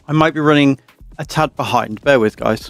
I might be running a tad behind. Bear with, guys.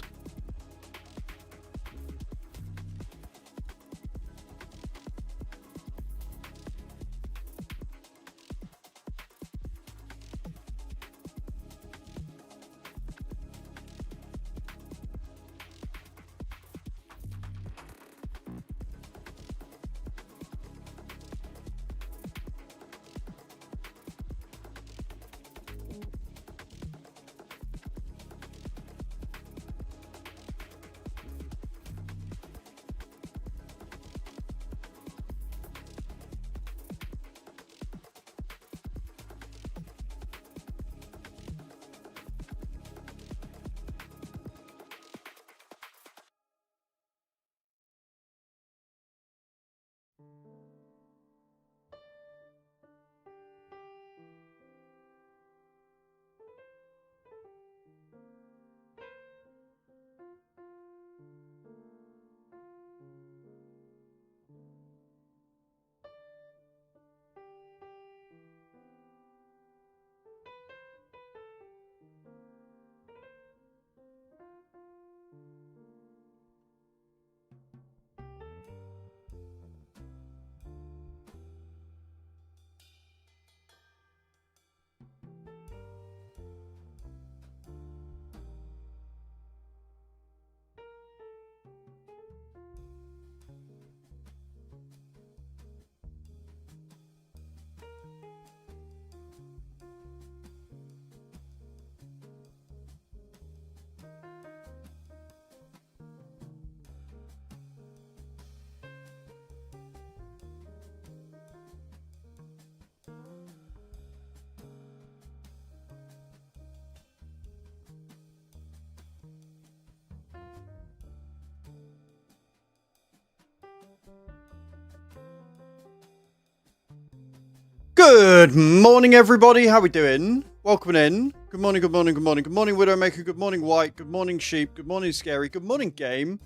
Good morning, everybody. How we doing? Welcome in. Good morning, good morning, good morning. Good morning, Widowmaker. Good morning, White. Good morning, Sheep. Good morning, Scary. Good morning, Game.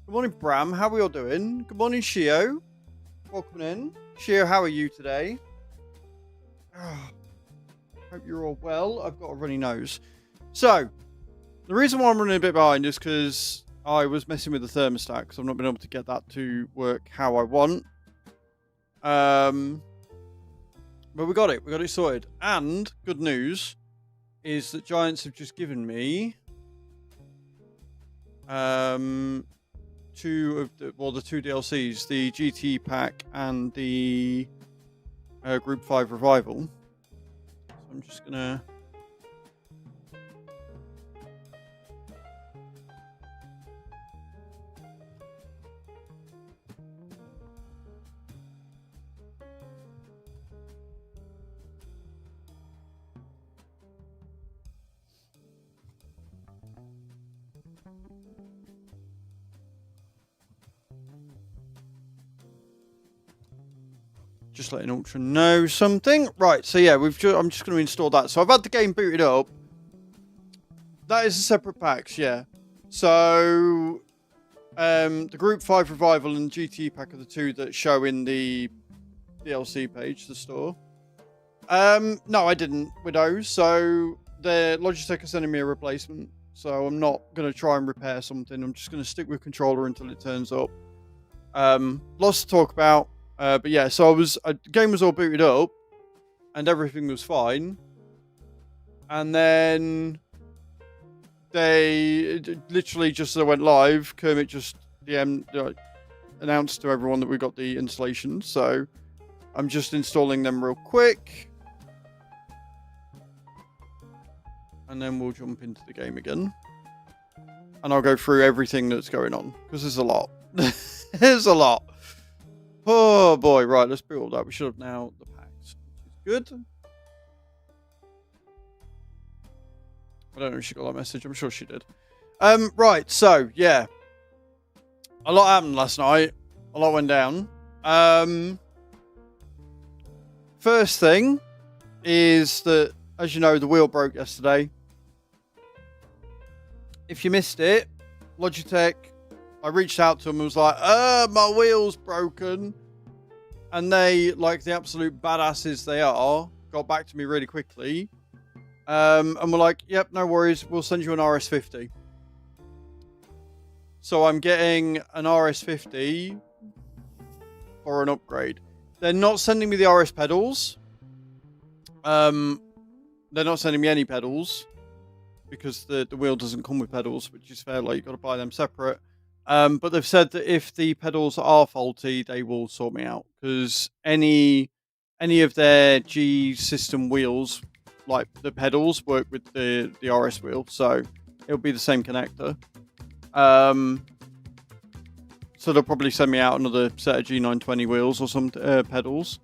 Good morning, Bram. How we all doing? Good morning, Shio. Welcome in. Shio, how are you today? Hope you're all well. I've got a runny nose. So, the reason why I'm running a bit behind is because I was messing with the thermostat because I've not been able to get that to work how I want. But we got it. We got it sorted. And good news is that Giants have just given me the two DLCs, the GT pack and the Group 5 Revival. So I'm just gonna just letting Ultra know something. Right, so yeah, I'm just going to install that. So I've had the game booted up. That is a separate packs, yeah. So the Group 5 Revival and GT pack are the two that show in the DLC page, the store. No, I didn't with those. So the Logitech are sending me a replacement. So I'm not going to try and repair something. I'm just going to stick with controller until it turns up. Lots to talk about. But yeah, so the game was all booted up and everything was fine. And then they literally just as I went live, Kermit just announced to everyone that we got the installation. So I'm just installing them real quick. And then we'll jump into the game again. And I'll go through everything that's going on because there's a lot. There's a lot. Oh boy, right, let's build that. We should have now the packs. Good. I don't know if she got that message. I'm sure she did. Right, so yeah. A lot happened last night. A lot went down. First thing is that, as you know, the wheel broke yesterday. If you missed it, Logitech, I reached out to them and was like, my wheel's broken. And they, like the absolute badasses they are, got back to me really quickly. And we're like, yep, no worries. We'll send you an RS50. So I'm getting an RS50 for an upgrade. They're not sending me the RS pedals. They're not sending me any pedals because the wheel doesn't come with pedals, which is fair. Like, you've got to buy them separate. But they've said that if the pedals are faulty, they will sort me out, because any of their G system wheels, like the pedals, work with the RS wheel, so it'll be the same connector. So they'll probably send me out another set of G920 wheels or some pedals.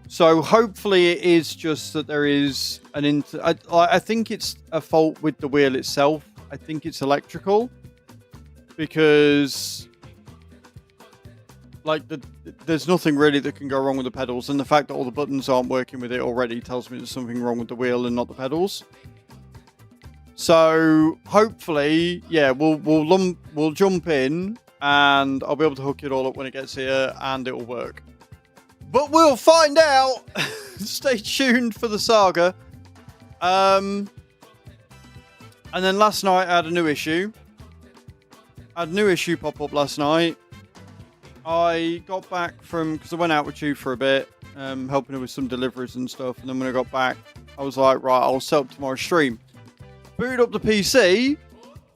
So hopefully it is just that there is an I think it's a fault with the wheel itself. I think it's electrical, because like there's nothing really that can go wrong with the pedals, and the fact that all the buttons aren't working with it already tells me there's something wrong with the wheel and not the pedals. So hopefully, yeah, we'll jump in and I'll be able to hook it all up when it gets here and it will work. But we'll find out. Stay tuned for the saga. And then last night I had a new issue. I had a new issue pop up last night. I got back from, because I went out with you for a bit, helping her with some deliveries and stuff. And then when I got back, I was like, right, I'll set up tomorrow's stream. Booted up the PC.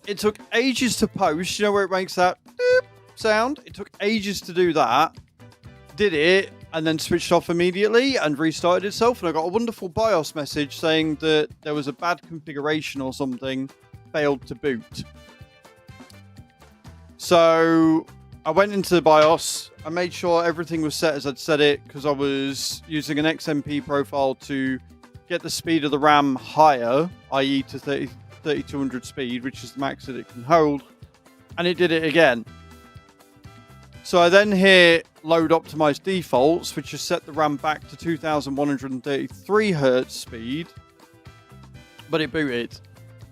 It took ages to post. You know where it makes that doop sound? It took ages to do that. Did it, and then switched off immediately and restarted itself. And I got a wonderful BIOS message saying that there was a bad configuration or something, failed to boot. So I went into the BIOS. I made sure everything was set as I'd set it, because I was using an XMP profile to get the speed of the RAM higher, i.e. to 3200 speed, which is the max that it can hold. And it did it again. So I then hit load optimized defaults, which has set the RAM back to 2133 Hz speed, but it booted.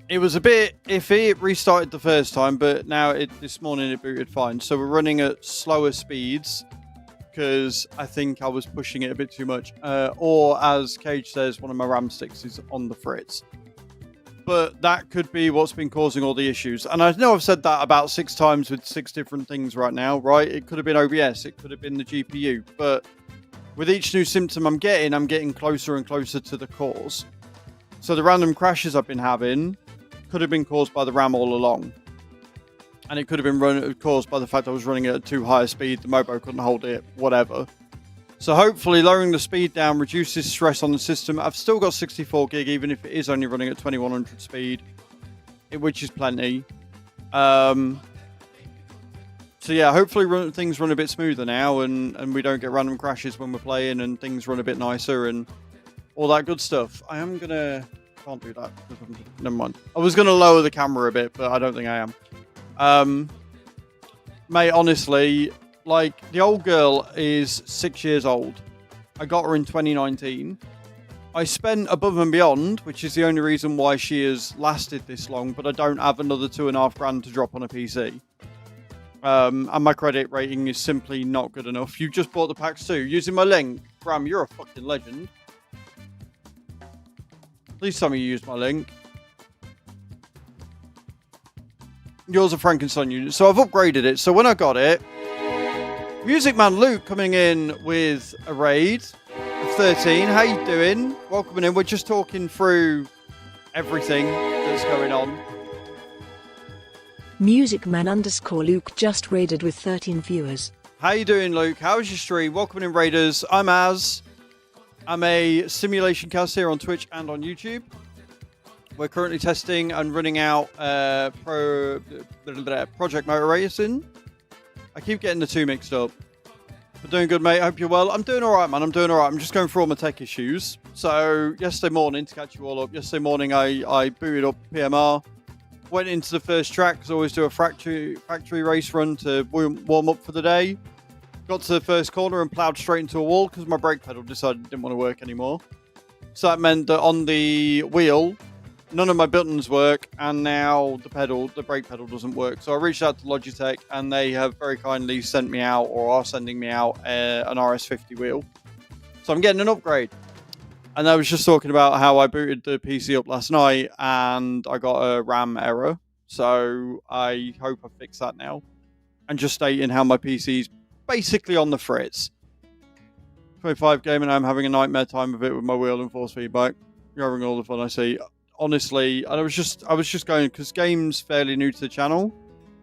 It was a bit iffy. It restarted the first time, but now this morning it booted fine. So we're running at slower speeds because I think I was pushing it a bit too much. Or as Cage says, one of my RAM sticks is on the fritz. But that could be what's been causing all the issues. And I know I've said that about 6 times with 6 different things right now, right? It could have been OBS. It could have been the GPU. But with each new symptom I'm getting closer and closer to the cause. So the random crashes I've been having could have been caused by the RAM all along. And it could have been caused by the fact I was running at too high a speed. The Mobo couldn't hold it, whatever. So hopefully lowering the speed down reduces stress on the system. I've still got 64 gig, even if it is only running at 2100 speed, which is plenty. So yeah, hopefully things run a bit smoother now, and we don't get random crashes when we're playing, and things run a bit nicer and all that good stuff. I am gonna... Can't do that. Never mind. I was gonna lower the camera a bit, but I don't think I am. Mate, honestly... Like, the old girl is 6 years old. I got her in 2019. I spent above and beyond, which is the only reason why she has lasted this long, but I don't have another $2,500 to drop on a PC. And my credit rating is simply not good enough. You just bought the packs too, using my link. Bram, you're a fucking legend. Please tell me you used my link. Yours a Frankenstein unit. So I've upgraded it. So when I got it, Music Man Luke coming in with a raid of 13. How you doing? Welcome in. We're just talking through everything that's going on. Music Man _ Luke just raided with 13 viewers. How you doing, Luke? How's your stream? Welcome in, Raiders. I'm Az. I'm a simulation cast here on Twitch and on YouTube. We're currently testing and running out Project Motor Racing. I keep getting the two mixed up. But doing good, mate. Hope you're well. I'm doing all right, man. I'm doing all right. I'm just going through all my tech issues. So yesterday morning, to catch you all up, yesterday morning I booted up PMR. Went into the first track, because I always do a factory race run to warm up for the day. Got to the first corner and ploughed straight into a wall because my brake pedal decided it didn't want to work anymore. So that meant that on the wheel, none of my buttons work, and now the brake pedal doesn't work. So I reached out to Logitech, and they have very kindly sent me out, or are sending me out, an RS50 wheel. So I'm getting an upgrade. And I was just talking about how I booted the PC up last night and I got a RAM error. So I hope I fix that now. And just stating how my PC's basically on the fritz. 25 gaming, I'm having a nightmare time of it with my wheel and force feedback. You're having all the fun I see. Honestly, and I was just going, because game's fairly new to the channel.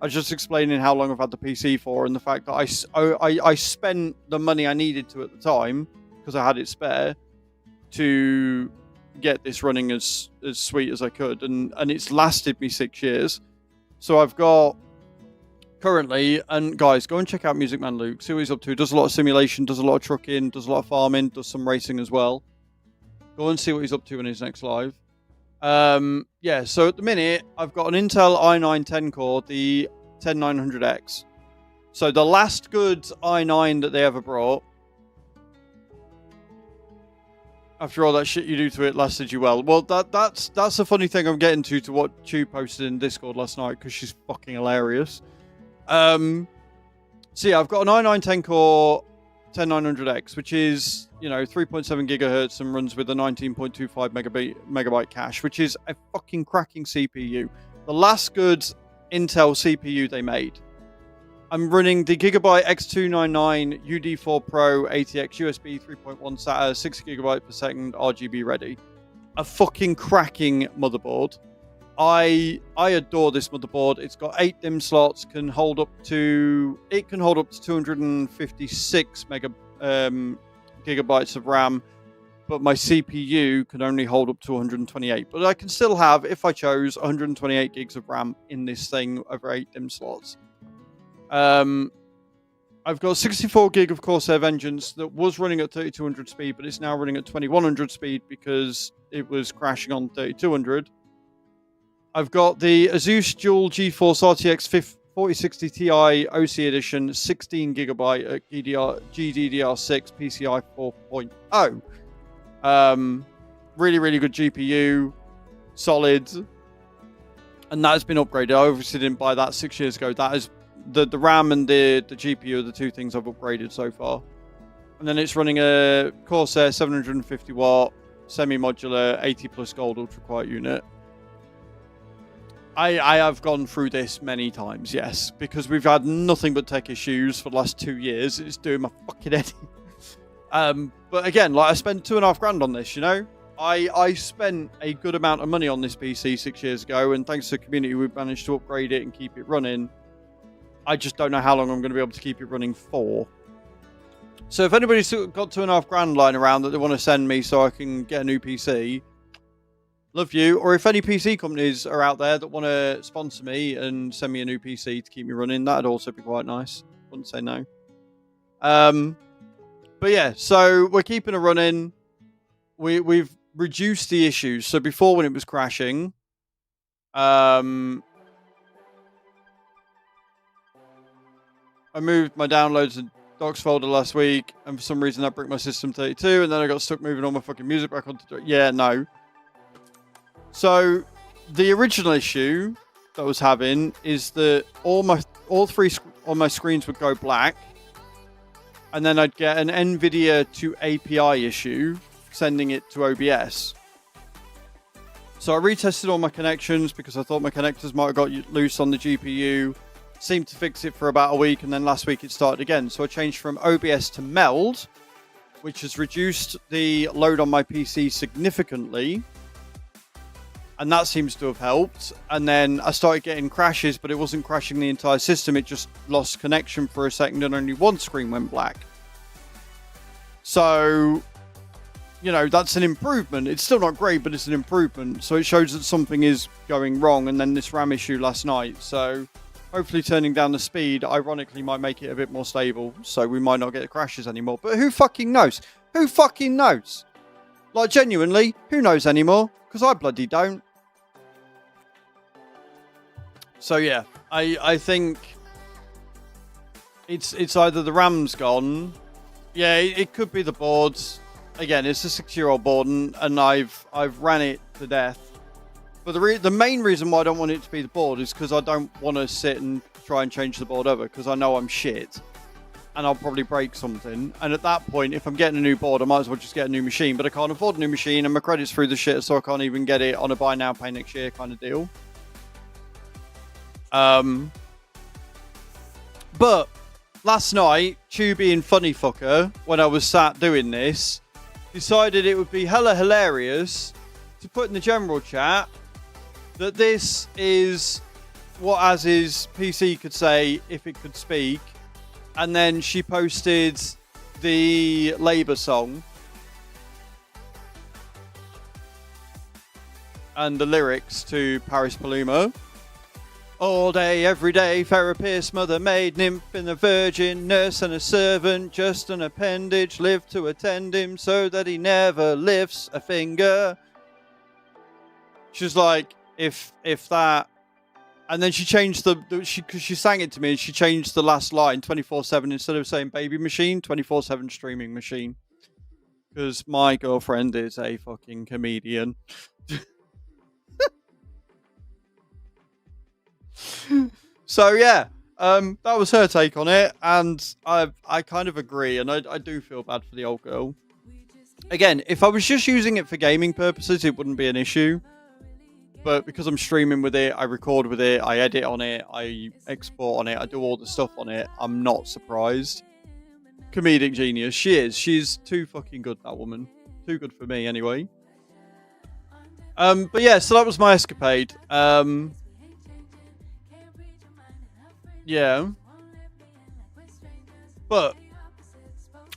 I was just explaining how long I've had the PC for and the fact that I spent the money I needed to at the time, because I had it spare, to get this running as sweet as I could. And it's lasted me 6 years. So I've got currently, and guys, go and check out Music Man Luke, see what he's up to. Does a lot of simulation, does a lot of trucking, does a lot of farming, does some racing as well. Go and see what he's up to in his next live. Yeah, so at the minute, I've got an Intel i9 10 core, the 10900X. So the last good i9 that they ever brought, after all that shit you do to it, lasted you well. Well, that's a funny thing I'm getting to what Chu posted in Discord last night, because she's fucking hilarious. So yeah, I've got an i9 10 core 10900X, which is, 3.7 gigahertz and runs with a 19.25 megabyte cache, which is a fucking cracking CPU. The last good Intel CPU they made. I'm running the Gigabyte X299 UD4 Pro ATX USB 3.1 SATA 60 gigabyte per second RGB ready. A fucking cracking motherboard. I adore this motherboard. It's got 8 DIMM slots, can hold up to 256 gigabytes of RAM, but my CPU can only hold up to 128. But I can still have, if I chose, 128 gigs of RAM in this thing over 8 DIMM slots. I've got 64 gig of Corsair Vengeance that was running at 3200 speed, but it's now running at 2100 speed because it was crashing on 3200. I've got the Asus Dual GeForce RTX 4060 Ti OC Edition, 16 gigabyte at GDDR6 PCI 4.0. Really, really good GPU, solid, and that has been upgraded. I obviously didn't buy that 6 years ago. That is the RAM and the GPU are the two things I've upgraded so far. And then it's running a Corsair 750 watt semi-modular 80 plus gold ultra quiet unit. I have gone through this many times, yes, because we've had nothing but tech issues for the last 2 years. It's doing my fucking head in. But again, I spent $2,500 on this, I spent a good amount of money on this PC 6 years ago, and thanks to the community, we've managed to upgrade it and keep it running. I just don't know how long I'm going to be able to keep it running for. So if anybody's got $2,500 lying around that they want to send me so I can get a new PC, love you. Or if any PC companies are out there that want to sponsor me and send me a new PC to keep me running, that'd also be quite nice. Wouldn't say no. But yeah, so we're keeping it running. We've reduced the issues. So before, when it was crashing, I moved my downloads and docs folder last week, and for some reason that broke my system 32, and then I got stuck moving all my fucking music back onto... Yeah, no. So the original issue that I was having is that all three on my screens would go black, and then I'd get an NVIDIA to API issue sending it to OBS. So I retested all my connections because I thought my connectors might have got loose on the GPU. Seemed to fix it for about a week, and then last week it started again. So I changed from OBS to Meld, which has reduced the load on my PC significantly. And that seems to have helped. And then I started getting crashes, but it wasn't crashing the entire system. It just lost connection for a second and only one screen went black. So, that's an improvement. It's still not great, but it's an improvement. So it shows that something is going wrong. And then this RAM issue last night. So hopefully turning down the speed, ironically, might make it a bit more stable. So we might not get crashes anymore. But who fucking knows? Who fucking knows? Like, genuinely, who knows anymore? Because I bloody don't. So yeah, I think it's either the RAM's gone. Yeah, it could be the boards. Again, it's a 6-year-old board, and I've ran it to death. But the main reason why I don't want it to be the board is because I don't want to sit and try and change the board over, because I know I'm shit. and I'll probably break something. And at that point, if I'm getting a new board, I might as well just get a new machine. But I can't afford a new machine, and my credit's through the shit, so I can't even get it on a buy now, pay next year kind of deal. But last night, Chew being funny fucker, when I was sat doing this, decided it would be hella hilarious to put in the general chat that this is what Az's PC could say if it could speak. And then she posted the Labour song and the lyrics to Paris Paloma. All day, every day, therapist, mother, maid, nymph, and a virgin, nurse and a servant, just an appendage, live to attend him so that he never lifts a finger. She's like, if that, and then she changed because she sang it to me, and she changed the last line, 24/7, instead of saying baby machine, 24/7 streaming machine. Because my girlfriend is a fucking comedian. So yeah, that was her take on it, and I kind of agree, and I do feel bad for the old girl. Again, if I was just using it for gaming purposes, it wouldn't be an issue. But because I'm streaming with it, I record with it, I edit on it, I export on it, I do all the stuff on it, I'm not surprised. Comedic genius, she is. She's too fucking good, that woman. Too good for me, anyway. But yeah, so that was my escapade. Yeah. But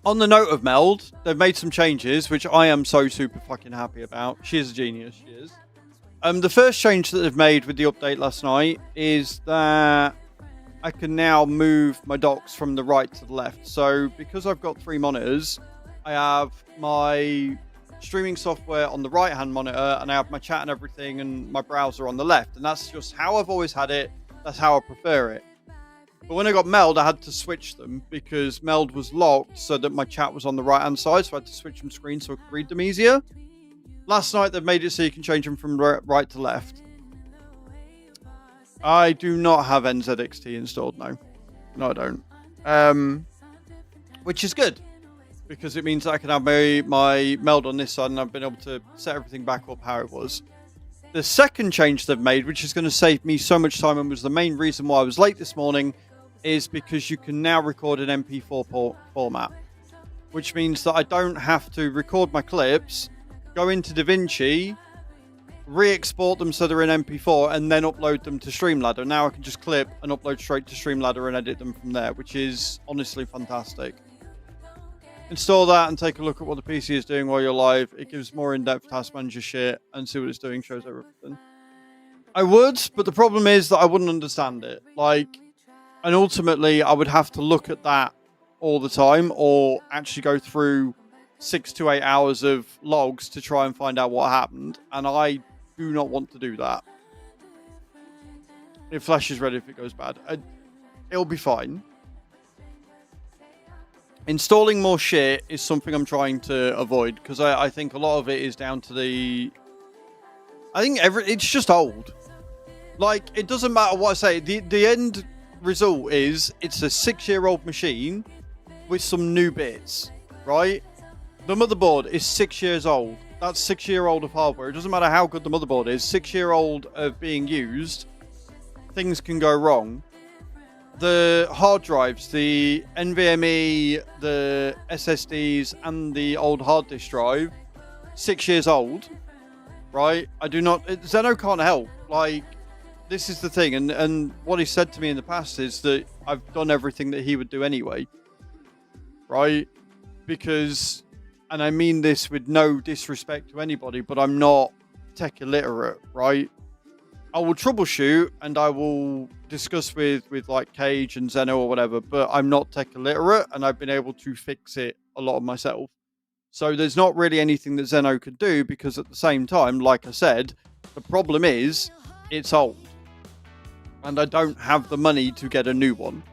on the note of Meld, they've made some changes, which I am so super fucking happy about. She is a genius, she is. The first change that they've made with the update last night is that I can now move my docks from the right to the left. So because I've got 3 monitors, I have my streaming software on the right hand monitor, and I have my chat and everything and my browser on the left. And that's just how I've always had it. That's how I prefer it. But when I got Meld, I had to switch them because Meld was locked so that my chat was on the right hand side. So I had to switch them screens so I could read them easier. Last night, they've made it so you can change them from right to left. I do not have NZXT installed, no. No, I don't. Which is good, because it means that I can have my Meld on this side, and I've been able to set everything back up how it was. The second change they've made, which is going to save me so much time and was the main reason why I was late this morning, is because you can now record an MP4 format. Which means that I don't have to record my clips, go into DaVinci, re-export them so they're in MP4, and then upload them to Streamladder. Now I can just clip and upload straight to Streamladder and edit them from there, which is honestly fantastic. Install that and take a look at what the PC is doing while you're live. It gives more in-depth task manager shit, and see what it's doing, shows everything. I would, but the problem is that I wouldn't understand it. And ultimately I would have to look at that all the time, or actually go through 6 to 8 hours of logs to try and find out what happened, and I do not want to do that. If Flash is ready, if it goes bad, it'll be fine. Installing more shit is something I'm trying to avoid, because I think a lot of it is down to it's just old. It doesn't matter what I say, the end result is it's a 6-year-old machine with some new bits, right? The motherboard is 6 years old. That's 6-year-old of hardware. It doesn't matter how good the motherboard is. 6-year-old of being used, things can go wrong. The hard drives, the NVMe, the SSDs, and the old hard disk drive, 6 years old, right? Zeno can't help. This is the thing, and what he said to me in the past is that I've done everything that he would do anyway, right? Because, and I mean this with no disrespect to anybody, but I'm not tech illiterate, right? I will troubleshoot and I will discuss with Cage and Zeno or whatever, but I'm not tech illiterate, and I've been able to fix it a lot of myself. So there's not really anything that Zeno could do, because at the same time, like I said, the problem is it's old and I don't have the money to get a new one.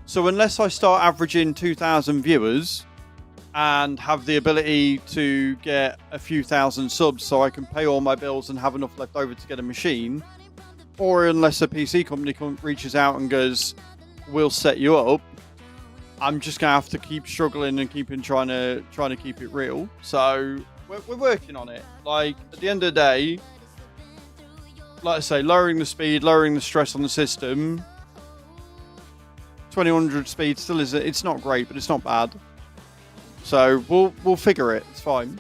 So unless I start averaging 2,000 viewers and have the ability to get a few thousand subs so I can pay all my bills and have enough left over to get a machine, or unless a PC company reaches out and goes, we'll set you up, I'm just gonna have to keep struggling and trying to keep it real. So we're working on it. Like at the end of the day, like I say, lowering the speed, lowering the stress on the system. 2100 speed still is, it's not great, but it's not bad. So we'll figure it. It's fine.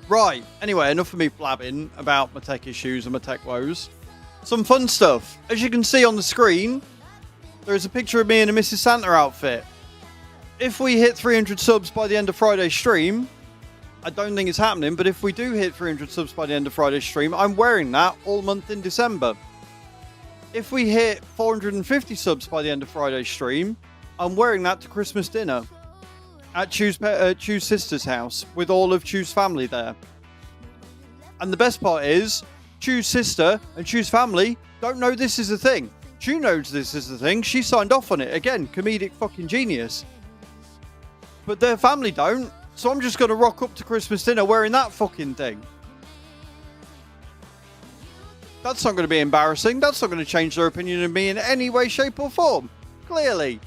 Right. Anyway, enough of me blabbing about my tech issues and my tech woes. Some fun stuff. As you can see on the screen, there's a picture of me in a Mrs. Santa outfit. If we hit 300 subs by the end of Friday's stream, I don't think it's happening, but if we do hit 300 subs by the end of Friday's stream, I'm wearing that all month in December. If we hit 450 subs by the end of Friday's stream, I'm wearing that to Christmas dinner at Chew's sister's house with all of Chew's family there. And the best part is, Chew's sister and Chew's family don't know this is a thing. Chew knows this is the thing. She signed off on it. Again, comedic fucking genius. But their family don't. So I'm just going to rock up to Christmas dinner wearing that fucking thing. That's not going to be embarrassing. That's not going to change their opinion of me in any way, shape or form. Clearly.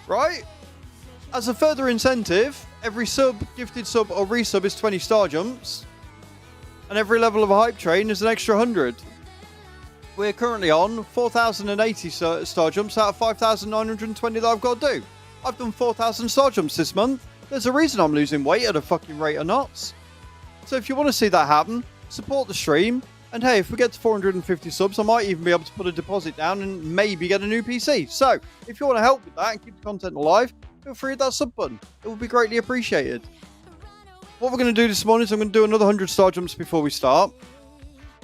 Right? As a further incentive, every sub, gifted sub or resub is 20 star jumps. And every level of a hype train is an extra 100. We're currently on 4,080 star jumps out of 5,920 that I've got to do. I've done 4,000 star jumps this month. There's a reason I'm losing weight at a fucking rate of knots. So if you want to see that happen, support the stream. And hey, if we get to 450 subs, I might even be able to put a deposit down and maybe get a new PC. So if you want to help with that and keep the content alive, feel free to hit that sub button. It will be greatly appreciated. What we're going to do this morning is I'm going to do another 100 star jumps before we start.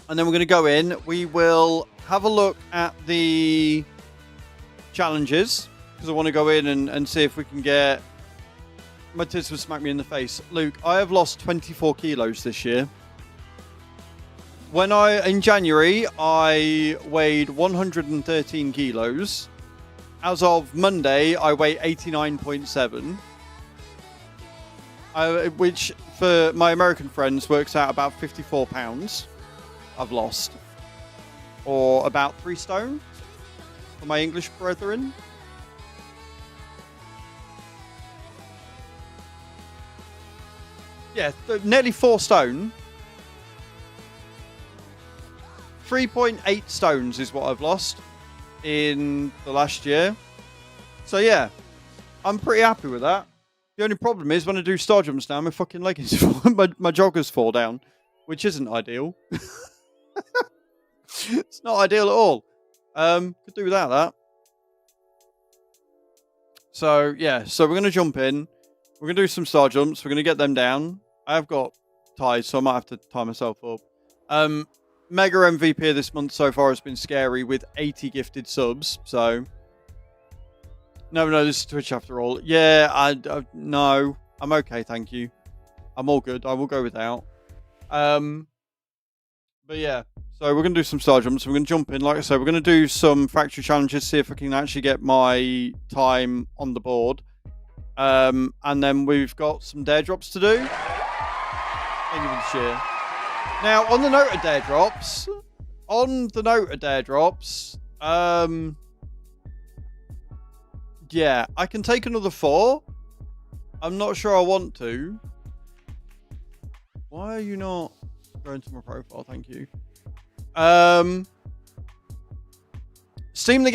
And then we're going to go in. We will have a look at the challenges. Because I want to go in and see if we can get... My tits will smack me in the face. Luke, I have lost 24 kilos this year. In January, I weighed 113 kilos. As of Monday, I weigh 89.7. Which, for my American friends, works out about 54 pounds I've lost. Or about 3 stone for my English brethren. Yeah, nearly 4 stone. 3.8 stones is what I've lost in the last year. So yeah, I'm pretty happy with that. The only problem is when I do star jumps now, my fucking leggings, my joggers fall down, which isn't ideal. It's not ideal at all. Could do without that. So yeah, so we're going to jump in. We're going to do some star jumps. We're going to get them down. I have got ties, so I might have to tie myself up. Mega MVP this month so far has been scary with 80 gifted subs. So no, this is Twitch after all. Yeah, no, I'm okay, thank you. I'm all good. I will go without. But yeah, so we're gonna do some star jumps. We're gonna jump in. Like I said, we're gonna do some factory challenges, see if I can actually get my time on the board. And then we've got some dare drops to do. Now, on the note of dare drops, yeah, I can take another 4. I'm not sure I want to. Why are you not going to my profile? Thank you. Stream the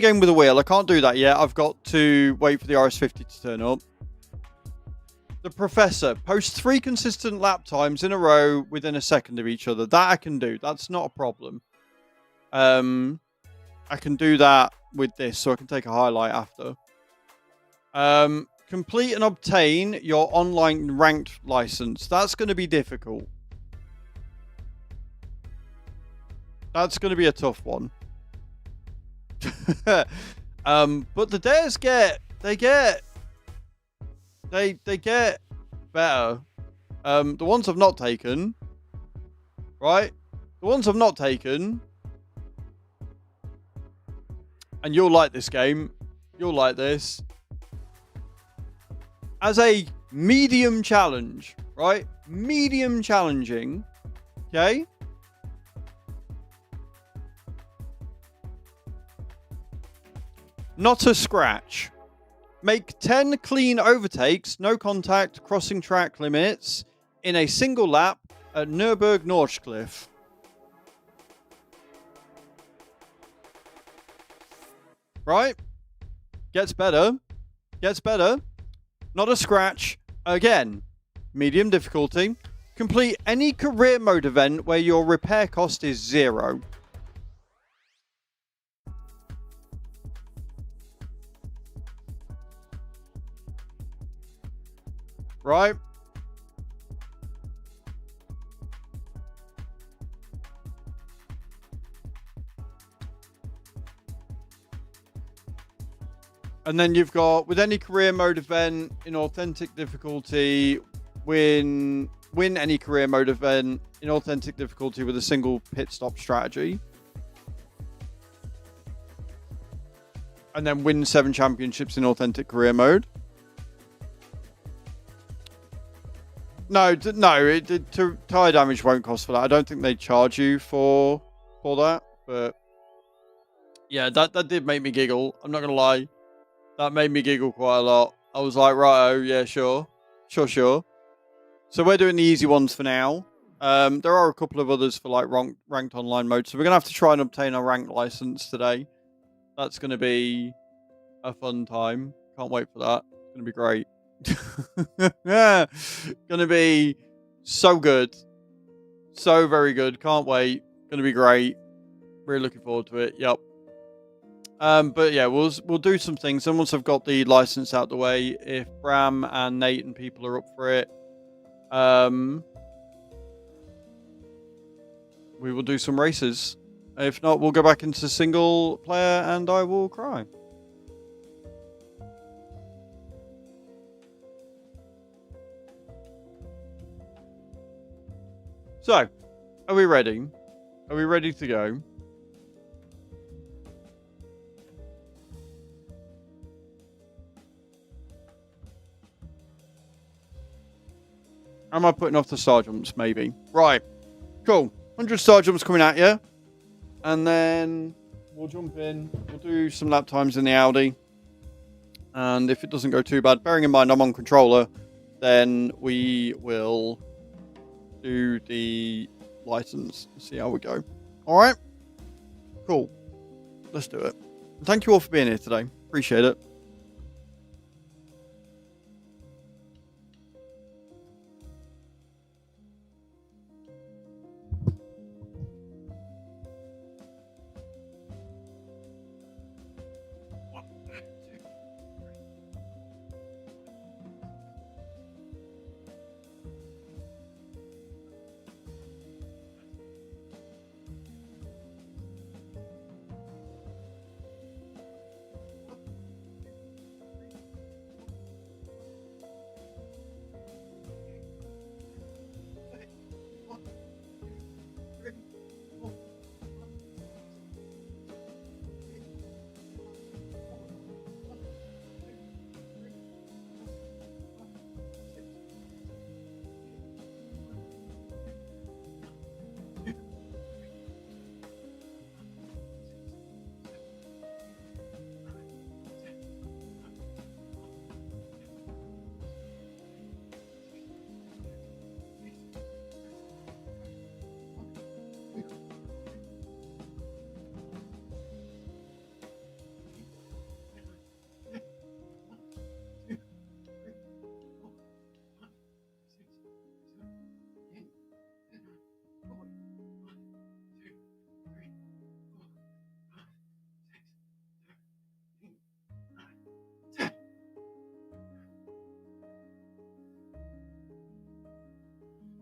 game with a wheel. I can't do that yet. I've got to wait for the RS50 to turn up. The Professor. Post 3 consistent lap times in a row within a second of each other. That I can do. That's not a problem. I can do that with this, so I can take a highlight after. Complete and obtain your online ranked license. That's going to be difficult. That's going to be a tough one. But the dares get better. The ones I've not taken, right? The ones I've not taken, and you'll like this game. You'll like this. As a medium challenge, right? Medium challenging. Okay. Not a scratch. Make 10 clean overtakes, no contact, crossing track limits in a single lap at Nürburg Nordschleife. Right? Gets better. Gets better. Not a scratch. Again, medium difficulty. Complete any career mode event where your repair cost is 0. Right? And then you've got, with any career mode event in authentic difficulty, win any career mode event in authentic difficulty with a single pit stop strategy. And then win 7 championships in authentic career mode. No, tire damage won't cost for that. I don't think they charge you for that. But yeah, that did make me giggle. I'm not going to lie. That made me giggle quite a lot. I was like, right, oh, yeah, sure. Sure. So we're doing the easy ones for now. There are a couple of others for like ranked online mode. So we're going to have to try and obtain a ranked license today. That's going to be a fun time. Can't wait for that. It's going to be great. Yeah. Going to be so good. So very good. Can't wait. Going to be great. Really looking forward to it. Yep. But yeah, we'll do some things. And once I've got the license out the way, if Bram and Nate and people are up for it, we will do some races. If not, we'll go back into single player and I will cry. So, are we ready? Are we ready to go? Am I putting off the star jumps? Maybe. Right. Cool. 100 star jumps coming at you. And then we'll jump in. We'll do some lap times in the Audi. And if it doesn't go too bad, bearing in mind I'm on controller, then we will do the license. See how we go. All right. Cool. Let's do it. Thank you all for being here today. Appreciate it.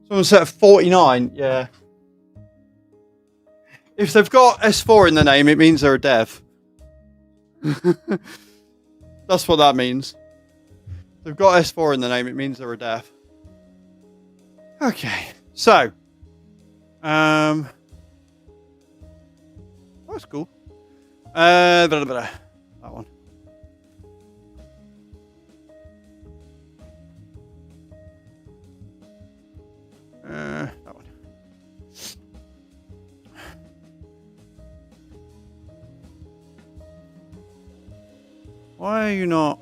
Someone set a 49. Yeah. If they've got S4 in the name, it means they're a dev. That's what that means. If they've got S4 in the name, it means they're a dev. Okay. So. That's cool. That one. That one. Why are you not?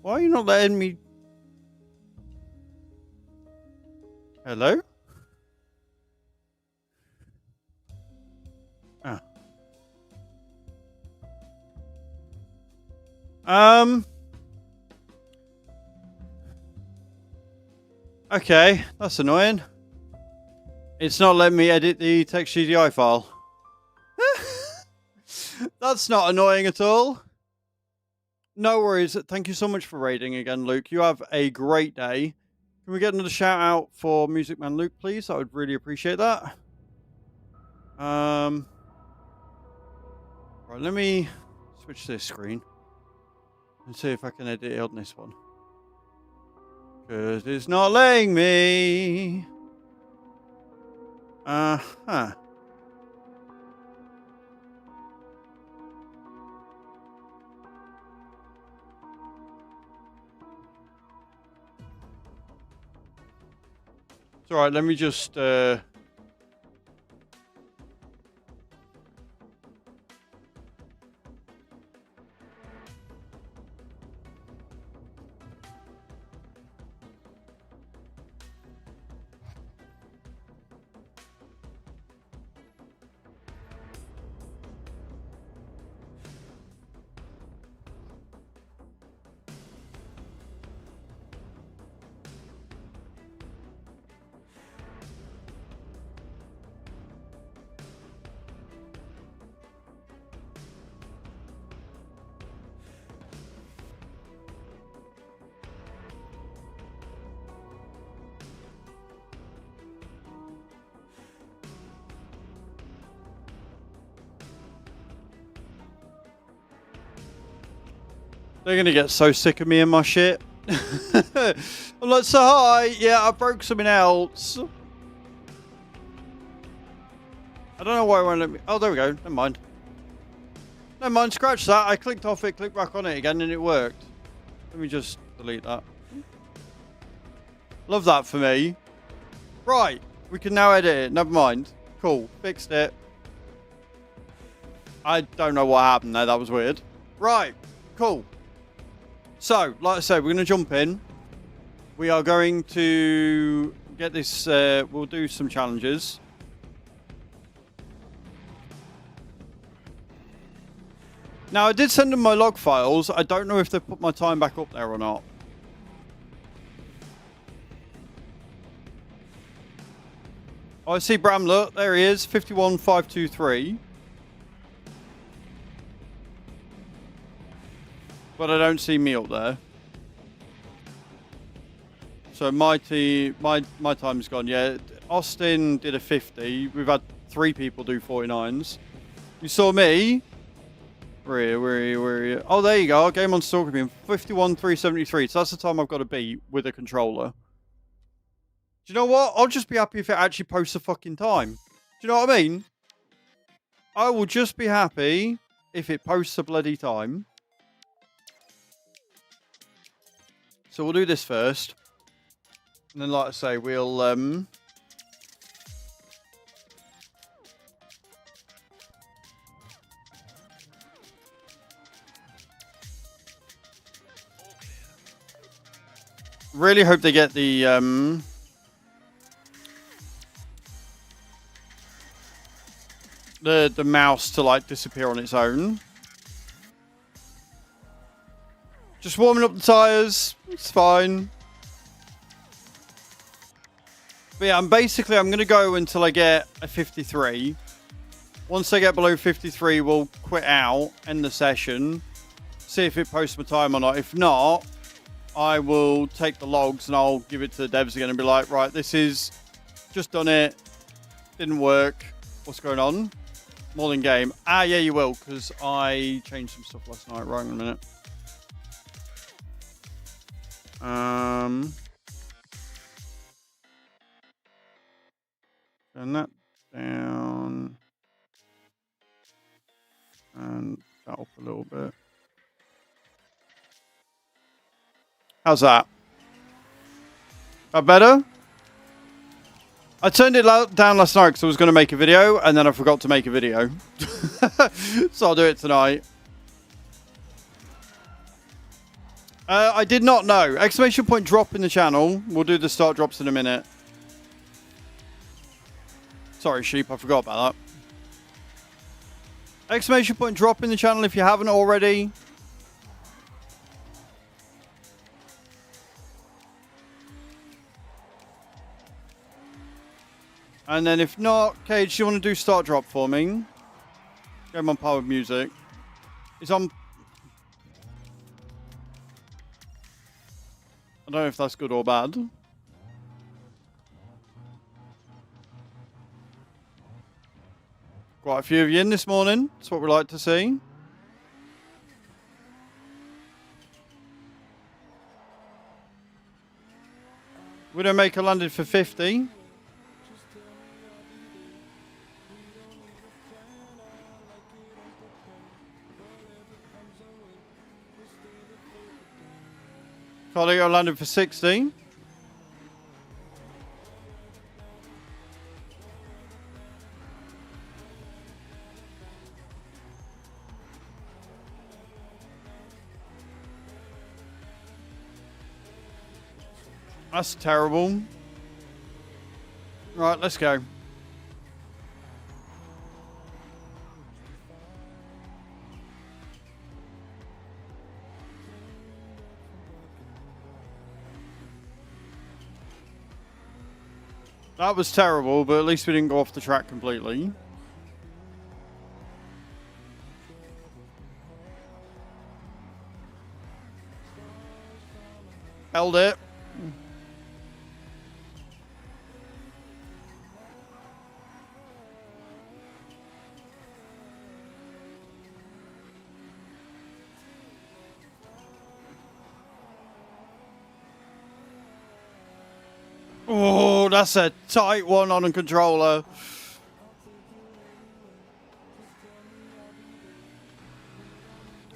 Why are you not letting me? Hello? Ah. Okay, that's annoying. It's not letting me edit the text GDI file. That's not annoying at all. No worries. Thank you so much for raiding again, Luke. You have a great day. Can we get another shout out for Music Man Luke, please? I would really appreciate that. Right, let me switch this screen and see if I can edit it on this one. Because it's not letting me. Uh-huh. It's alright, let me just they're gonna get so sick of me and my shit. I'm like, so hi, yeah, I broke something else. I don't know why it won't let me. Oh, there we go. Never mind. Never mind, scratch that. I clicked off it, clicked back on it again, and it worked. Let me just delete that. Love that for me. Right, we can now edit it. Never mind. Cool, fixed it. I don't know what happened there. That was weird. Right, cool. So, like I said, we're going to jump in. We are going to get this. We'll do some challenges. Now, I did send them my log files. I don't know if they've put my time back up there or not. Oh, I see Bramlet. There he is. 51,523. But I don't see me up there. So my time's gone. Yeah, Austin did a 50. We've had 3 people do 49s. You saw me. Where are you? Oh, there you go. Game on Stalker being 51,373. So that's the time I've got to beat with a controller. Do you know what? I'll just be happy if it actually posts the fucking time. Do you know what I mean? I will just be happy if it posts the bloody time. So we'll do this first. And then, like I say, we'll... really hope they get the mouse to, like, disappear on its own. Just warming up the tyres. It's fine. But yeah, I'm going to go until I get a 53. Once I get below 53, we'll quit out, end the session, see if it posts my time or not. If not, I will take the logs and I'll give it to the devs again and be like, right, this is just done it. Didn't work. What's going on? More than game. Ah, yeah, you will, because I changed some stuff last night. Right, in a minute. Turn that down and that up a little bit. How's that? That better? I turned it down last night because I was going to make a video, and then I forgot to make a video. So I'll do it tonight. I did not know. Exclamation point drop in the channel. We'll do the start drops in a minute. Sorry, sheep. I forgot about that. Exclamation point drop in the channel if you haven't already. And then if not, Cage, do you want to do start drop for me? Get him on powered music. He's on... I don't know if that's good or bad. Quite a few of you in this morning. That's what we like to see. Widowmaker landed for 50. Carlito landed for 60. That's terrible. Right, let's go. That was terrible, but at least we didn't go off the track completely. Held it. Oh, that's a tight one on a controller.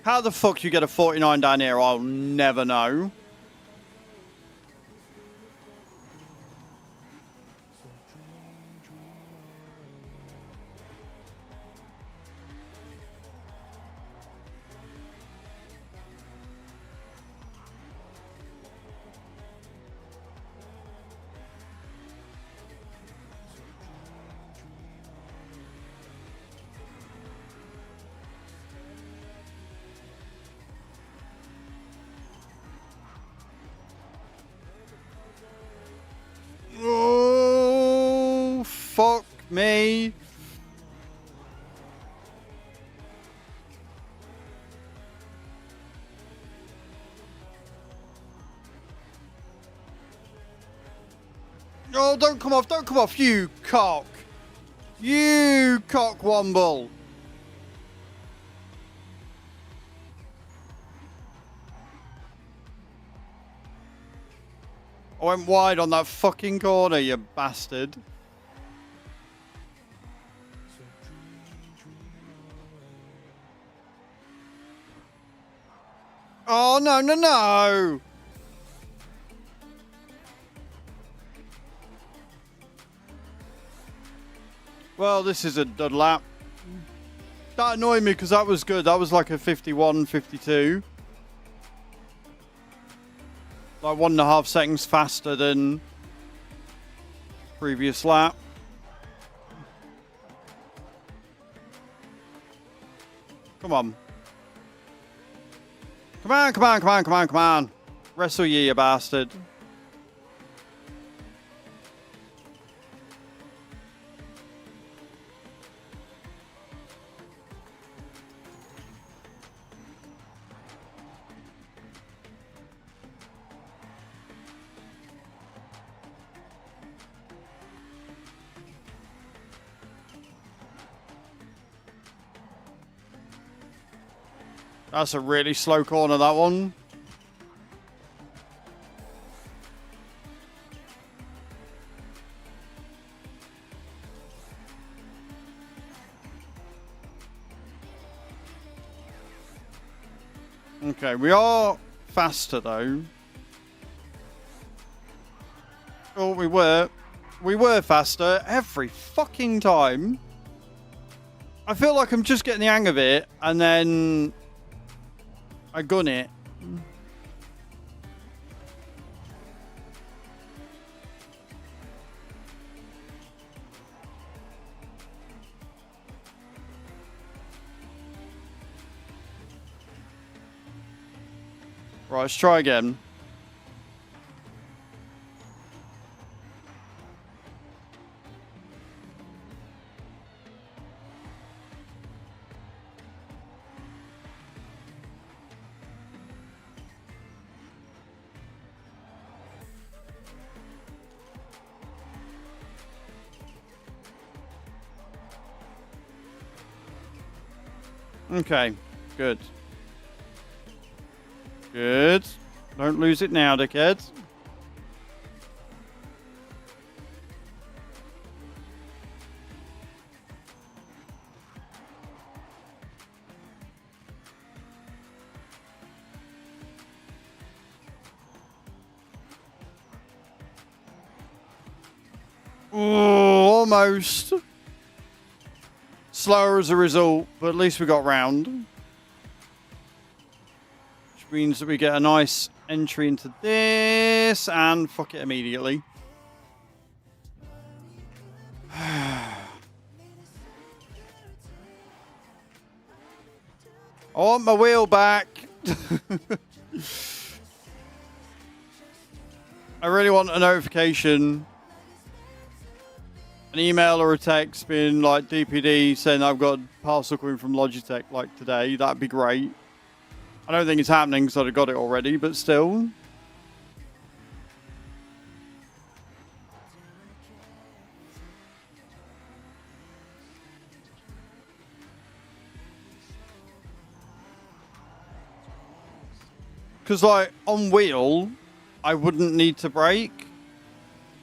How the fuck you get a 49 down here, I'll never know. Oh, fuck me. Oh, don't come off, you cock. You cockwomble. I went wide on that fucking corner, you bastard. Oh, no, no, no. Well, this is a dud lap. That annoyed me because that was good. That was like a 51, 52. Like 1.5 seconds faster than previous lap. Come on. Come on, come on, come on, come on, come on. Wrestle you bastard. That's a really slow corner, that one. Okay, we are faster though. Oh, we were. We were faster every fucking time. I feel like I'm just getting the hang of it, and then I gun it. Right, let's try again. Okay, good. Good. Don't lose it now, dickhead. Oh, almost. Slower as a result, but at least we got round. Which means that we get a nice entry into this and fuck it immediately. I want my wheel back. I really want a notification. An email or a text being like DPD saying I've got a parcel coming from Logitech like today. That'd be great. I don't think it's happening because I've got it already, but still. Because like on wheel, I wouldn't need to brake.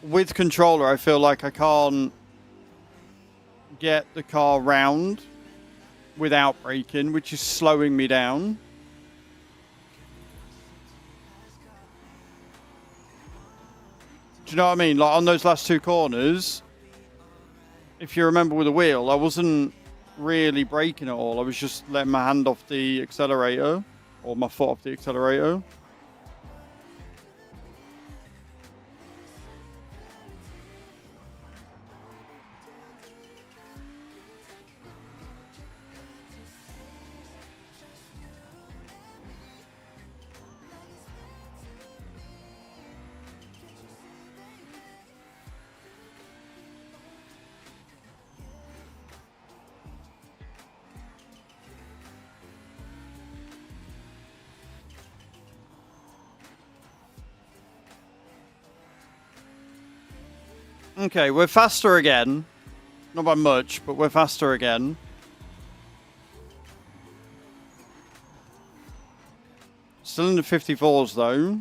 With controller, I feel like I can't get the car round without braking, which is slowing me down. Do you know what I mean? Like on those last two corners, if you remember with the wheel, I wasn't really braking at all. I was just letting my hand off the accelerator, or my foot off the accelerator. Okay, we're faster again. Not by much, but we're faster again. Still in the 54s, though.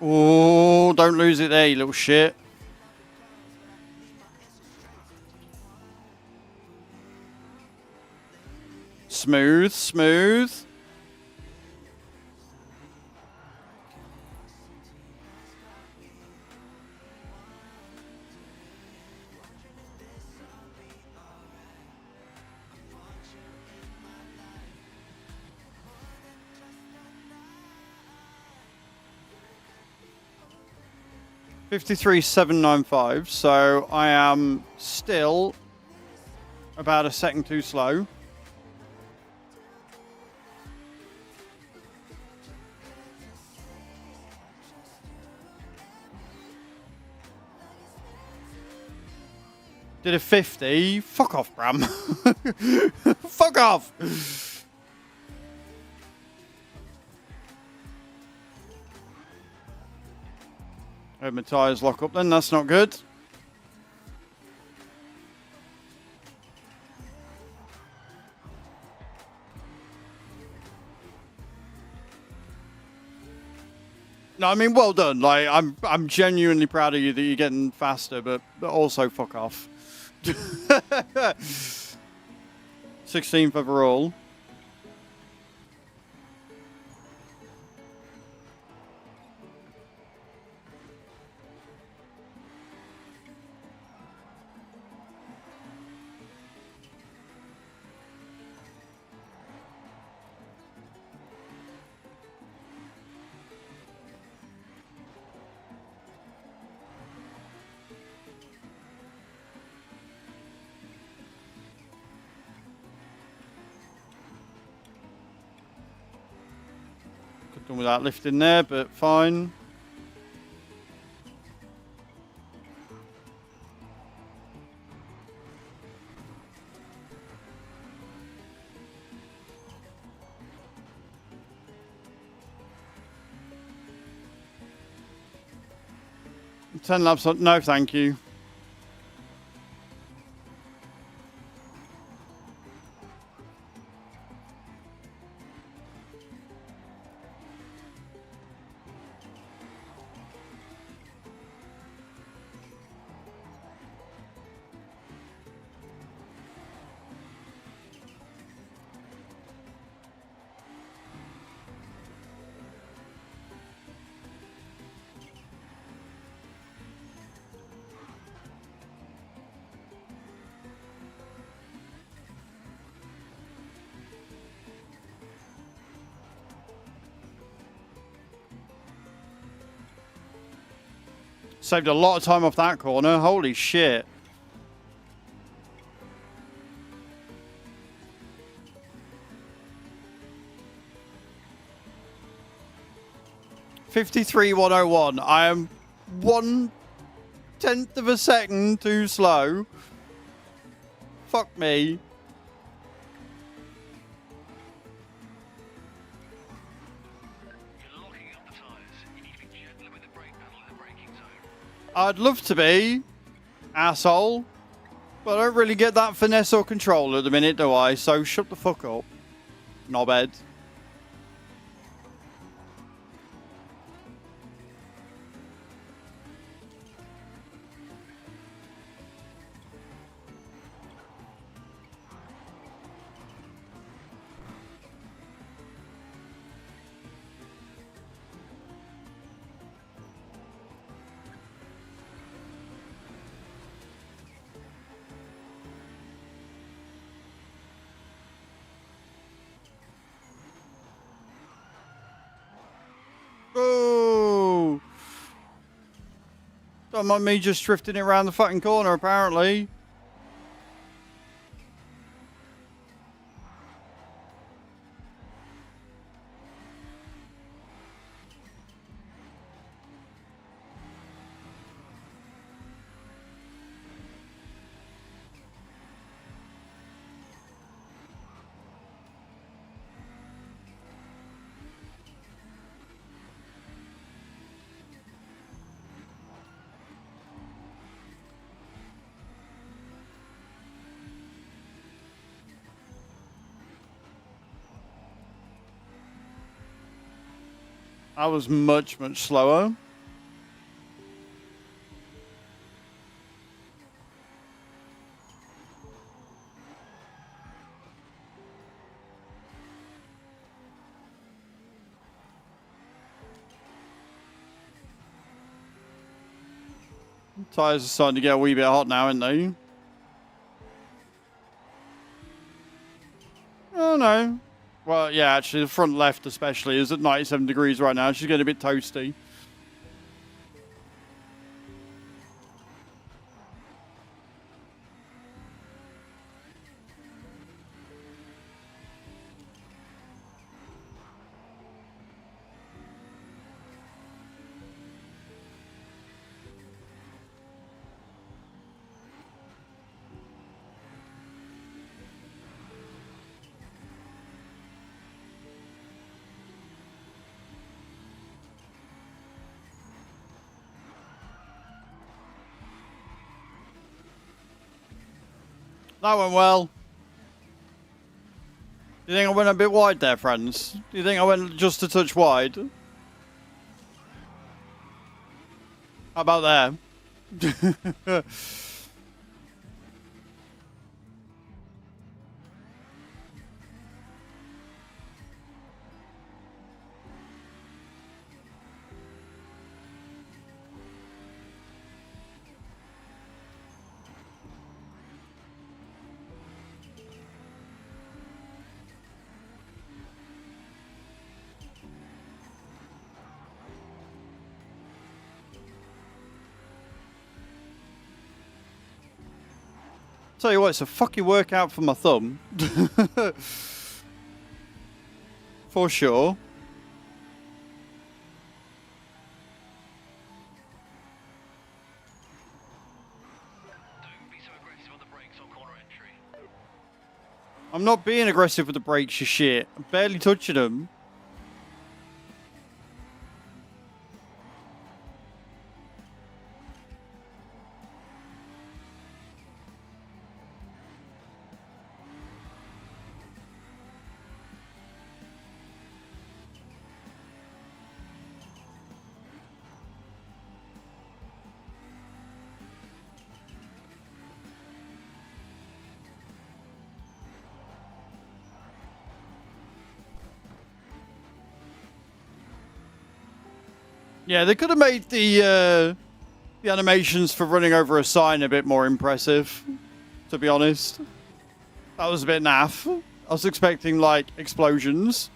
Oh, don't lose it there, you little shit. Smooth, smooth. $53,795, so I am still about a second too slow. Did a 50. Fuck off, Bram. Fuck off. Hope my tyres lock up then. That's not good. No, I mean, well done. Like, I'm genuinely proud of you that you're getting faster, but also fuck off. 16th overall. Done without lifting there, but fine. Ten laps on. No, thank you. Saved a lot of time off that corner. Holy shit. $53.101. I am 1/10 of a second too slow. Fuck me. I'd love to be, asshole, but I don't really get that finesse or control at the minute, do I? So shut the fuck up, knobhead. Oh! Don't mind me just drifting it around the fucking corner, apparently. I was much, much slower. Tyres are starting to get a wee bit hot now, aren't they? Oh no. Well, yeah, actually, the front left especially is at 97 degrees right now. She's getting a bit toasty. That went well. Do you think I went a bit wide there, friends? Do you think I went just a touch wide? How about there? Tell you what, it's a fucking workout for my thumb. For sure. I'm not being aggressive with the brakes, you shit. I'm barely touching them. Yeah, they could have made the animations for running over a sign a bit more impressive, to be honest. That was a bit naff. I was expecting, like, explosions.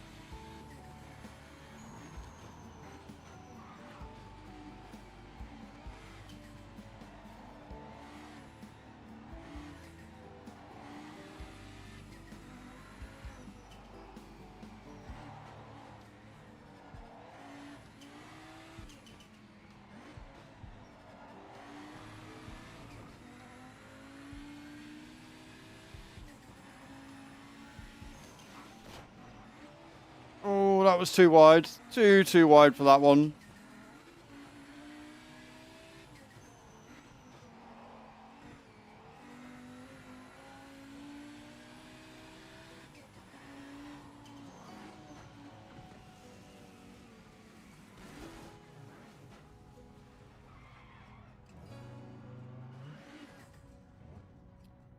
Oh, that was too wide. Too wide for that one.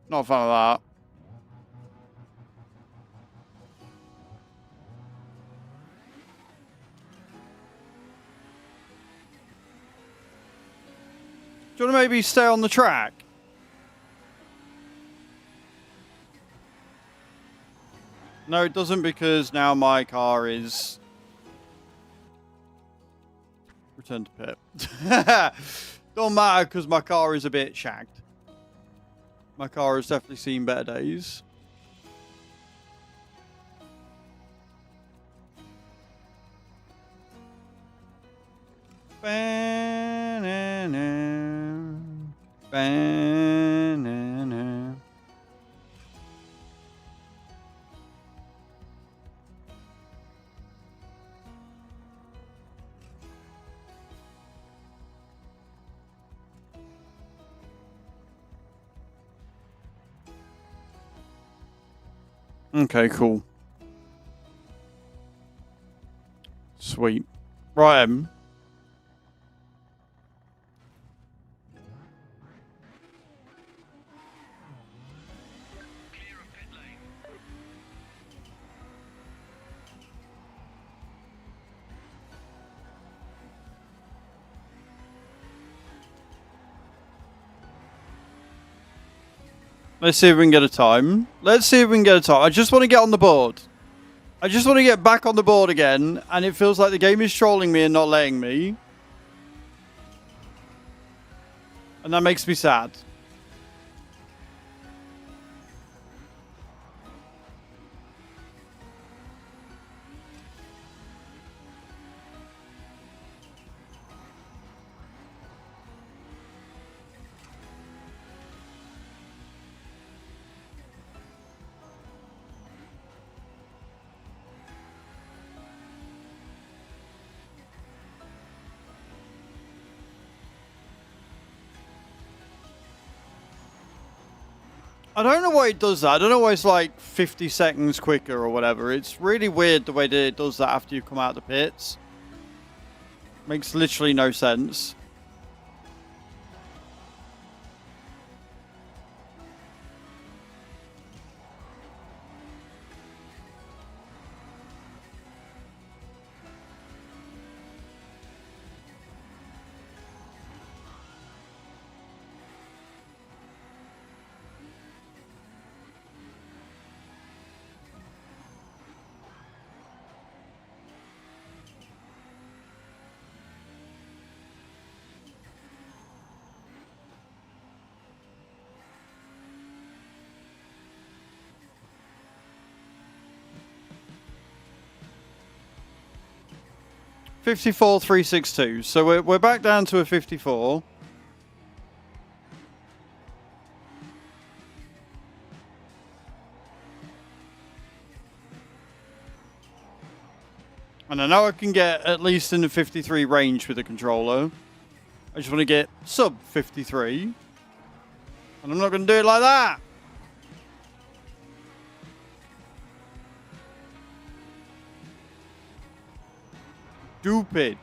Not a fan of that. Do you want to maybe stay on the track? No, it doesn't, because now my car is... Return to pit. Don't matter, because my car is a bit shagged. My car has definitely seen better days. Banana, banana. Okay, cool. Sweet. Right, let's see if we can get a time. Let's see if we can get a time. I just want to get on the board. I just want to get back on the board again, and it feels like the game is trolling me and not letting me. And that makes me sad. I don't know why it does that. I don't know why it's like 50 seconds quicker or whatever. It's really weird the way that it does that after you come out of the pits. Makes literally no sense. 54,362. So we're back down to a 54. And I know I can get at least in the 53 range with the controller. I just want to get sub 53. And I'm not going to do it like that. Stupid.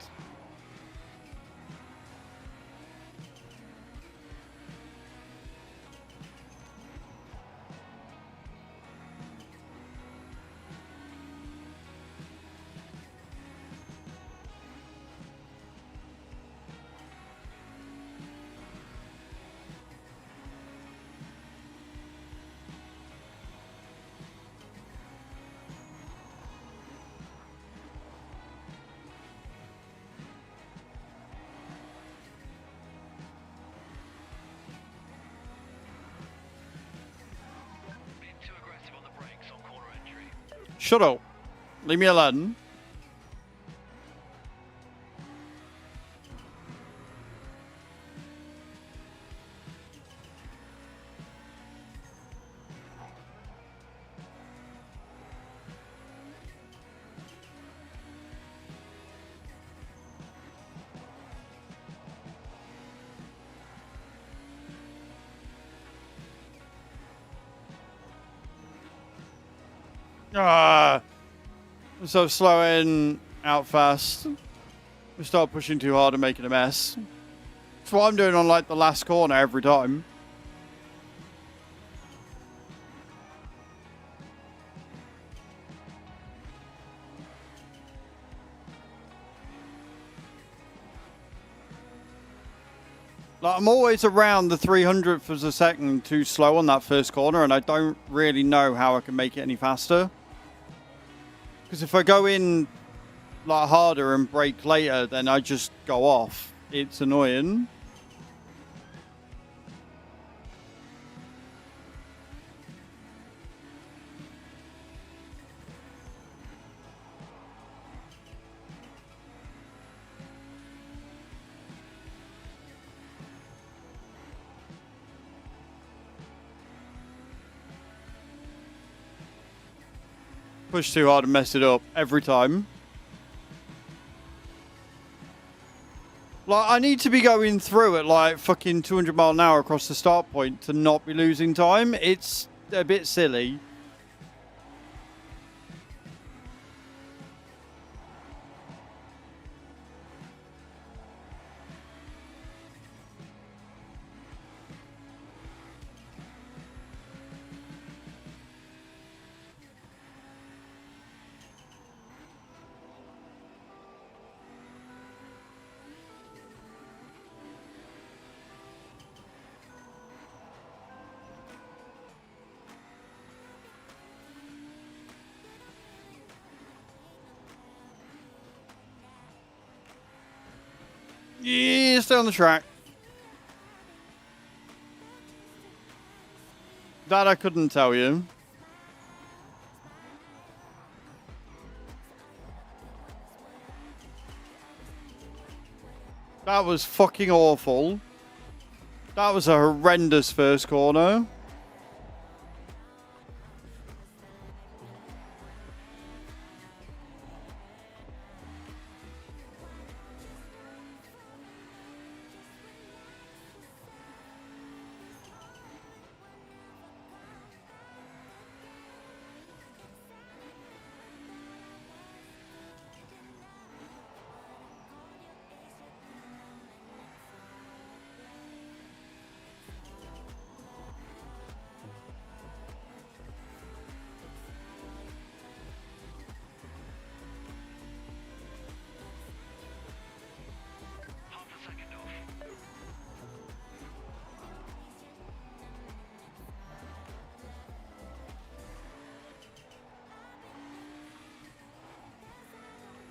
Shut up. Leave me alone. Ah, I'm so slowing out fast. We start pushing too hard and making a mess. That's what I'm doing on like the last corner every time. Like, I'm always around the 300th of a second too slow on that first corner, and I don't really know how I can make it any faster. Because if I go in like harder and brake later, then I just go off. It's annoying. Push too hard and mess it up every time. Like, I need to be going through at like fucking 200 mile an hour across the start point to not be losing time. It's a bit silly. Yeah, stay on the track. That I couldn't tell you. That was fucking awful. That was a horrendous first corner.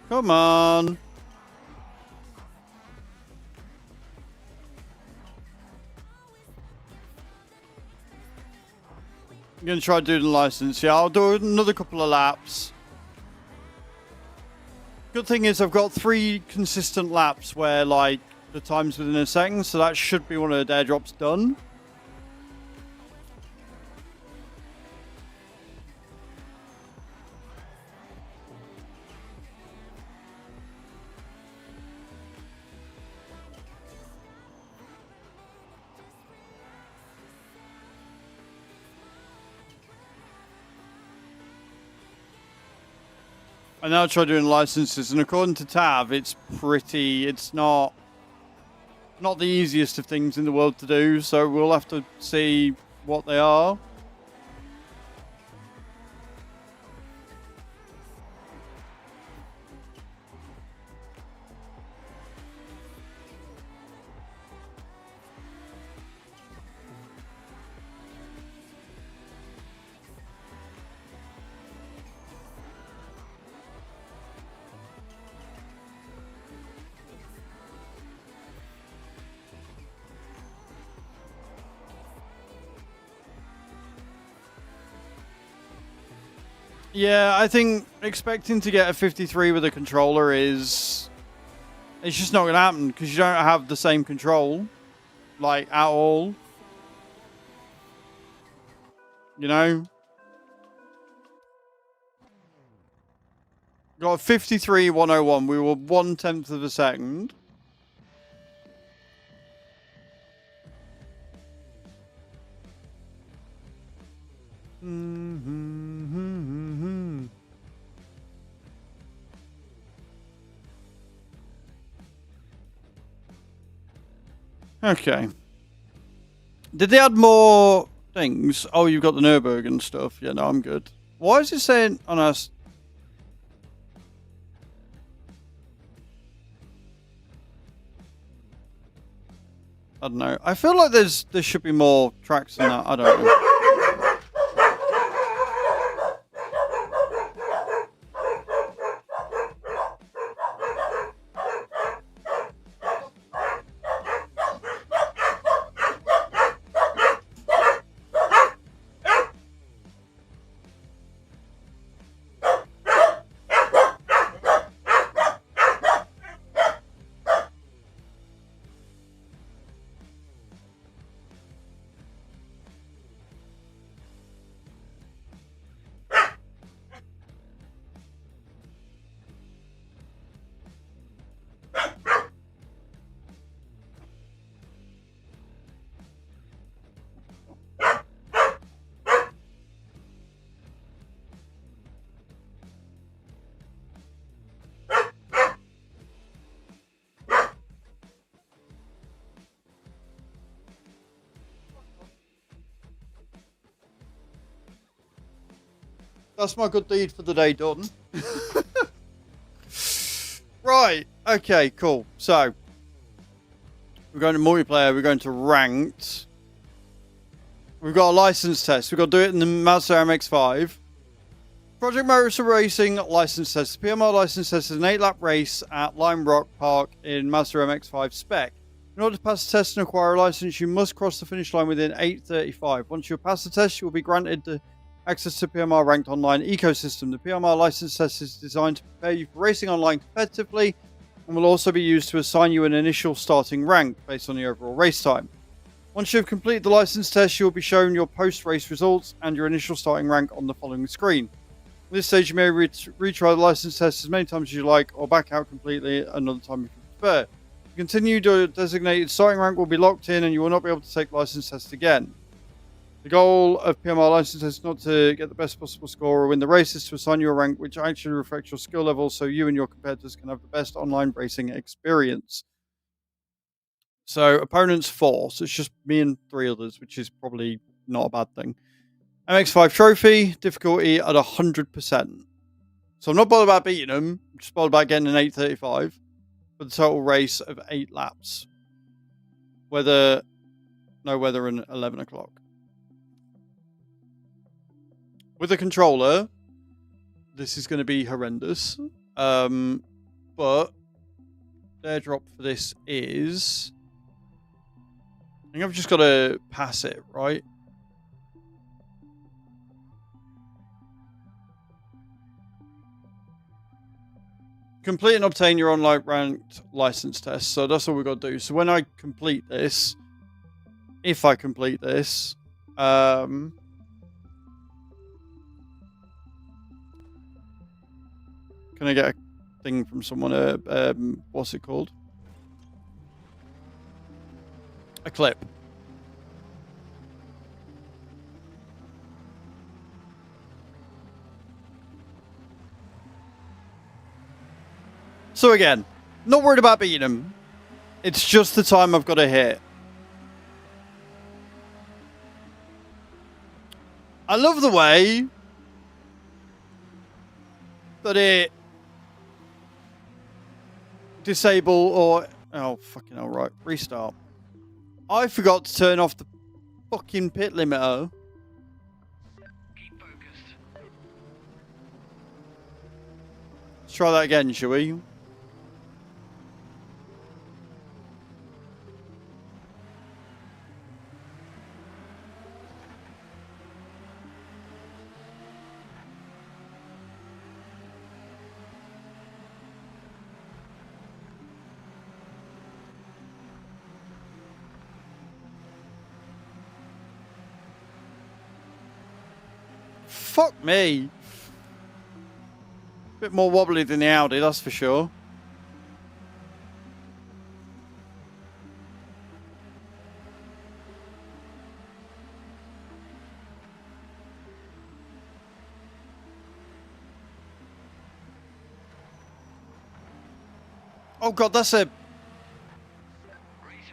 Come on. I'm going to try doing the license. Yeah, I'll do another couple of laps. Good thing is I've got 3 consistent laps where, like, the time's within a second, so that should be one of the airdrops done. I now try doing licenses, and according to Tav, it's not the easiest of things in the world to do, so we'll have to see what they are. Yeah, I think expecting to get a 53 with a controller it's just not going to happen because you don't have the same control, like, at all. You know? Got a 53 101. We were 1/10 of a second. Okay. Did they add more things? Oh, you've got the Nürburgring stuff. Yeah, no, I'm good. Why is it saying on us? I don't know. I feel like there should be more tracks than that. I don't know. That's my good deed for the day done. Right. Okay, cool. So, we're going to multiplayer. We're going to ranked. We've got a license test. We've got to do it in the Mazda MX-5. Project Motor Racing license test. The PMR license test is an 8-lap race at Lime Rock Park in Mazda MX-5 spec. In order to pass the test and acquire a license, you must cross the finish line within 8:35. Once you pass the test, you will be granted the access to PMR Ranked Online ecosystem. The PMR license test is designed to prepare you for racing online competitively and will also be used to assign you an initial starting rank based on the overall race time. Once you have completed the license test, you will be shown your post-race results and your initial starting rank on the following screen. At this stage, you may retry the license test as many times as you like or back out completely another time if you prefer. To continue, your designated starting rank will be locked in and you will not be able to take license tests again. The goal of PMR license is not to get the best possible score or win the race, is to assign you a rank which actually reflects your skill level so you and your competitors can have the best online racing experience. So, opponents 4, so it's just me and 3 others, which is probably not a bad thing. MX-5 trophy, difficulty at 100%. So I'm not bothered about beating them, I'm just bothered about getting an 8:35 for the total race of 8 laps. No weather and 11 o'clock. With a controller, this is going to be horrendous. But the airdrop for this is... I think I've just got to pass it, right? Complete and obtain your online ranked license test. So that's all we've got to do. So when I complete this, if I complete this, can I get a thing from someone? What's it called? A clip. So again, not worried about beating him. It's just the time I've got to hit. I love the way that it disable or... Oh, fucking hell, right. Restart. I forgot to turn off the fucking pit limiter. Keep focused. Let's try that again, shall we? Fuck me. Bit more wobbly than the Audi, that's for sure. Oh god, that's a... Race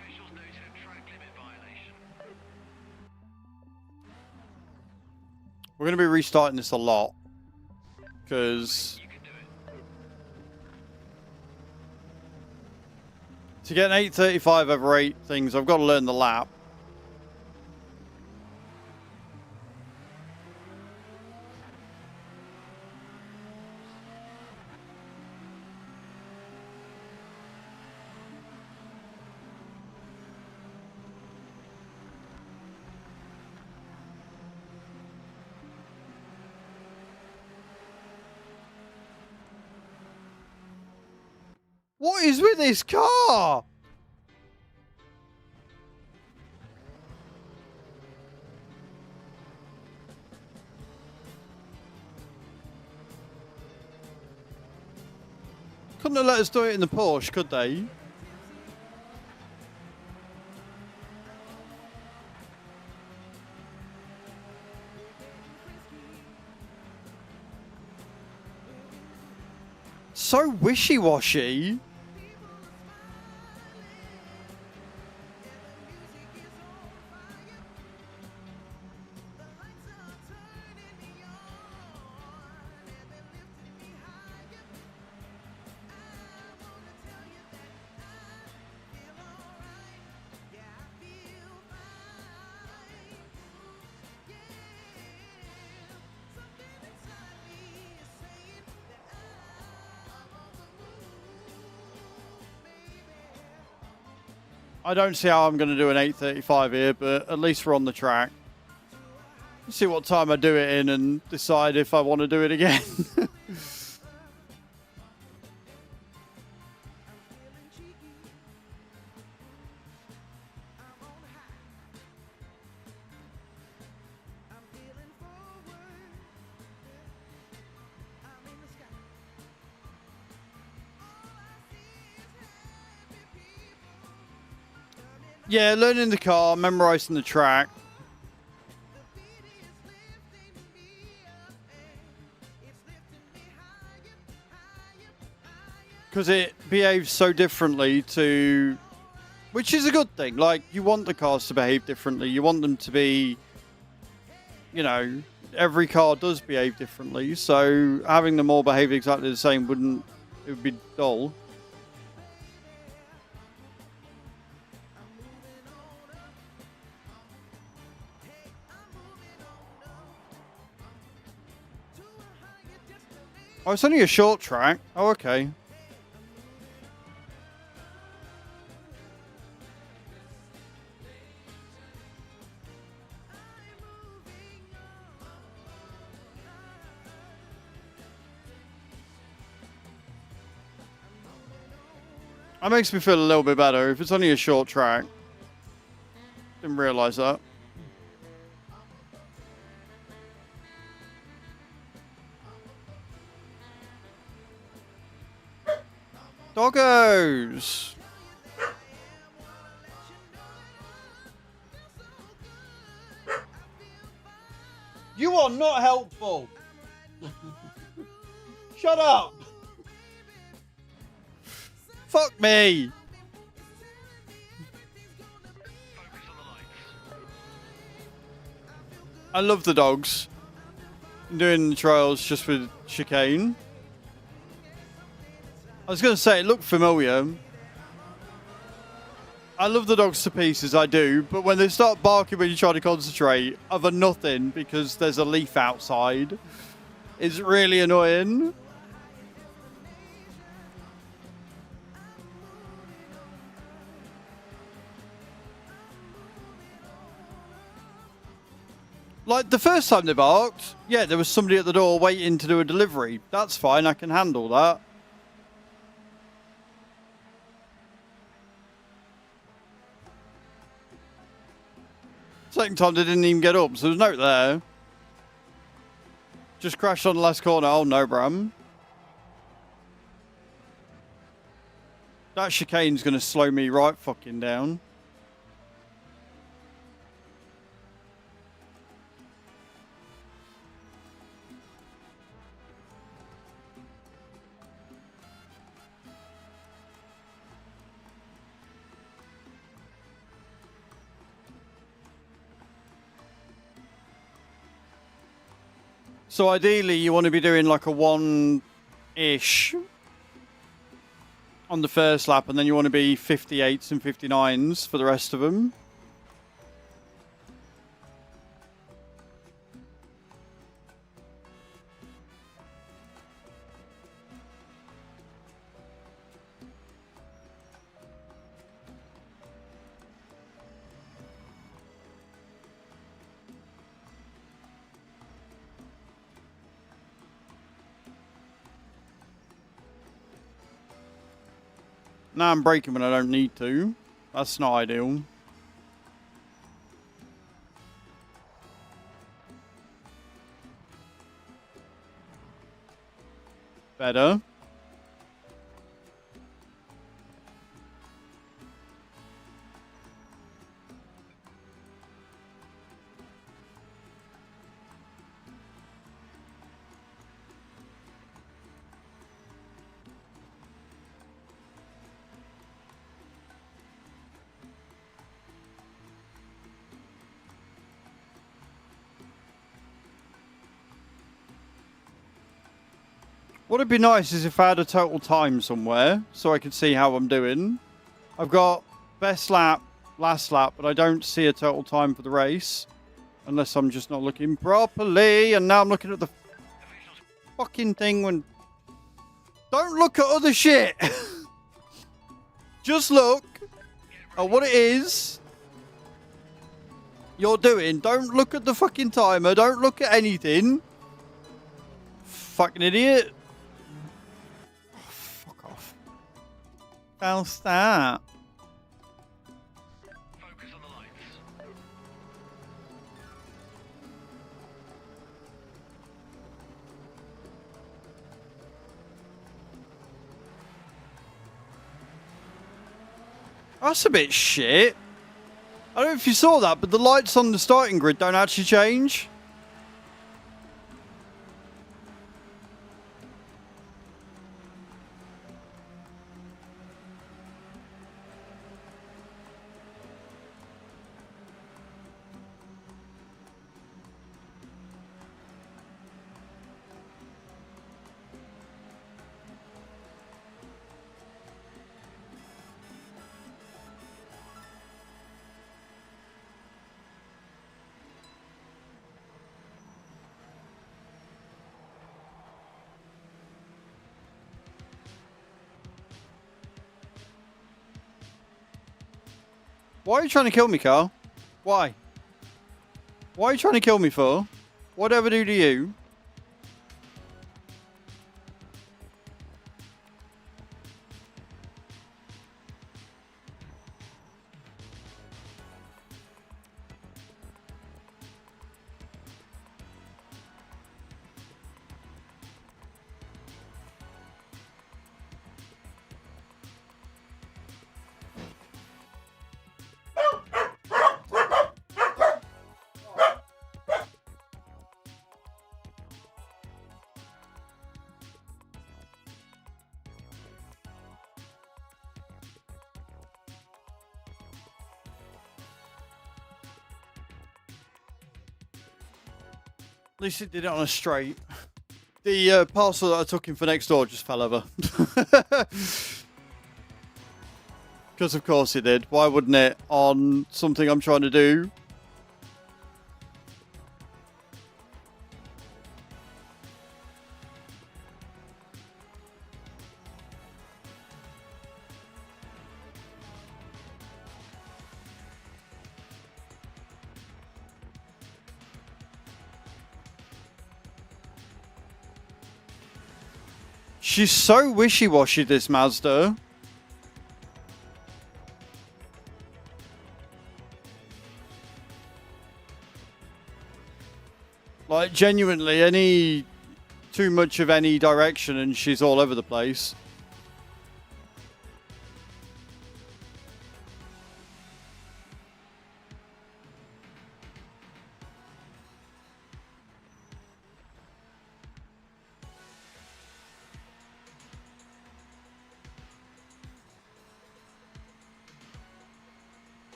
officials noted a track limit violation. We're going to be restarting this a lot. Because... You can do it. to get an 835 over 8 things, I've got to learn the lap. What is with this car? Couldn't have let us do it in the Porsche, could they? So wishy-washy. I don't see how I'm going to do an 835 here, but at least we're on the track. Let's see what time I do it in and decide if I want to do it again. Yeah, learning the car, memorizing the track. Because it behaves so differently to... which is a good thing. Like, you want the cars to behave differently. You want them to be... you know, every car does behave differently. So having them all behave exactly the same wouldn't... it would be dull. Oh, it's only a short track. Oh, okay. That makes me feel a little bit better. If it's only a short track. Didn't realise that. Doggos! You are not helpful! Shut up! Fuck me! Focus on the lights. I love the dogs. I'm doing the trials just with chicane. I was going to say, it looked familiar. I love the dogs to pieces, I do. But when they start barking when you try to concentrate, over nothing because there's a leaf outside, it's really annoying. Like, the first time they barked, yeah, there was somebody at the door waiting to do a delivery. That's fine, I can handle that. Second time they didn't even get up, so there's no note there. Just crashed on the last corner. Oh no, Bram. That chicane's gonna slow me right fucking down. So ideally, you want to be doing like a 1-ish on the first lap, and then you want to be 58s and 59s for the rest of them. Now I'm braking when I don't need to. That's not ideal. Better. What would be nice is if I had a total time somewhere so I could see how I'm doing. I've got best lap, last lap, but I don't see a total time for the race. Unless I'm just not looking properly. And now I'm looking at the fucking thing when... Don't look at other shit! Just look at what it is you're doing. Don't look at the fucking timer. Don't look at anything. Fucking idiot. How's that? Focus on the lights. That's a bit shit. I don't know if you saw that, but the lights on the starting grid don't actually change. Why are you trying to kill me, Carl? Why? Why are you trying to kill me for? What'd I ever do to you? least it did it on a straight. The parcel that I took in for next door just fell over. Because of course it did. Why wouldn't it on something I'm trying to do? She's so wishy-washy, this Mazda. Like, genuinely, any too much of any direction and she's all over the place.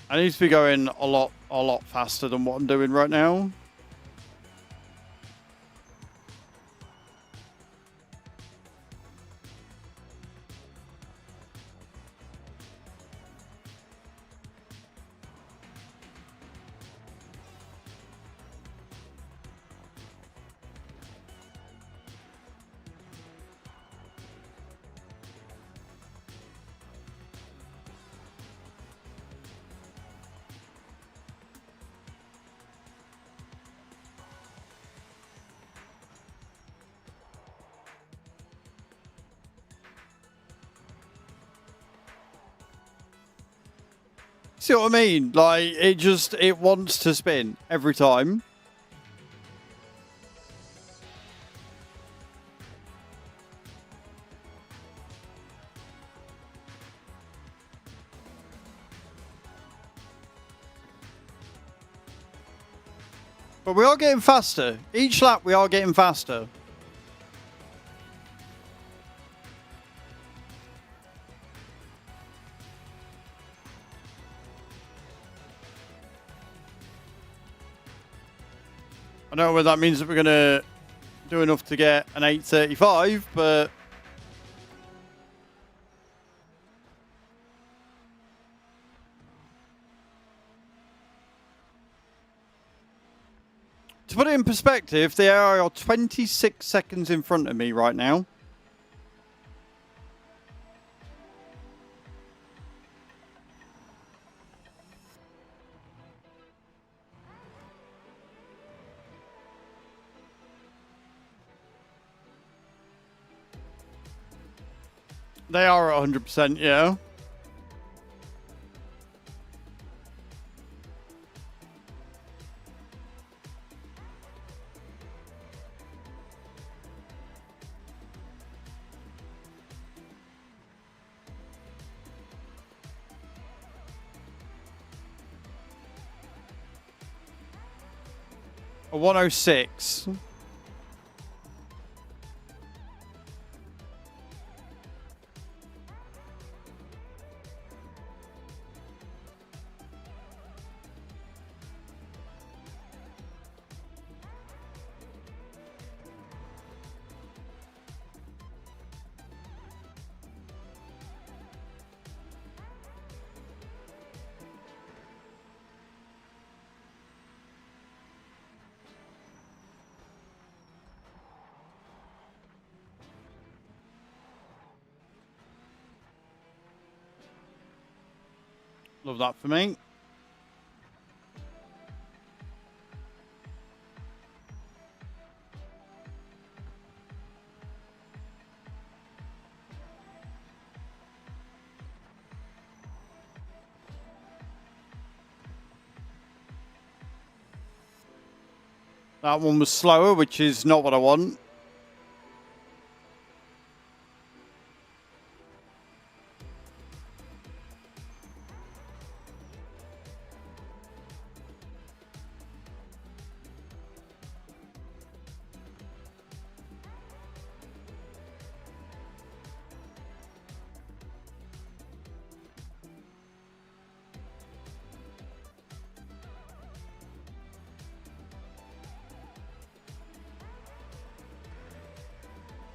I need to be going a lot faster than what I'm doing right now. See what I mean? Like, it wants to spin every time. But we are getting faster. Each lap we are getting faster. I don't know whether that means that we're going to do enough to get an 8:35, but... To put it in perspective, they are 26 seconds in front of me right now. They are at 100%, yeah. A 106. Love that for me. That one was slower, which is not what I want.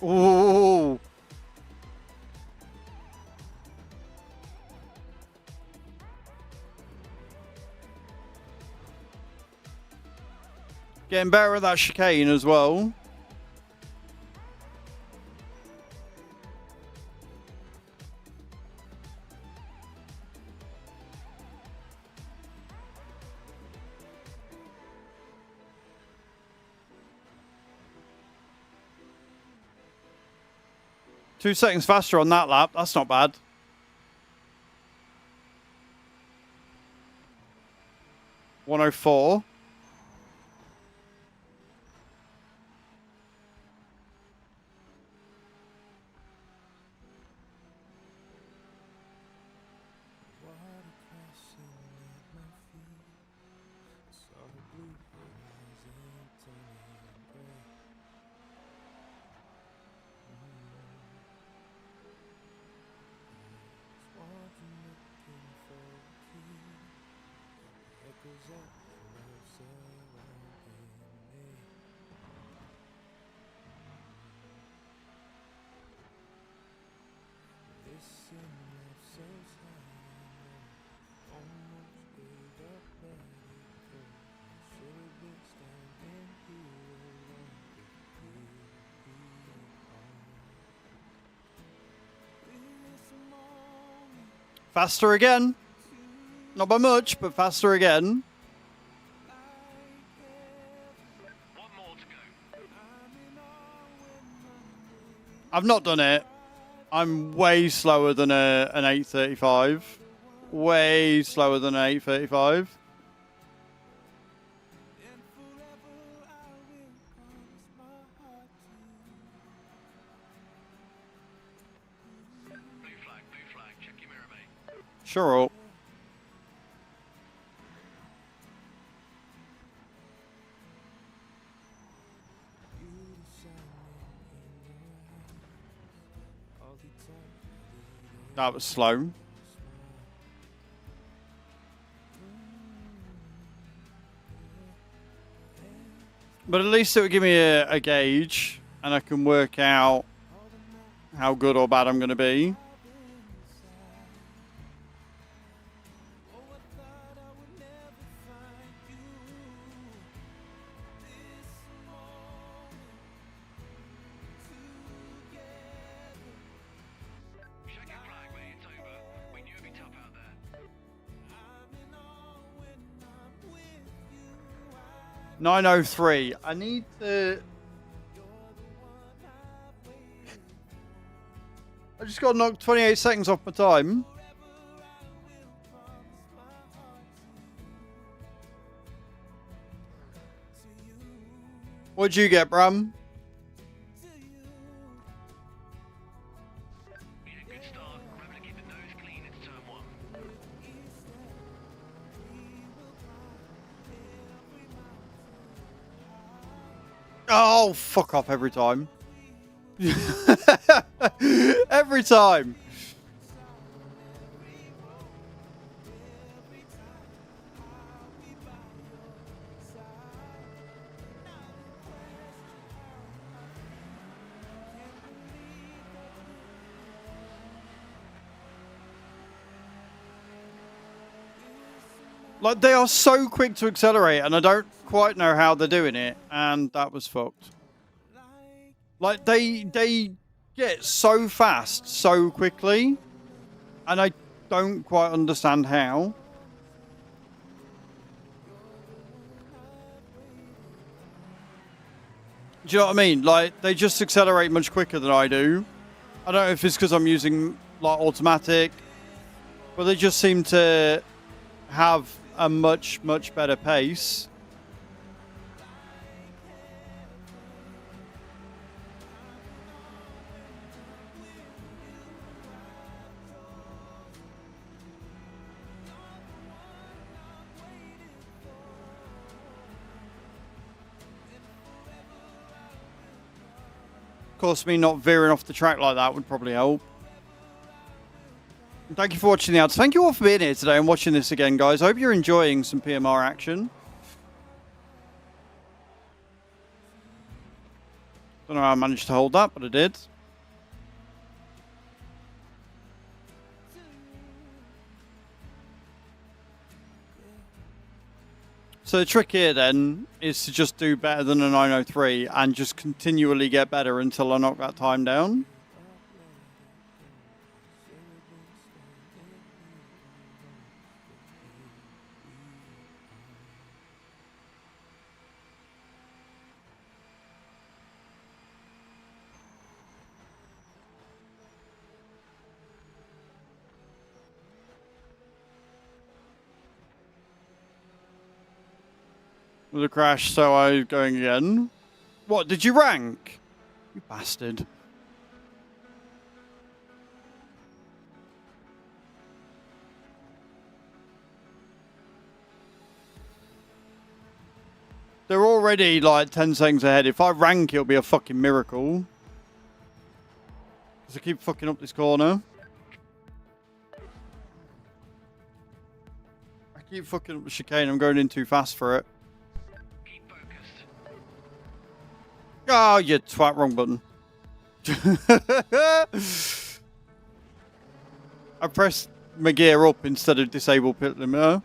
Ooh. Getting better at that chicane as well. Two seconds faster on that lap. That's not bad. $104. Faster again. Not by much, but faster again. One more to go. I've not done it. I'm way slower than an 835. Way slower than an 835. Blue flag, check your mirror, mate. Sure. That was slow. But at least it would give me a gauge, and I can work out how good or bad I'm going to be. Checking flag, mate. It's over. We knew it'd be tough out there. 903. I need to... I just got to knock 28 seconds off my time. What'd you get, Bram? Yeah, good start. Remember to keep the nose clean. It's turn one. Oh, fuck off every time. Every time. Like, they are so quick to accelerate, and I don't quite know how they're doing it, and that was fucked. Like, they get so fast so quickly, and I don't quite understand how. Do you know what I mean? Like, they just accelerate much quicker than I do. I don't know if it's because I'm using, like, automatic, but they just seem to have a much better pace. Of course, me not veering off the track like that would probably help. Thank you for watching the ads. Thank you all for being here today and watching this again, guys. I hope you're enjoying some PMR action. Don't know how I managed to hold that, but I did. So the trick here then is to just do better than a 903 and just continually get better until I knock that time down. With a crash, so I'm going again. What, did you rank? You bastard. They're already like 10 seconds ahead. If I rank, it'll be a fucking miracle. Because I keep fucking up this corner. I keep fucking up the chicane. I'm going in too fast for it. Keep focused. Oh, you twat, wrong button. I pressed my gear up instead of disable pit limiter.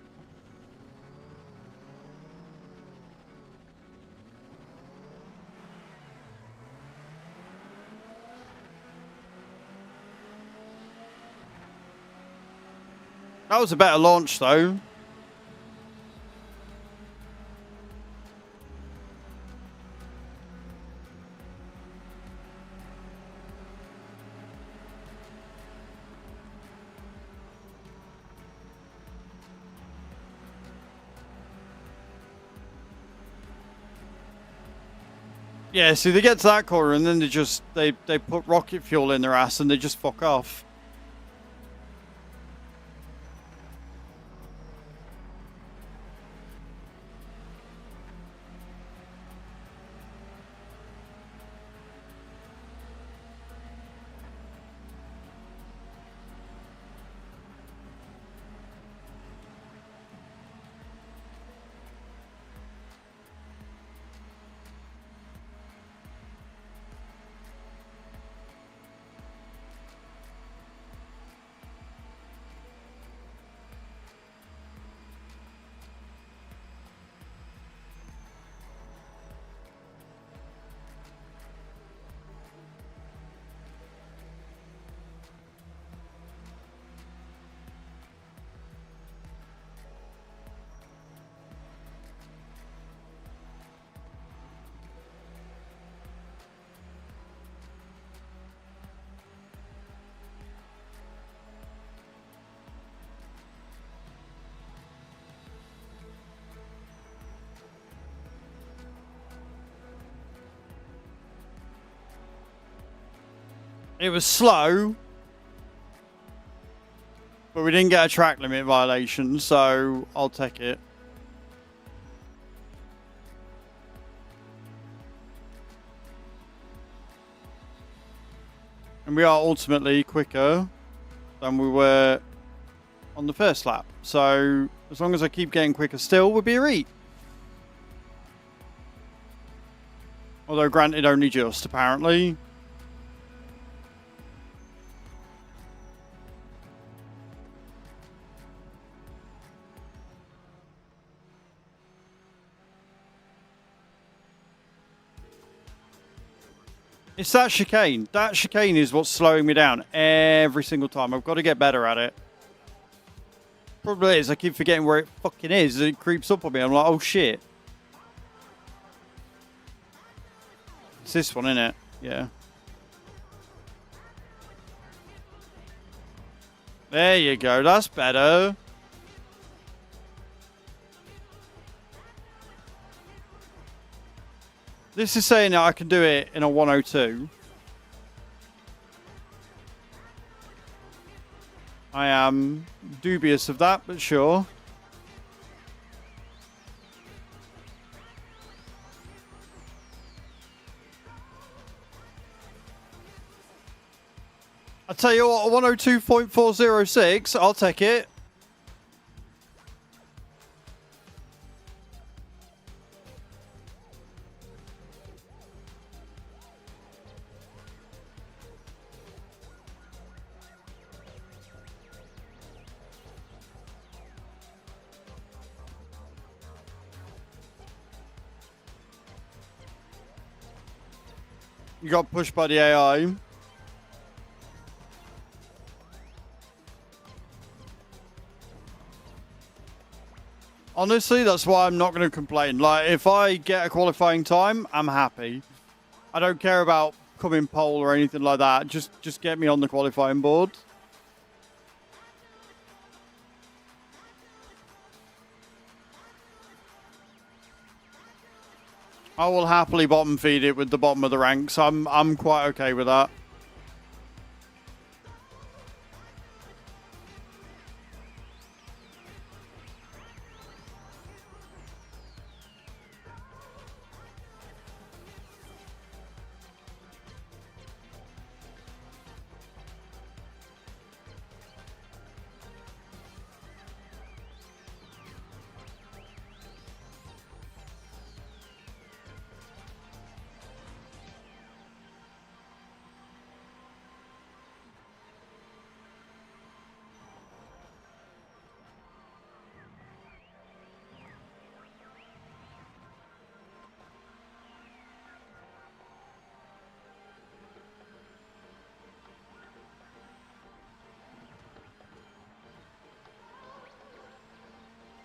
That was a better launch though. Yeah, see, they get to that corner and then they put rocket fuel in their ass and they just fuck off. It was slow, but we didn't get a track limit violation, so I'll take it. And we are ultimately quicker than we were on the first lap. So as long as I keep getting quicker still, we'll be a reat. Although granted, only just, apparently. It's that chicane. That chicane is what's slowing me down every single time. I've got to get better at it. Problem is, I keep forgetting where it fucking is. It creeps up on me. I'm like, oh shit. It's this one, isn't it? Yeah. There you go. That's better. This is saying that I can do it in a 102. I am dubious of that, but sure. I tell you what, 102.406, I'll take it. You got pushed by the AI. Honestly, that's why I'm not going to complain. Like, if I get a qualifying time, I'm happy. I don't care about coming pole or anything like that. Just get me on the qualifying board. I will happily bottom feed it with the bottom of the ranks. I'm quite okay with that.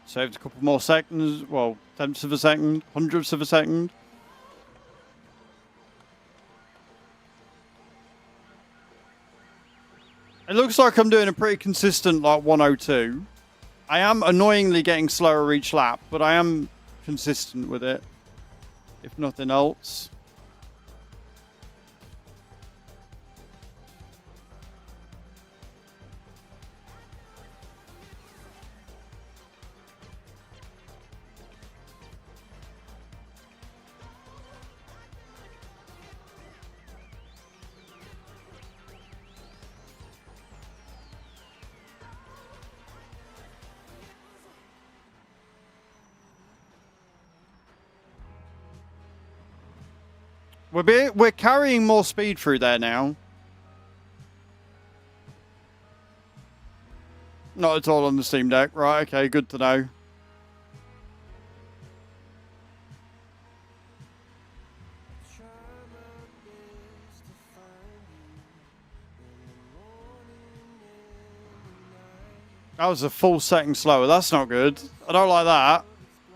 Saved a couple more seconds. Well, tenths of a second, hundredths of a second. It looks like I'm doing a pretty consistent, like, 102. I am annoyingly getting slower each lap, but I am consistent with it, if nothing else. We're carrying more speed through there now. Not at all on the Steam Deck. Right, okay, good to know. That was a full second slower. That's not good. I don't like that.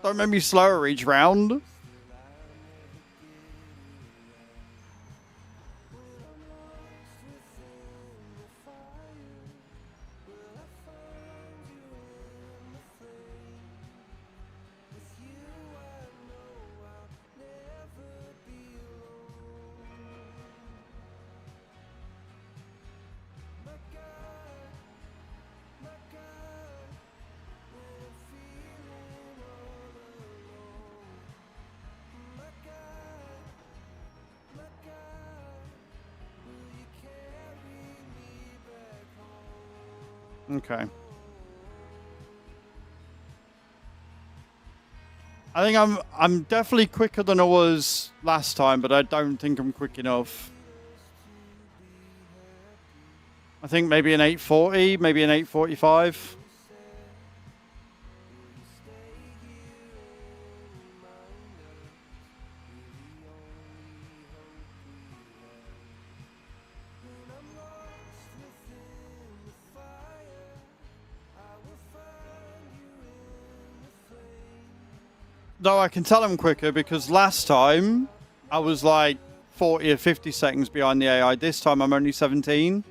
Don't make me slower each round. Okay. I think I'm definitely quicker than I was last time, but I don't think I'm quick enough. I think maybe an 840, maybe an 845. No, I can tell I'm quicker because last time I was like 40 or 50 seconds behind the AI. This time I'm only 17.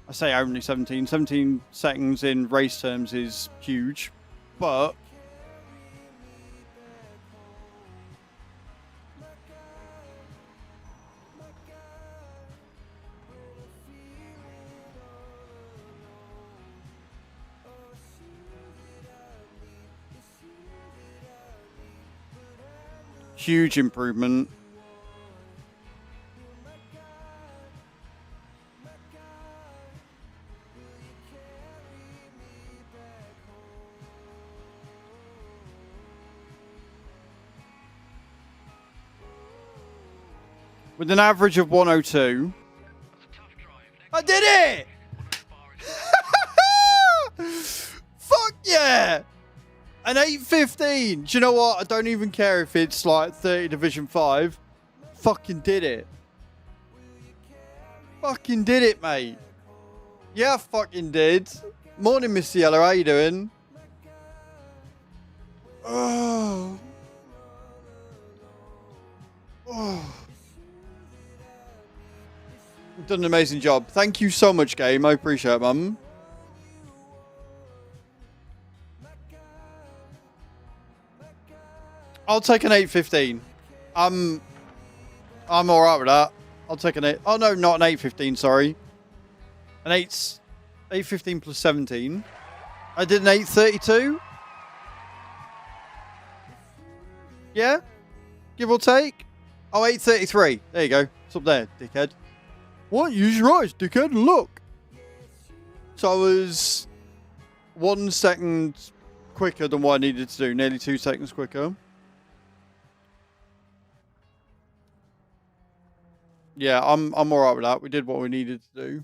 I say only 17. 17 seconds in race terms is huge, but huge improvement. With an average of 102. I did it! Fuck yeah! An 815. Do you know what? I don't even care if it's like 30 Division 5. fucking did it. Fucking did it, mate. Yeah, I fucking did. Morning, Mr. Yellow. How you doing? Oh. Oh. You've done an amazing job. Thank you so much, game. I appreciate it, mum. I'll take an 8.15. I'm alright with that. I'll take an 8. Oh no, not an 8.15, sorry. An 8.15 plus 17. I did an 8.32. Yeah? Give or take? Oh, 8.33. There you go. It's up there, dickhead. What? Use your eyes, dickhead. Look. So I was 1 second quicker than what I needed to do. Nearly 2 seconds quicker. Yeah, I'm alright with that. We did what we needed to do.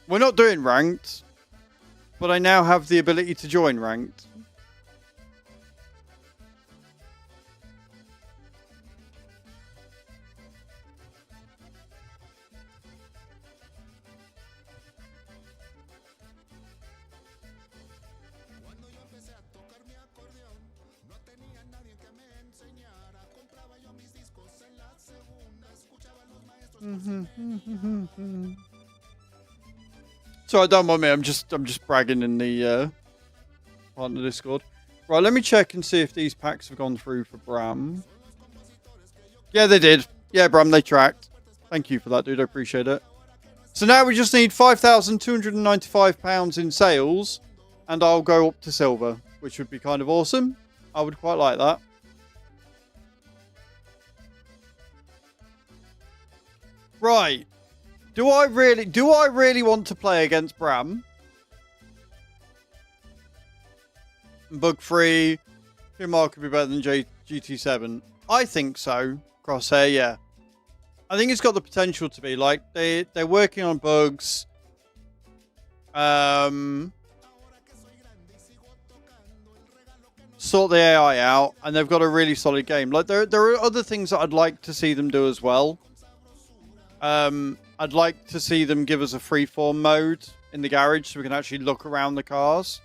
We're not doing ranked, but I now have the ability to join ranked. So don't mind me. I'm just bragging in the partner Discord. Right, let me check and see if these packs have gone through for Bram. Yeah, they did. Yeah, Bram, they tracked. Thank you for that, dude. I appreciate it. So now we just need £5,295 in sales, and I'll go up to silver, which would be kind of awesome. I would quite like that. Right. Do I really want to play against Bram? Bug free. Kumar could be better than GT7. I think so. Crosshair, yeah. I think it's got the potential to be. Like, they're working on bugs. Sort the AI out, and they've got a really solid game. Like, there are other things that I'd like to see them do as well. I'd like to see them give us a freeform mode in the garage so we can actually look around the cars.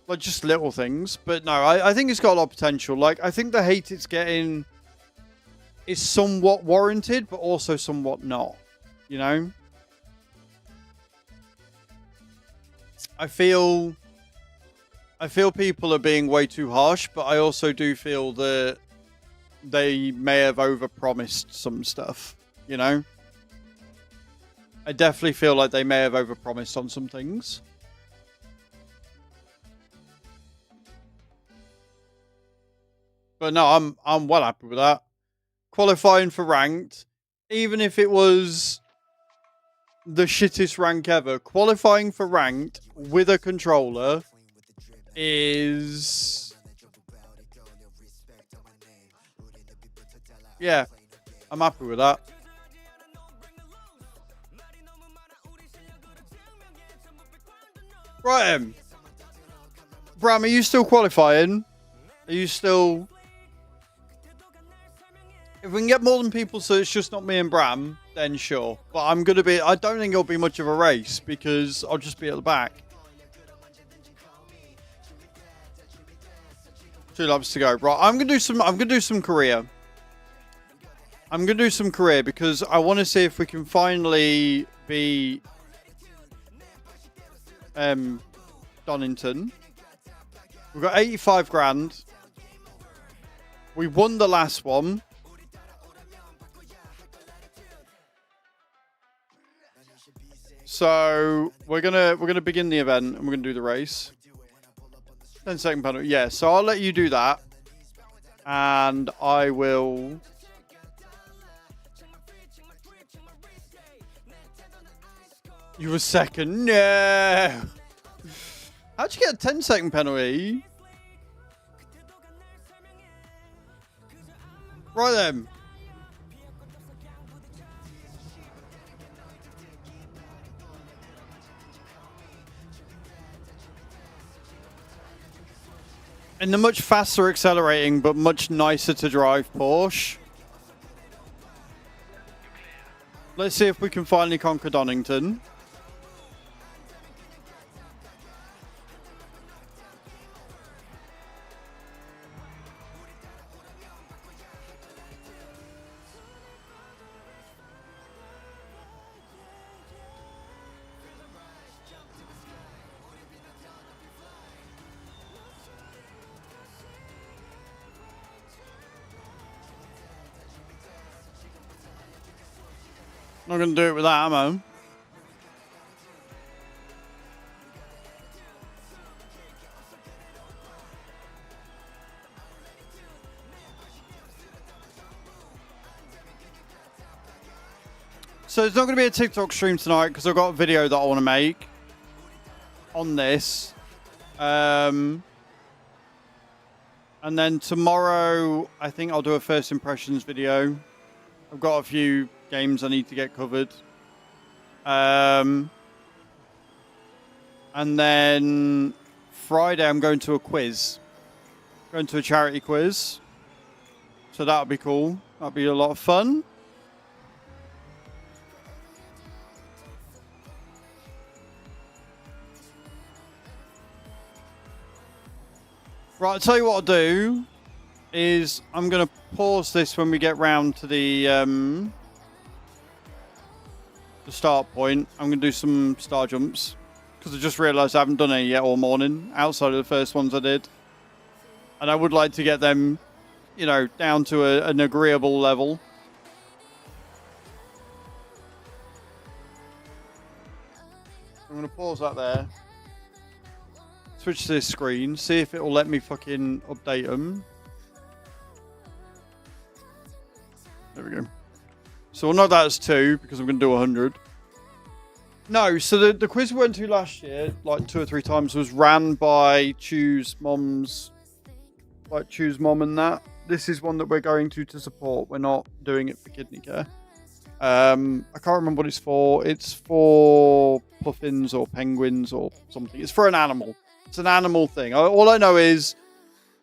Like, just little things. But no, I think it's got a lot of potential. Like, I think the hate it's getting is somewhat warranted, but also somewhat not. You know? I feel people are being way too harsh, but I also do feel that they may have overpromised some stuff. You know? I definitely feel like they may have overpromised on some things. But no, I'm well happy with that. Qualifying for ranked, even if it was the shittest rank ever, qualifying for ranked with a controller is... Yeah, I'm happy with that. Right, Bram, are you still qualifying? Are you still... If we can get more than people so it's just not me and Bram, then sure. But I'm going to be... I don't think it'll be much of a race because I'll just be at the back. 2 laps to go. Right, I'm going to do some career. I'm going to do some career because I want to see if we can finally be... Donington. We've got 85 grand. We won the last one. So we're gonna begin the event and we're gonna do the race. 10-second penalty. Yeah, so I'll let you do that. And I will... You were second. No. How'd you get a 10-second penalty? Right then. In the much faster accelerating, but much nicer to drive Porsche. Let's see if we can finally conquer Donington. Not going to do it with that ammo. So it's not going to be a TikTok stream tonight because I've got a video that I want to make on this. And then tomorrow, I think I'll do a first impressions video. I've got a few games I need to get covered. And then Friday, I'm going to a quiz. Going to a charity quiz. So that'll be cool. That'll be a lot of fun. Right, I'll tell you what I'll do is I'm going to pause this when we get round to the start point. I'm going to do some star jumps because I just realised I haven't done any yet all morning outside of the first ones I did. And I would like to get them, you know, down to an agreeable level. I'm going to pause that there. Switch to this screen, see if it will let me fucking update them. There we go. So we'll know that as 2 because I'm going to do 100. No, so the quiz we went to last year, like 2 or 3 times, was ran by Choose Mom's, like Choose Mom and that. This is one that we're going to support. We're not doing it for kidney care. I can't remember what it's for. It's for puffins or penguins or something. It's for an animal. It's an animal thing. All I know is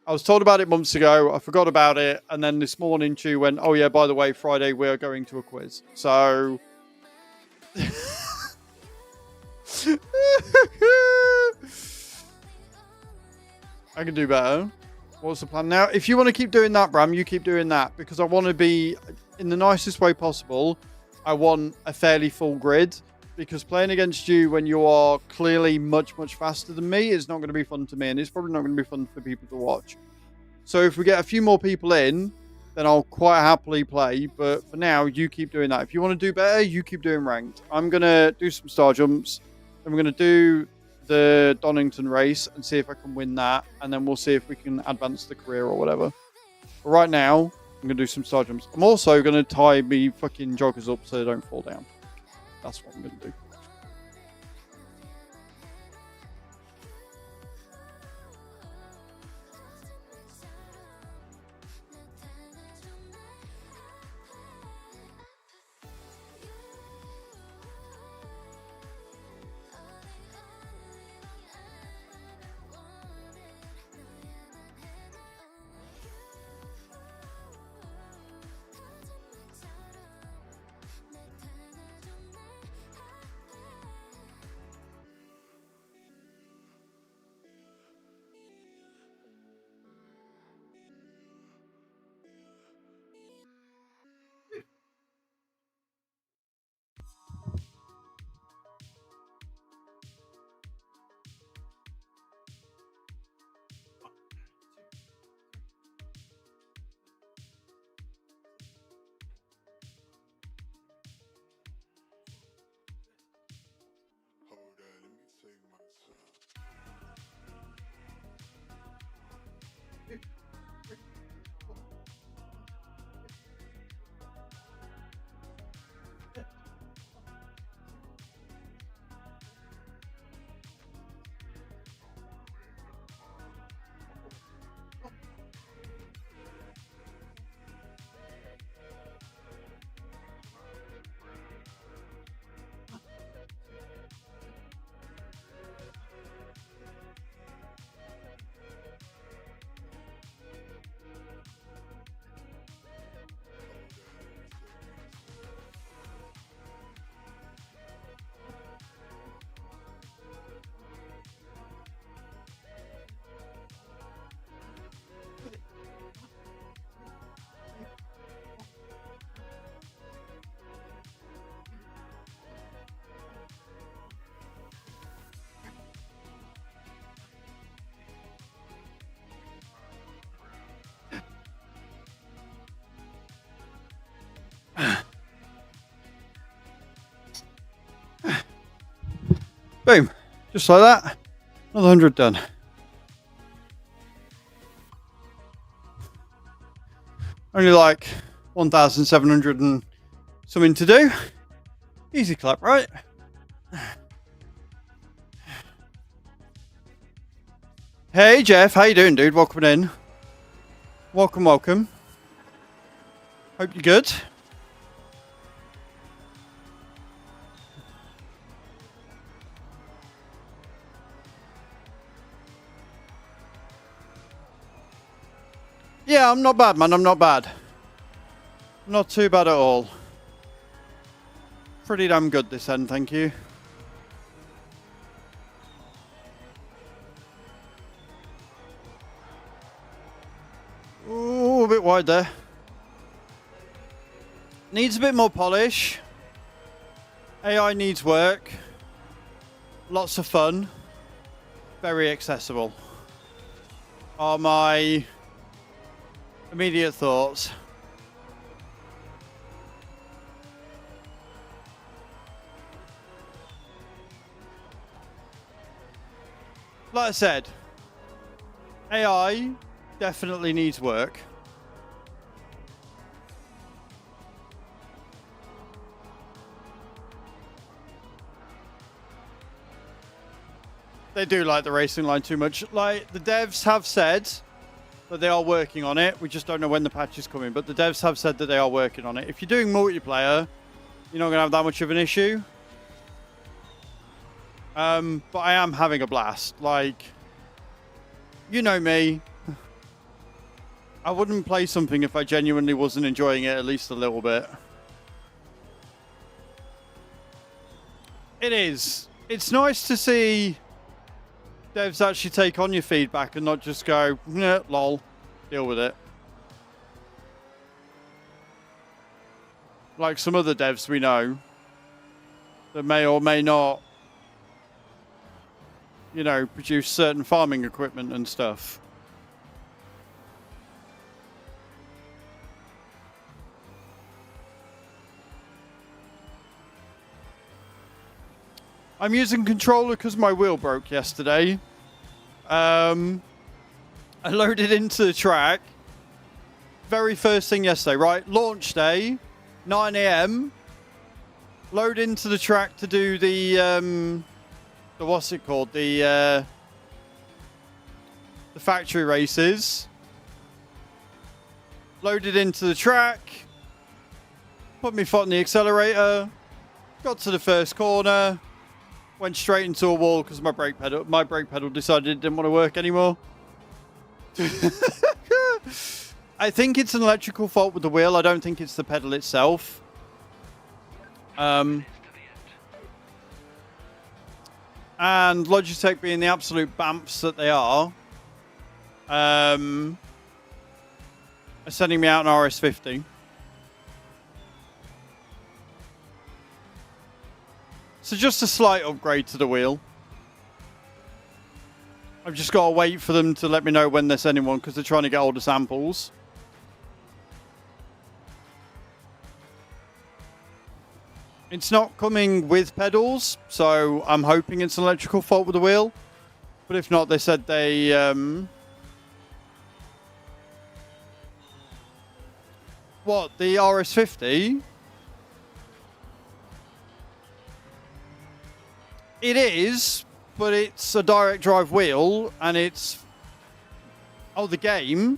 I was told about it months ago. I forgot about it. And then this morning, Chew went, oh, yeah, by the way, Friday, we're going to a quiz. So I can do better. What's the plan now? If you want to keep doing that, Bram, you keep doing that because I want to be in the nicest way possible. I want a fairly full grid. Because playing against you when you are clearly much, much faster than me is not going to be fun to me. And it's probably not going to be fun for people to watch. So if we get a few more people in, then I'll quite happily play. But for now, you keep doing that. If you want to do better, you keep doing ranked. I'm going to do some star jumps. Then we're going to do the Donington race and see if I can win that. And then we'll see if we can advance the career or whatever. But right now, I'm going to do some star jumps. I'm also going to tie me fucking joggers up so they don't fall down. That's what I'm going to do. Boom. Just like that. Another 100 done. Only like 1,700 and something to do. Easy clap, right? Hey Jeff, how you doing, dude? Welcome in. Welcome, welcome. Hope you're good. Yeah, I'm not bad, man. I'm not bad. Not too bad at all. Pretty damn good this end, thank you. Ooh, a bit wide there. Needs a bit more polish. AI needs work. Lots of fun. Very accessible. Are my immediate thoughts. Like I said, AI definitely needs work. They do like the racing line too much. Like, the devs have said that they are working on it. We just don't know when the patch is coming, but the devs have said that they are working on it. If you're doing multiplayer, you're not going to have that much of an issue. But I am having a blast. Like, you know me. I wouldn't play something if I genuinely wasn't enjoying it at least a little bit. It is. It's nice to see devs actually take on your feedback and not just go, nah, lol, deal with it. Like some other devs we know that may or may not, you know, produce certain farming equipment and stuff. I'm using controller because my wheel broke yesterday. I loaded into the track. Very first thing yesterday, right? Launch day, 9 AM. Load into the track to do the what's it called? The factory races. Loaded into the track. Put my foot on the accelerator. Got to the first corner. Went straight into a wall because my brake pedal decided it didn't want to work anymore. I think it's an electrical fault with the wheel. I don't think it's the pedal itself. And Logitech being the absolute bamps that they are sending me out an RS50. So just a slight upgrade to the wheel. I've just got to wait for them to let me know when they're sending one because they're trying to get all the samples. It's not coming with pedals, so I'm hoping it's an electrical fault with the wheel. But if not, they said they... What, the RS50? It is, but it's a direct drive wheel, and it's... Oh, the game?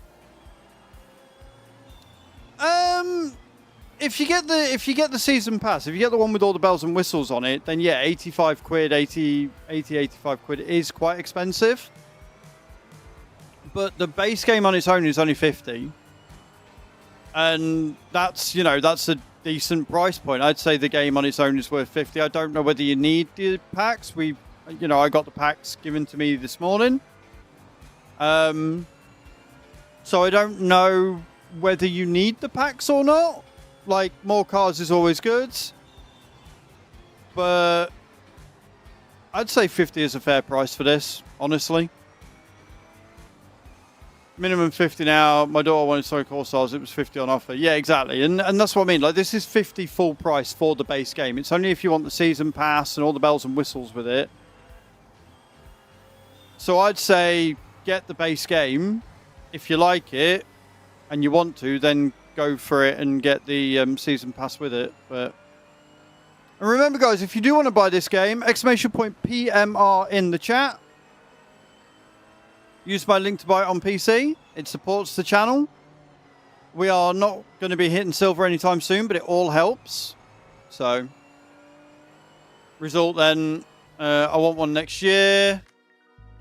If you get the season pass, if you get the one with all the bells and whistles on it, then yeah, 85 quid, 85 quid is quite expensive. But the base game on its own is only 50. And that's, you know, that's a decent price point. I'd say the game on its own is worth 50. I don't know whether you need the packs. I got the packs given to me this morning. So I don't know whether you need the packs or not. Like, more cars is always good. But I'd say 50 is a fair price for this, honestly. Minimum 50 now. My daughter wanted Sonic All-Stars. It was 50 on offer. Yeah, exactly. And that's what I mean. Like, this is 50 full price for the base game. It's only if you want the season pass and all the bells and whistles with it So I'd say get the base game. If you like it and you want to, then go for it and get the season pass with it. But and remember, guys, if you do want to buy this game, !PMR in the chat. Use my link to buy it on PC. It supports the channel. We are not going to be hitting silver anytime soon, but it all helps. So, result then, I want one next year.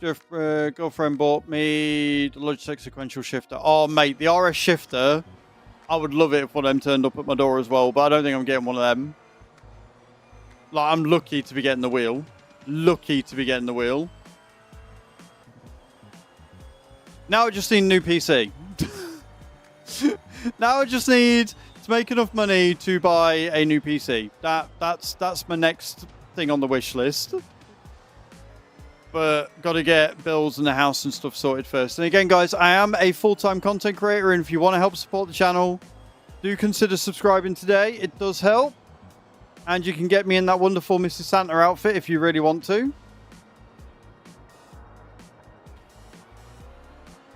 Girlfriend bought me the Logitech sequential shifter. Oh, mate, the RS shifter. I would love it if one of them turned up at my door as well, but I don't think I'm getting one of them. Like, I'm lucky to be getting the wheel. Lucky to be getting the wheel. Now I just need a new PC. Now I just need to make enough money to buy a new PC. That's my next thing on the wish list. But got to get bills and the house and stuff sorted first. And again, guys, I am a full-time content creator, and if you want to help support the channel, do consider subscribing today. It does help. And you can get me in that wonderful Mrs. Santa outfit if you really want to.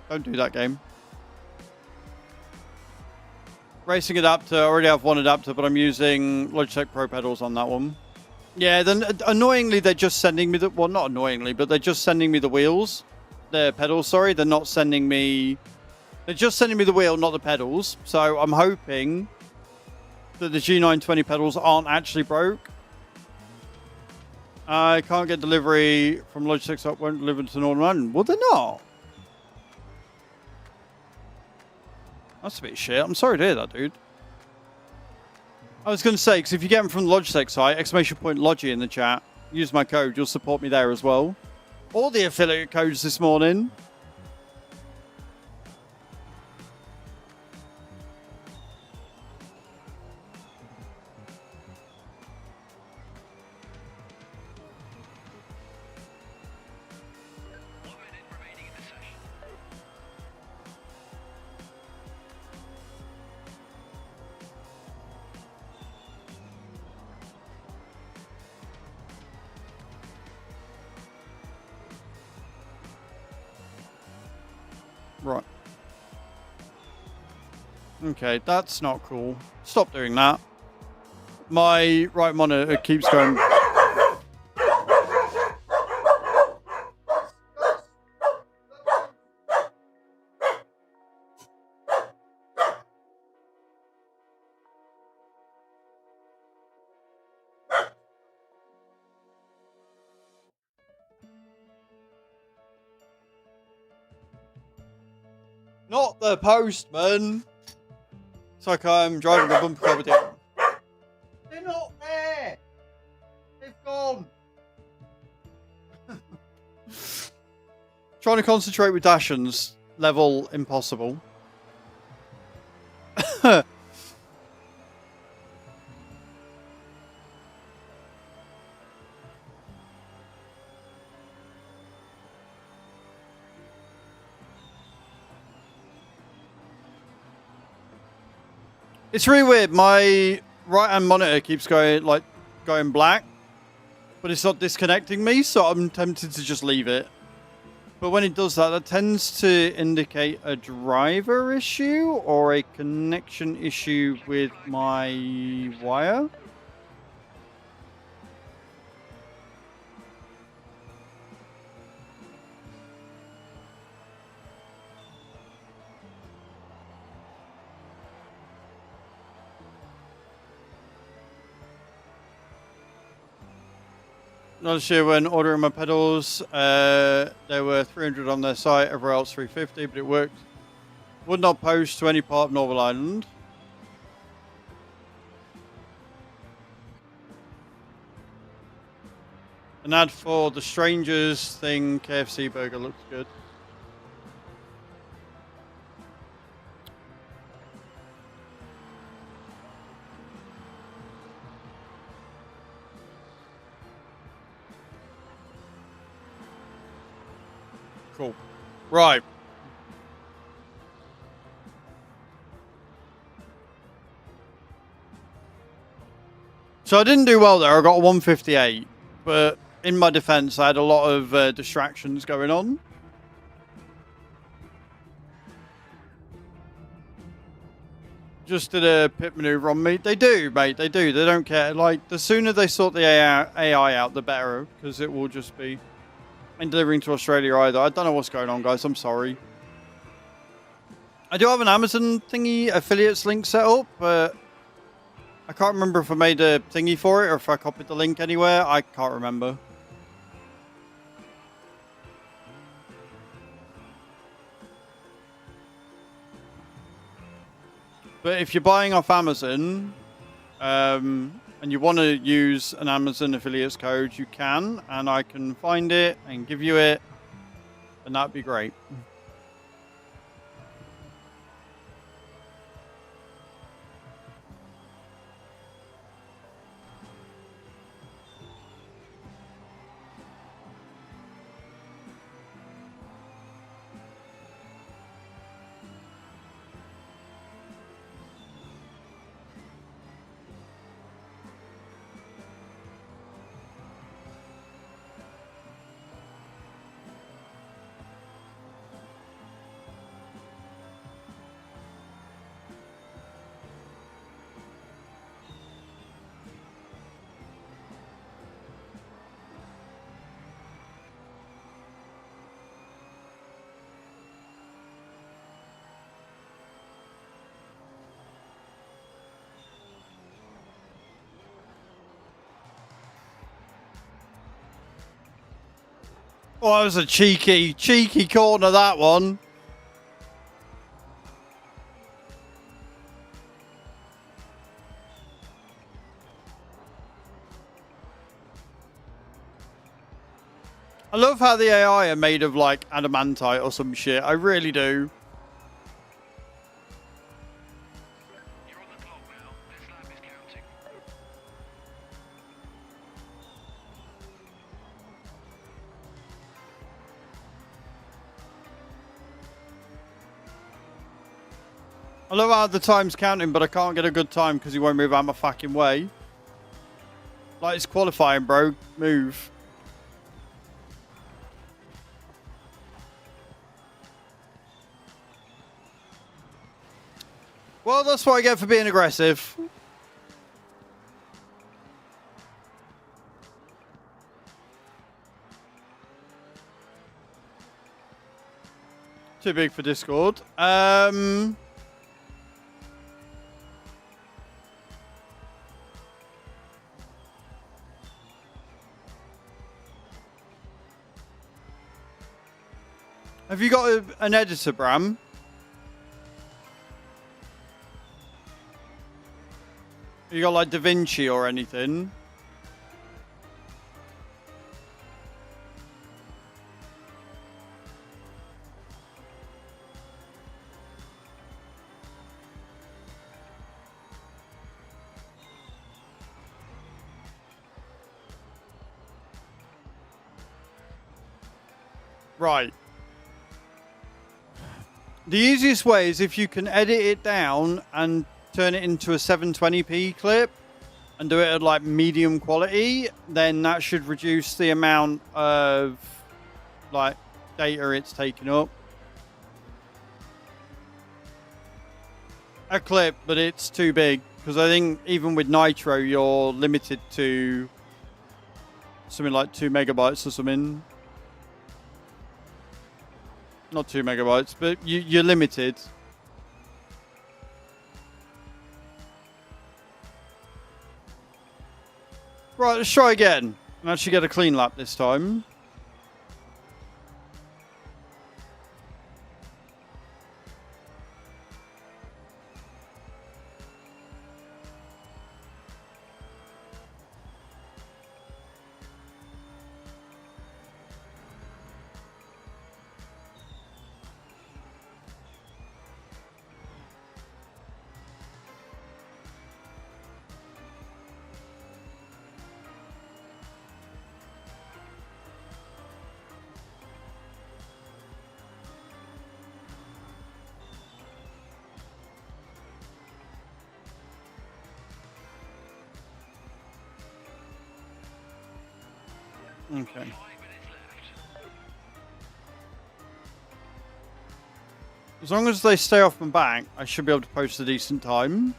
Don't do that game. Racing adapter. I already have one adapter, but I'm using Logitech Pro pedals on that one. Yeah, then annoyingly, they're just sending me the... Well, not annoyingly, but they're just sending me the wheels. The pedals, sorry. They're not sending me... They're just sending me the wheel, not the pedals. So I'm hoping that the G920 pedals aren't actually broke. I can't get delivery from Logitech, so it won't deliver to Northern Ireland. Well, they're not. That's a bit shit. I'm sorry to hear that, dude. I was going to say, because if you get them from the Logitech site, !Logi in the chat, use my code, you'll support me there as well. All the affiliate codes this morning. Right. Okay, that's not cool. Stop doing that. My right monitor keeps going... Not the postman! It's like I'm driving a bumper car with you. They're not there! They've gone! Trying to concentrate with Dashens. Level impossible. It's really weird. My right-hand monitor keeps going black, but it's not disconnecting me, so I'm tempted to just leave it. But when it does that, that tends to indicate a driver issue or a connection issue with my wire. Last year when ordering my pedals, there were 300 on their site, everywhere else 350, but it worked. Would not post to any part of Northern Ireland. An ad for the Strangers thing, KFC burger looks good. Cool. Right. So I didn't do well there. I got a 158, but in my defense, I had a lot of distractions going on. Just did a pit maneuver on me. They do, mate. They do. They don't care. Like, the sooner they sort the AI out, the better. Because it will just be... ain't delivering to Australia either. I don't know what's going on, guys. I'm sorry. I do have an Amazon thingy affiliates link set up, but... I can't remember if I made a thingy for it or if I copied the link anywhere. I can't remember. But if you're buying off Amazon, and you want to use an Amazon affiliates code, you can, and I can find it and give you it, and that'd be great. Oh, that was a cheeky corner, that one. I love how the AI are made of, like, adamantite or some shit. I really do. You're on the clock now. This lap is counting. I love how the time's counting, but I can't get a good time because he won't move out my fucking way. Like, it's qualifying, bro. Move. Well, that's what I get for being aggressive. Too big for Discord. Have you got an editor, Bram? You got like DaVinci or anything? Right. The easiest way is if you can edit it down and turn it into a 720p clip and do it at like medium quality, then that should reduce the amount of like data it's taking up. A clip, but it's too big because I think even with Nitro you're limited to something like 2 megabytes or something. Not 2 megabytes, but you're limited. Right, let's try again and actually get a clean lap this time. Okay. 5 minutes left. As long as they stay off my back, I should be able to post a decent time.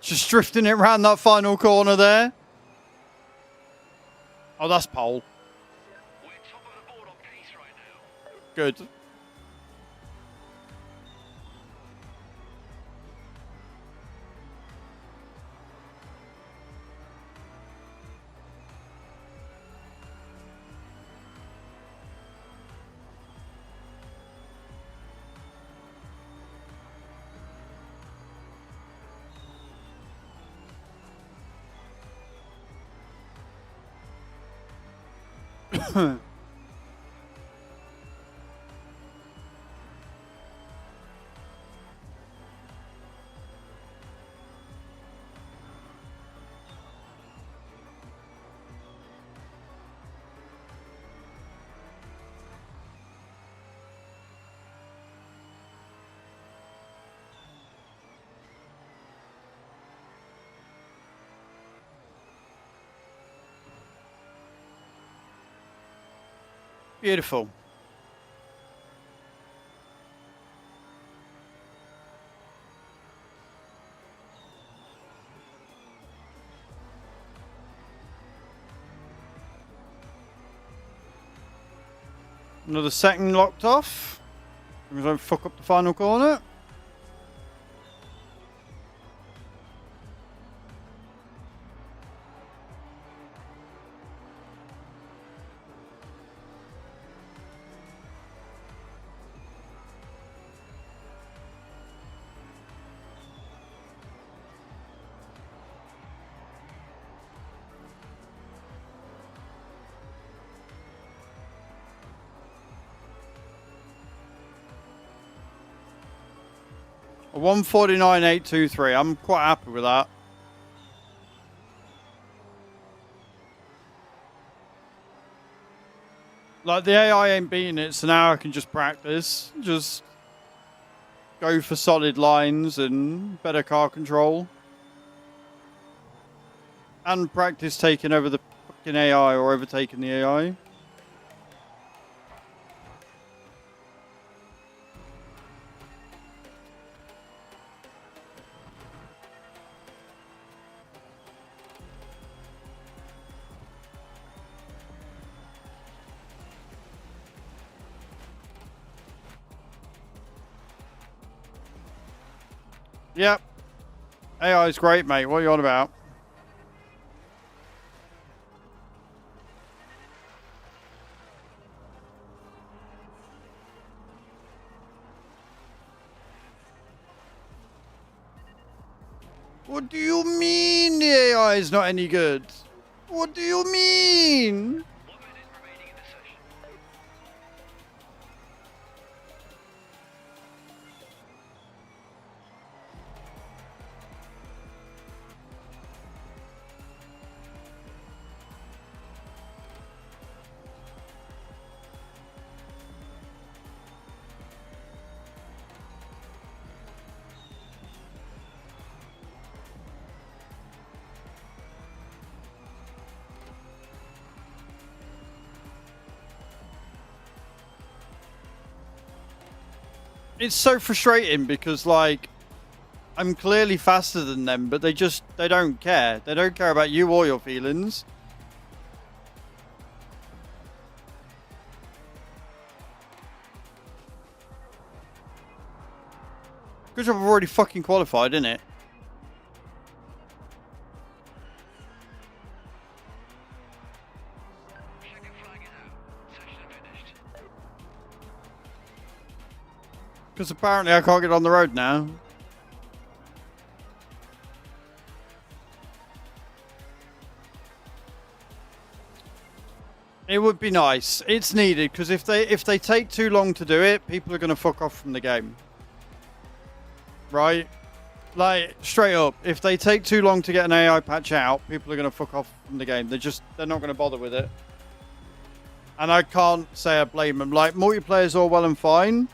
Just drifting it around that final corner there. Oh, that's pole. We're top of the board on pace right now. Good. Beautiful. Another second locked off. We don't fuck up the final corner. A 149.823. I'm quite happy with that. Like, the AI ain't beating it, so now I can just practice. Just go for solid lines and better car control. And practice taking over the fucking AI or overtaking the AI. Yep. AI is great, mate. What are you on about? What do you mean the AI is not any good? What do you mean? 1 minute remaining in the session. It's so frustrating because, like, I'm clearly faster than them, but they don't care. They don't care about you or your feelings. Good job, I've already fucking qualified, innit? Because apparently I can't get on the road now. It would be nice. It's needed, because if they take too long to do it, people are going to fuck off from the game. Right? Like, straight up, if they take too long to get an AI patch out, people are going to fuck off from the game. They're not going to bother with it. And I can't say I blame them. Like, multiplayer's all well and fine,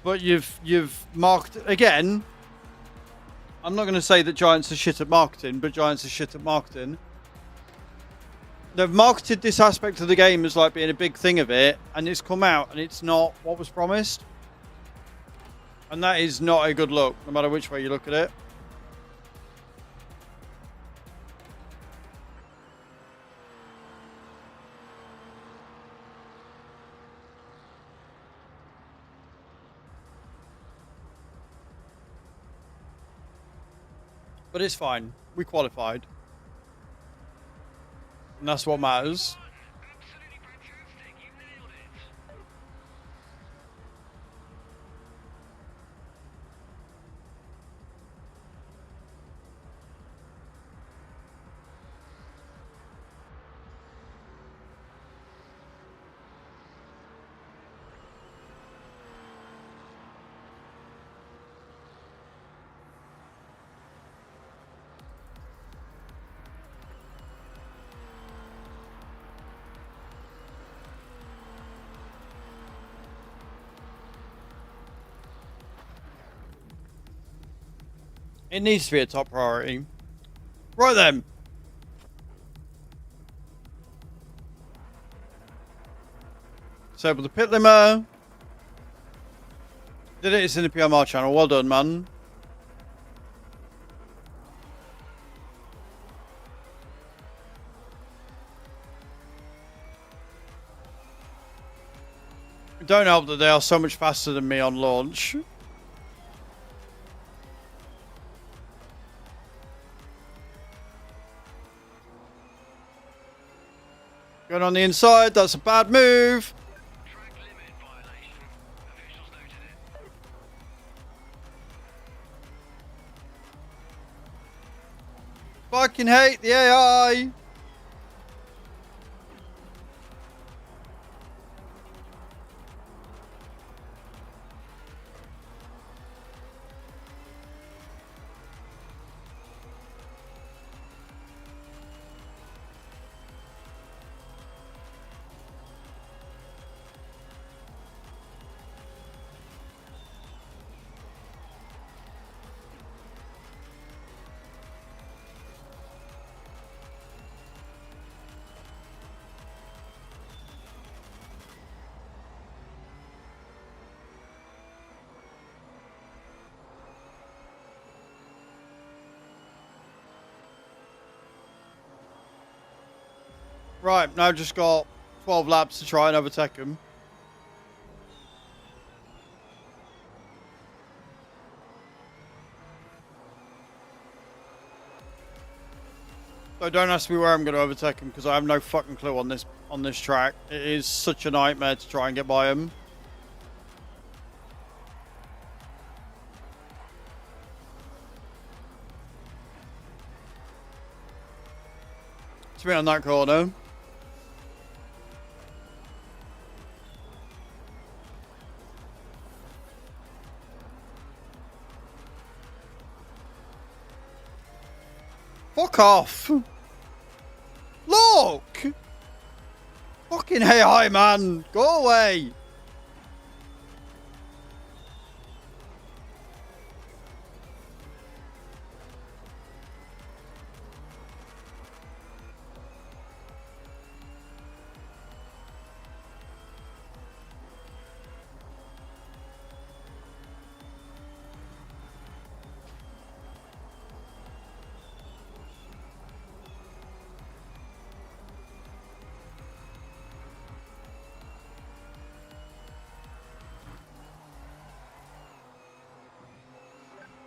but you've marked again. I'm not going to say that Giants are shit at marketing, but Giants are shit at marketing. They've marketed this aspect of the game as like being a big thing of it, and it's come out and it's not what was promised. And that is not a good look, no matter which way you look at it. But it's fine. We qualified. And that's what matters. Absolutely fantastic. You nailed it. It needs to be a top priority. Right then. So with the pit limo. Did it, it's in the PMR channel. Well done, man. Don't help that they are so much faster than me on launch. Going on the inside, that's a bad move. Track limit violation. Officials noted it. Fucking hate the AI. Right, now I've just got 12 laps to try and overtake him. So don't ask me where I'm going to overtake him, because I have no fucking clue on this track. It is such a nightmare to try and get by him. To be on that corner. Fuck off. Look. Fucking AI, man. Go away.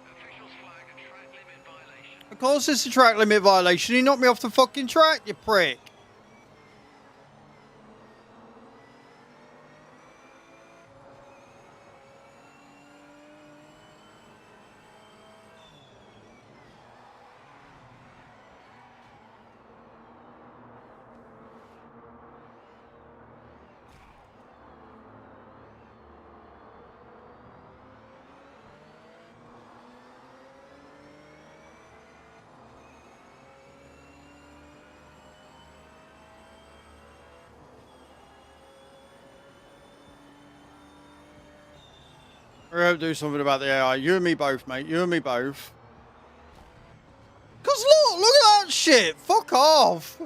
Officials flag a track limit violation. Of course it's a track limit violation. He knocked me off the fucking track, you prick. I hope do something about the AI. You and me both, mate. You and me both. Cause look at that shit. Fuck off.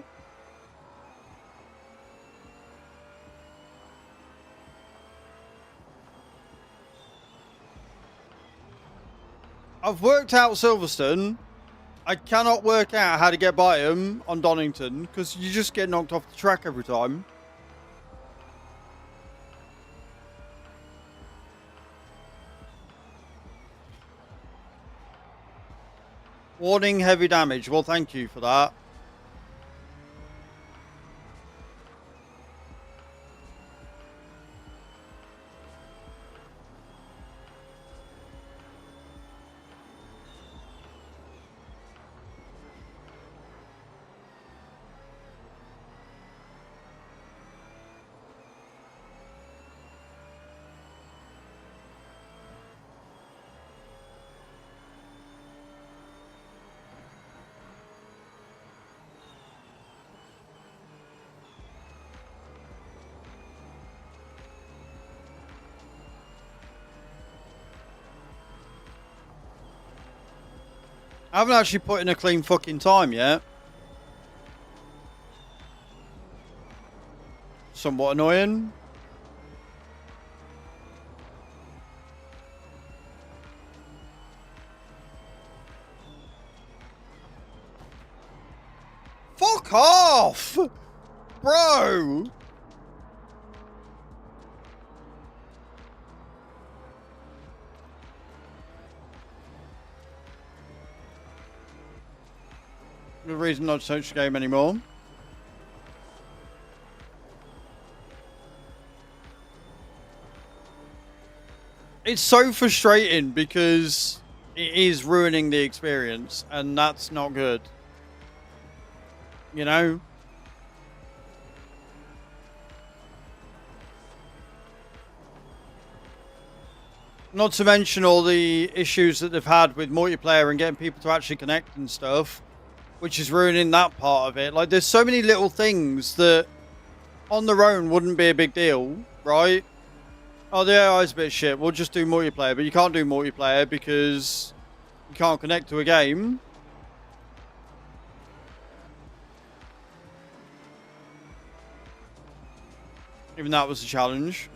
I've worked out Silverstone. I cannot work out how to get by him on Donington because you just get knocked off the track every time. Warning, heavy damage. Well, thank you for that. I haven't actually put in a clean fucking time yet. Somewhat annoying. Fuck off! Bro! The reason not to touch the game anymore. It's so frustrating because it is ruining the experience and that's not good. You know? Not to mention all the issues that they've had with multiplayer and getting people to actually connect and stuff, which is ruining that part of it. Like, there's so many little things that on their own wouldn't be a big deal, right? Oh, the AI's a bit shit. We'll just do multiplayer, but you can't do multiplayer because you can't connect to a game. Even that was a challenge.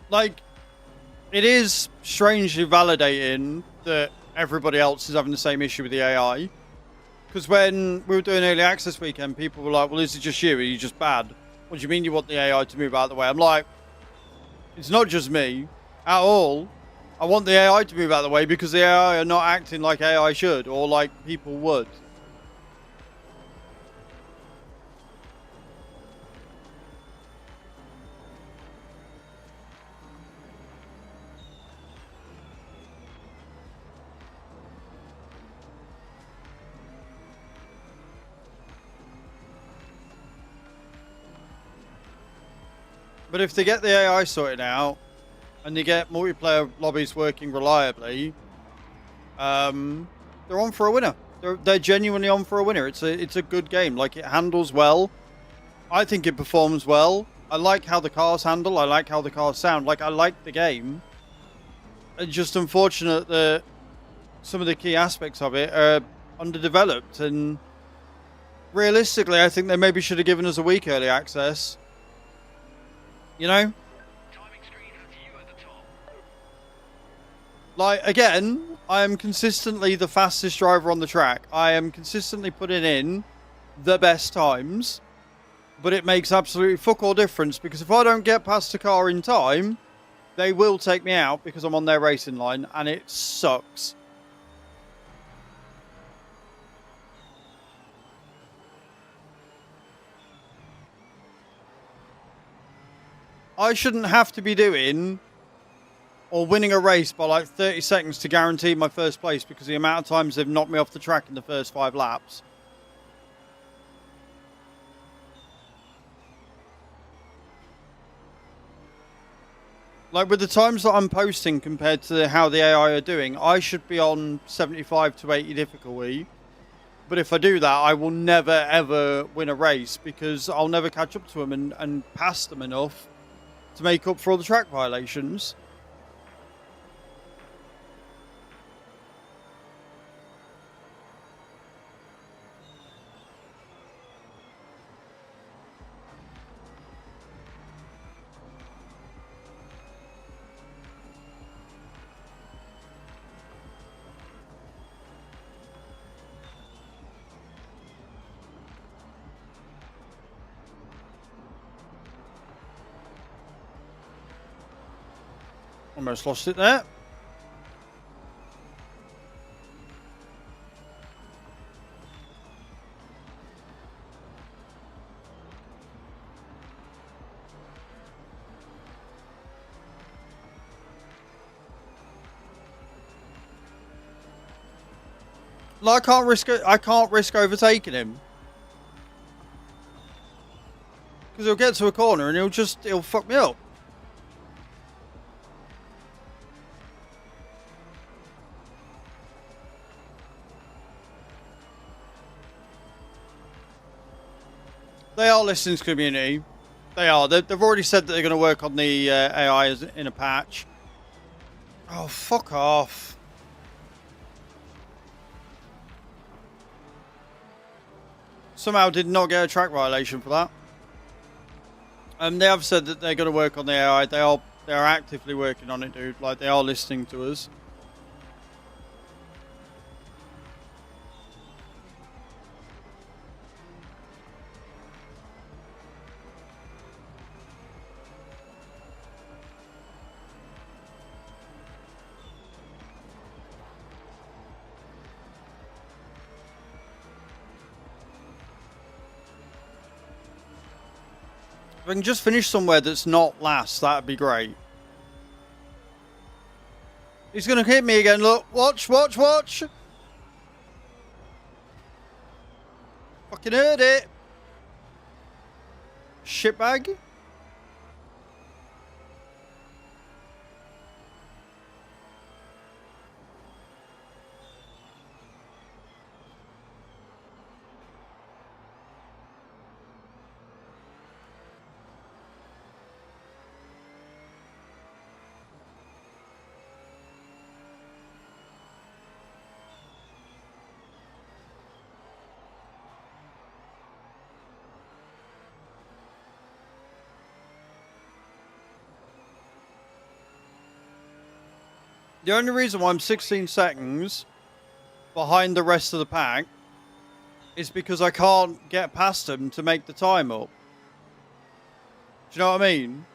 Like, it is strangely validating that everybody else is having the same issue with the AI. Because when we were doing early access weekend, people were like, well, is it just you? Are you just bad? What do you mean you want the AI to move out of the way? I'm like, it's not just me at all. I want the AI to move out of the way because the AI are not acting like AI should or like people would. But if they get the AI sorted out and they get multiplayer lobbies working reliably, they're on for a winner. They're genuinely on for a winner. It's a good game. Like, it handles well. I think it performs well. I like how the cars handle. I like how the cars sound. Like, I like the game. It's just unfortunate that some of the key aspects of it are underdeveloped. And realistically, I think they maybe should have given us a week early access. You know? Timing screen has you at the top. Like, again, I am consistently the fastest driver on the track. I am consistently putting in the best times. But it makes absolutely fuck all difference because if I don't get past the car in time, they will take me out because I'm on their racing line and it sucks. I shouldn't have to be doing or winning a race by like 30 seconds to guarantee my first place because of the amount of times they've knocked me off the track in the first 5 laps. Like, with the times that I'm posting compared to how the AI are doing, I should be on 75 to 80 difficulty. But if I do that, I will never, ever win a race because I'll never catch up to them and pass them enough to make up for all the track violations. Almost lost it there. Like, I can't risk overtaking him. Because he'll get to a corner and he'll fuck me up. They are listening to the community. They are. They've already said that they're going to work on the AI in a patch. Oh, fuck off. Somehow did not get a track violation for that. They have said that they're going to work on the AI. They are actively working on it, dude. Like, they are listening to us. If I can just finish somewhere that's not last, that'd be great. He's going to hit me again. Look, watch, watch, watch. Fucking heard it. Shitbag. The only reason why I'm 16 seconds behind the rest of the pack is because I can't get past them to make the time up. Do you know what I mean?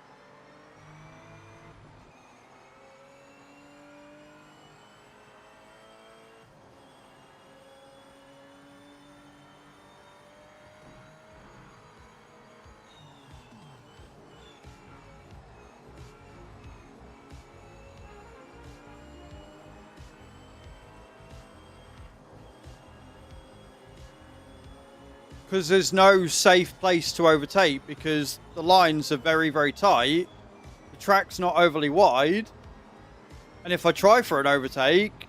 Because there's no safe place to overtake because the lines are very, very tight. The track's not overly wide. And if I try for an overtake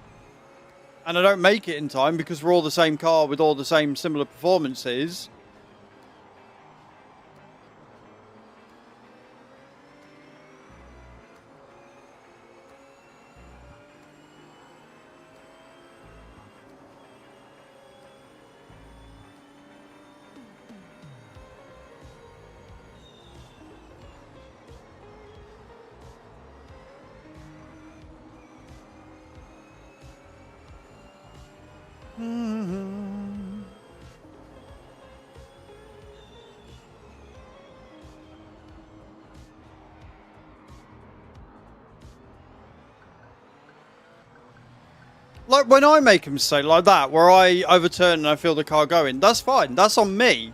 and I don't make it in time because we're all the same car with all the same similar performances, like when I make a mistake like that, where I overturn and I feel the car going, that's fine. That's on me.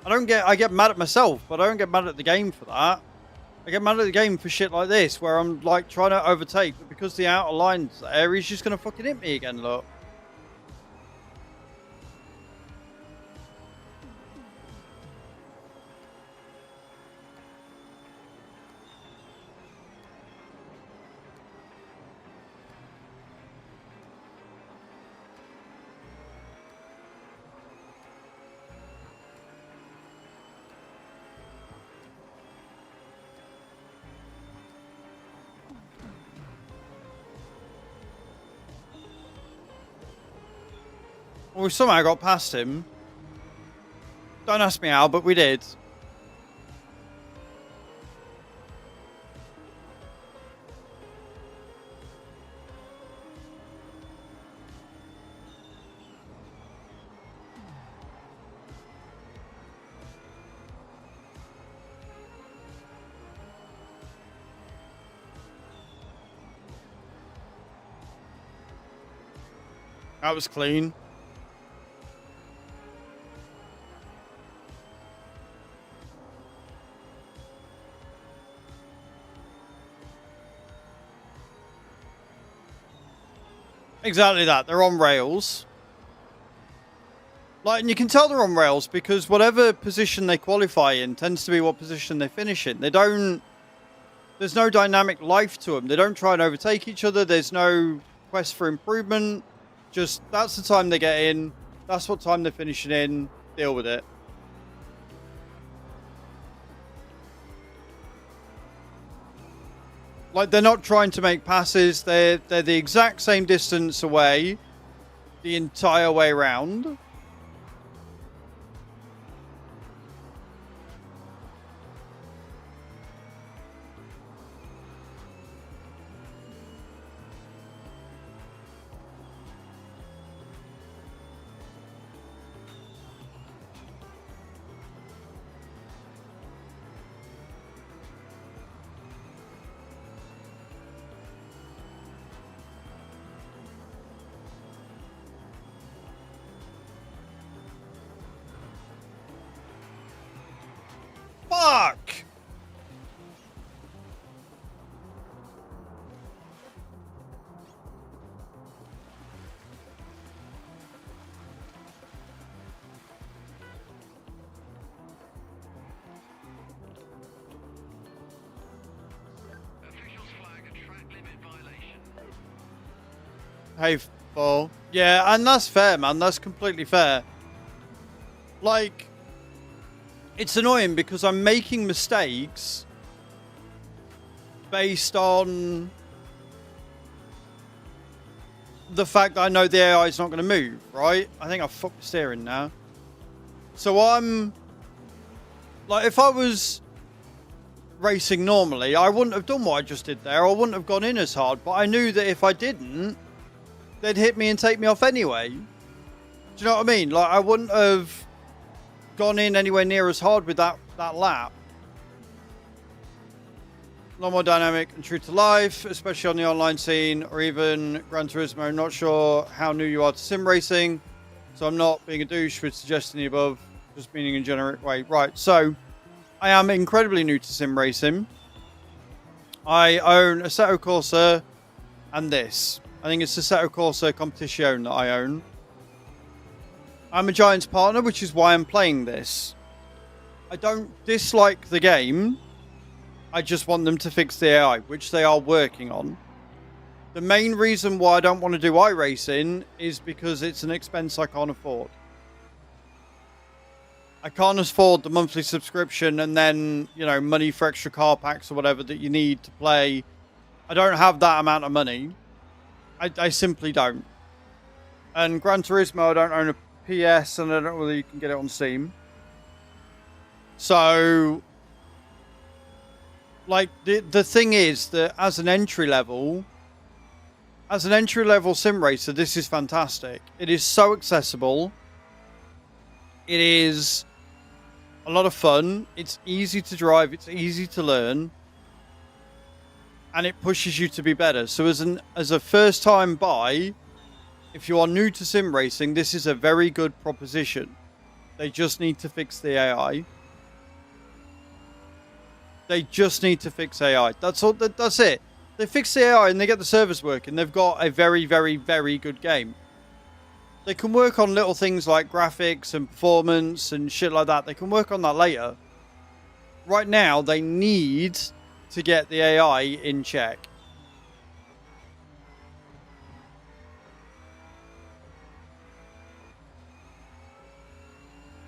I get mad at myself, but I don't get mad at the game for that. I get mad at the game for shit like this, where I'm like trying to overtake, but because the outer line's there, he's just gonna fucking hit me again, look. Well, we somehow got past him. Don't ask me how, but we did. That was clean. Exactly that. They're on rails. Like, and you can tell they're on rails because whatever position they qualify in tends to be what position they finish in. They don't... There's no dynamic life to them. They don't try and overtake each other. There's no quest for improvement. Just, that's the time they get in. That's what time they're finishing in. Deal with it. Like, they're not trying to make passes. They're the exact same distance away the entire way round. Fuck! Officials flag a track limit violation. Hey, Paul. Yeah, and that's fair, man. That's completely fair. Like, it's annoying because I'm making mistakes based on the fact that I know the AI is not going to move, right? I think I've fucked the steering now. So I'm... Like, if I was racing normally, I wouldn't have done what I just did there. I wouldn't have gone in as hard. But I knew that if I didn't, they'd hit me and take me off anyway. Do you know what I mean? Like, I wouldn't have gone in anywhere near as hard with that lap. A lot more dynamic and true to life, especially on the online scene or even Gran Turismo. I'm not sure how new you are to sim racing, so I'm not being a douche with suggesting the above, just meaning in a generic way. Right, so I am incredibly new to sim racing. I own Assetto Corsa and this. I think it's Assetto Corsa Competition that I own. I'm a Giants partner, which is why I'm playing this. I don't dislike the game. I just want them to fix the AI, which they are working on. The main reason why I don't want to do iRacing is because it's an expense I can't afford. I can't afford the monthly subscription and then, you know, money for extra car packs or whatever that you need to play. I don't have that amount of money. I simply don't. And Gran Turismo, I don't own a PS, and I don't know whether you can get it on Steam. So, like, the thing is that as an entry level sim racer, this is fantastic. It is so accessible. It is a lot of fun. It's easy to drive. It's easy to learn. And it pushes you to be better. So as a first time buy, if you are new to sim racing, this is a very good proposition. They just need to fix the AI. They just need to fix AI. That's all. That's it. They fix the AI and they get the servers working. They've got a very, very, very good game. They can work on little things like graphics and performance and shit like that. They can work on that later. Right now, they need to get the AI in check.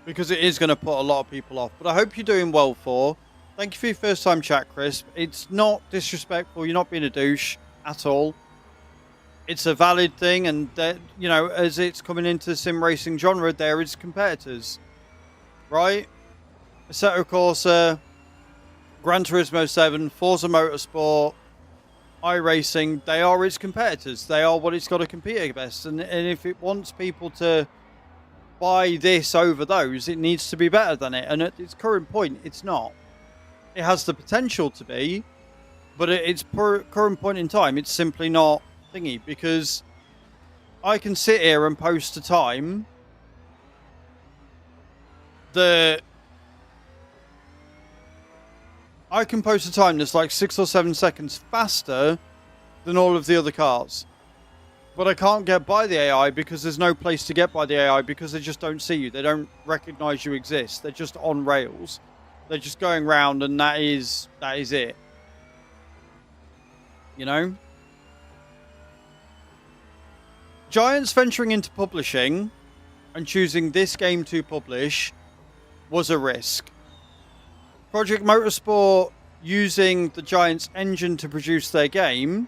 Because it is going to put a lot of people off. But I hope you're doing well, for. Thank you for your first time chat, Chris. It's not disrespectful. You're not being a douche at all. It's a valid thing. And, that, you know, as it's coming into the sim racing genre, there is competitors. Right? Assetto Corsa, Gran Turismo 7, Forza Motorsport, iRacing, they are its competitors. They are what it's got to compete against. And if it wants people to buy this over those, it needs to be better than it. And at its current point, it's not. It has the potential to be, but at its current point in time, it's simply not thingy. Because I can sit here and post a time that I can post a time that's like 6 or 7 seconds faster than all of the other cars. But I can't get by the AI because there's no place to get by the AI because they just don't see you. They don't recognize you exist. They're just on rails. They're just going round and that is it. You know? Giants venturing into publishing and choosing this game to publish was a risk. Project Motorsport using the Giants engine to produce their game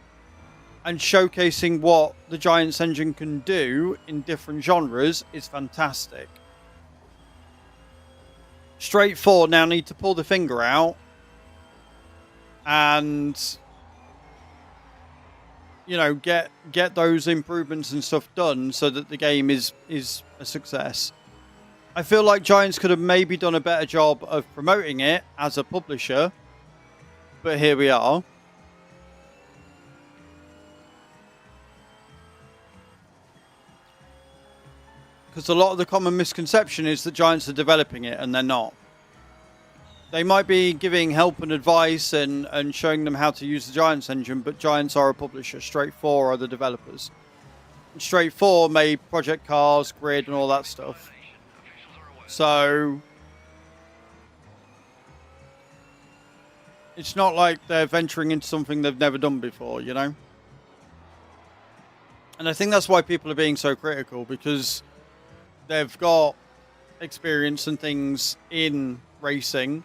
and showcasing what the Giants engine can do in different genres is fantastic. Straight 4 now need to pull the finger out and, you know, get those improvements and stuff done so that the game is a success. I feel like Giants could have maybe done a better job of promoting it as a publisher, but here we are. Because a lot of the common misconception is that Giants are developing it, and they're not. They might be giving help and advice and showing them how to use the Giants engine, but Giants are a publisher. Straight 4 are the developers. And Straight 4 made Project Cars, Grid, and all that stuff. So it's not like they're venturing into something they've never done before, you know? And I think that's why people are being so critical, because they've got experience and things in racing,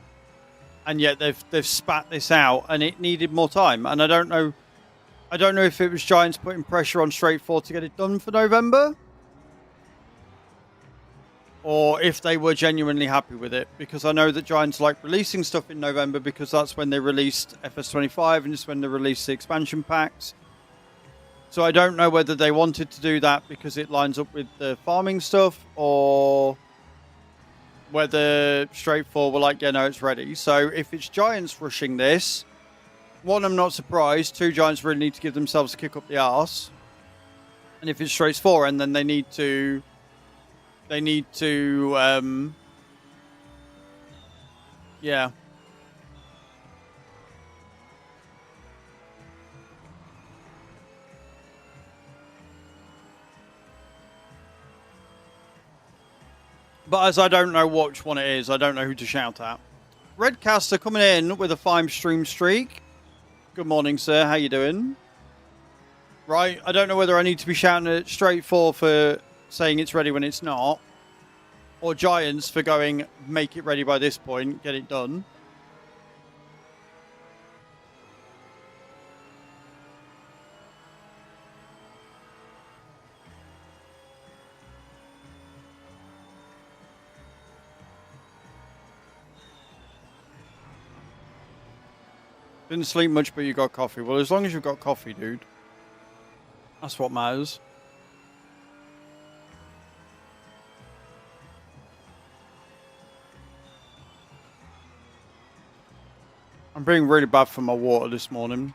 and yet they've spat this out, and it needed more time. And I don't know if it was Giants putting pressure on Straight 4 to get it done for November, or if they were genuinely happy with it, because I know that Giants like releasing stuff in November because that's when they released FS25 and it's when they released the expansion packs. So I don't know whether they wanted to do that because it lines up with the farming stuff, or whether Straight 4 were like, yeah, no, it's ready. So if it's Giants rushing this, one, I'm not surprised. Two, Giants really need to give themselves a kick up the arse. And if it's Straight 4, and then they need to yeah. But as I don't know which one it is, I don't know who to shout at. Redcaster coming in with a 5 stream streak. Good morning, sir. How you doing? Right, I don't know whether I need to be shouting at Straight 4 for saying it's ready when it's not, or Giants for going, make it ready by this point, get it done. Didn't sleep much, but you got coffee. Well, as long as you've got coffee, dude. That's what matters. I'm being really bad for my water this morning.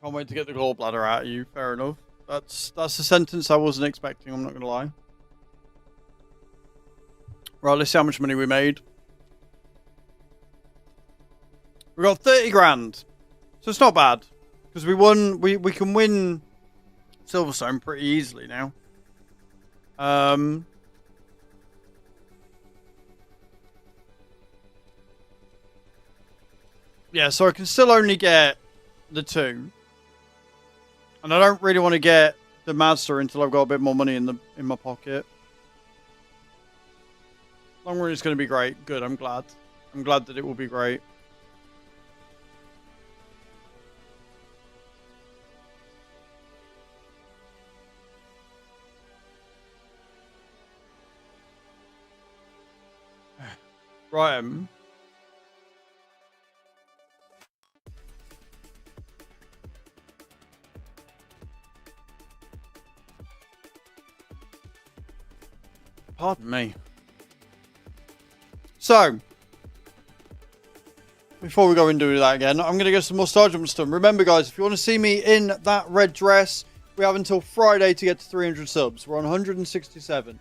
Can't wait to get the gallbladder out of you. Fair enough. That's a sentence I wasn't expecting, I'm not going to lie. Right, let's see how much money we made. We got 30 grand. So it's not bad. Because we won, we can win Silverstone pretty easily now. Yeah, so I can still only get the 2. And I don't really want to get the Mazda until I've got a bit more money in my pocket. Long run is going to be great. Good, I'm glad. I'm glad that it will be great. Right. Pardon me. So, before we go and do that again, I'm going to get some more star jumps done. Remember, guys, if you want to see me in that red dress, we have until Friday to get to 300 subs. We're on 167.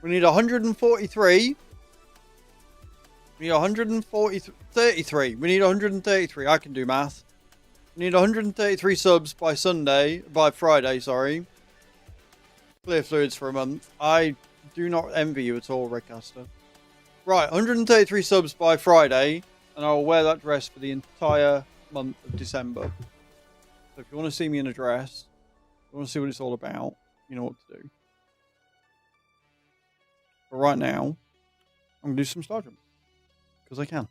We need 143. We need 133. We need 133. I can do math. We need 133 subs by Friday, sorry. Clear fluids for a month. I do not envy you at all, Redcaster. Right, 133 subs by Friday, and I'll wear that dress for the entire month of December. So if you want to see me in a dress, if you want to see what it's all about, you know what to do. But right now, I'm going to do some star jumps. Because I can.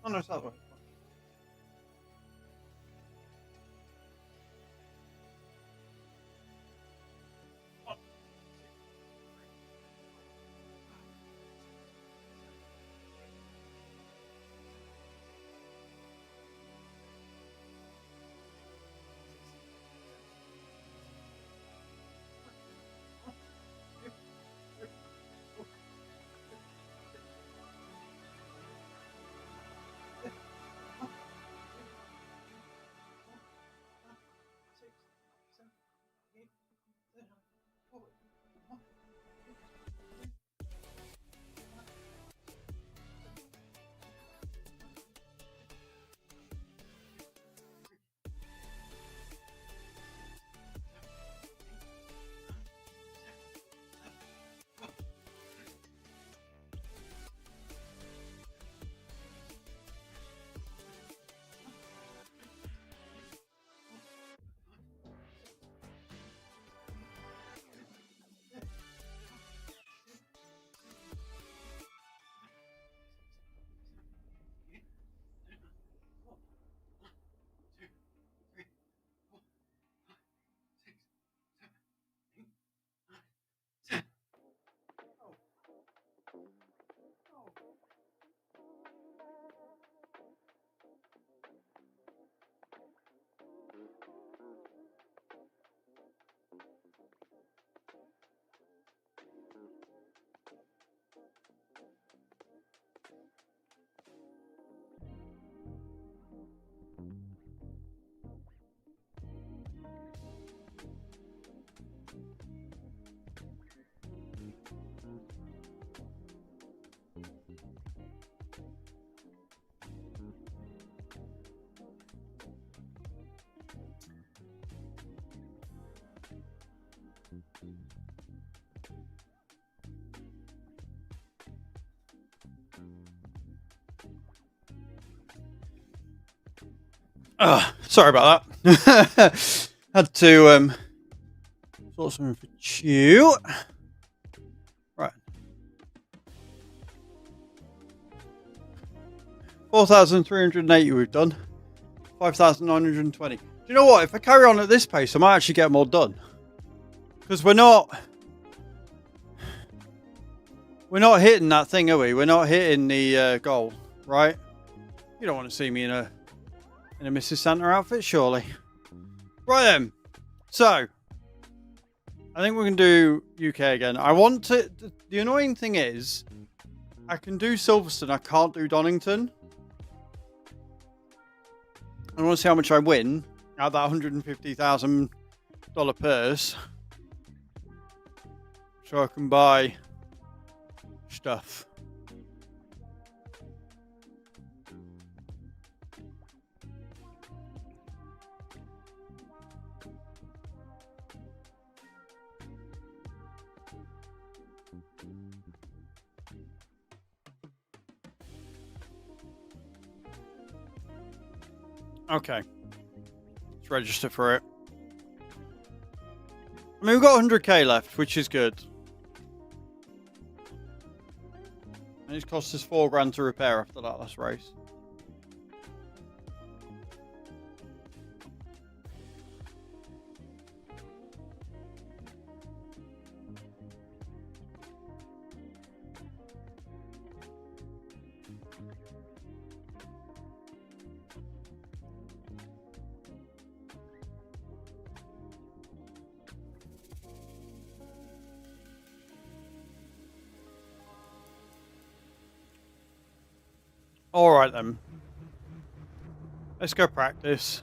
Oh no, it's that way. 'Ugh, sorry about that. Had to sort something for Chew. Right. 4,380 we've done. 5,920. Do you know what? If I carry on at this pace, I might actually get more done. Because we're not hitting that thing, are we? We're not hitting the goal, right? You don't want to see me in a Mrs. Santa outfit, surely. Right then. So, I think we can do UK again. I want to... The annoying thing is, I can do Silverstone. I can't do Donington. I want to see how much I win out of that $150,000 purse. So I can buy stuff. Okay. Let's register for it. I mean, we've got 100k left, which is good. And it's cost us $4,000 to repair after that last race. Alright then. Let's go practice.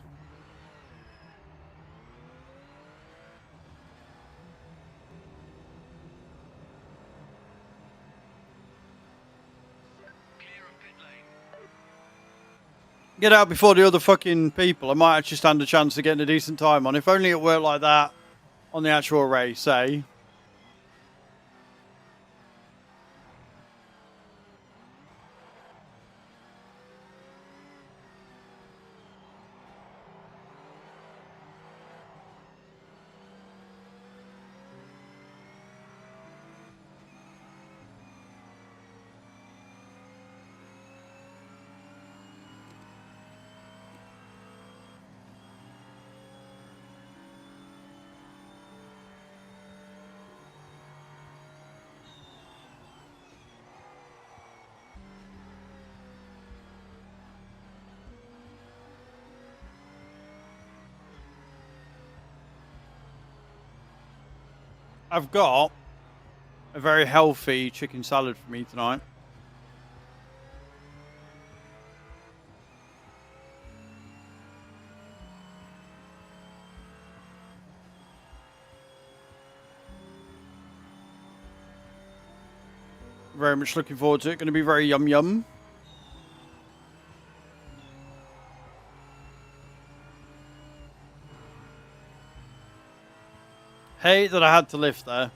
Clear of pit lane. Get out before the other fucking people. I might actually stand a chance of getting a decent time on. If only it worked like that on the actual race, eh? I've got a very healthy chicken salad for me tonight. Very much looking forward to it. Going to be very yum yum. Hate that I had to lift there.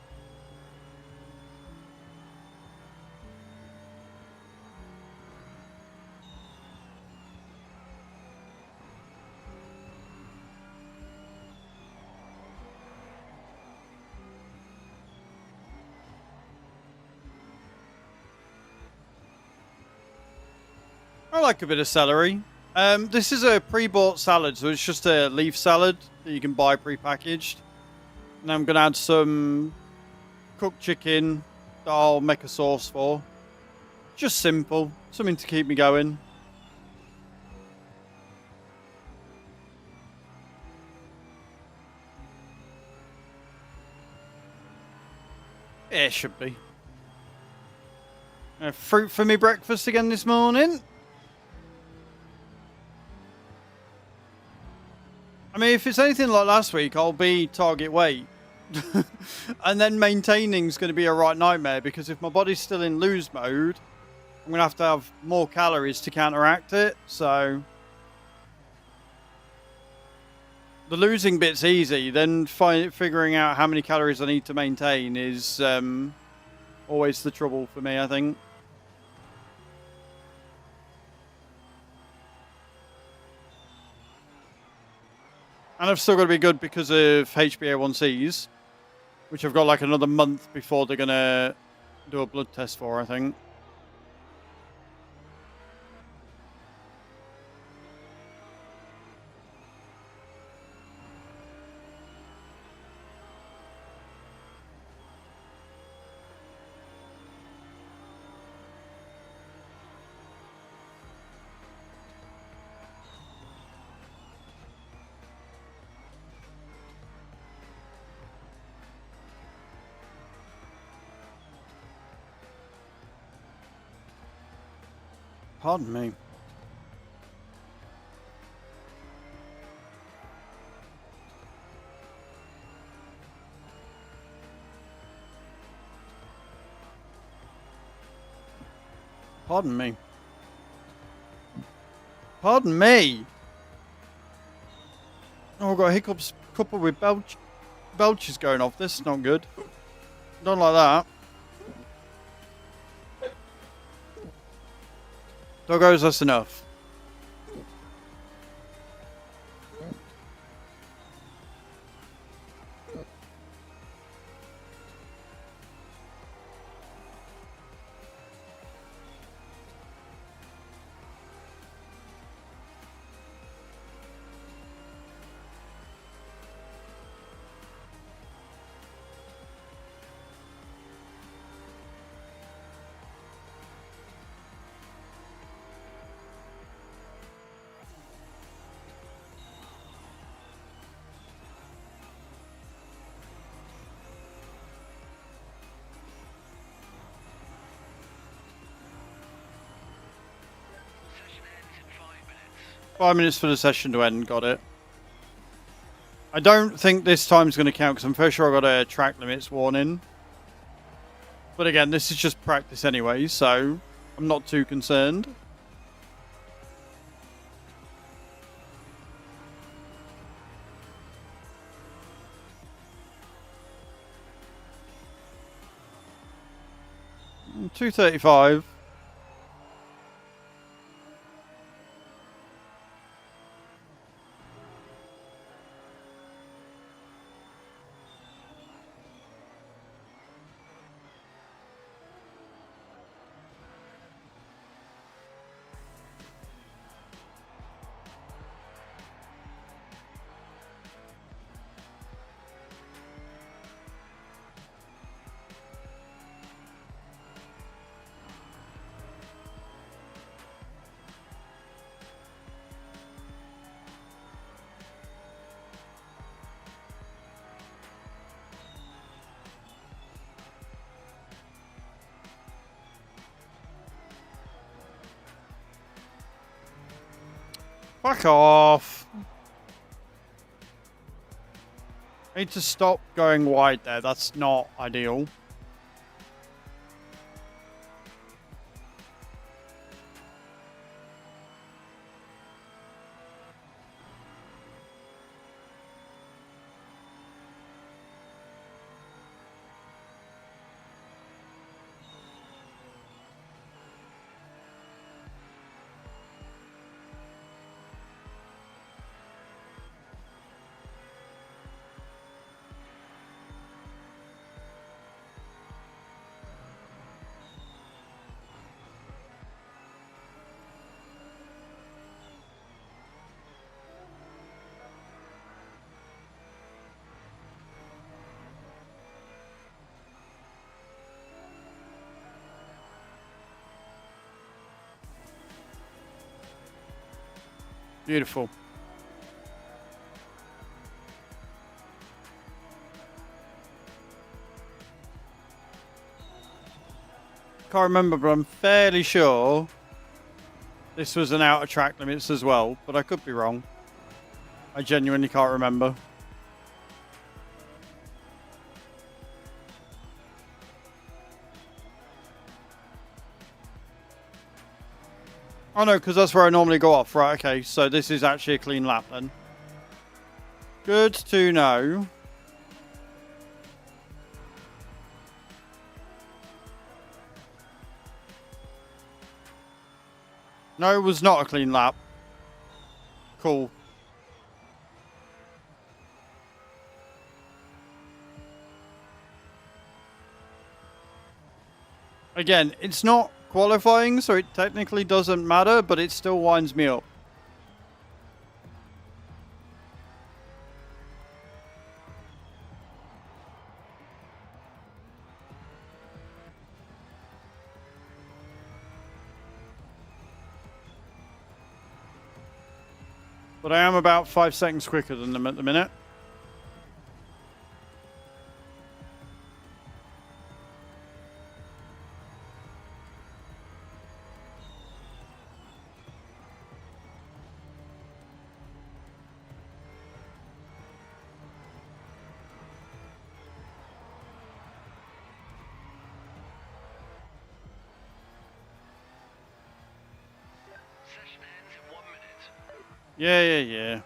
I like a bit of celery. This is a pre-bought salad, so it's just a leaf salad that you can buy pre-packaged. And I'm going to add some cooked chicken that I'll make a sauce for. Just simple. Something to keep me going. Yeah, it should be. Fruit for me breakfast again this morning. I mean, if it's anything like last week, I'll be target weight. And then maintaining is going to be a right nightmare, because if my body's still in lose mode, I'm going to have more calories to counteract it. So the losing bit's easy. Then figuring out how many calories I need to maintain is always the trouble for me, I think. And I've still got to be good because of HbA1cs, which I've got like another month before they're going to do a blood test for, I think. Pardon me. Pardon me. Pardon me. Oh, I've got hiccups coupled with belches going off. This is not good. Don't like that. Doggos, that's enough. Session ends in 5 minutes. 5 minutes for the session to end. Got it. I don't think this time's going to count because I'm fairly sure I got a track limits warning. But again, this is just practice anyway, so I'm not too concerned. $2.35. Fuck off. I need to stop going wide there. That's not ideal. Beautiful. Can't remember, but I'm fairly sure this was an out of track limits as well, but I could be wrong. I genuinely can't remember. Oh no, because that's where I normally go off. Right, okay, so this is actually a clean lap then. Good to know. No, it was not a clean lap. Cool. Again, it's not qualifying, so it technically doesn't matter, but it still winds me up. But I am about 5 seconds quicker than them at the minute. Yeah.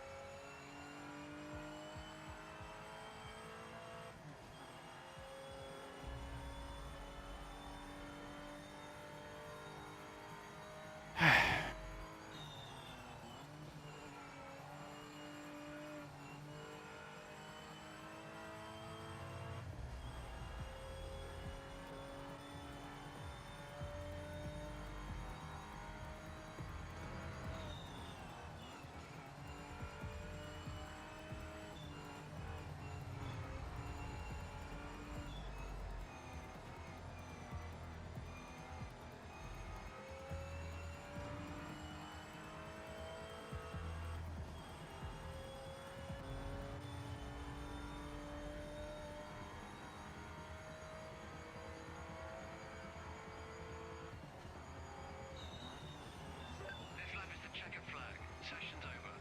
This lap is the checkered flag. Session's over.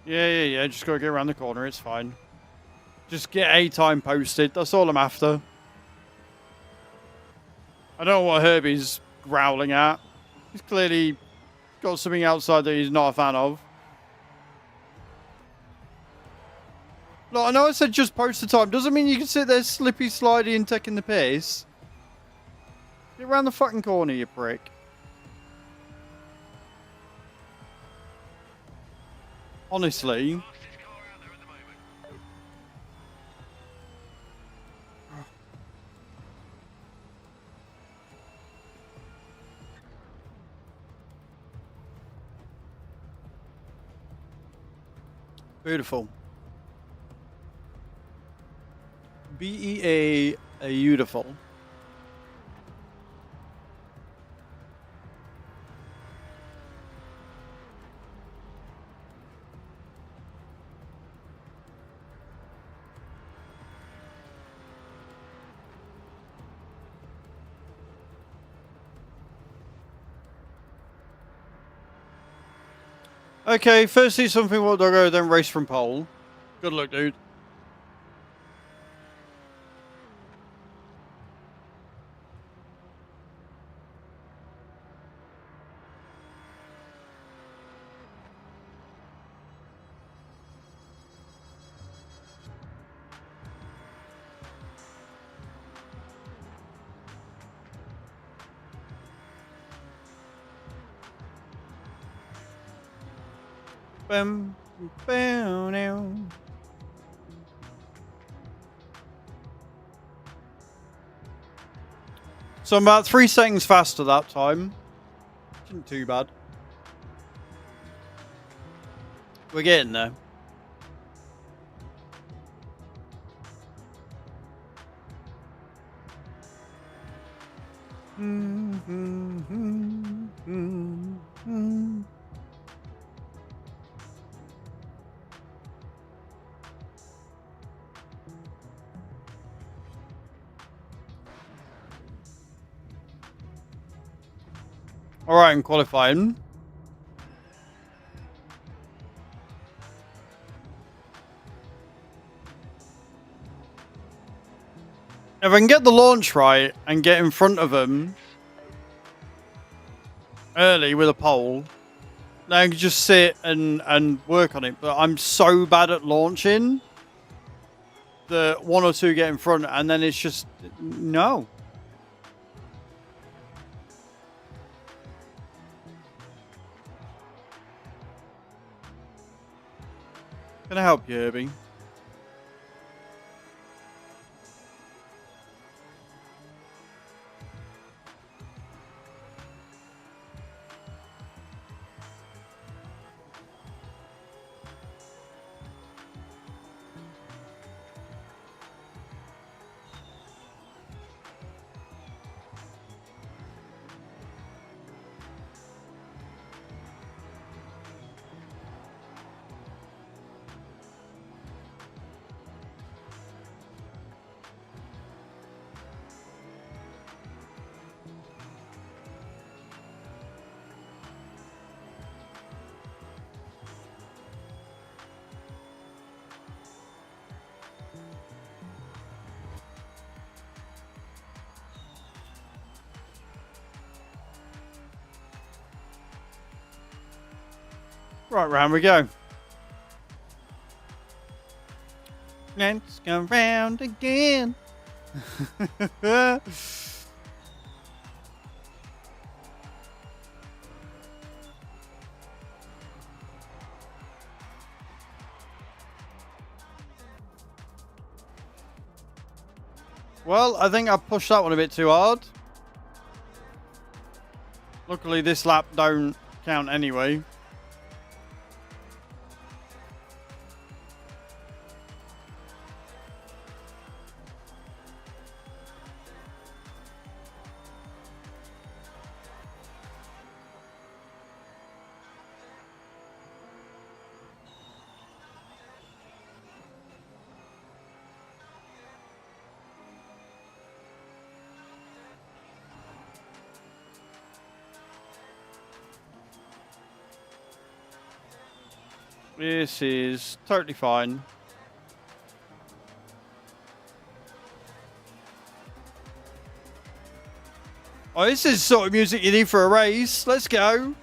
Yeah. Just gotta get around the corner. It's fine. Just get a time posted. That's all I'm after. I don't know what Herbie's growling at. He's clearly got something outside that he's not a fan of. Look, I know I said just post the time. Doesn't mean you can sit there slippy, slidey, and taking the piss. Get around the fucking corner, you prick. Honestly. Fastest car out there at the moment. Beautiful. B-E-A, beautiful. Okay, firstly something what doggo, then race from pole. Good luck, dude. Bam, bam, now. So I'm about 3 seconds faster that time. Isn't too bad. We're getting there. All right, I'm qualifying. If I can get the launch right and get in front of them early with a pole, then I can just sit and work on it. But I'm so bad at launching that 1 or 2 get in front, and then it's just no. Can I help you, Herbie? Right, round we go. Let's go round again. Well, I think I pushed that one a bit too hard. Luckily, this lap don't count anyway. This is totally fine. Oh, this is the sort of music you need for a race. Let's go.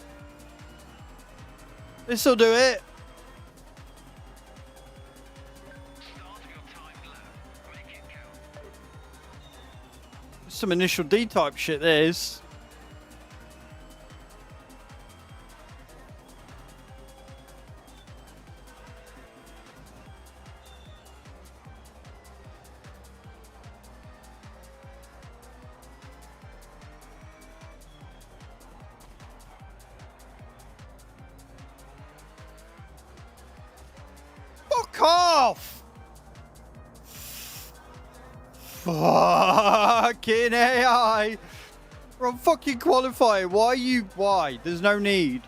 This'll do it. Start your timed lap. Make it count. Some initial D-type shit, this. Fuck off! Fucking AI! We're on fucking qualifying. Why? There's no need.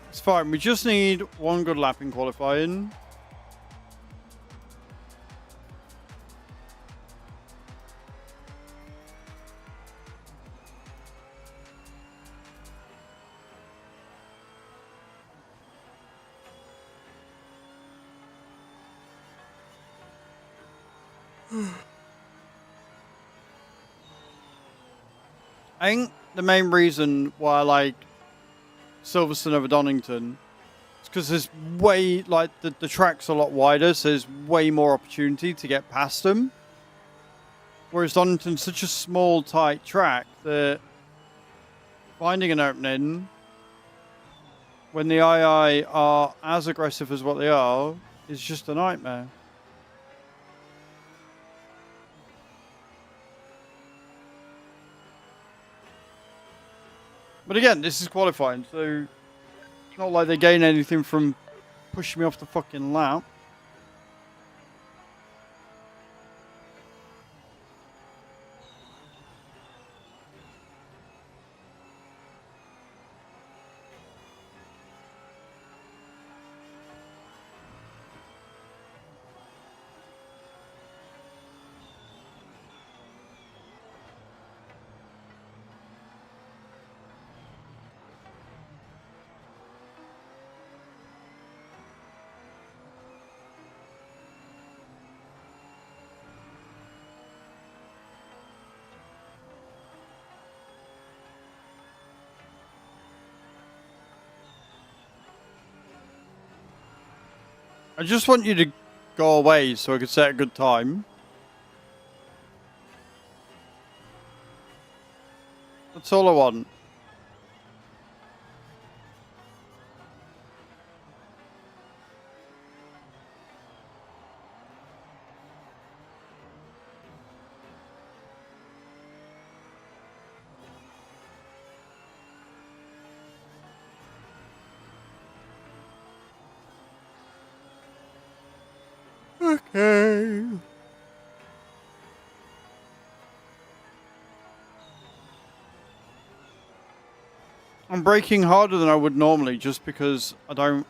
It's fine. We just need one good lap in qualifying. I think the main reason why I like Silverstone over Donington is because there's way, like, the track's a lot wider, so there's way more opportunity to get past them. Whereas Donington's such a small, tight track that finding an opening when the II are as aggressive as what they are is just a nightmare. But again, this is qualifying, so it's not like they gain anything from pushing me off the fucking lap. I just want you to go away so I can set a good time. That's all I want. Okay. I'm braking harder than I would normally just because I don't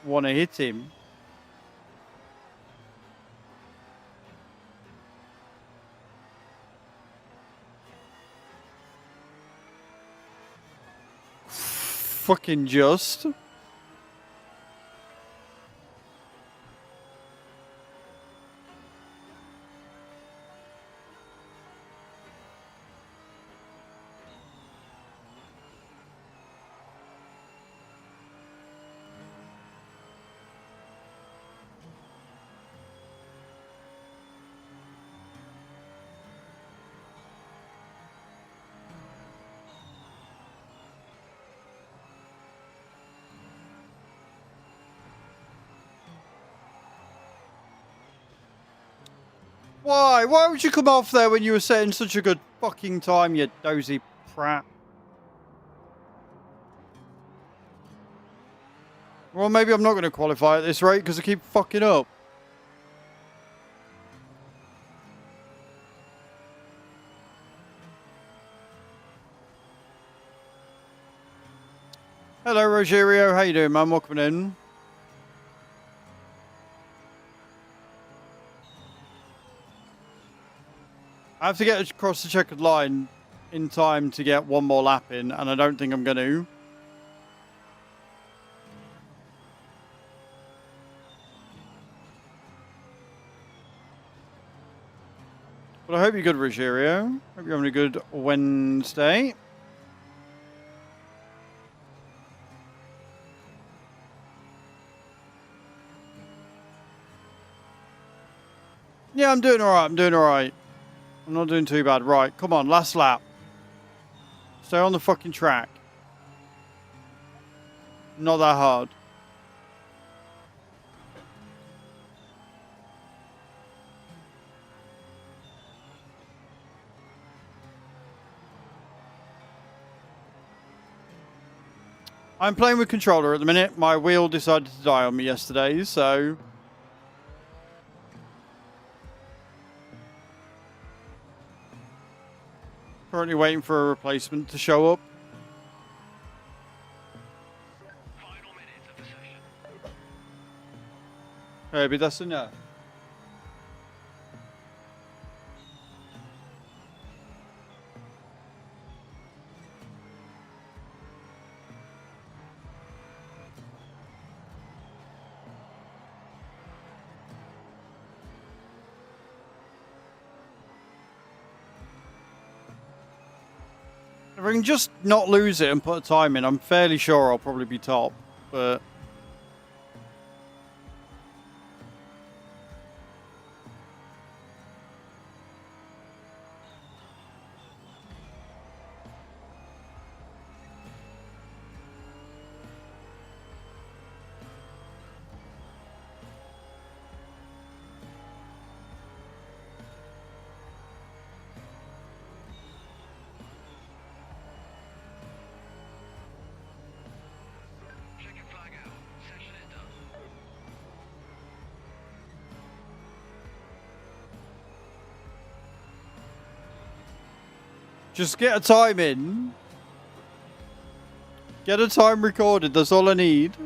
want to hit him. fucking just. Why? Why would you come off there when you were setting such a good fucking time, you dozy prat? Well, maybe I'm not going to qualify at this rate because I keep fucking up. Hello, Rogerio. How you doing, man? Welcome in. I have to get across the checkered line in time to get one more lap in, and I don't think I'm going to. But I hope you're good, Rogerio. Hope you're having a good Wednesday. Yeah, I'm doing alright. I'm doing alright. I'm not doing too bad. Right, come on, last lap. Stay on the fucking track. Not that hard. I'm playing with controller at the minute. My wheel decided to die on me yesterday, so... Currently waiting for a replacement to show up. Final minutes of the session. Maybe that's enough. If I can just not lose it and put a time in, I'm fairly sure I'll probably be top, but... Checking flag out. Session is done. Just get a time in. Get a time recorded, that's all I need.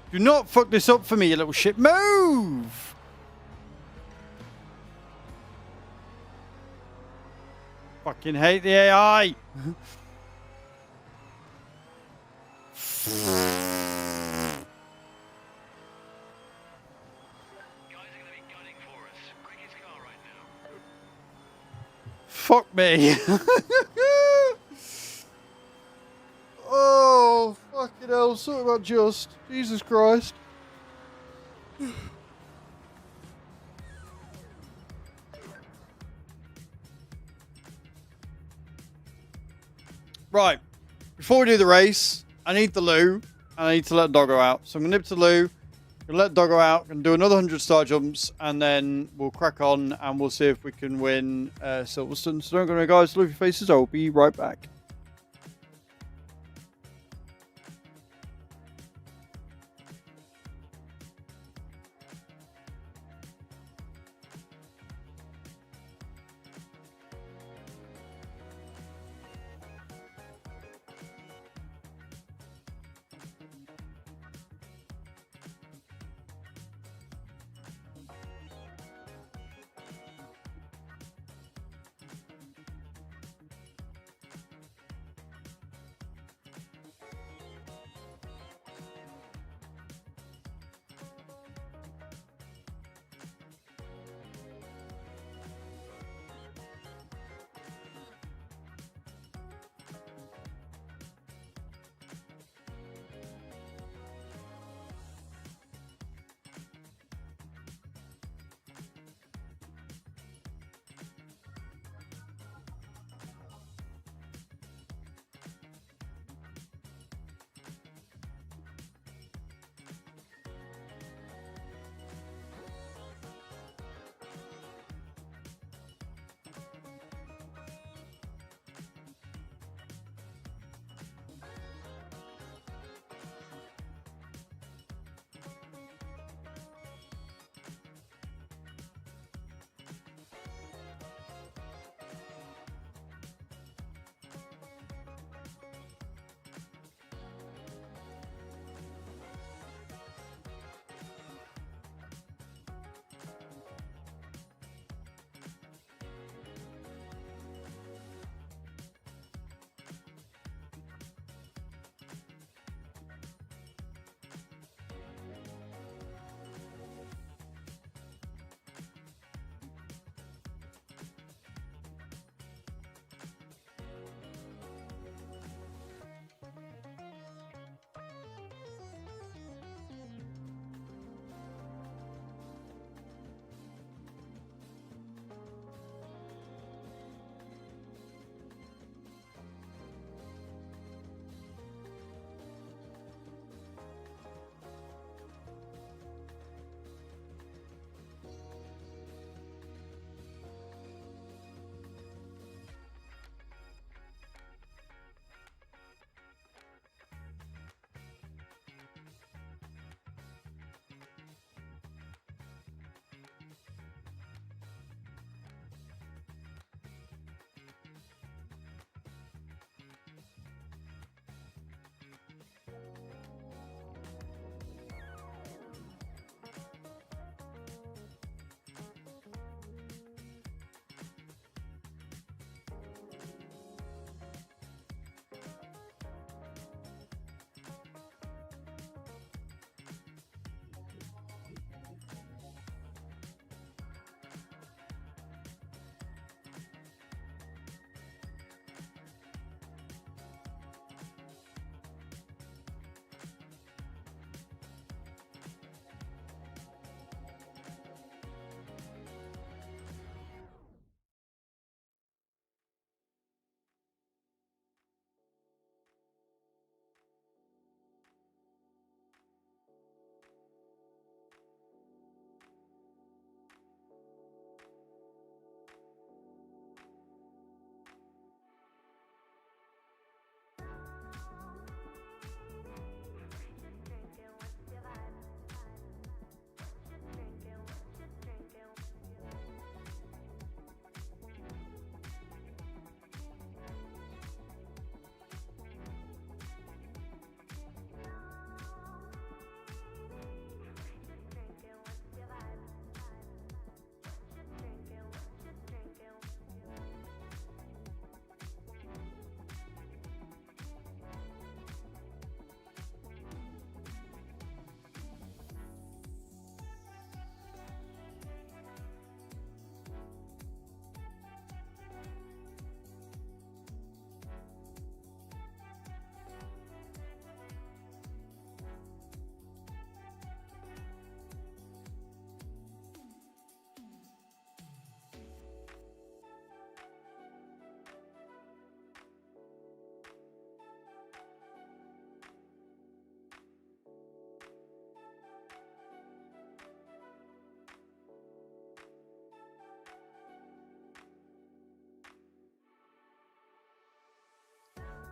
Do not fuck this up for me, you little shit. Move! Fucking hate the AI. Guys are going to be gunning for us. Quickest car right now. Fuck me. Oh, fucking hell. Something about just. Jesus Christ. Right. Before we do the race, I need the loo. And I need to let Doggo out. So I'm going to nip to the loo. Gonna let Doggo out. Gonna do another 100 star jumps. And then we'll crack on. And we'll see if we can win Silverstone. So don't go, guys. Love your faces. I'll be right back.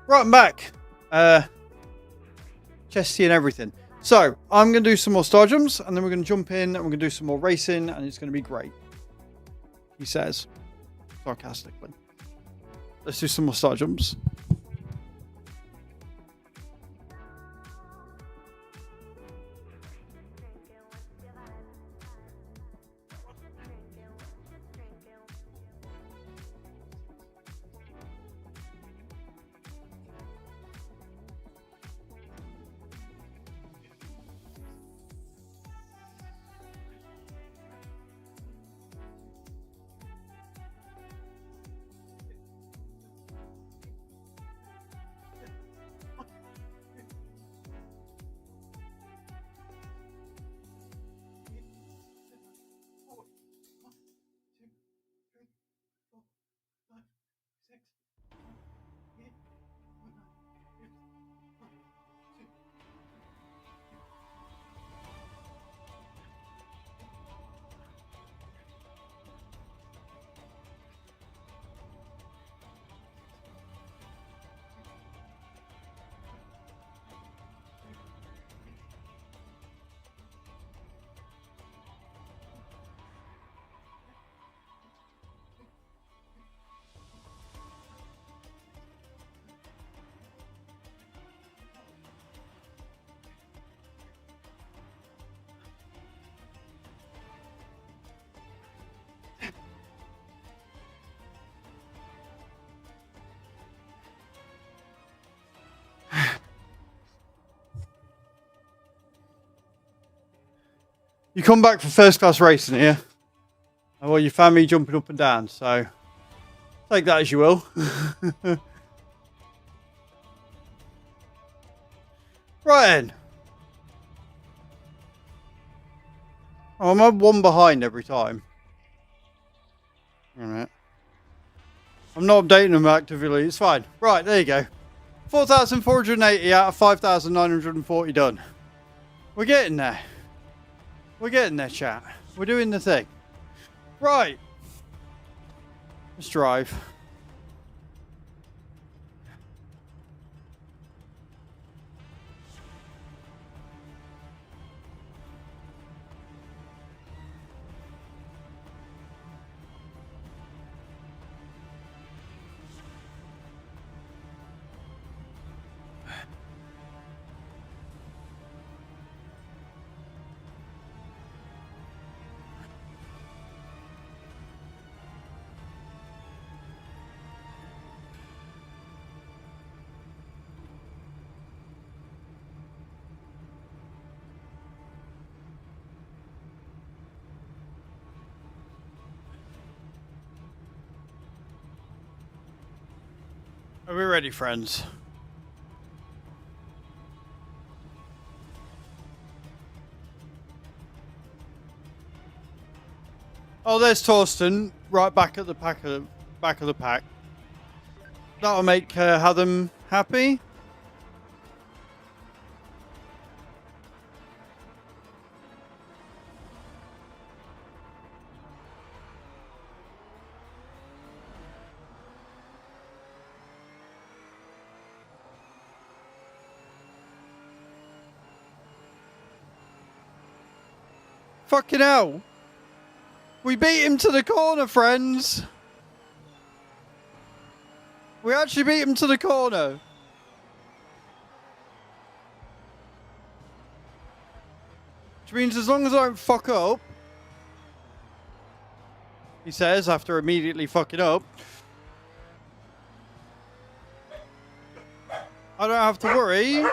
Right, I'm back. Chesty and everything. So, I'm going to do some more star jumps, and then we're going to jump in, and we're going to do some more racing, and it's going to be great. He says, sarcastically. Let's do some more star jumps. You come back for first class racing here. And well, your family jumping up and down, so take that as you will. Right then. Oh, I'm one behind every time. Alright. I'm not updating them actively, it's fine. Right, there you go. 4,480 out of 5,940 done. We're getting there. We're getting there, chat. We're doing the thing. Right. Let's drive. Are we ready, friends? Oh, there's Torsten, right back at the back of the pack. That'll make Hatham happy. Fucking hell. We beat him to the corner, friends. We actually beat him to the corner. Which means as long as I don't fuck up, he says after immediately fucking up, I don't have to worry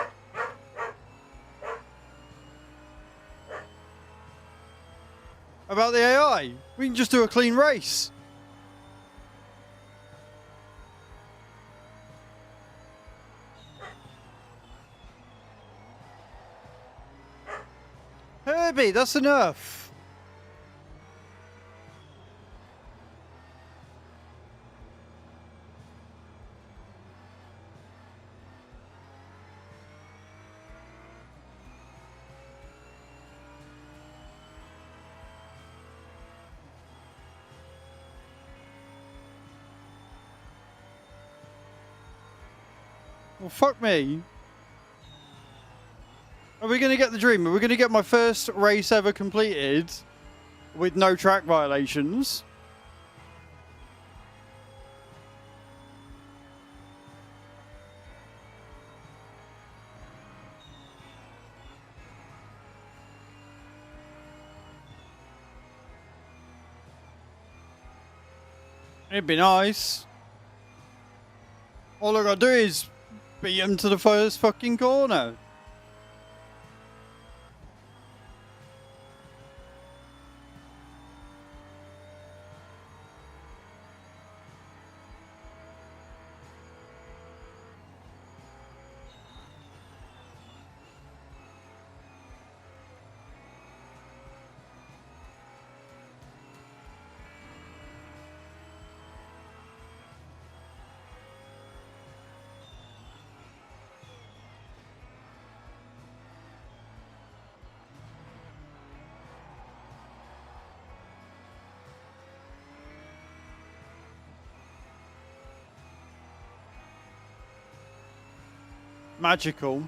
about the AI. We can just do a clean race. Herbie, that's enough. Well, fuck me. Are we going to get the dream? Are we going to get my first race ever completed with no track violations? It'd be nice. All I gotta do is beat him to the first fucking corner. Magical.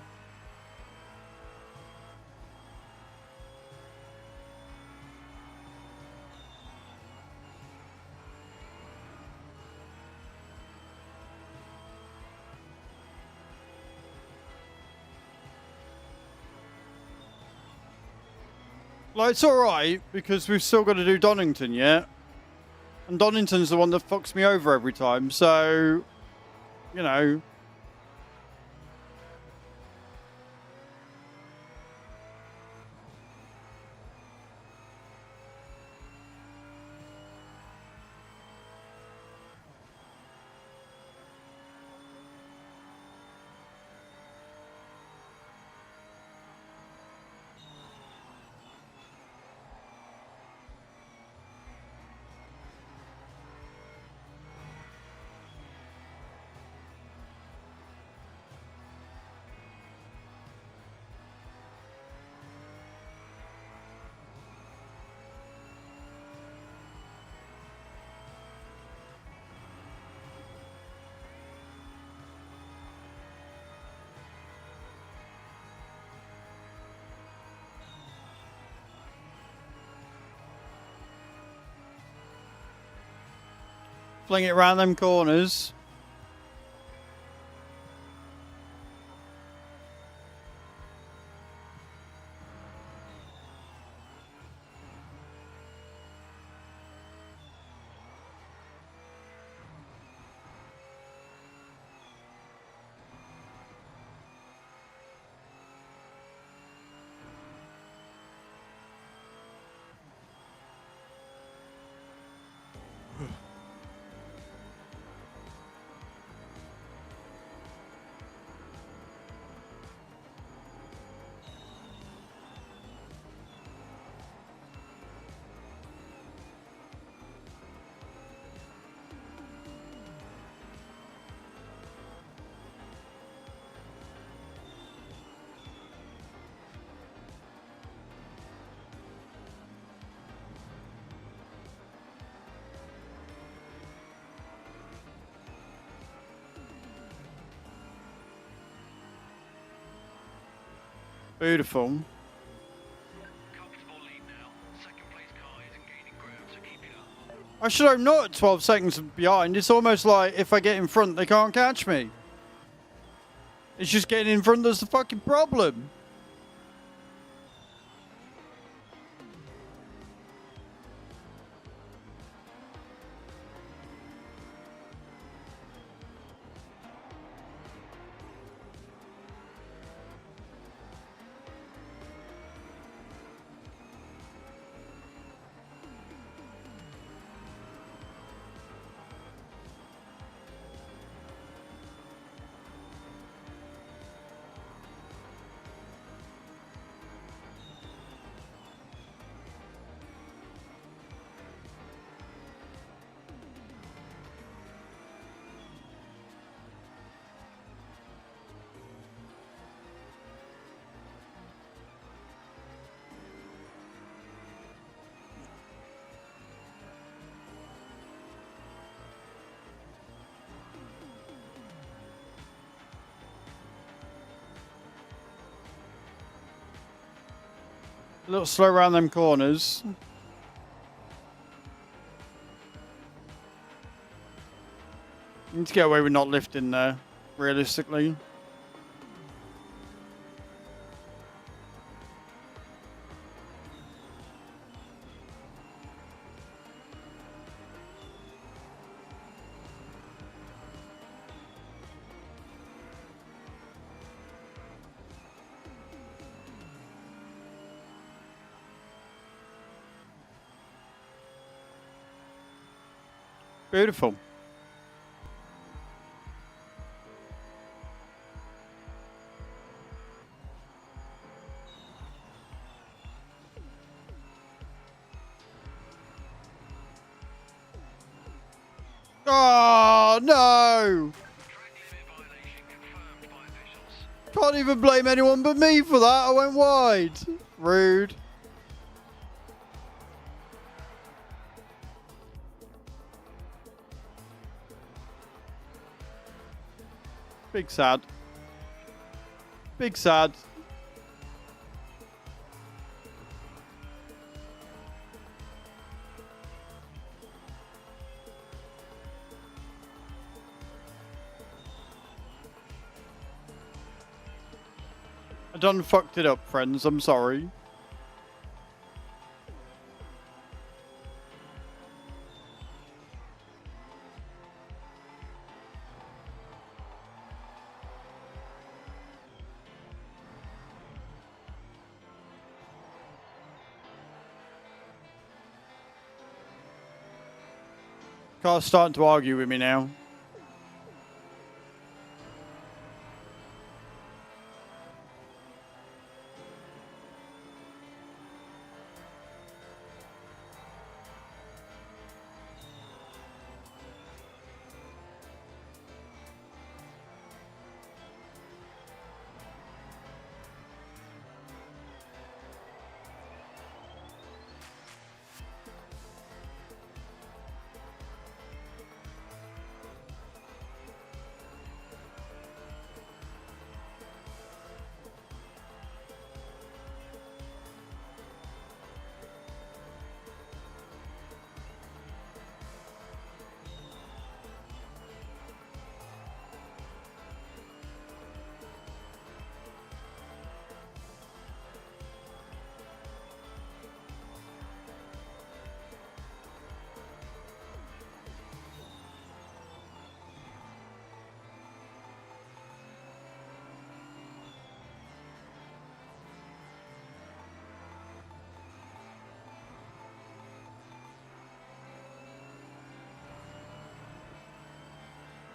Like, it's alright, because we've still got to do Donington yet. And Donington's the one that fucks me over every time, so... You know... Fling it around them corners. Beautiful. Comfortable lead now. Second place car isn't gaining ground, so keep it up. I should hope not 12 seconds behind. It's almost like if I get in front, they can't catch me. It's just getting in front that's the fucking problem. A little slow around them corners. Need to get away with not lifting there, realistically. Beautiful. Oh, no! Can't even blame anyone but me for that. I went wide. Rude. Big sad. Big sad. I done fucked it up, friends. I'm sorry. Car's starting to argue with me now.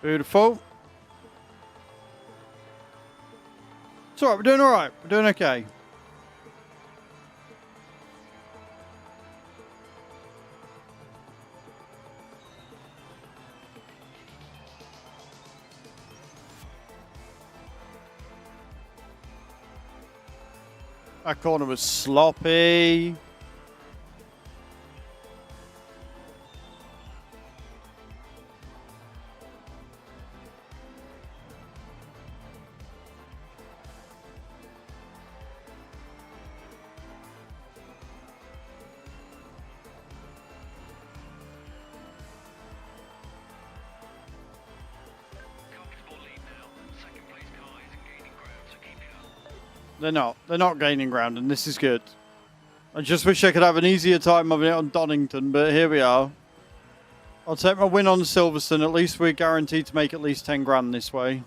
Beautiful. It's alright, we're doing alright. We're doing okay. That corner was sloppy. They're not. They're not gaining ground, and this is good. I just wish I could have an easier time of it on Donington, but here we are. I'll take my win on Silverstone. At least we're guaranteed to make at least 10 grand this way.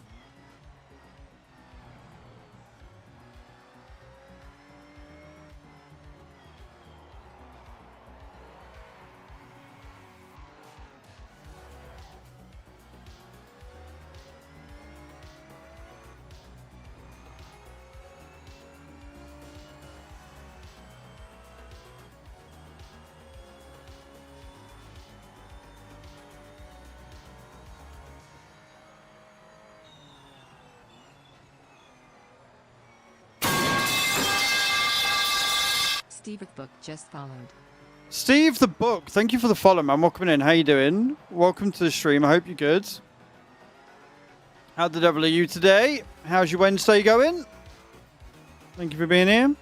Steve the Book just followed. Steve the Book, thank you for the follow, man. Welcome in. How you doing? Welcome to the stream. I hope you're good. How the devil are you today? How's your Wednesday going? Thank you for being here.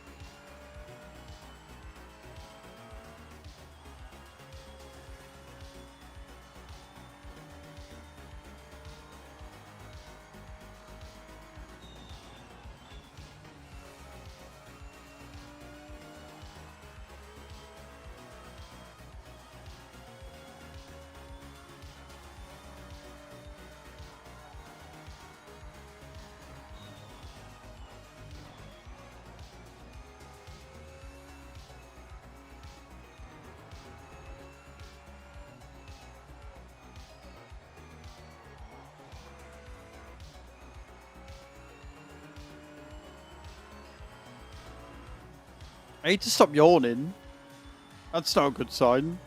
I need to stop yawning. That's not a good sign.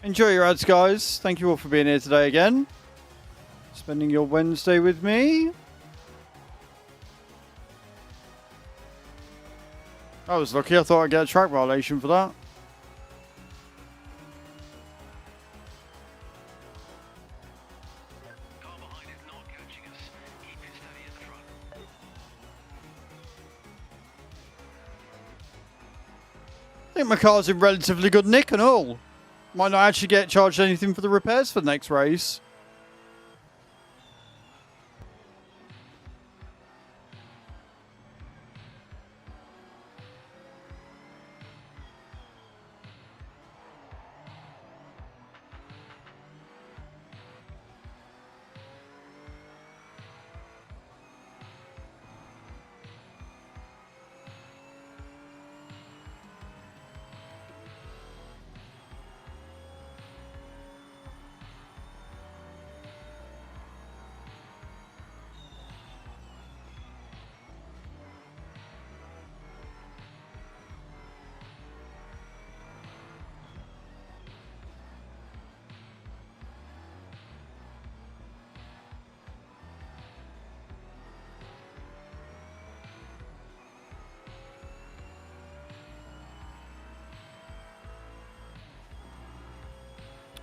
Enjoy your ads, guys. Thank you all for being here today again. Spending your Wednesday with me. I was lucky. I thought I'd get a track violation for that. Car behind is not catching us. Keep it steady at the front. I think my car's in relatively good nick and all. Might not actually get charged anything for the repairs for the next race.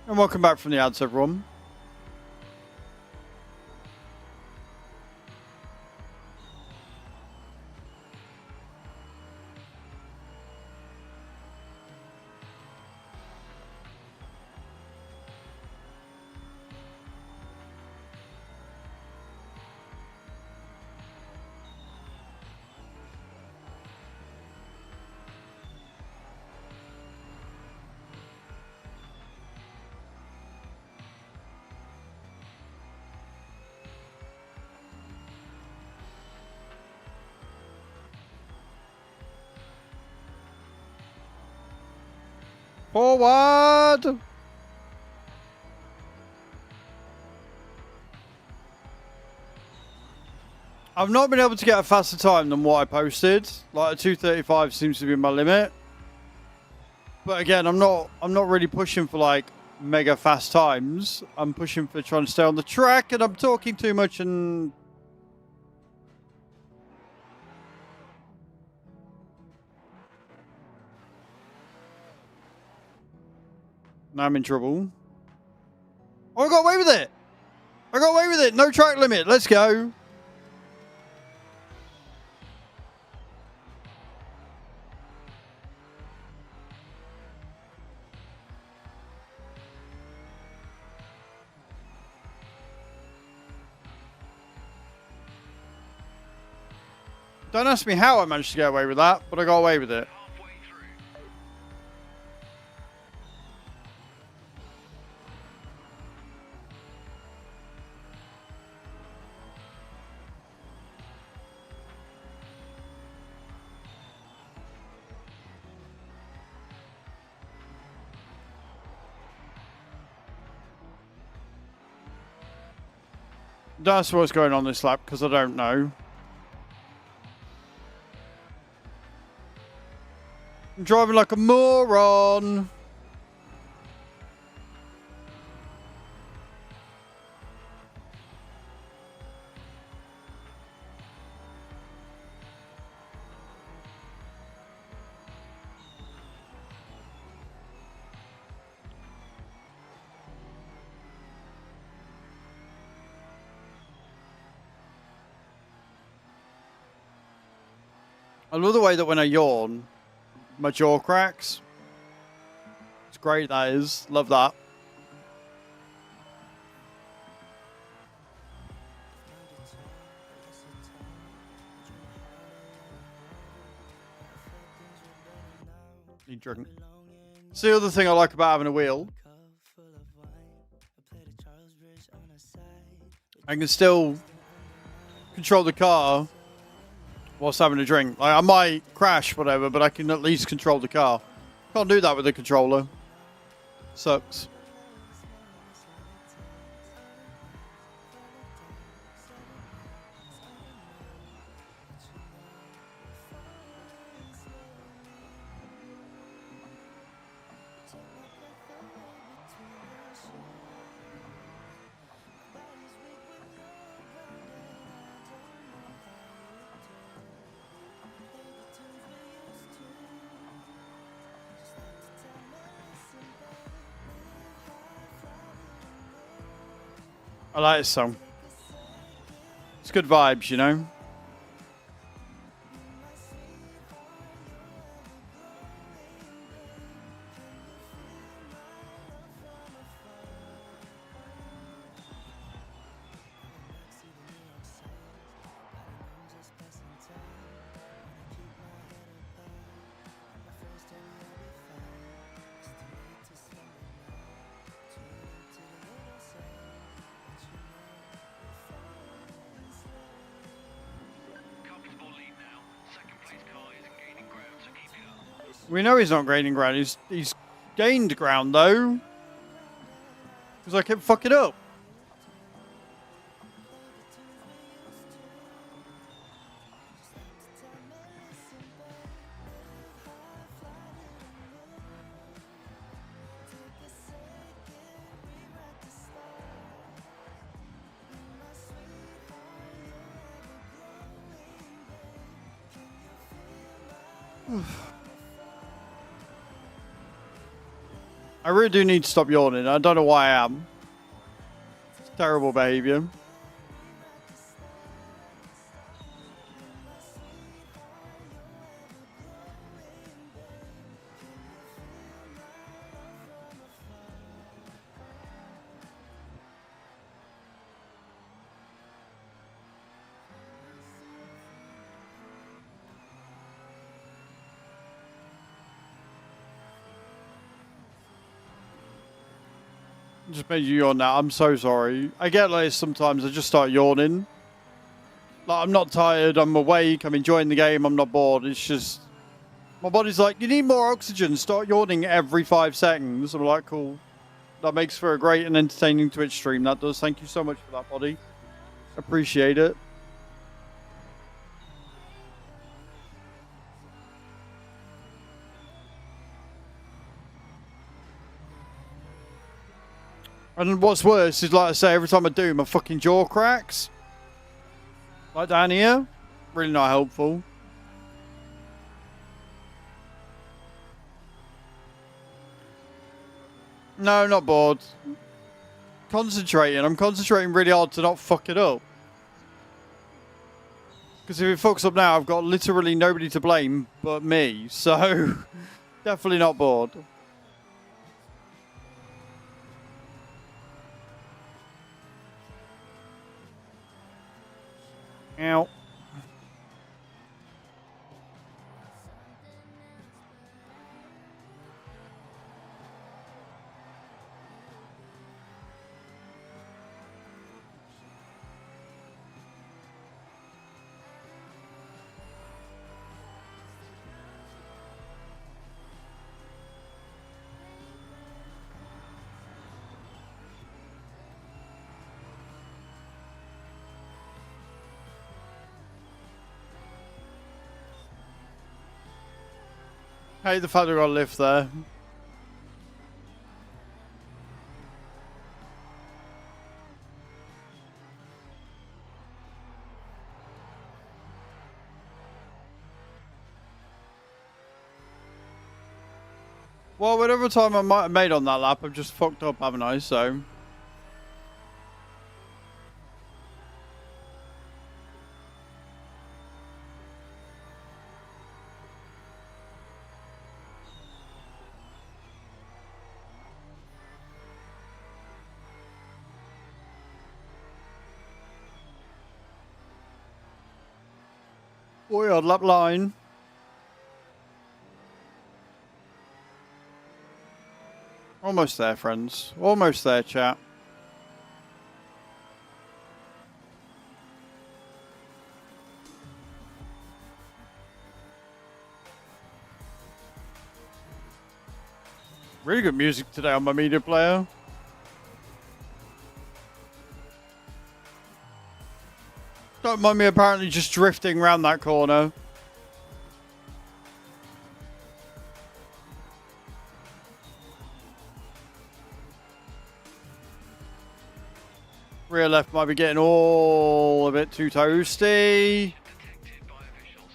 And welcome back from the ads, everyone. Forward! I've not been able to get a faster time than what I posted. Like a 2:35 seems to be my limit. But again, I'm not really pushing for like mega fast times. I'm pushing for trying to stay on the track, and I'm talking too much and now I'm in trouble. Oh, I got away with it! I got away with it! No track limit, let's go! Don't ask me how I managed to get away with that, but I got away with it. Halfway through. That's what's going on this lap, because I don't know. I'm driving like a moron. I love the way that when I yawn, my jaw cracks. It's great, that is. Love that. Need drink. It's the other thing I like about having a wheel. I can still control the car whilst having a drink. Like, I might crash, whatever, but I can at least control the car. Can't do that with a controller. Sucks. I like this song. It's good vibes, you know? Comfortable lead now. Second place car isn't gaining ground, so keep it up. We know he's not gaining ground. He's gained ground, though. Because I kept fucking up. I really do need to stop yawning. I don't know why I am. It's terrible behavior. Just made you yawn now. I'm so sorry. I get like this sometimes. I just start yawning. Like, I'm not tired. I'm awake. I'm enjoying the game. I'm not bored. It's just... my body's like, you need more oxygen. Start yawning every 5 seconds. I'm like, cool. That makes for a great and entertaining Twitch stream. That does. Thank you so much for that, body. Appreciate it. And what's worse is, like I say, every time I do, my fucking jaw cracks. Like down here. Really not helpful. No, not bored. Concentrating. I'm concentrating really hard to not fuck it up. Because if it fucks up now, I've got literally nobody to blame but me. So, definitely not bored. Ow. Hate the fact I got a lift there. Well, whatever time I might have made on that lap, I've just fucked up, haven't I? So... boy, odd lap line. Almost there, friends. Almost there, chat. Really good music today on my media player. Don't mind me apparently just drifting around that corner. Rear left might be getting all a bit too toasty. Detected by officials.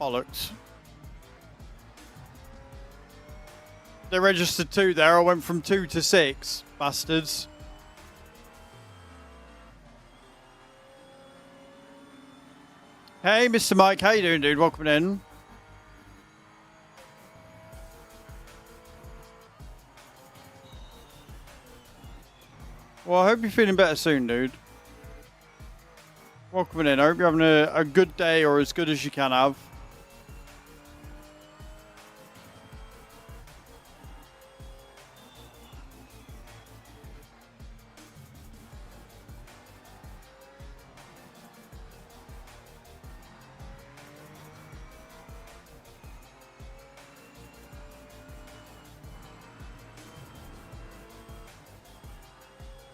Bollocks. They registered 2 there. I went from 2 to 6. Bastards. Hey, Mr. Mike. How you doing, dude? Welcome in. Well, I hope you're feeling better soon, dude. Welcome in. I hope you're having a good day, or as good as you can have.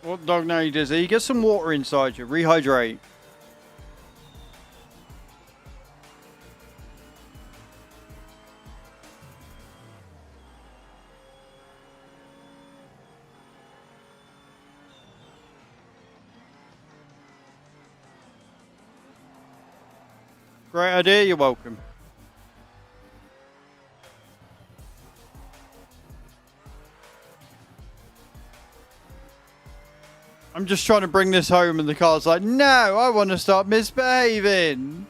What dog now you dizzy? Get some water inside you. Rehydrate. Great idea. You're welcome. I'm just trying to bring this home and the car's like, no, I want to start misbehaving.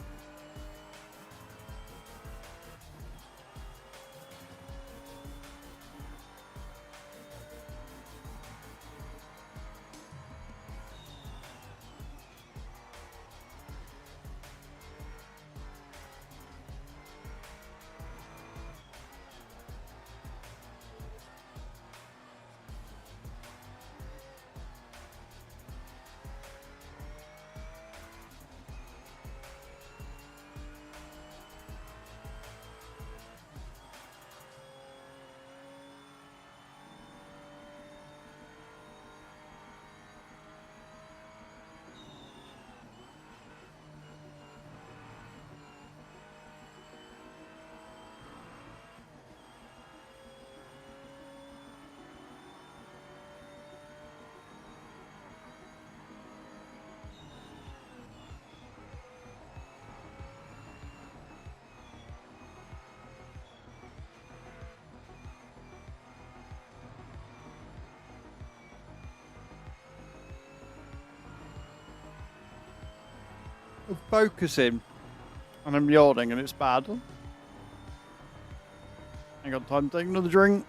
Focusing. And I'm yawning and it's bad. I got time to take another drink.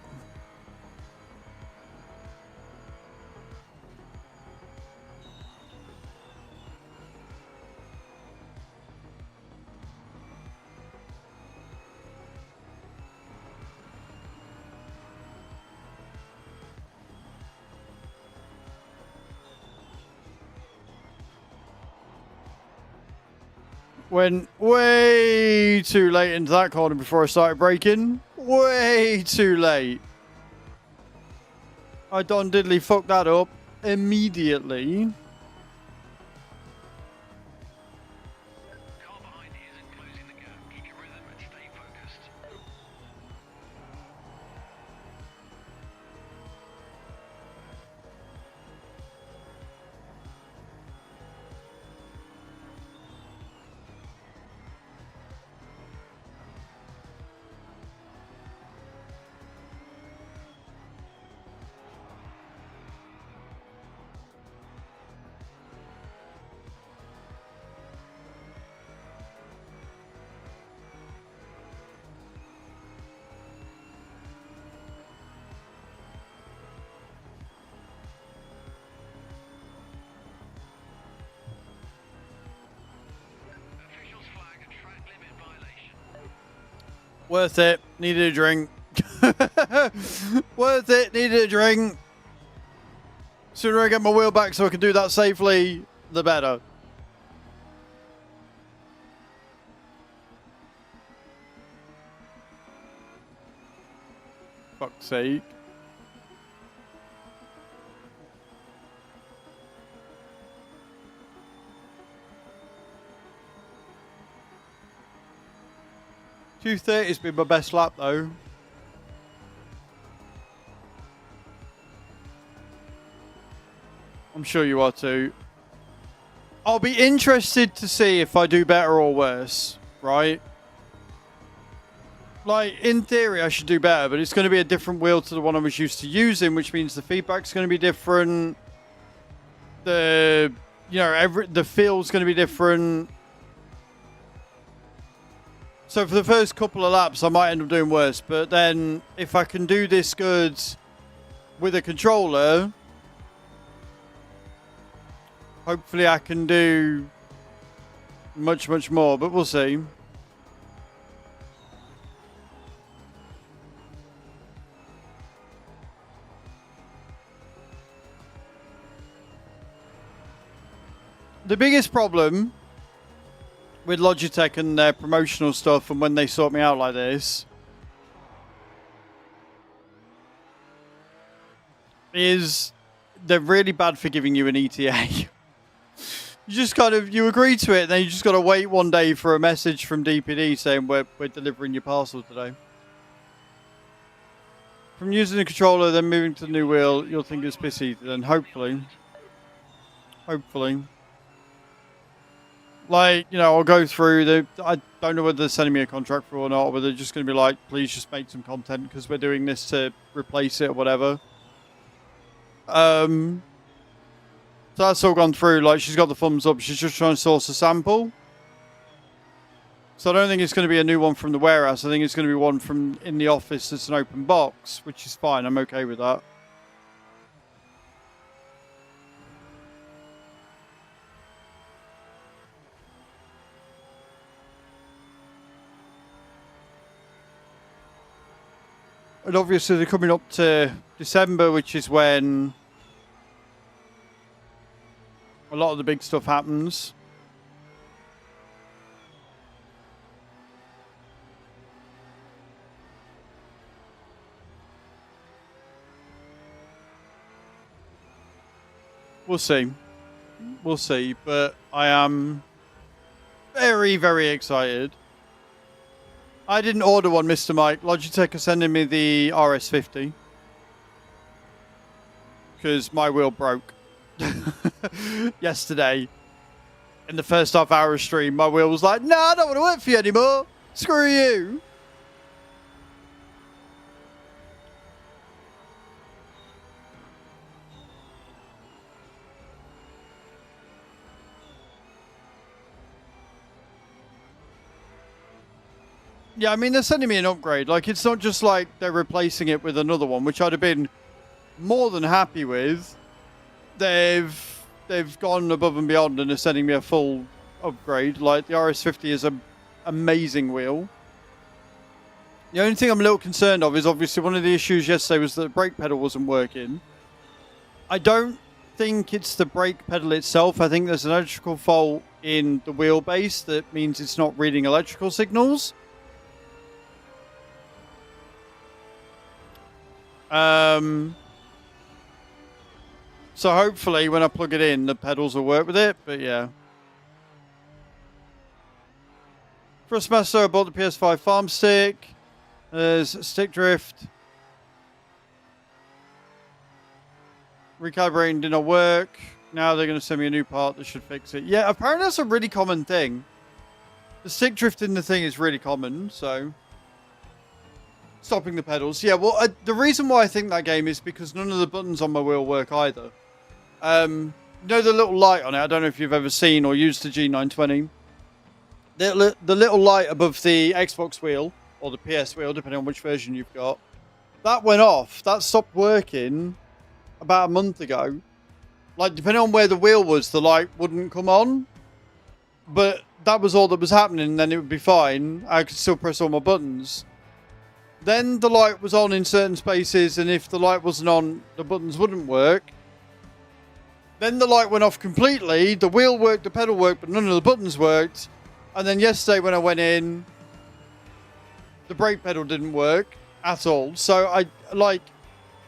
Went way too late into that corner before I started braking. Way too late. I Don Diddley fucked that up immediately. Car behind you isn't closing the gap. Keep your rhythm and stay focused. Officials flag a track limit violation. Worth it. Needed a drink. Worth it. Needed a drink. Sooner I get my wheel back so I can do that safely, the better. Fuck's sake. .230's been my best lap though. I'm sure you are too. I'll be interested to see if I do better or worse, right? Like, in theory, I should do better, but it's going to be a different wheel to the one I was used to using, which means the feedback's going to be different. The, you know, the feel's going to be different. So for the first couple of laps, I might end up doing worse. But then, if I can do this good with a controller, hopefully I can do much, much more. But we'll see. The biggest problem with Logitech and their promotional stuff and when they sort me out like this is they're really bad for giving you an ETA. You just kind of, you agree to it, then you just got to wait one day for a message from DPD saying we're delivering your parcel today. From using the controller, then moving to the new wheel, you'll think it's pissy, then hopefully. Like, you know, I'll go through I don't know whether they're sending me a contract for or not, or whether they're just going to be like, please just make some content because we're doing this to replace it or whatever. So that's all gone through. Like, she's got the thumbs up. She's just trying to source a sample. So I don't think it's going to be a new one from the warehouse. I think it's going to be one from in the office that's an open box, which is fine. I'm okay with that. And obviously they're coming up to December, which is when a lot of the big stuff happens. We'll see. We'll see. But I am very, very excited. I didn't order one, Mr. Mike. Logitech are sending me the RS50. Because my wheel broke. Yesterday. In the first half hour of stream, my wheel was like, nah, I don't want to work for you anymore. Screw you. Yeah, I mean, they're sending me an upgrade. Like, it's not just like they're replacing it with another one, which I'd have been more than happy with. They've gone above and beyond and are sending me a full upgrade. Like, the RS50 is an amazing wheel. The only thing I'm a little concerned of is obviously one of the issues yesterday was that the brake pedal wasn't working. I don't think it's the brake pedal itself. I think there's an electrical fault in the wheelbase that means it's not reading electrical signals. So hopefully when I plug it in, the pedals will work with it, but yeah. Thrustmaster, I bought the PS5 farm stick. There's stick drift. Recalibrating did not work. Now they're going to send me a new part that should fix it. Yeah, apparently that's a really common thing. The stick drift in the thing is really common, so... Stopping the pedals. Yeah, well, the reason why I think that game is because none of the buttons on my wheel work either. You know the little light on it? I don't know if you've ever seen or used the G920. The little light above the Xbox wheel, or the PS wheel, depending on which version you've got. That went off. That stopped working about a month ago. Like, depending on where the wheel was, the light wouldn't come on. But that was all that was happening, and then it would be fine. I could still press all my buttons. Then the light was on in certain spaces, and if the light wasn't on, the buttons wouldn't work. Then the light went off completely. The wheel worked, the pedal worked, but none of the buttons worked. And then yesterday when I went in, the brake pedal didn't work. at all. So I like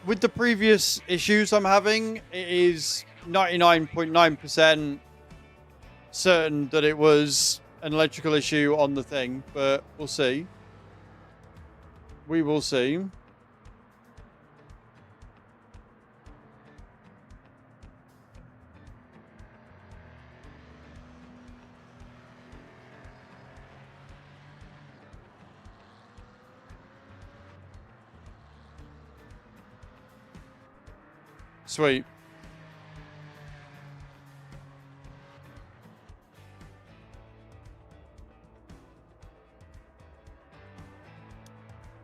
with the previous issues I'm having, it is 99.9% certain that it was an electrical issue on the thing, but we'll see. We will see. Sweet.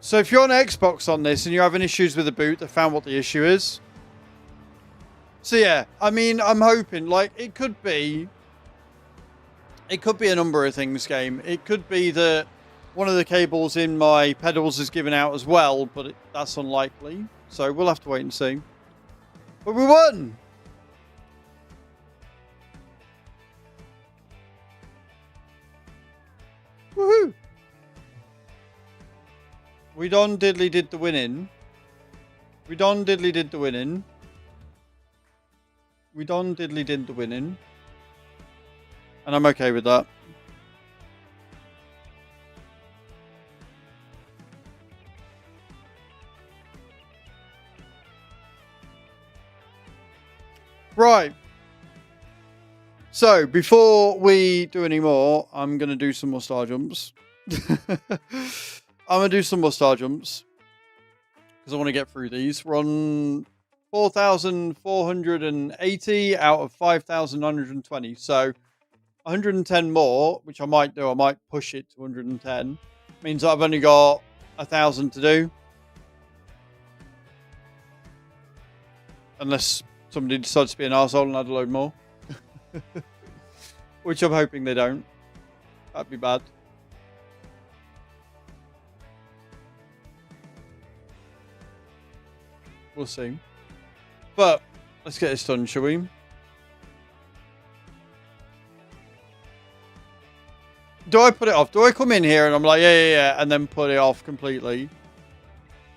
So if you're on Xbox on this and you're having issues with the boot, they found what the issue is. So yeah, I mean, I'm hoping, like, it could be a number of things, game. It could be that one of the cables in my pedals is given out as well, but that's unlikely. So we'll have to wait and see. But we won! Woohoo! We done diddly did the winning. We done diddly did the winning. We done diddly did the winning. And I'm okay with that. Right. So, before we do any more, I'm going to do some more star jumps. I'm going to do some more star jumps. Because I want to get through these. We're on 4,480 out of 5,920. So, 110 more, which I might do. I might push it to 110. Means I've only got 1,000 to do. Unless somebody decides to be an arsehole and add a load more. Which I'm hoping they don't. That'd be bad. We'll see. But let's get this done, shall we? Do I put it off? Do I come in here and I'm like, yeah, and then put it off completely?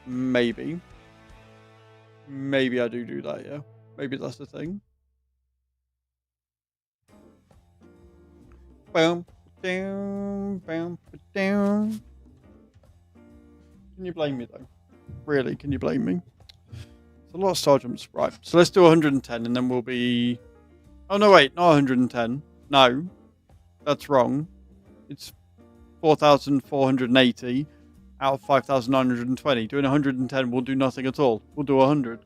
Maybe. Maybe I do that, yeah. Maybe that's the thing. Boom, down, boom, down. Can you blame me though? Really, can you blame me? It's a lot of star jumps. Right, so let's do 110 and then we'll be... Oh, no, wait, not 110. No, that's wrong. It's 4,480 out of 5,920. Doing 110 will do nothing at all. We'll do 100.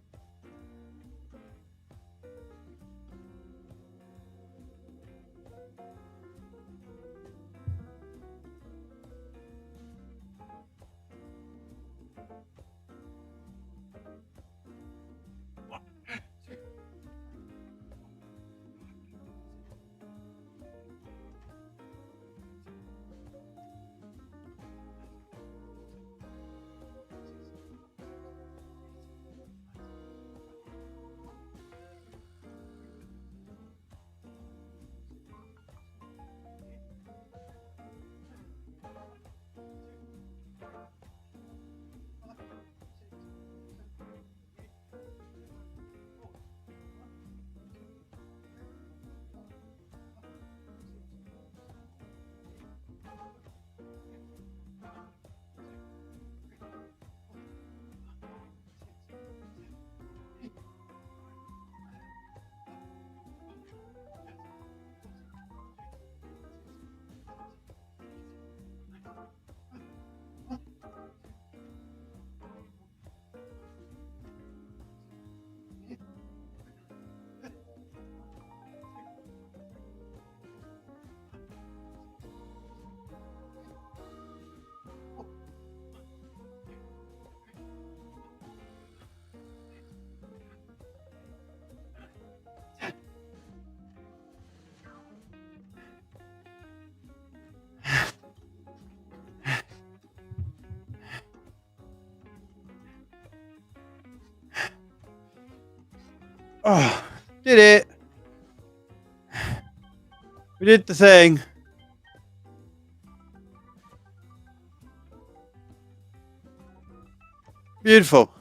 Oh, did it. We did the thing. Beautiful.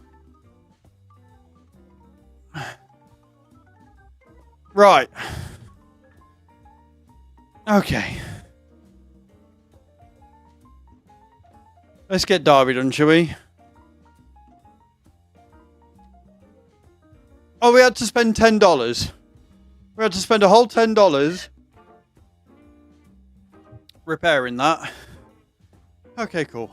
Right. Okay. Let's get Derby done, shall we? Oh, we had to spend $10. We had to spend a whole $10 repairing that. Okay, cool.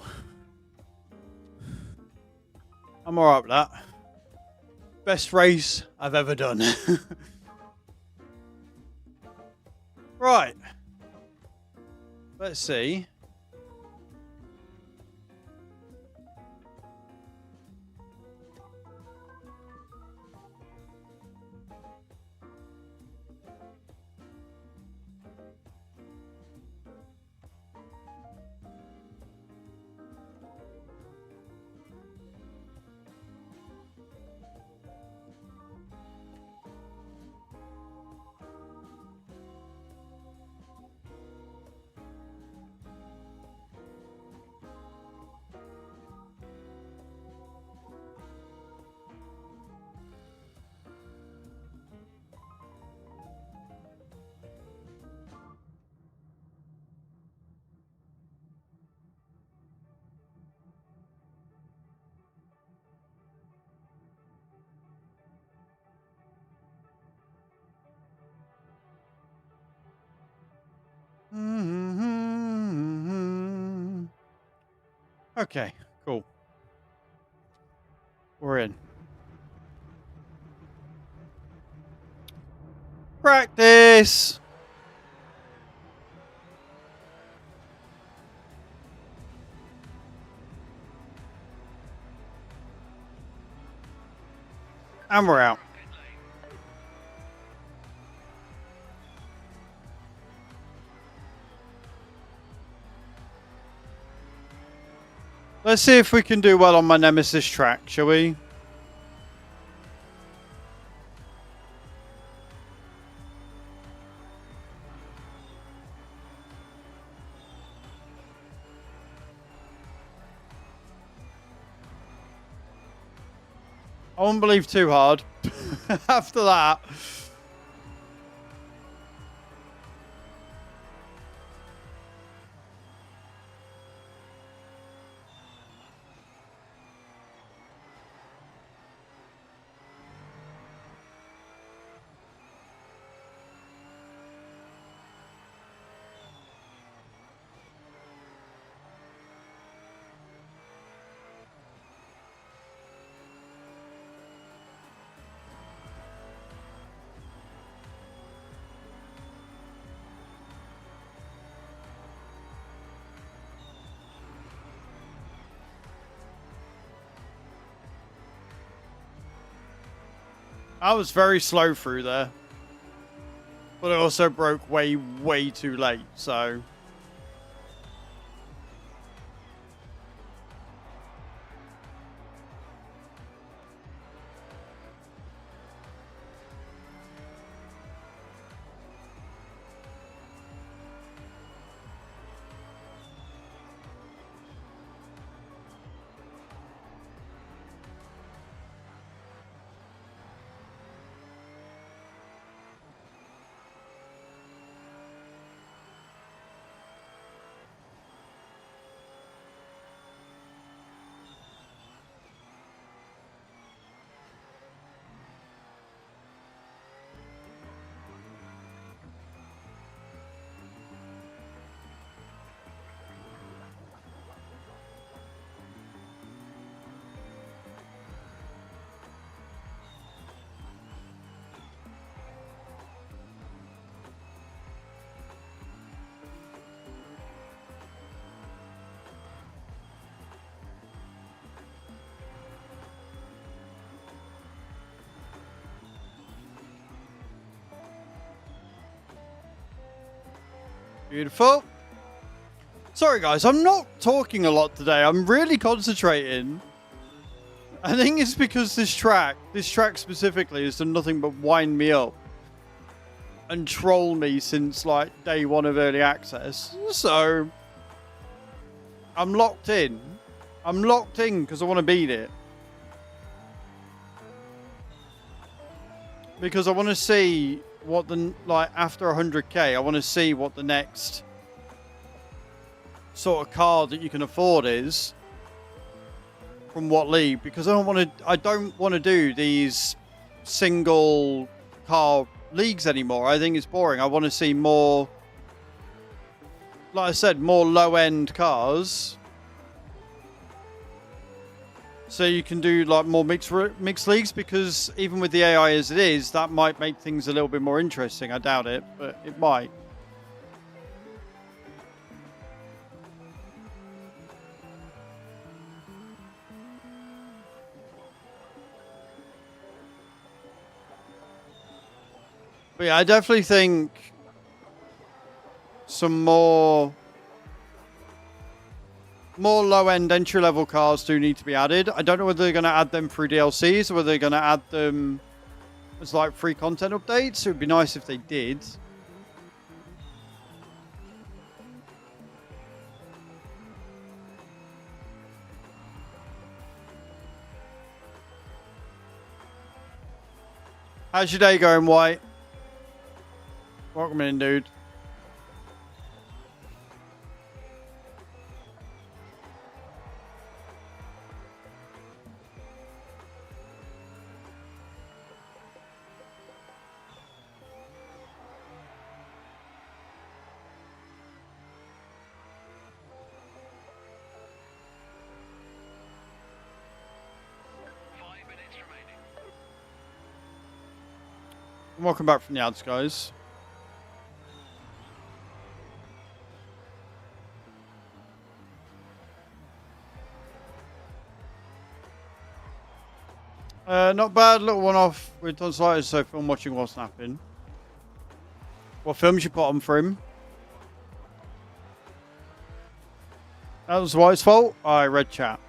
I'm alright with that. Best race I've ever done. Right. Let's see. Okay, cool. We're in. Practice. And we're out. Let's see if we can do well on my Nemesis track, shall we? I won't believe too hard after that. I was very slow through there. But it also broke way, way too late, so... Beautiful. Sorry guys, I'm not talking a lot today. I'm really concentrating. I think it's because this track specifically has done nothing but wind me up and troll me since like day one of early access. So I'm locked in. I'm locked in because I want to beat it. Because I want to see what the, like, after 100k, I want to see what the next sort of car that you can afford is from what league. Because I don't want to do these single car leagues anymore. I think it's boring. I want to see more, like I said, more low-end cars. So you can do like more mixed leagues, because even with the AI as it is, that might make things a little bit more interesting. I doubt it, but it might. But yeah, I definitely think some more low-end entry-level cars do need to be added. I don't know whether they're going to add them through DLCs or whether they're going to add them as like free content updates. It would be nice if they did. How's your day going, White? Welcome in, dude. Welcome back from the ads, guys. Not bad. Little one-off with tonsillitis, so film watching while snapping. What films you put on for him? That was White's fault. I read chat.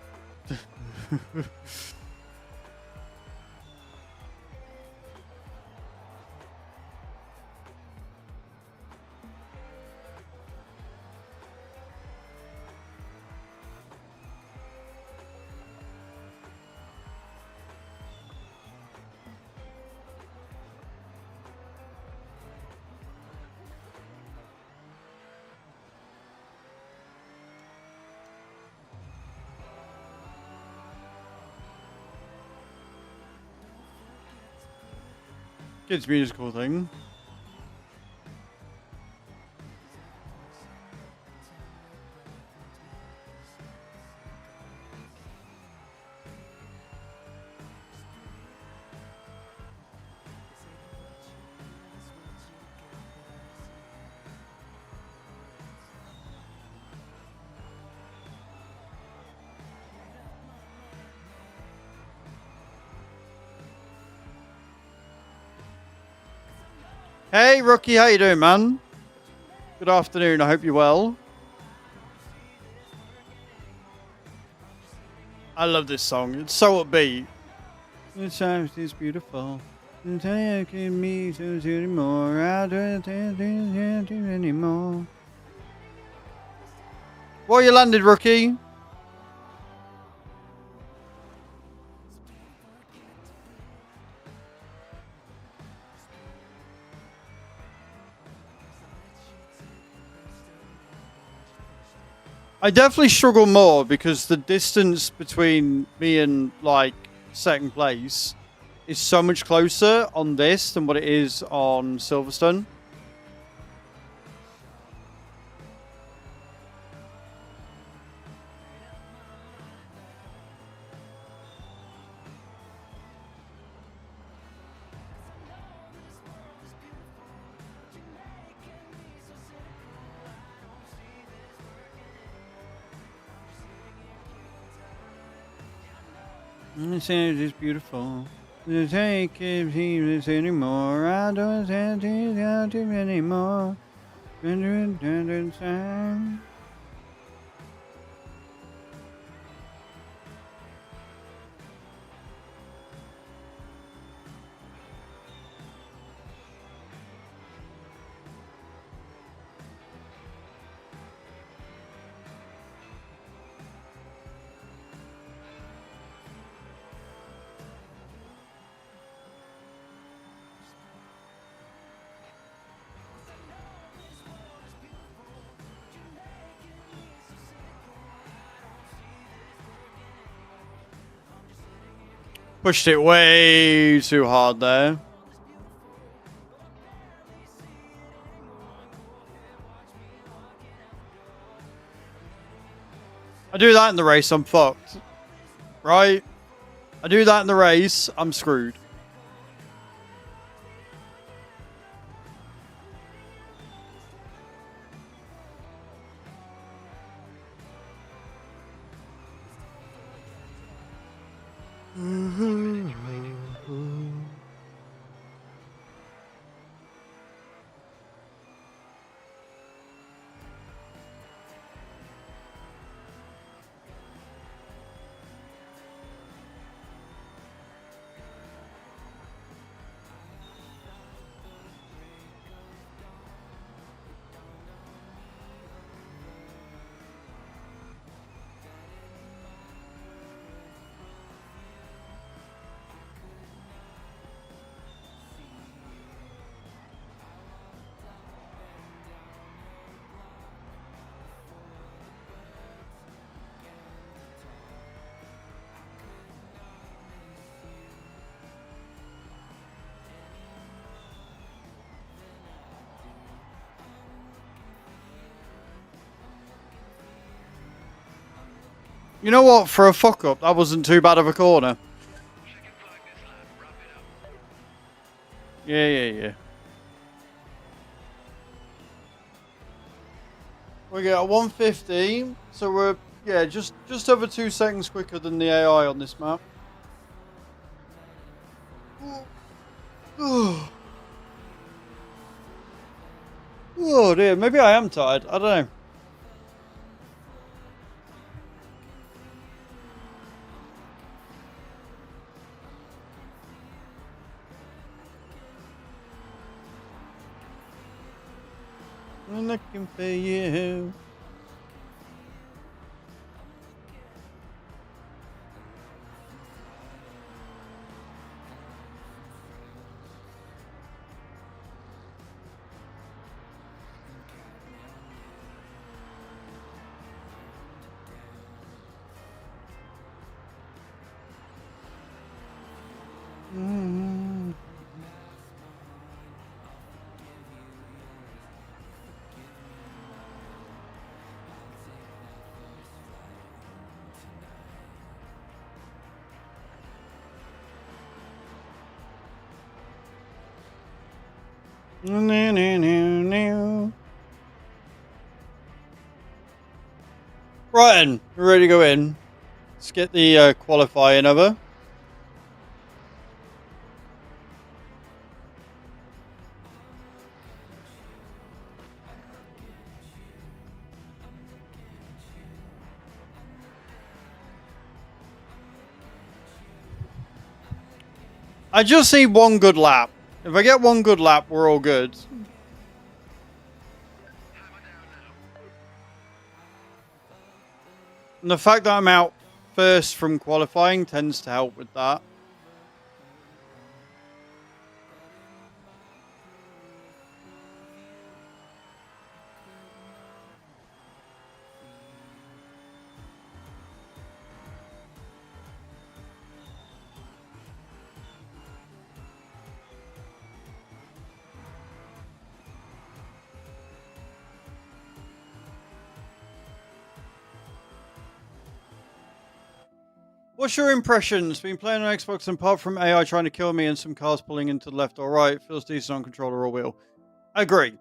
Kids musical thing. Hey, Rookie, how you doing, man? Good afternoon. I hope you're well. I love this song. It's so upbeat. The time is beautiful. Taking me to anymore. I don't anymore. Where you landed, Rookie? I definitely struggle more because the distance between me and like second place is so much closer on this than what it is on Silverstone. It is beautiful. The take it anymore. I don't have to anymore. Pushed it way too hard there. I do that in the race, I'm fucked. Right? I do that in the race, I'm screwed. You know what? For a fuck up, that wasn't too bad of a corner. Checking flag this lap. Wrap it up. Yeah. We get a 150, so we're just over 2 seconds quicker than the AI on this map. Oh dear, maybe I am tired. I don't know. I'm looking for you. Right then, we're ready to go in. Let's get the qualifying over. I just need one good lap. If I get one good lap, we're all good. And the fact that I'm out first from qualifying tends to help with that. What's your impressions? Been playing on Xbox and apart from AI trying to kill me and some cars pulling into the left or right, feels decent on controller or wheel. Agree.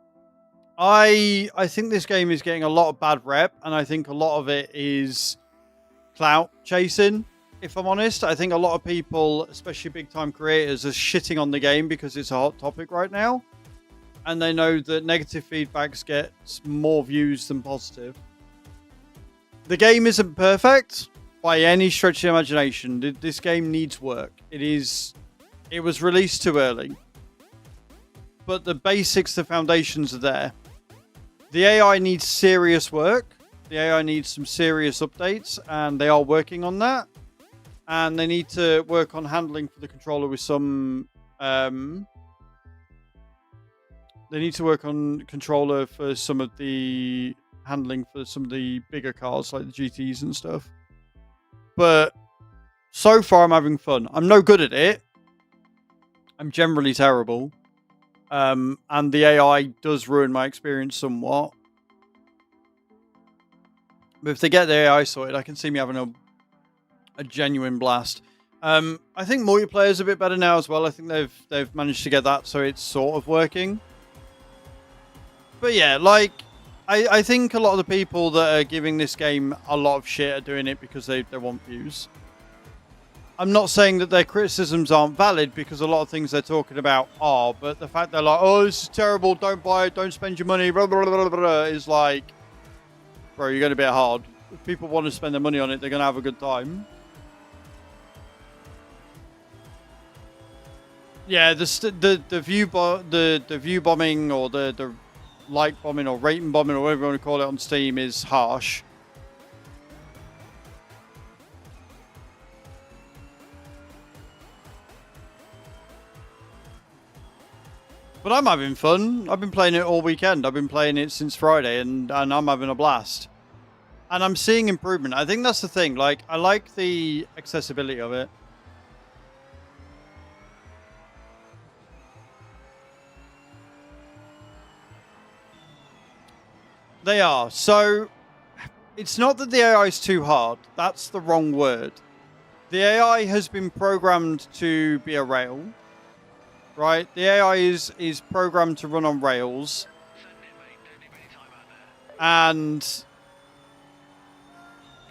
I think this game is getting a lot of bad rep, and I think a lot of it is clout chasing, if I'm honest. I think a lot of people, especially big time creators, are shitting on the game because it's a hot topic right now. And they know that negative feedbacks get more views than positive. The game isn't perfect by any stretch of the imagination. This game needs work. It was released too early. But the basics, the foundations are there. The AI needs serious work. The AI needs some serious updates, and they are working on that. And they need to work on handling for the controller with some... they need to work on controller for some of the handling for some of the bigger cars, like the GTs and stuff. But So far, I'm having fun. I'm no good at it. I'm generally terrible. And the AI does ruin my experience somewhat. But if they get the AI sorted, I can see me having a genuine blast. I think multiplayer is a bit better now as well. I think they've managed to get that so it's sort of working. But yeah, like I think a lot of the people that are giving this game a lot of shit are doing it because they want views. I'm not saying that their criticisms aren't valid because a lot of things they're talking about are, but the fact they're like, oh, this is terrible, don't buy it, don't spend your money, blah, blah, blah, blah, blah, is like, bro, you're going to be hard. If people want to spend their money on it, they're going to have a good time. Yeah, the view bombing or the like bombing or rating bombing or whatever you want to call it on Steam is harsh. But I'm having fun. I've been playing it all weekend. I've been playing it since Friday and I'm having a blast. And I'm seeing improvement. I think that's the thing. Like, I like the accessibility of it. They are. So, it's not that the AI is too hard. That's the wrong word. The AI has been programmed to be a rail. Right? The AI is programmed to run on rails. And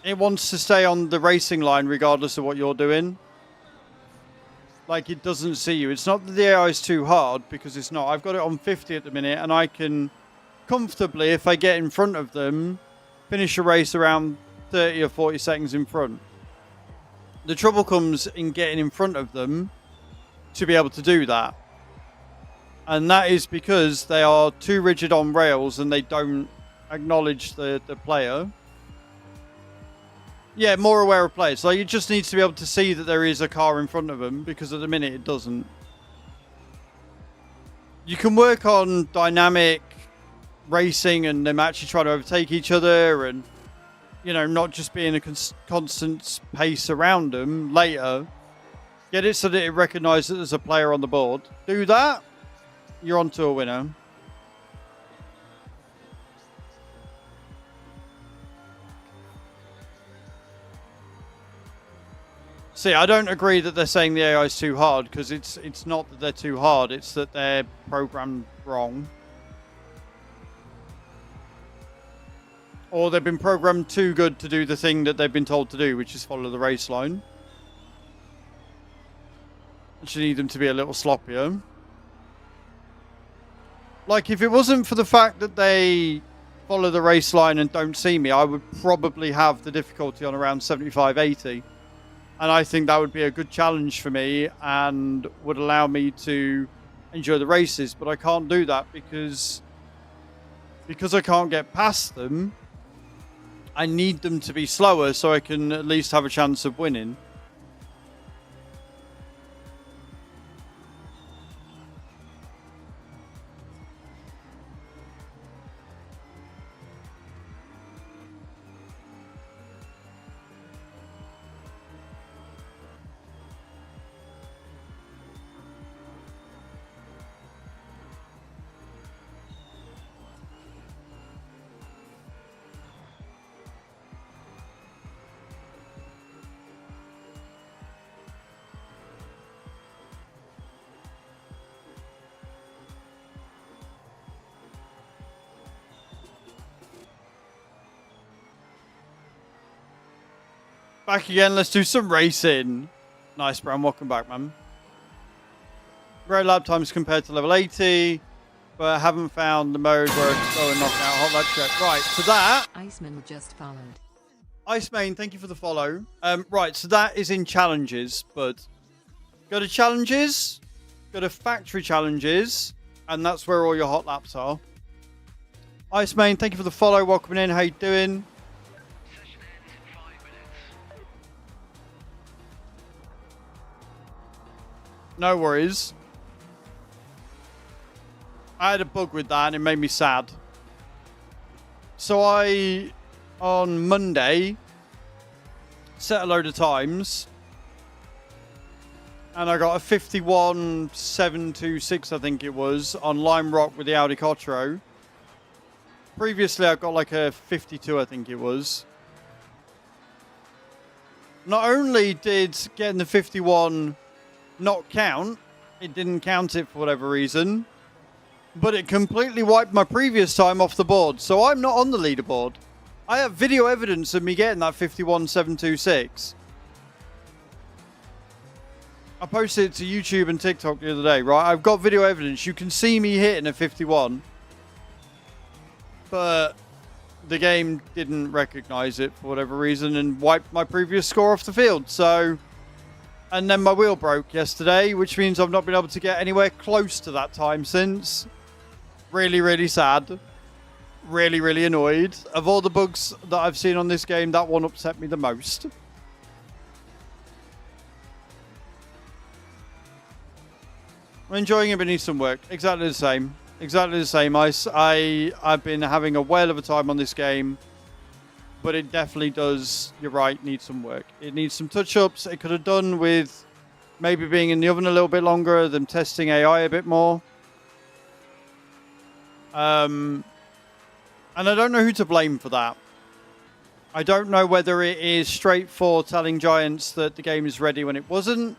it wants to stay on the racing line regardless of what you're doing. Like, it doesn't see you. It's not that the AI is too hard, because it's not. I've got it on 50 at the minute, and I can comfortably, if I get in front of them, finish a race around 30 or 40 seconds in front. The trouble comes in getting in front of them to be able to do that. And that is because they are too rigid on rails and they don't acknowledge the player. Yeah, more aware of players. Like, it just needs to be able to see that there is a car in front of them, because at the minute it doesn't. You can work on dynamic racing and them actually trying to overtake each other and, you know, not just being a constant pace around them later. Get it so that it recognises that there's a player on the board. Do that, you're on to a winner. See, I don't agree that they're saying the AI is too hard, because it's not that they're too hard, it's that they're programmed wrong. Or they've been programmed too good to do the thing that they've been told to do, which is follow the race line. You need them to be a little sloppier. Like, if it wasn't for the fact that they follow the race line and don't see me, I would probably have the difficulty on around 75, 80. And I think that would be a good challenge for me and would allow me to enjoy the races. But I can't do that because I can't get past them. I need them to be slower so I can at least have a chance of winning. Back again, let's do some racing. Nice, Brown. Welcome back, man. Great lap times compared to level 80, but I haven't found the mode where it's go and knock out hot lap check. Right, so that... Iceman just followed. Iceman, thank you for the follow. Right, so that is in challenges, but go to challenges, go to factory challenges, and that's where all your hot laps are. Iceman, thank you for the follow. Welcome in. How you doing? Session ends in 5 minutes. No worries. I had a bug with that and it made me sad. So I, on Monday, set a load of times and I got a 51.726, I think it was, on Lime Rock with the Audi Quattro. Previously, I got like a 52, I think it was. Not only did getting the 51 not count, it didn't count it for whatever reason, but it completely wiped my previous time off the board. So I'm not on the leaderboard. I have video evidence of me getting that 51.726. I posted it to YouTube and TikTok the other day, right? I've got video evidence. You can see me hitting a 51. But the game didn't recognize it for whatever reason and wiped my previous score off the field. So, and then my wheel broke yesterday, which means I've not been able to get anywhere close to that time since. Really, really sad. Really, really annoyed. Of all the bugs that I've seen on this game, that one upset me the most. I'm enjoying it, but needs some work. Exactly the same. Exactly the same. I've been having a whale of a time on this game, but it definitely does, you're right, need some work. It needs some touch-ups. It could have done with maybe being in the oven a little bit longer, them testing AI a bit more. And I don't know who to blame for that. I don't know whether it is straight for telling Giants that the game is ready when it wasn't.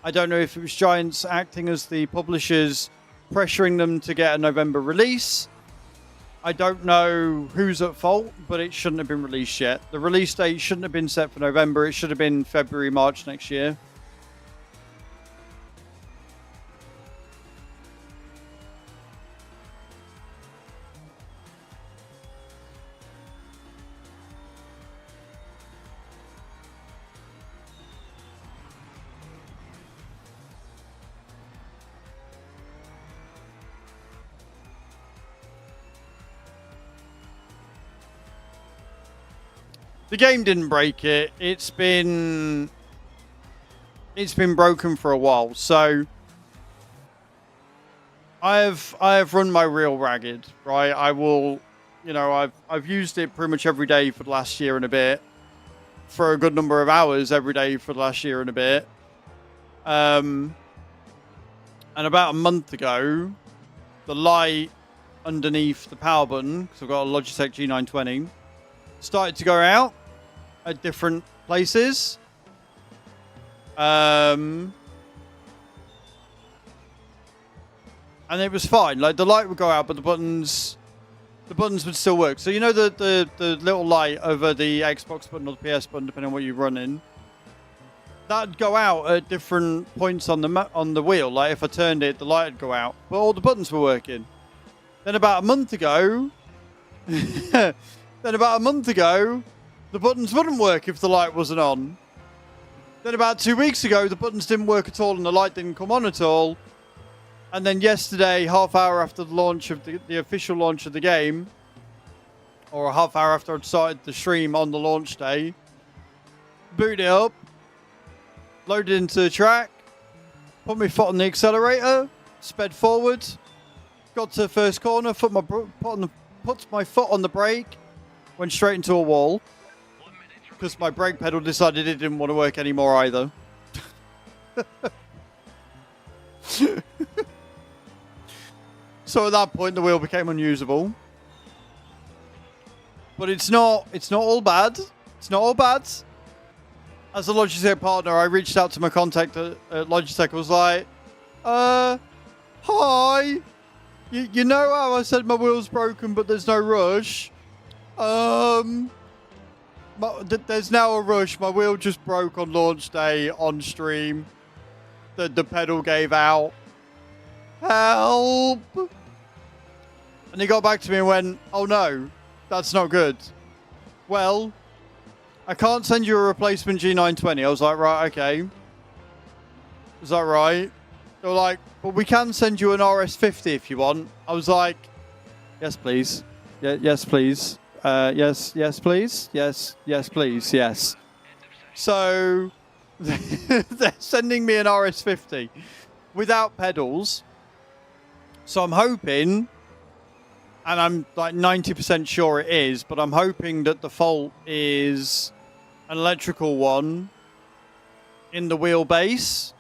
I don't know if it was Giants acting as the publishers, pressuring them to get a November release. I don't know who's at fault, but it shouldn't have been released yet. The release date shouldn't have been set for November. It should have been February, March next year. The game didn't break it. It's been broken for a while. So I have run my reel ragged, right? I will, you know, I've used it pretty much every day for the last year and a bit, for a good number of hours every day for the last year and a bit. And about a month ago, the light underneath the power button, because I've got a Logitech G920, started to go out at different places. And it was fine. Like, the light would go out, but the buttons would still work. So you know the little light over the Xbox button or the PS button, depending on what you're running, that'd go out at different points on the wheel. Like, if I turned it, the light would go out, but all the buttons were working. Then about a month ago, the buttons wouldn't work if the light wasn't on. Then about 2 weeks ago, the buttons didn't work at all and the light didn't come on at all. And then yesterday, half hour after the launch of the official launch of the game, or a half hour after I'd started the stream on the launch day, booted it up, loaded into the track, put my foot on the accelerator, sped forward, got to the first corner, put my foot on the brake, went straight into a wall, because my brake pedal decided it didn't want to work anymore either. So at that point, the wheel became unusable. But it's not all bad. It's not all bad. As a Logitech partner, I reached out to my contact at Logitech. I was like, hi. You know how I said my wheel's broken, but there's no rush? There's now a rush. My wheel just broke on launch day on stream. The pedal gave out. Help! And he got back to me and went, oh no, that's not good. Well, I can't send you a replacement G920. I was like, right, okay. Is that right? They were like, but we can send you an RS50 if you want. I was like, yes, please. Yes, please. Yes, please. Yes, please. Yes. So they're sending me an RS50 without pedals. So I'm hoping, and I'm like 90% sure it is, but I'm hoping that the fault is an electrical one in the wheelbase.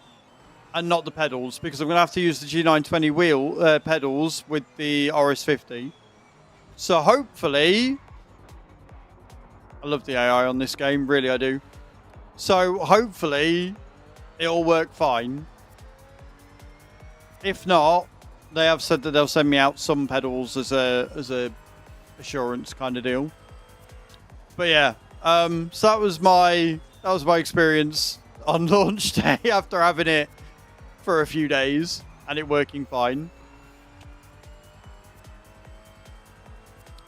and not the pedals, because I'm going to have to use the G920 wheel pedals with the RS50. So hopefully, I love the AI on this game, really I do. So hopefully it'll work fine. If not, they have said that they'll send me out some pedals as a assurance kind of deal. But yeah, so that was my experience on launch day after having it for a few days and it working fine.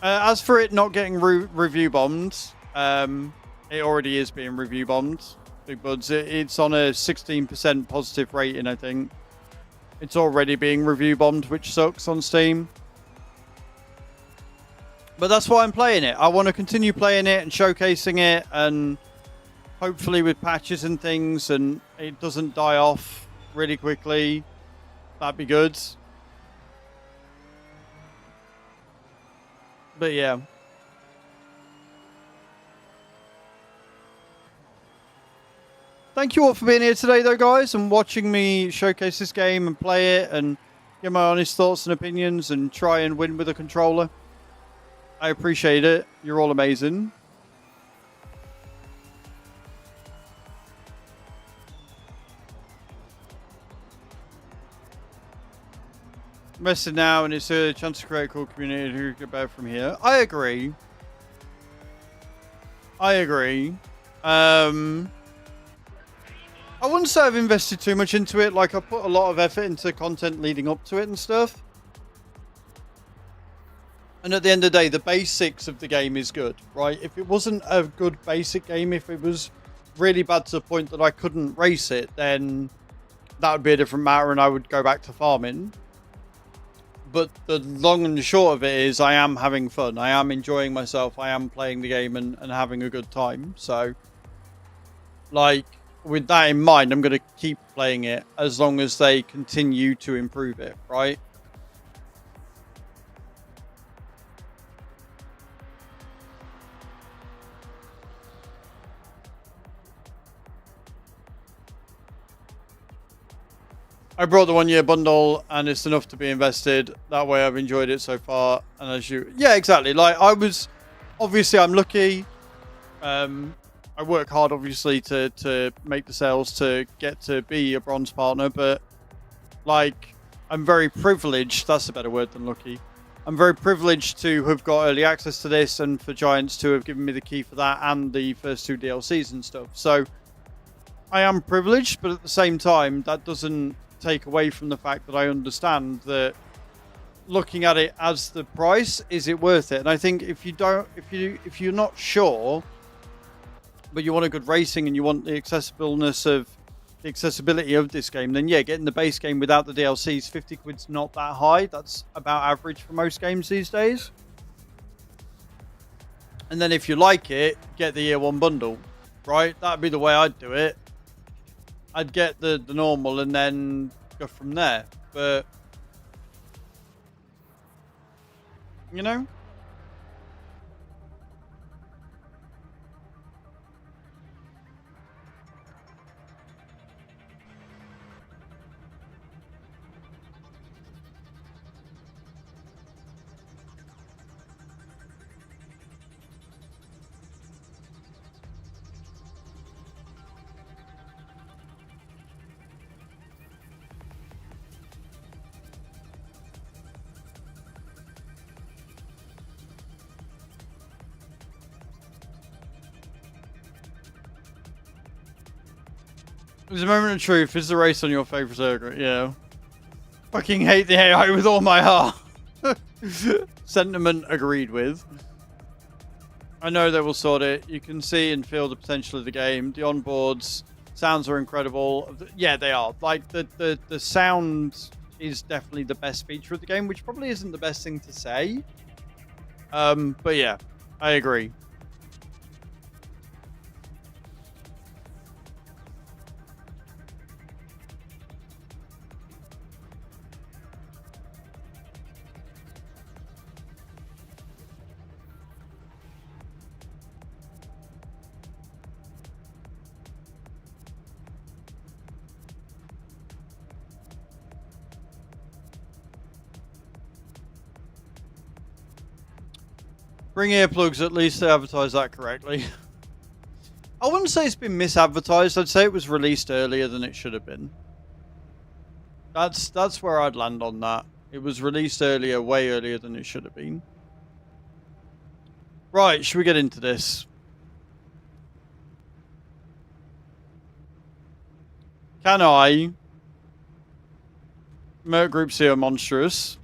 As for it not getting review bombed, it already is being review bombed. Big Buds, it's on a 16% positive rating, I think. It's already being review bombed, which sucks on Steam. But that's why I'm playing it. I want to continue playing it and showcasing it, and hopefully with patches and things, and it doesn't die off really quickly. That'd be good. But yeah. Thank you all for being here today, though, guys, and watching me showcase this game and play it and get my honest thoughts and opinions and try and win with a controller. I appreciate it. You're all amazing. Invested now, and it's a chance to create a cool community who get better from here. I agree. I agree. I wouldn't say I've invested too much into it. Like, I put a lot of effort into content leading up to it and stuff. And at the end of the day, the basics of the game is good, right? If it wasn't a good basic game, if it was really bad to the point that I couldn't race it, then that would be a different matter and I would go back to farming. But the long and short of it is I am having fun. I am enjoying myself. I am playing the game and having a good time. So, like, with that in mind, I'm going to keep playing it as long as they continue to improve it, right? I brought the 1 year bundle and it's enough to be invested. That way I've enjoyed it so far. And as you, yeah, exactly. Like, obviously I'm lucky. I work hard, obviously, to make the sales to get to be a bronze partner, but like, I'm very privileged. That's a better word than lucky. I'm very privileged to have got early access to this, and for Giants to have given me the key for that and the first 2 DLCs and stuff. So I am privileged, but at the same time, that doesn't take away from the fact that I understand that looking at it as the price, is it worth it? And I think if you're not sure, but you want a good racing and you want the accessibility of this game, then yeah, getting the base game without the DLCs, 50 quid's not that high. That's about average for most games these days. And then if you like it, get the year 1 bundle, right? That'd be the way I'd do it. I'd get the normal and then go from there. But, you know? There's a moment of truth. Is the race on your favourite circuit? Yeah. Fucking hate the AI with all my heart. Sentiment agreed with. I know they will sort it. You can see and feel the potential of the game. The onboards, sounds are incredible. Yeah, they are. Like, the sound is definitely the best feature of the game, which probably isn't the best thing to say. But yeah, I agree. Bring earplugs, at least they advertise that correctly. I wouldn't say it's been misadvertised. I'd say it was released earlier than it should have been. That's where I'd land on that. It was released earlier, way earlier than it should have been. Right, should we get into this? Can I... Merc Group C are monstrous.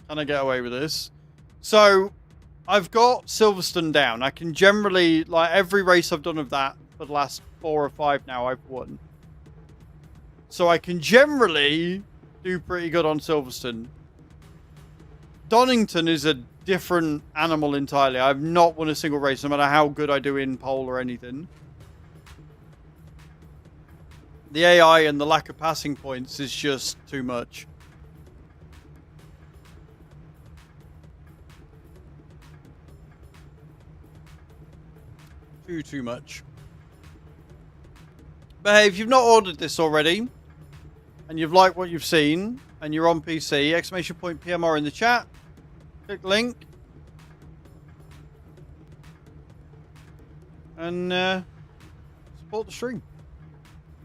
Can I get away with this? So, I've got Silverstone down. I can generally, like, every race I've done of that for the last 4 or 5 now, I've won. So I can generally do pretty good on Silverstone. Donington is a different animal entirely. I've not won a single race, no matter how good I do in pole or anything. The AI and the lack of passing points is just too much. Too much. But hey, if you've not ordered this already, and you've liked what you've seen, and you're on PC, exclamation point PMR in the chat. Click link. And support the stream.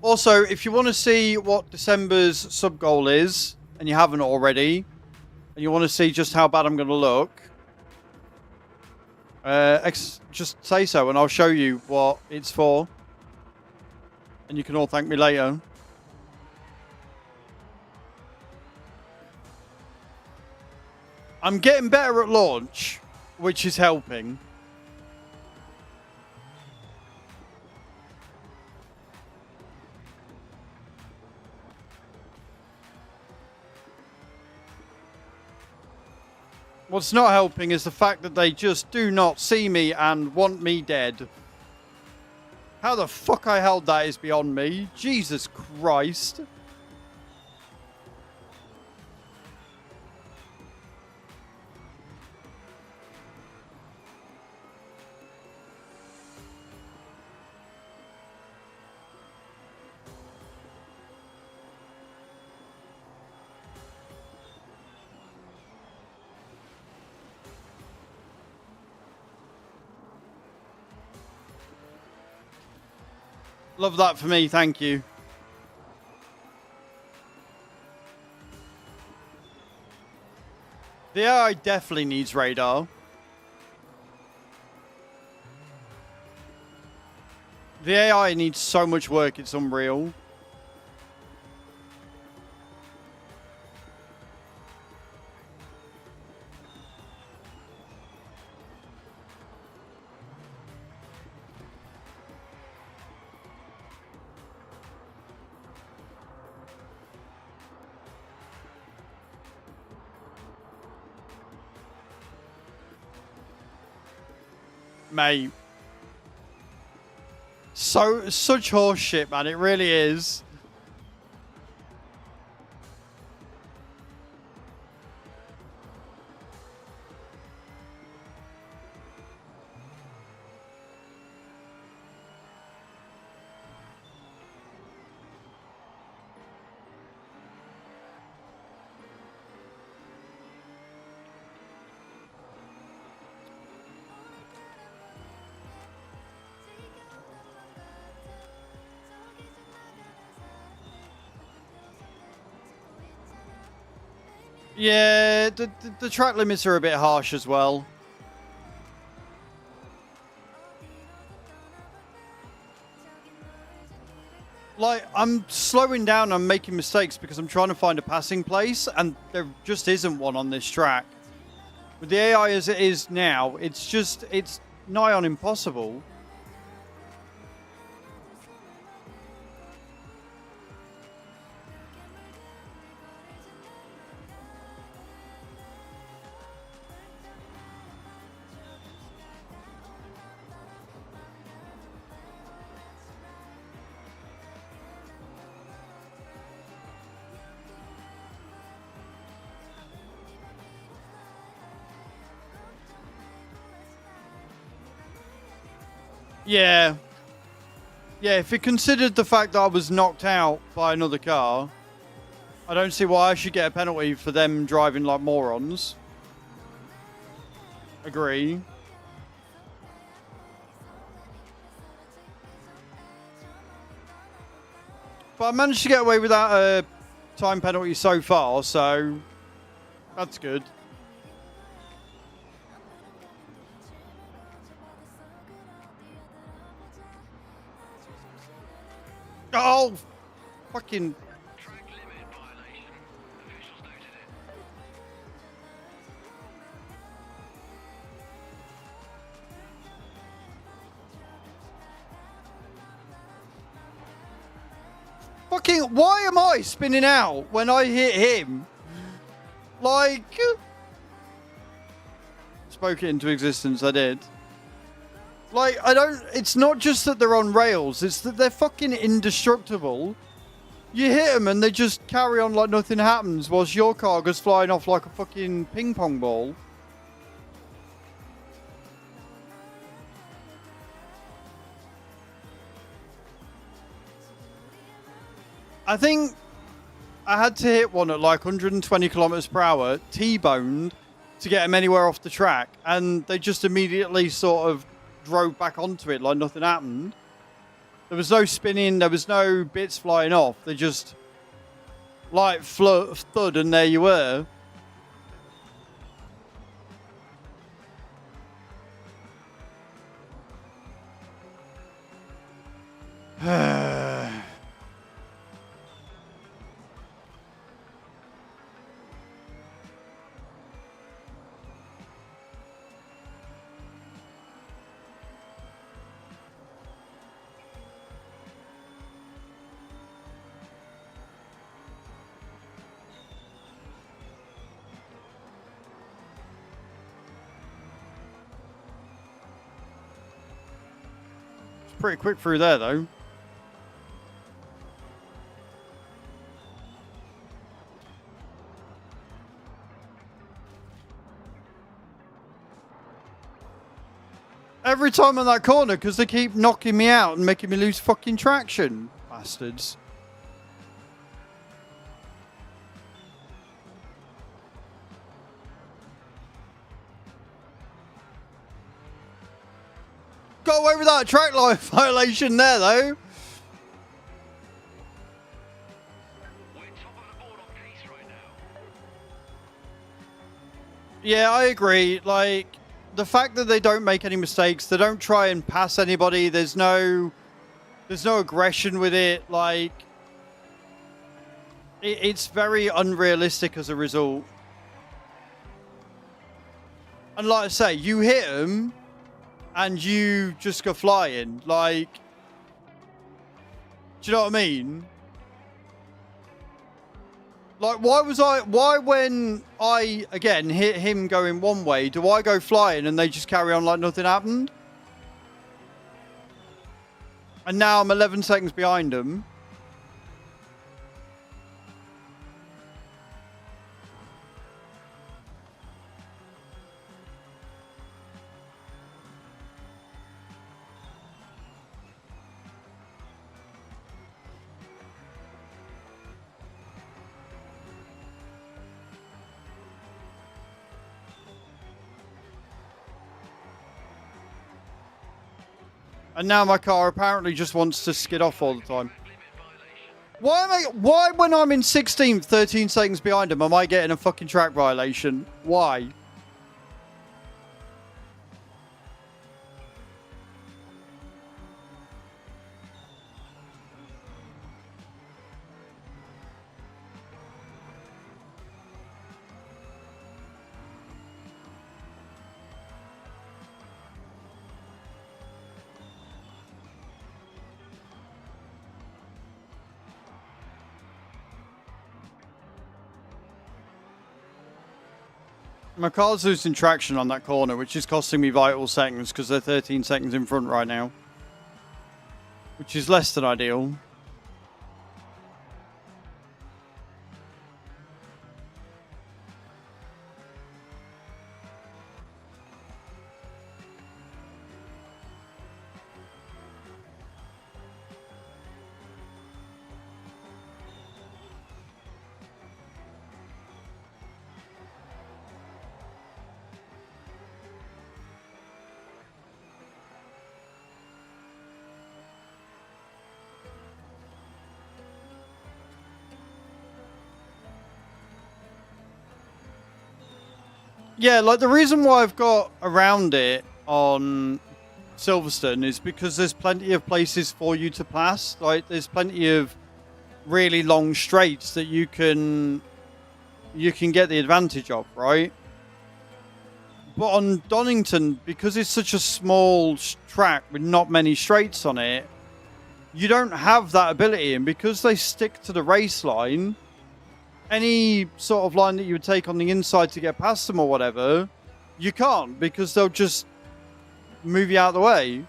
Also, if you want to see what December's sub goal is, and you haven't already, and you want to see just how bad I'm going to look, just say so and I'll show you what it's for. And you can all thank me later. I'm getting better at launch, which is helping. What's not helping is the fact that they just do not see me and want me dead. How the fuck I held that is beyond me. Jesus Christ. Love that for me, thank you. The AI definitely needs radar. The AI needs so much work, it's unreal. Mate. Such horse shit, man. It really is. Yeah, the track limits are a bit harsh as well. Like, I'm slowing down, I'm making mistakes because I'm trying to find a passing place, and there just isn't one on this track. With the AI as it is now, it's nigh on impossible. Yeah. Yeah, if it considered the fact that I was knocked out by another car, I don't see why I should get a penalty for them driving like morons. Agree. But I managed to get away without a time penalty so far, so that's good. Oh, fucking. Track limit violation. Officials noted it. Fucking, why am I spinning out when I hit him? Like, spoke it into existence, I did. Like, I don't, it's not just that they're on rails, it's that they're fucking indestructible. You hit them and they just carry on like nothing happens whilst your car goes flying off like a fucking ping pong ball. I think I had to hit one at like 120 kilometers per hour, T-boned, to get them anywhere off the track, and they just immediately sort of drove back onto it like nothing happened. There was no spinning, there was no bits flying off. They just like thud, and there you were. Pretty quick through there, though. Every time on that corner, because they keep knocking me out and making me lose fucking traction. Bastards. Got away with that track line violation there, though. We're top of the board on pace right now. Yeah, I agree. Like, the fact that they don't make any mistakes, they don't try and pass anybody, there's no aggression with it. Like, it's very unrealistic as a result. And like I say, you hit them and you just go flying. Like, do you know what I mean? Like, why when I, again, hit him going one way, do I go flying and they just carry on like nothing happened? And now I'm 11 seconds behind them. And now my car apparently just wants to skid off all the time. Why when I'm in 16th, 13 seconds behind him, am I getting a fucking track violation? Why? My car's losing traction on that corner, which is costing me vital seconds because they're 13 seconds in front right now. Which is less than ideal. Yeah, like the reason why I've got around it on Silverstone is because there's plenty of places for you to pass. Like there's plenty of really long straights that you can get the advantage of, right? But on Donington, because it's such a small track with not many straights on it, you don't have that ability. And because they stick to the race line, any sort of line that you would take on the inside to get past them or whatever, you can't, because they'll just move you out of the way.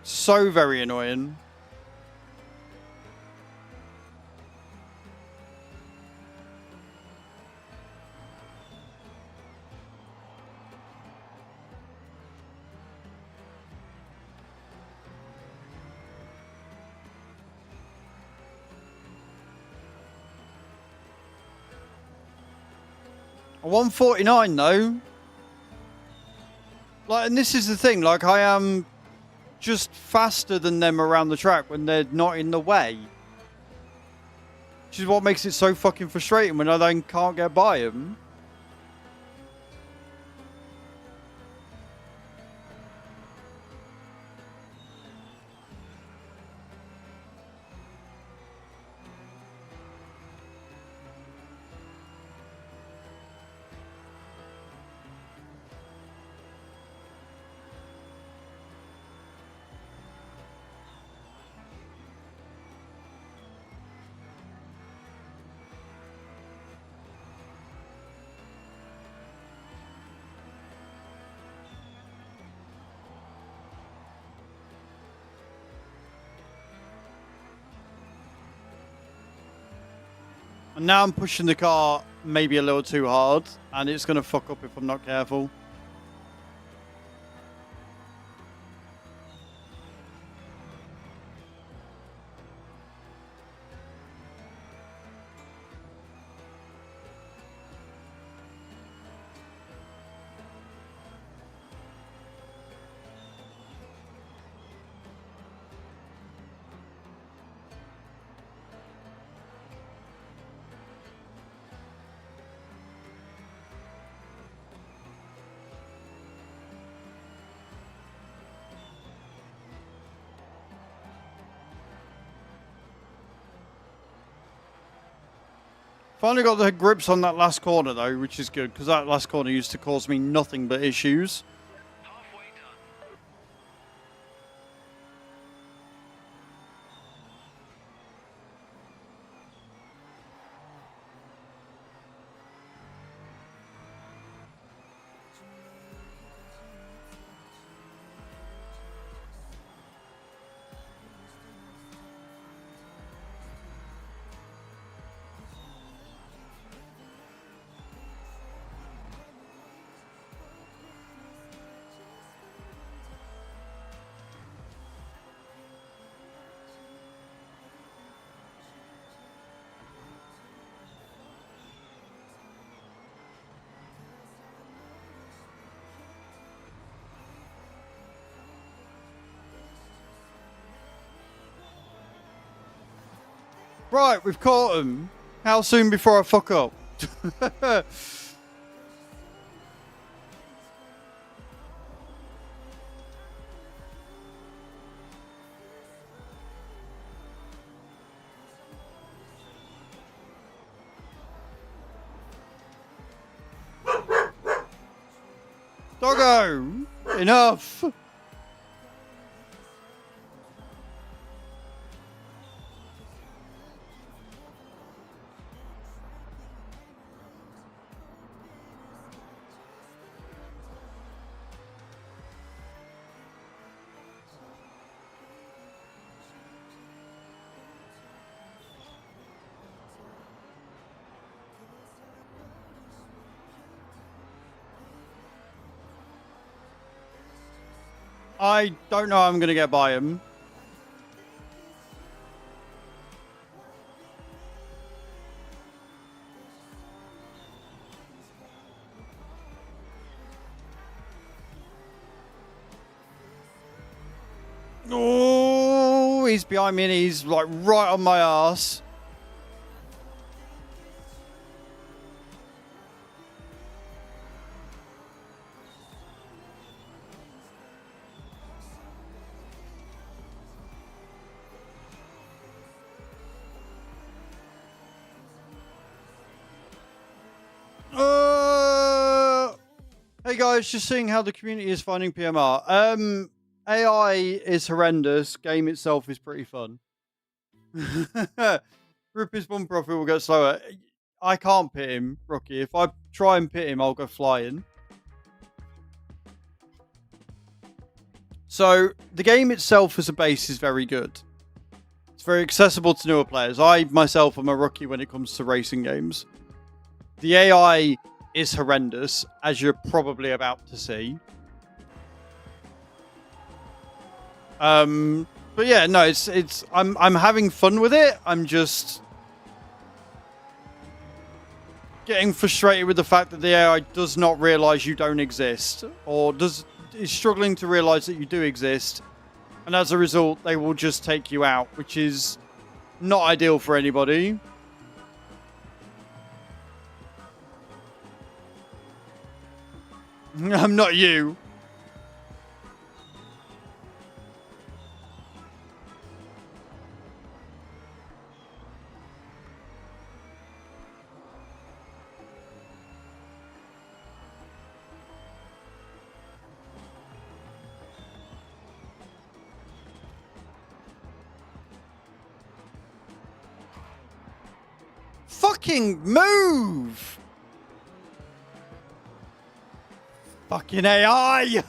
So very annoying. A 149 though. Like, and this is the thing, like I am just faster than them around the track when they're not in the way. Which is what makes it so fucking frustrating when I then can't get by them. And now I'm pushing the car maybe a little too hard, and it's going to fuck up if I'm not careful. Finally got the grips on that last corner though, which is good, because that last corner used to cause me nothing but issues. Halfway Right, we've caught him. How soon before I fuck up? Doggo! Enough! I don't know how I'm going to get by him. Oh, he's behind me and he's like right on my ass. Hey guys, just seeing how the community is finding PMR. AI is horrendous. Game itself is pretty fun. Rupee's one profit will go slower. I can't pit him, Rocky. If I try and pit him, I'll go flying. So the game itself as a base is very good. It's very accessible to newer players. I myself am a rookie when it comes to racing games. The AI is horrendous, as you're probably about to see. But yeah, no, it's I'm having fun with it. I'm just getting frustrated with the fact that the AI does not realize you don't exist, or is struggling to realize that you do exist, and as a result, they will just take you out, which is not ideal for anybody. I'm not you. Fucking move! Fucking AI!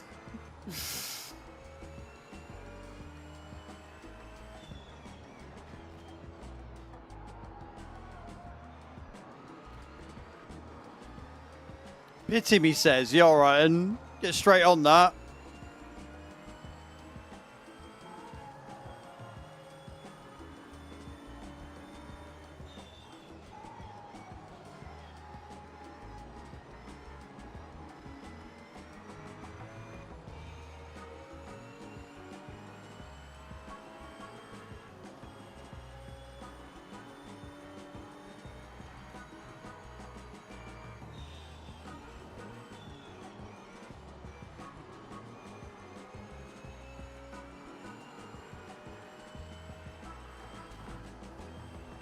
Pity me says, yeah, alright, and get straight on that.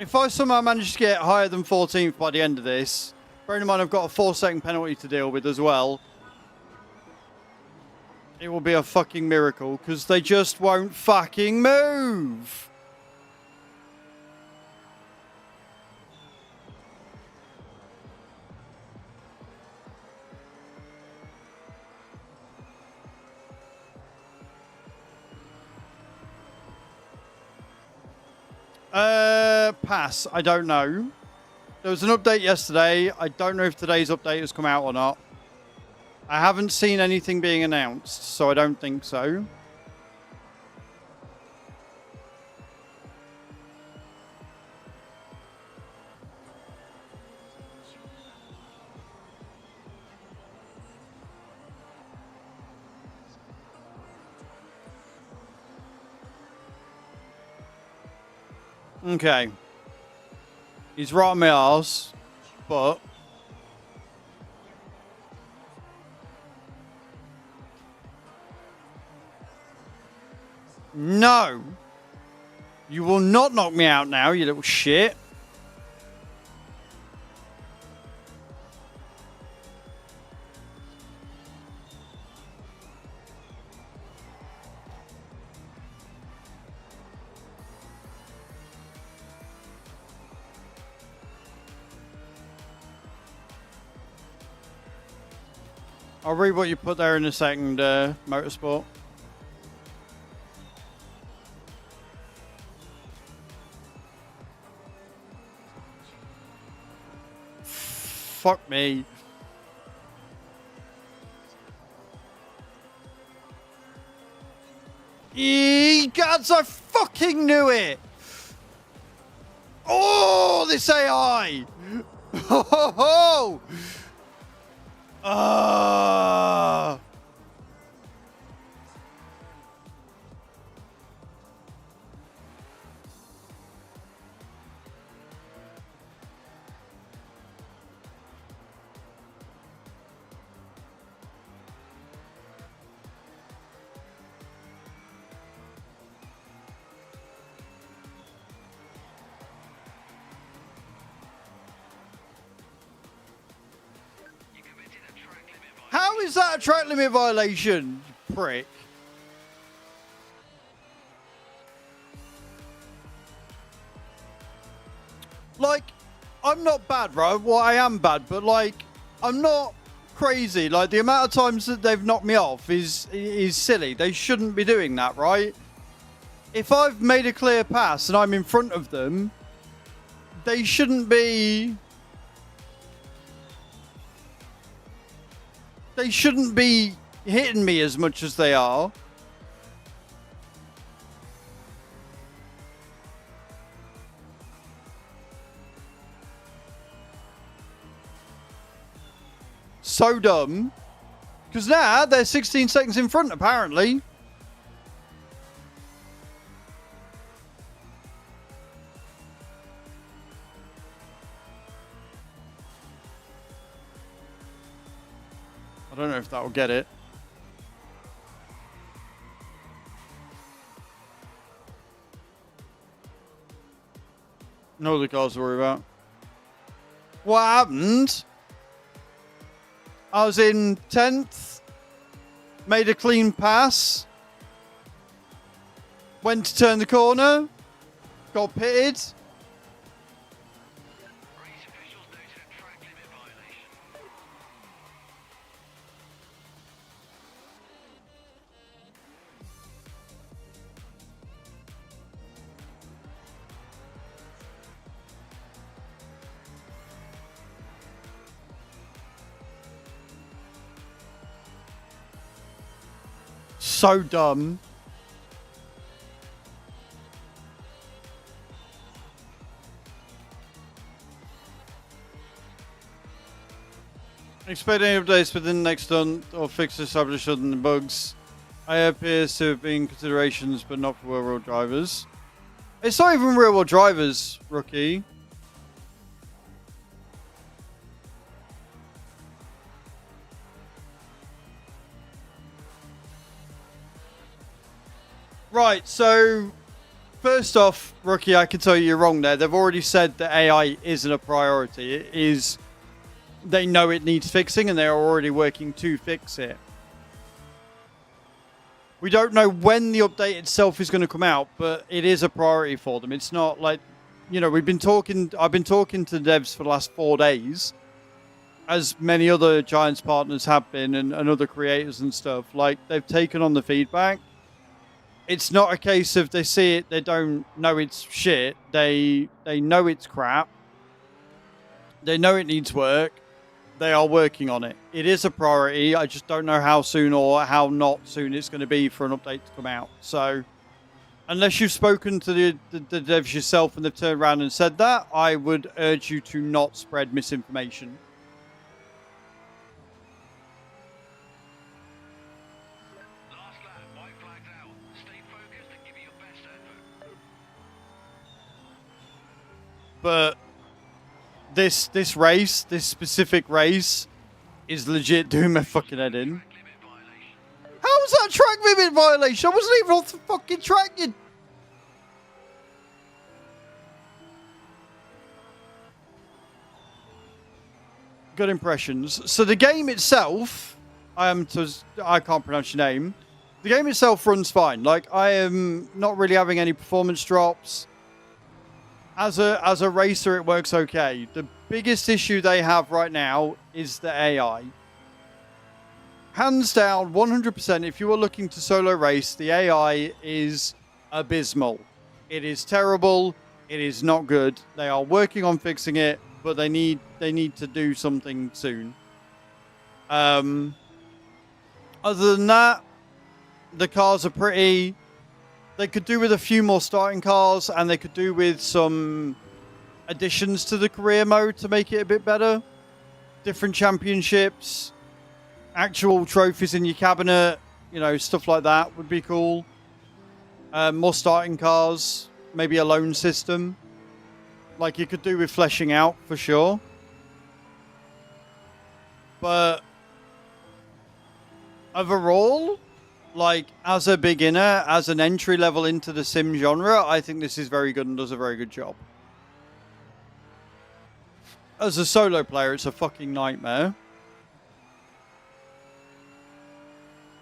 If I somehow manage to get higher than 14th by the end of this, bearing in mind I've got a 4-second penalty to deal with as well, it will be a fucking miracle, because they just won't fucking move. Pass. I don't know. There was an update yesterday. I don't know if today's update has come out or not. I haven't seen anything being announced, so I don't think so. Okay. He's right on my arse, but... No! You will not knock me out now, you little shit. I'll read what you put there in a second, Motorsport. Fuck me. Gods, I fucking knew it! Oh, this AI! Ho ho ho! How is that a track limit violation, you prick? Like, I'm not bad, right? Well, I am bad, but like, I'm not crazy. Like, the amount of times that they've knocked me off is silly. They shouldn't be doing that, right? If I've made a clear pass and I'm in front of them, they shouldn't be... They shouldn't be hitting me as much as they are. So dumb. Because now they're 16 seconds in front, apparently. I don't know if that will get it. No other cars to worry about. What happened? I was in 10th. Made a clean pass. Went to turn the corner. Got pitted. Race officials noted a track limit violation. So dumb. Expect any updates within the next month or fix established other than the bugs. AI appears to have been considerations, but not for real-world drivers. It's not even real-world drivers, rookie. Right, so first off, rookie, I can tell you you're wrong there. They've already said that AI isn't a priority. It is. They know it needs fixing and they're already working to fix it. We don't know when the update itself is going to come out, but it is a priority for them. It's not like, you know, I've been talking to devs for the last 4 days, as many other Giants partners have been and other creators and stuff. Like, they've taken on the feedback. It's not a case of they see it, they don't know it's shit. They know it's crap. They know it needs work. They are working on it. It is a priority. I just don't know how soon or how not soon it's going to be for an update to come out. So, unless you've spoken to the devs yourself and they've turned around and said that, I would urge you to not spread misinformation. Last lap, white flags out. Stay focused and give it your best effort. But this race, this specific race, is legit doing my fucking head in. Track limit violation. How was that a track limit violation? I wasn't even off the fucking track, you... Good impressions. So the game itself, I can't pronounce your name. The game itself runs fine. Like, I am not really having any performance drops. As a racer, it works okay. The biggest issue they have right now is the AI. Hands down, 100%, if you are looking to solo race, the AI is abysmal. It is terrible. It is not good. They are working on fixing it, but they need to do something soon. Other than that, the cars are pretty. They could do with a few more starting cars, and they could do with some additions to the career mode to make it a bit better. Different championships, actual trophies in your cabinet, you know, stuff like that would be cool. More starting cars, maybe a loan system, like you could do with fleshing out for sure. But overall, like as a beginner, as an entry level into the sim genre, I think this is very good and does a very good job. As a solo player, it's a fucking nightmare.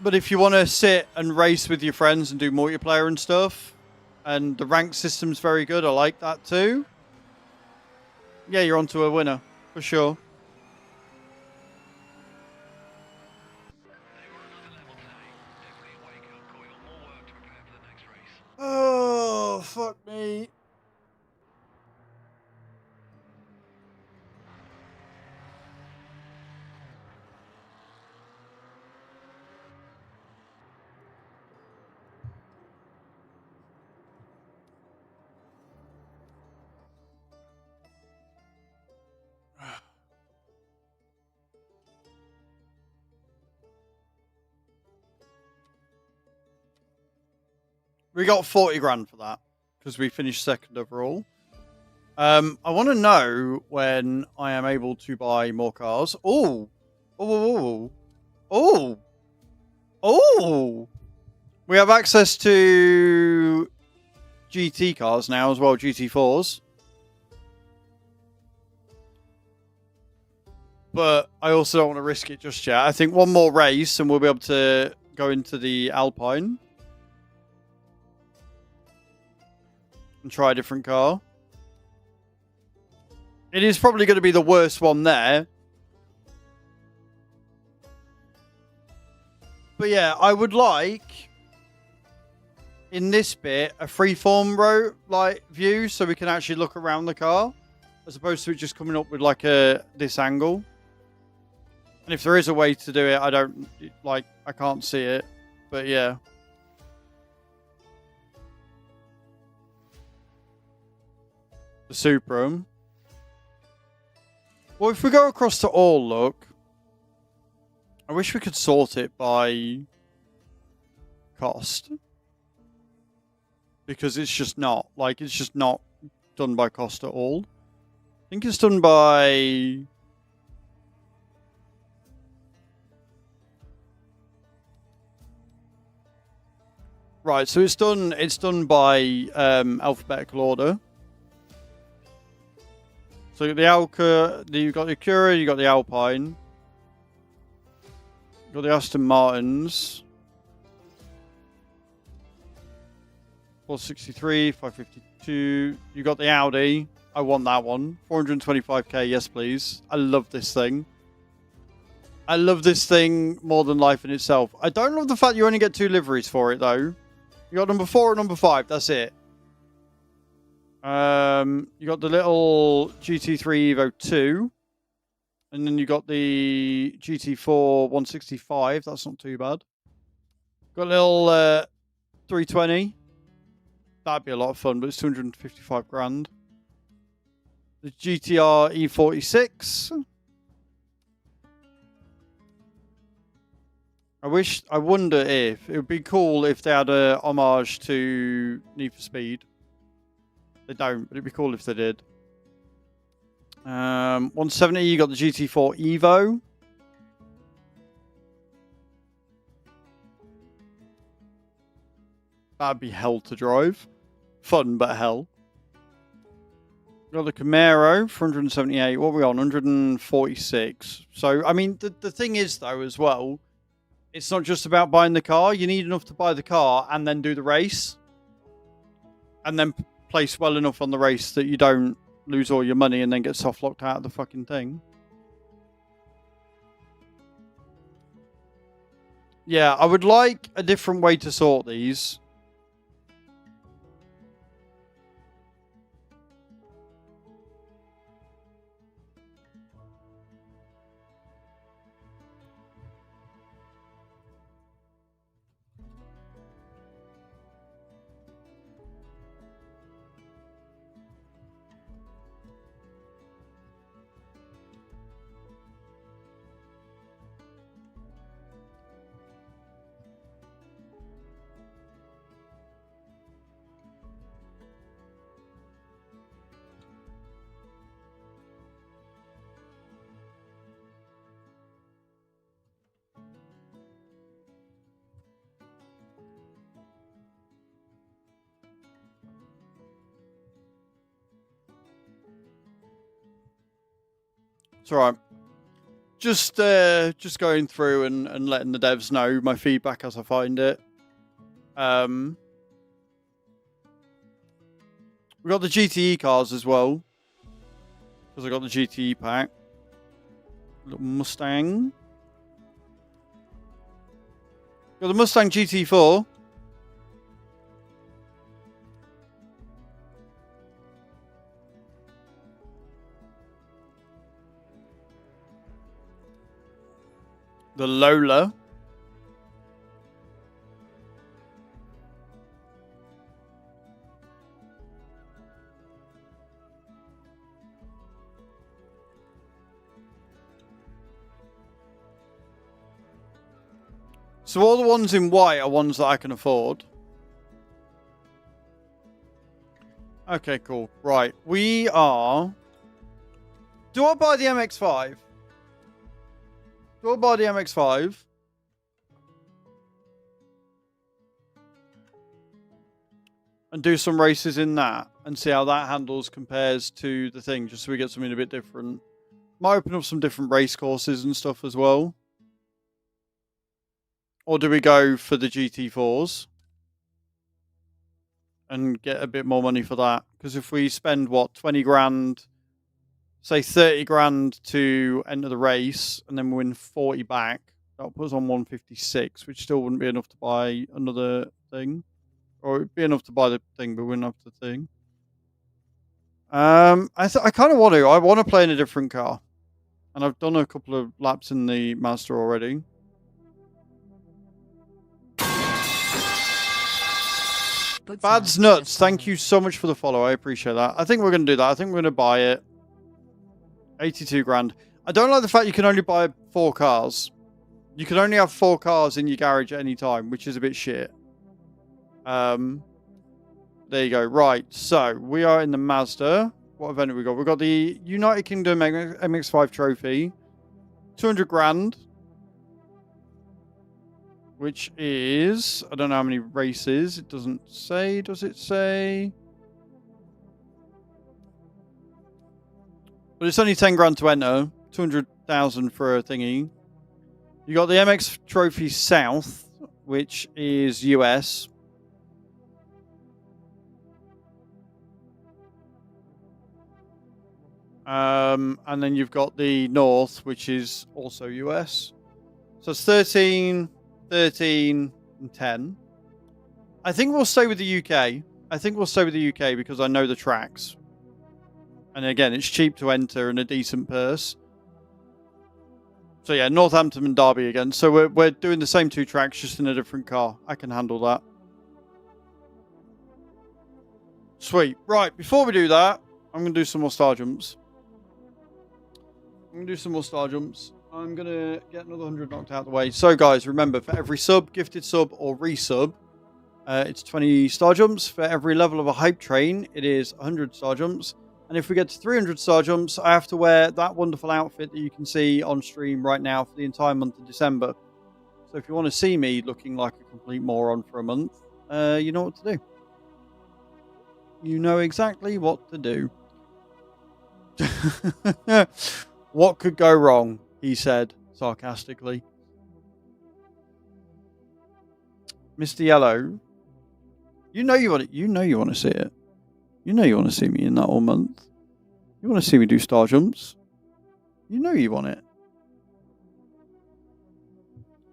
But if you want to sit and race with your friends and do multiplayer and stuff, and the rank system's very good, I like that too. Yeah, you're onto a winner, for sure. They were another level today. Definitely a wake-up call. You've got more work to prepare for the next race. Oh, fuck me. We got 40 grand for that because we finished second overall. I want to know when I am able to buy more cars. Oh, oh, oh, oh. We have access to GT cars now as well, GT4s. But I also don't want to risk it just yet. I think one more race and we'll be able to go into the Alpine and try a different car. It is probably going to be the worst one there. But yeah, I would like, in this bit, a freeform road like view so we can actually look around the car, as opposed to it just coming up with like this angle. And if there is a way to do it, I can't see it. But yeah. The Supra. Well, if we go across to all, look. I wish we could sort it by cost. Because it's just not. Like, it's just not done by cost at all. I think it's done by... Right, so it's done by alphabetical order. So you've got you've got the Acura, you've got the Alpine. You've got the Aston Martins. 463, 552. You got the Audi. I want that one. 425k, yes please. I love this thing. I love this thing more than life in itself. I don't love the fact you only get 2 liveries for it though. You got number 4 and number 5, that's it. You got the little GT3 Evo 2. And then you got the GT4 165. That's not too bad. Got a little 320. That'd be a lot of fun, but it's 255 grand. The GTR E46. I wonder if it would be cool if they had a homage to Need for Speed. They don't, but it'd be cool if they did. 170, you got the GT4 Evo. That'd be hell to drive. Fun, but hell. Got the Camaro, 478. What are we on? 146. So, I mean, the thing is, though, as well, it's not just about buying the car. You need enough to buy the car and then do the race. And then place well enough on the race that you don't lose all your money and then get soft locked out of the fucking thing. Yeah, I would like a different way to sort these. It's all right. Just going through and letting the devs know my feedback as I find it. We got the GTE cars as well, because I got the GTE pack. Little Mustang. Got the Mustang GT4. The Lola. So all the ones in white are ones that I can afford. Okay, cool. Right. We are... Do I buy the MX-5? Do I buy the MX-5? And do some races in that and see how that handles compares to the thing, just so we get something a bit different. Might open up some different race courses and stuff as well. Or do we go for the GT4s and get a bit more money for that? Because if we spend, what, 20 grand, say 30 grand to enter the race and then win 40 back, that puts us on 156, which still wouldn't be enough to buy another thing. Or it'd be enough to buy the thing, but wouldn't have the thing. I kind of want to. I want to play in a different car. And I've done a couple of laps in the Mazda already. Bad's Nuts, thank you so much for the follow. I appreciate that. I think we're going to do that. I think we're going to buy it. 82 grand. I don't like the fact you can only buy 4 cars. You can only have 4 cars in your garage at any time, which is a bit shit. There you go. Right, so we are in the Mazda. What event have we got? We've got the United Kingdom MX-5 trophy. 200 grand. Which is... I don't know how many races. It doesn't say. Does it say? But it's only 10 grand to enter. 200,000 for a thingy. You got the MX Trophy South, which is US. And then you've got the North, which is also US. So it's 13, 13, and 10. I think we'll stay with the UK. I think we'll stay with the UK because I know the tracks. And again, it's cheap to enter and a decent purse. So yeah, Northampton and Derby again. So we're doing the same 2 tracks, just in a different car. I can handle that. Sweet. Right, before we do that, I'm going to do some more star jumps. I'm going to do some more star jumps. I'm going to get another 100 knocked out of the way. So guys, remember, for every sub, gifted sub, or resub, it's 20 star jumps. For every level of a hype train, it is 100 star jumps. And if we get to 300 star jumps, I have to wear that wonderful outfit that you can see on stream right now for the entire month of December. So if you want to see me looking like a complete moron for a month, you know what to do. You know exactly what to do. What could go wrong? He said sarcastically. Mr. Yellow, you know you want it. You know you want to see it. You know you want to see me in that all month. You want to see me do star jumps. You know you want it.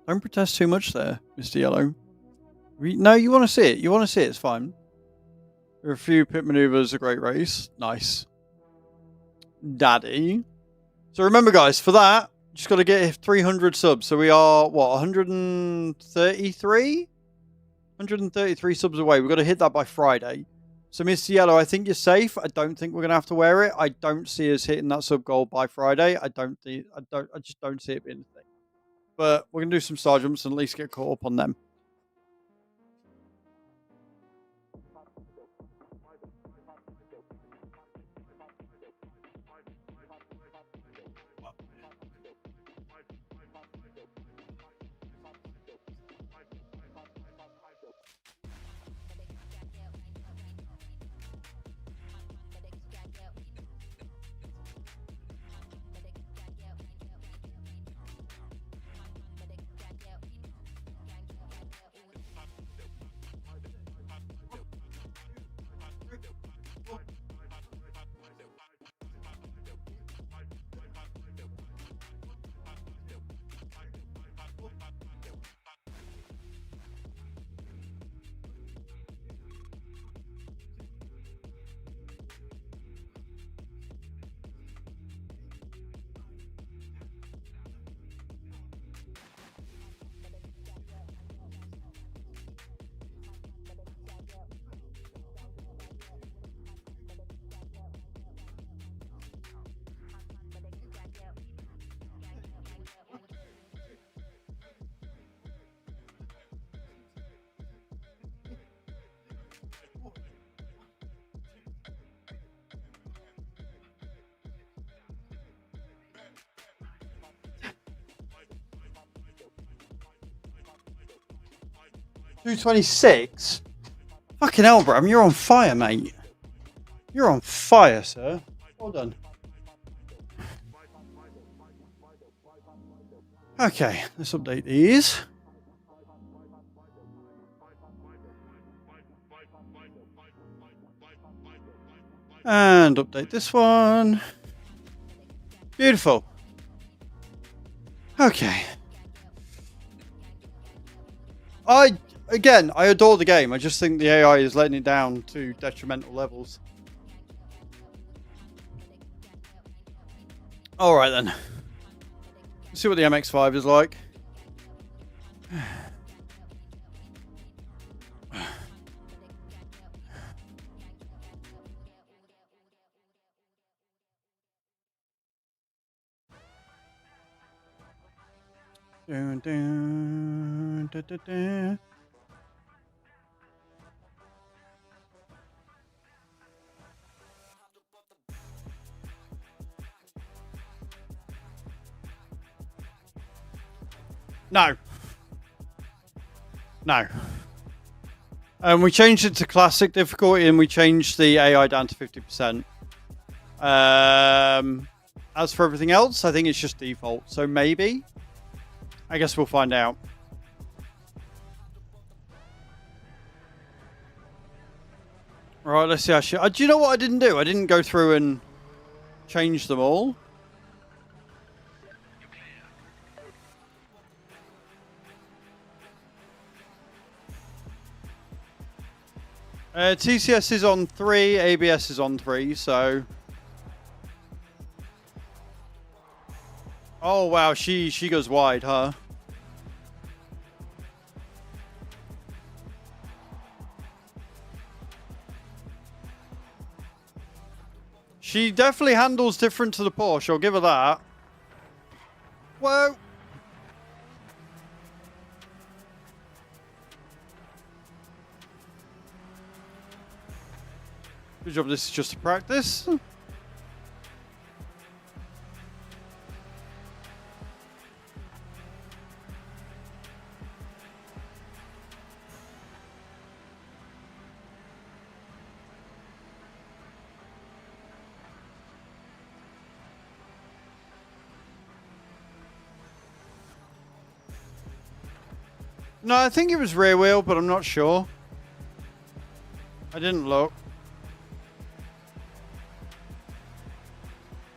Don't protest too much there, Mr. Yellow. No, you want to see it. You want to see it. It's fine. There are a few pit maneuvers, a great race. Nice. Daddy. So remember, guys, for that, just got to get 300 subs. So we are, what, 133? 133 subs away. We've got to hit that by Friday. So, Mr. Yellow, I think you're safe. I don't think we're going to have to wear it. I don't see us hitting that sub goal by Friday. I just don't see it being a thing. But we're going to do some star jumps and at least get caught up on them. 226? Fucking hell, Bram, you're on fire, mate. You're on fire, sir. Well done. Okay, let's update these. And update this one. Beautiful. Okay. I adore the game. I just think the AI is letting it down to detrimental levels. Alright then. Let's see what the MX-5 is like. Dun, dun, dun, dun, dun. No. No. We changed it to classic difficulty and we changed the AI down to 50%. As for everything else, I think it's just default. So maybe. I guess we'll find out. Right, let's see how she... do you know what I didn't do? I didn't go through and change them all. TCS is on 3, ABS is on 3, so... Oh wow, she goes wide, huh? She definitely handles different to the Porsche, I'll give her that. Whoa! Good job, this is just a practice. No, I think it was rear wheel, but I'm not sure. I didn't look.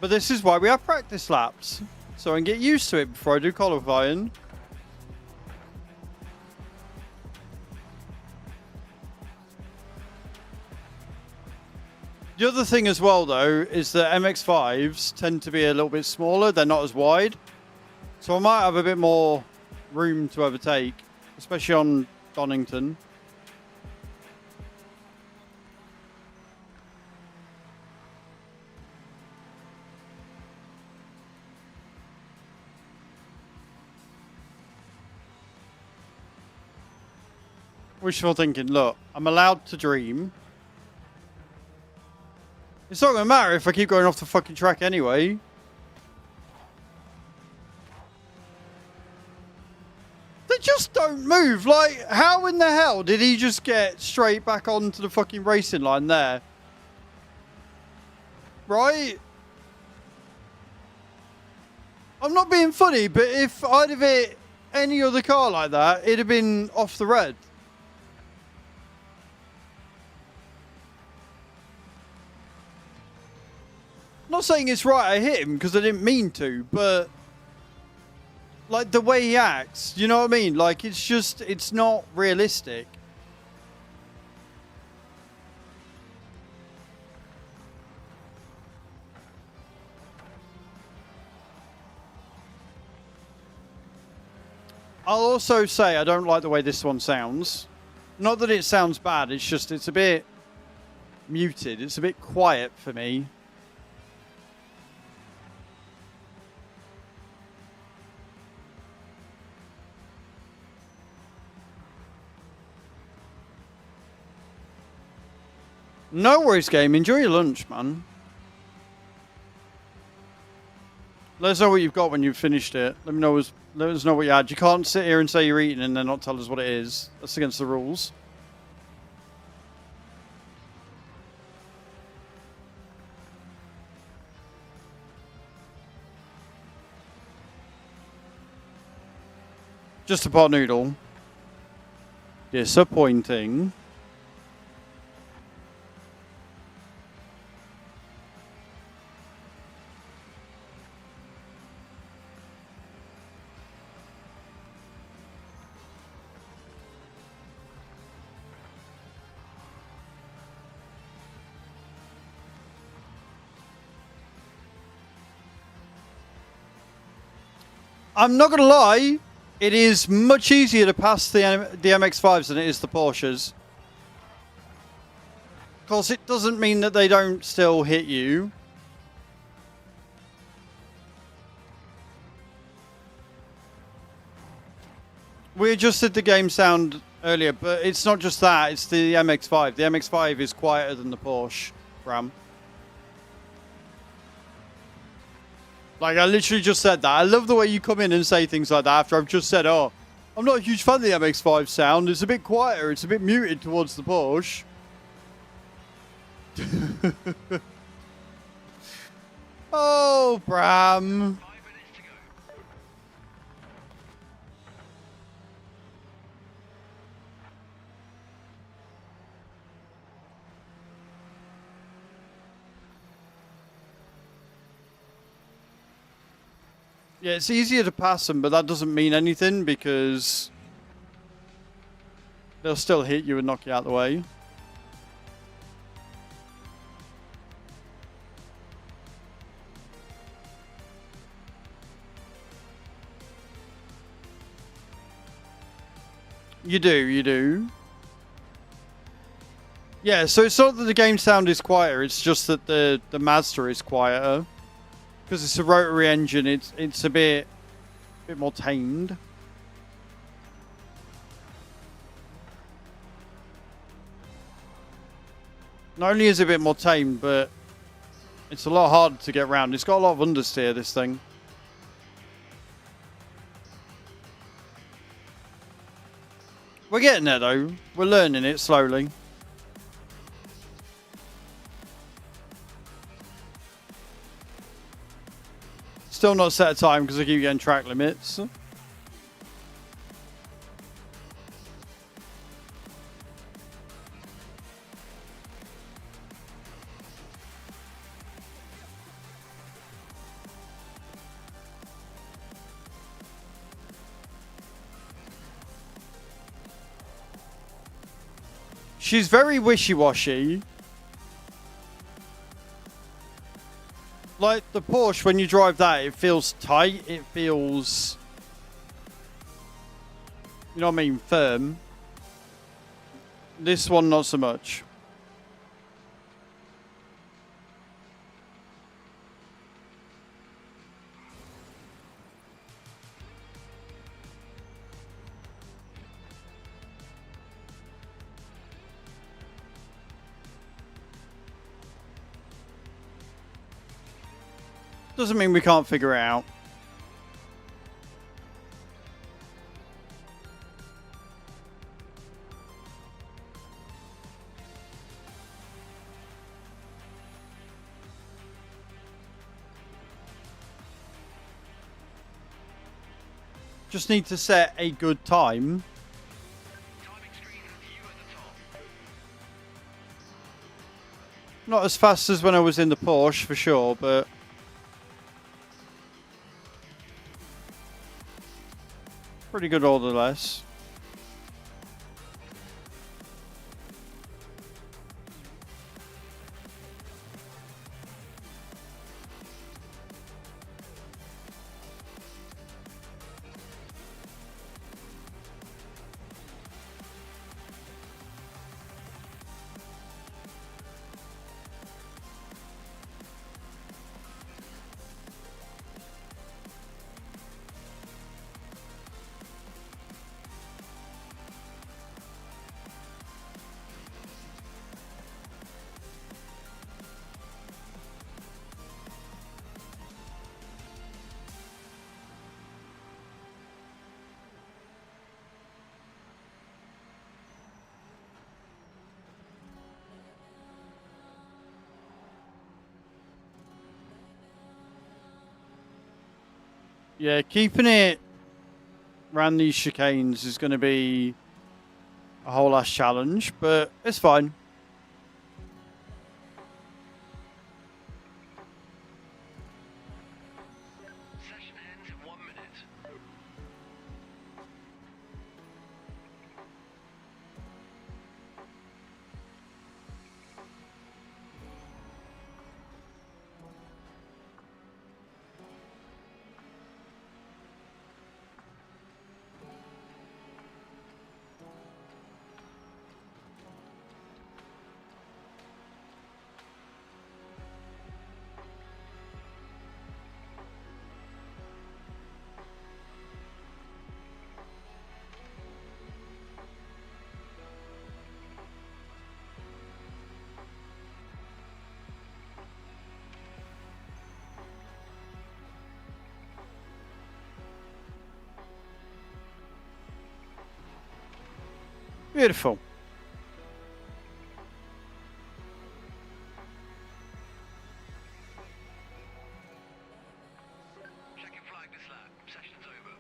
But this is why we have practice laps. So I can get used to it before I do qualifying. The other thing as well, though, is that MX-5s tend to be a little bit smaller. They're not as wide. So I might have a bit more room to overtake, especially on Donington. Wishful thinking. Look, I'm allowed to dream. It's not going to matter if I keep going off the fucking track anyway. They just don't move. Like, how in the hell did he just get straight back onto the fucking racing line there? Right? I'm not being funny, but if I'd have hit any other car like that, it'd have been off the red. I'm not saying it's right I hit him because I didn't mean to, but like the way he acts, you know what I mean? Like it's just, it's not realistic. I'll also say I don't like the way this one sounds. Not that it sounds bad, it's just, it's a bit muted. It's a bit quiet for me. No worries, game. Enjoy your lunch, man. Let us know what you've got when you've finished it. Let us know what you had. You can't sit here and say you're eating and then not tell us what it is. That's against the rules. Just a pot noodle. Disappointing. I'm not going to lie. It is much easier to pass the MX-5s than it is the Porsches. Of course, it doesn't mean that they don't still hit you. We adjusted the game sound earlier, but it's not just that. It's the MX-5. The MX-5 is quieter than the Porsche Ram. Like, I literally just said that. I love the way you come in and say things like that after I've just said, oh, I'm not a huge fan of the MX-5 sound. It's a bit quieter. It's a bit muted towards the Porsche. Oh, Bram. 5 minutes to go. Yeah, it's easier to pass them, but that doesn't mean anything because they'll still hit you and knock you out the way. You do, you do. Yeah, so it's not that the game sound is quieter, it's just that the Mazda is quieter. Because it's a rotary engine, it's a bit more tamed. Not only is it a bit more tamed, but it's a lot harder to get around. It's got a lot of understeer, this thing. We're getting there though. We're learning it slowly. Still not set a time because I keep getting track limits. She's very wishy-washy. Like the Porsche, when you drive that, it feels tight. It feels, you know what I mean, firm. This one, not so much. Doesn't mean we can't figure it out. Just need to set a good time. Timing screen has you at the top. Not as fast as when I was in the Porsche, for sure, but pretty good all the less. Yeah, keeping it around these chicanes is going to be a whole ass challenge, but it's fine. Session ends in 1 minute. Beautiful. Checking flag this lap. Session's over.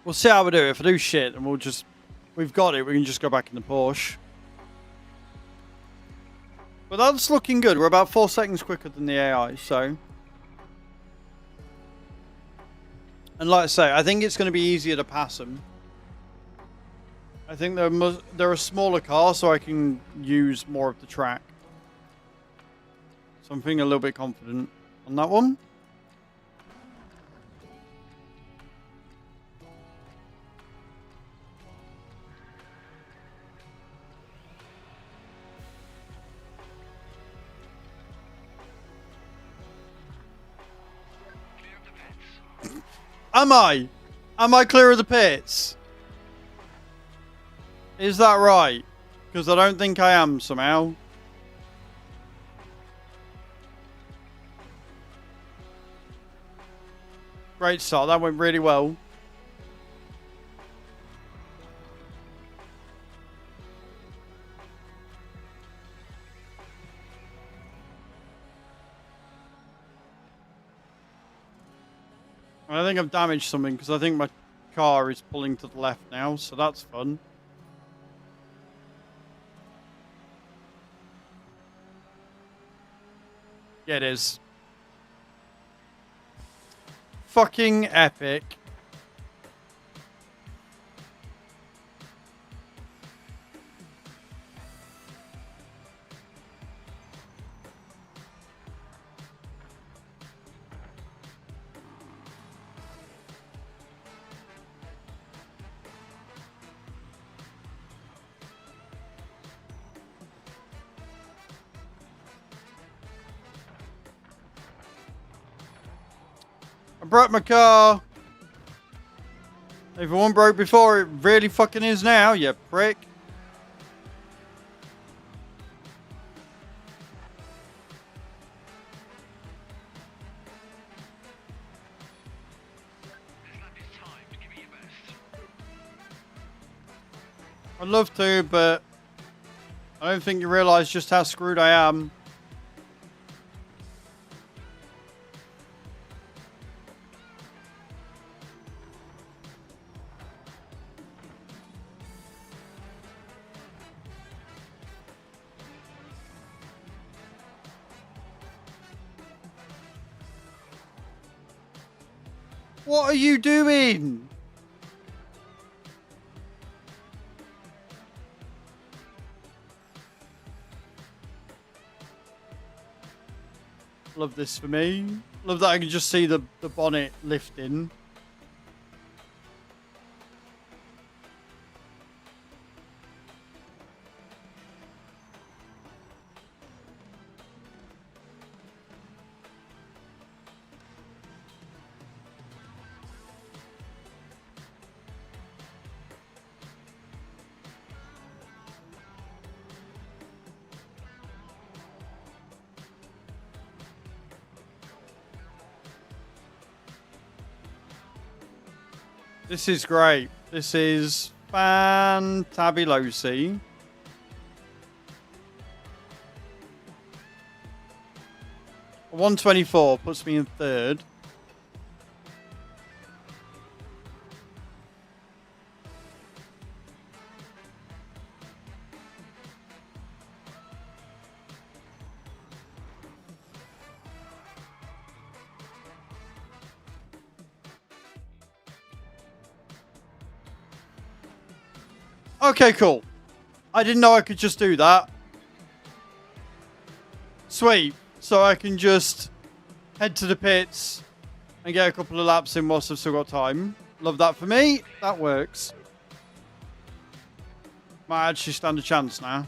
We'll see how we do. If I do shit, then we've got it. We can just go back in the Porsche. But that's looking good. We're about 4 seconds quicker than the AI, so. And like I say, I think it's going to be easier to pass them. I think they're a smaller car, so I can use more of the track. So I'm feeling a little bit confident on that one. Clear of the pits. Am I? Am I clear of the pits? Is that right? Because I don't think I am somehow. Great start. That went really well. I think I've damaged something because I think my car is pulling to the left now, so that's fun. Yeah, it is. Fucking epic. I broke my car. If it wasn't broke before, it really fucking is now, you prick. This lap is timed. Give it your best. I'd love to, but I don't think you realise just how screwed I am. What are you doing? Love this for me. Love that I can just see the bonnet lifting. This is great. This is fantabulousy. 124 puts me in third. Okay, cool. I didn't know I could just do that. Sweet. So I can just head to the pits and get a couple of laps in whilst I've still got time. Love that for me. That works. Might actually stand a chance now.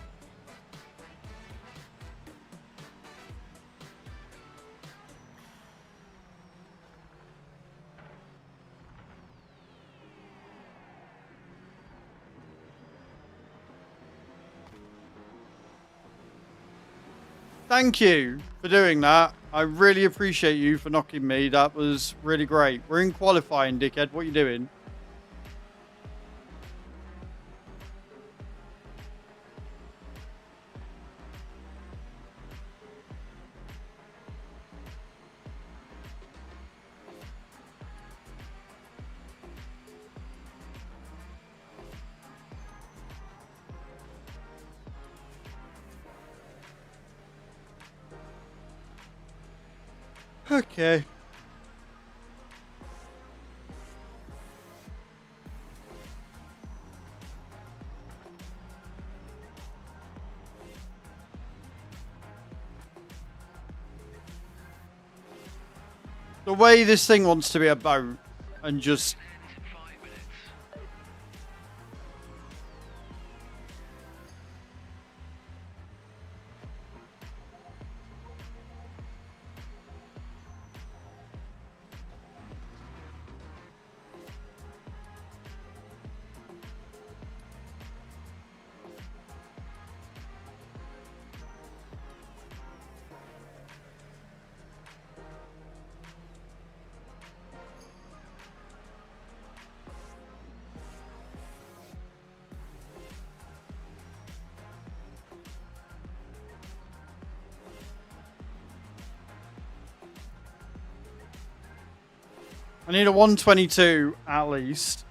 Thank you for doing that. I really appreciate you for knocking me. That was really great. We're in qualifying, dickhead. What are you doing? Okay. The way this thing wants to be a boat and just... 5 minutes. I need a 122 at least.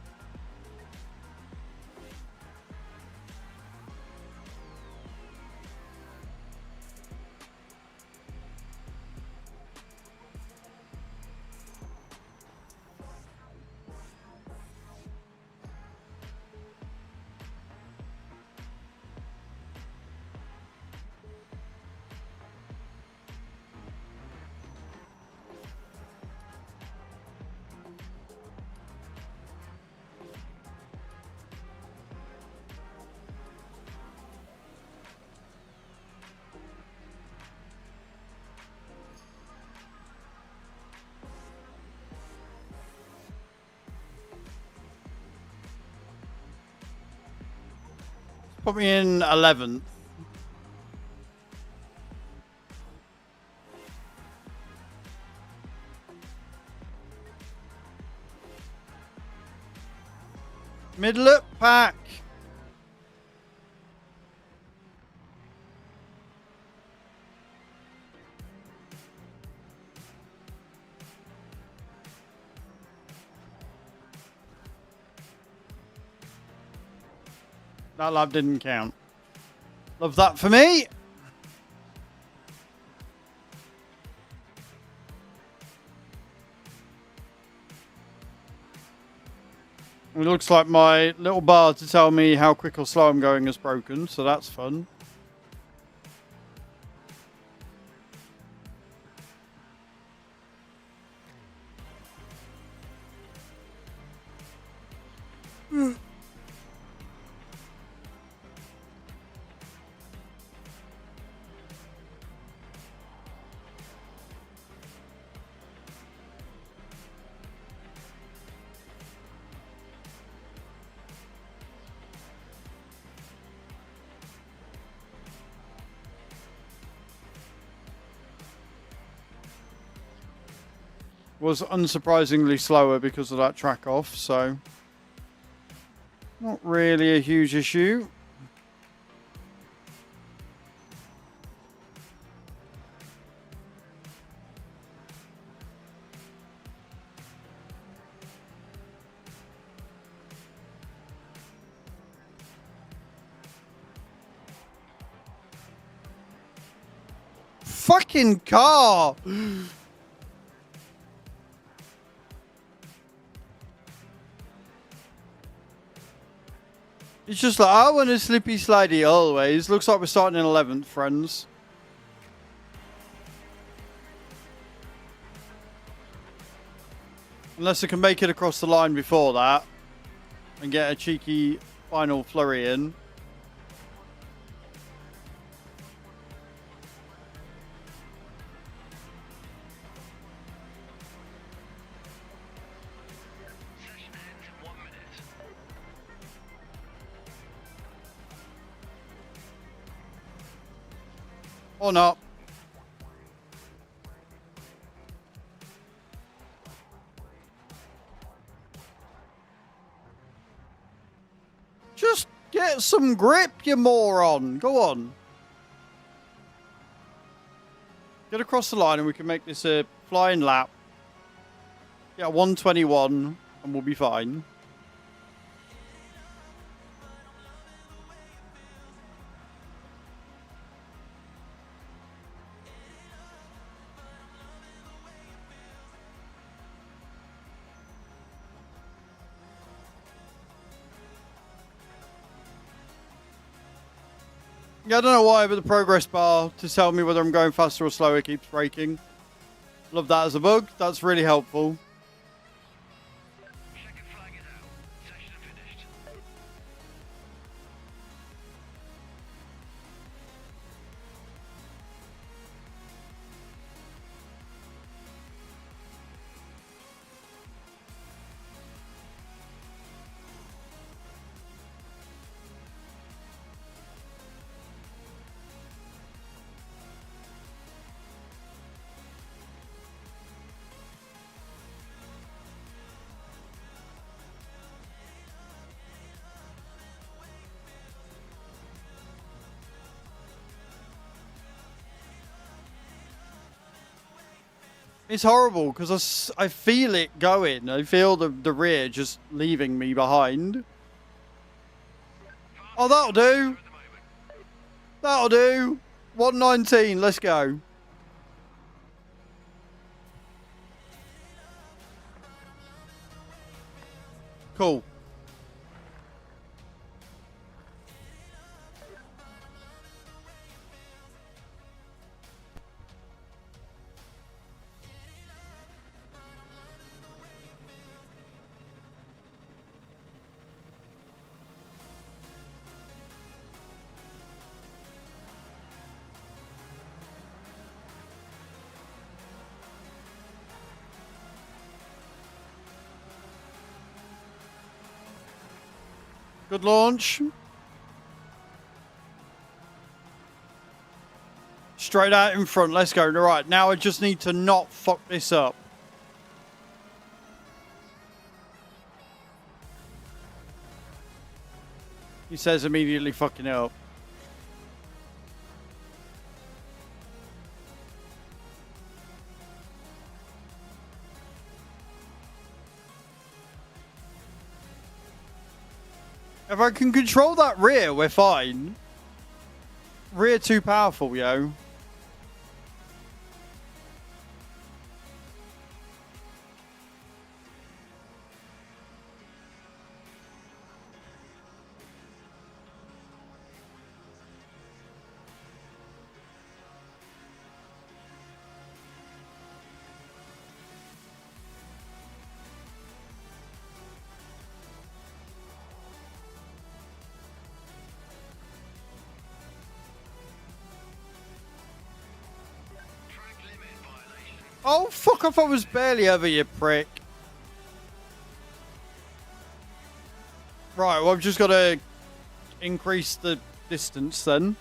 Put me in 11th. Middle up pack. That lap didn't count. Love that for me. It looks like my little bar to tell me how quick or slow I'm going is broken, so that's fun. Was unsurprisingly slower because of that track off, so not really a huge issue. fucking car. It's just like, I want a slippy slidey always. Looks like we're starting in 11th, friends. Unless I can make it across the line before that. And get a cheeky final flurry in. Session ends in 1 minute. Or not. Just get some grip, you moron. Go on. Get across the line and we can make this a flying lap. Yeah, 121 and we'll be fine. Yeah, I don't know why, but the progress bar to tell me whether I'm going faster or slower keeps breaking. Love that as a bug. That's really helpful. Second flag is out. Session finished. It's horrible because I feel it going. I feel the rear just leaving me behind. Oh, that'll do. That'll do. 119. Let's go. Cool. Good launch. Straight out in front. Let's go. All right, now I just need to not fuck this up. He says immediately fucking it up. If I can control that rear, we're fine. Rear too powerful, yo. Oh, fuck off, I was barely over, you prick. Right, well, I've just got to increase the distance then.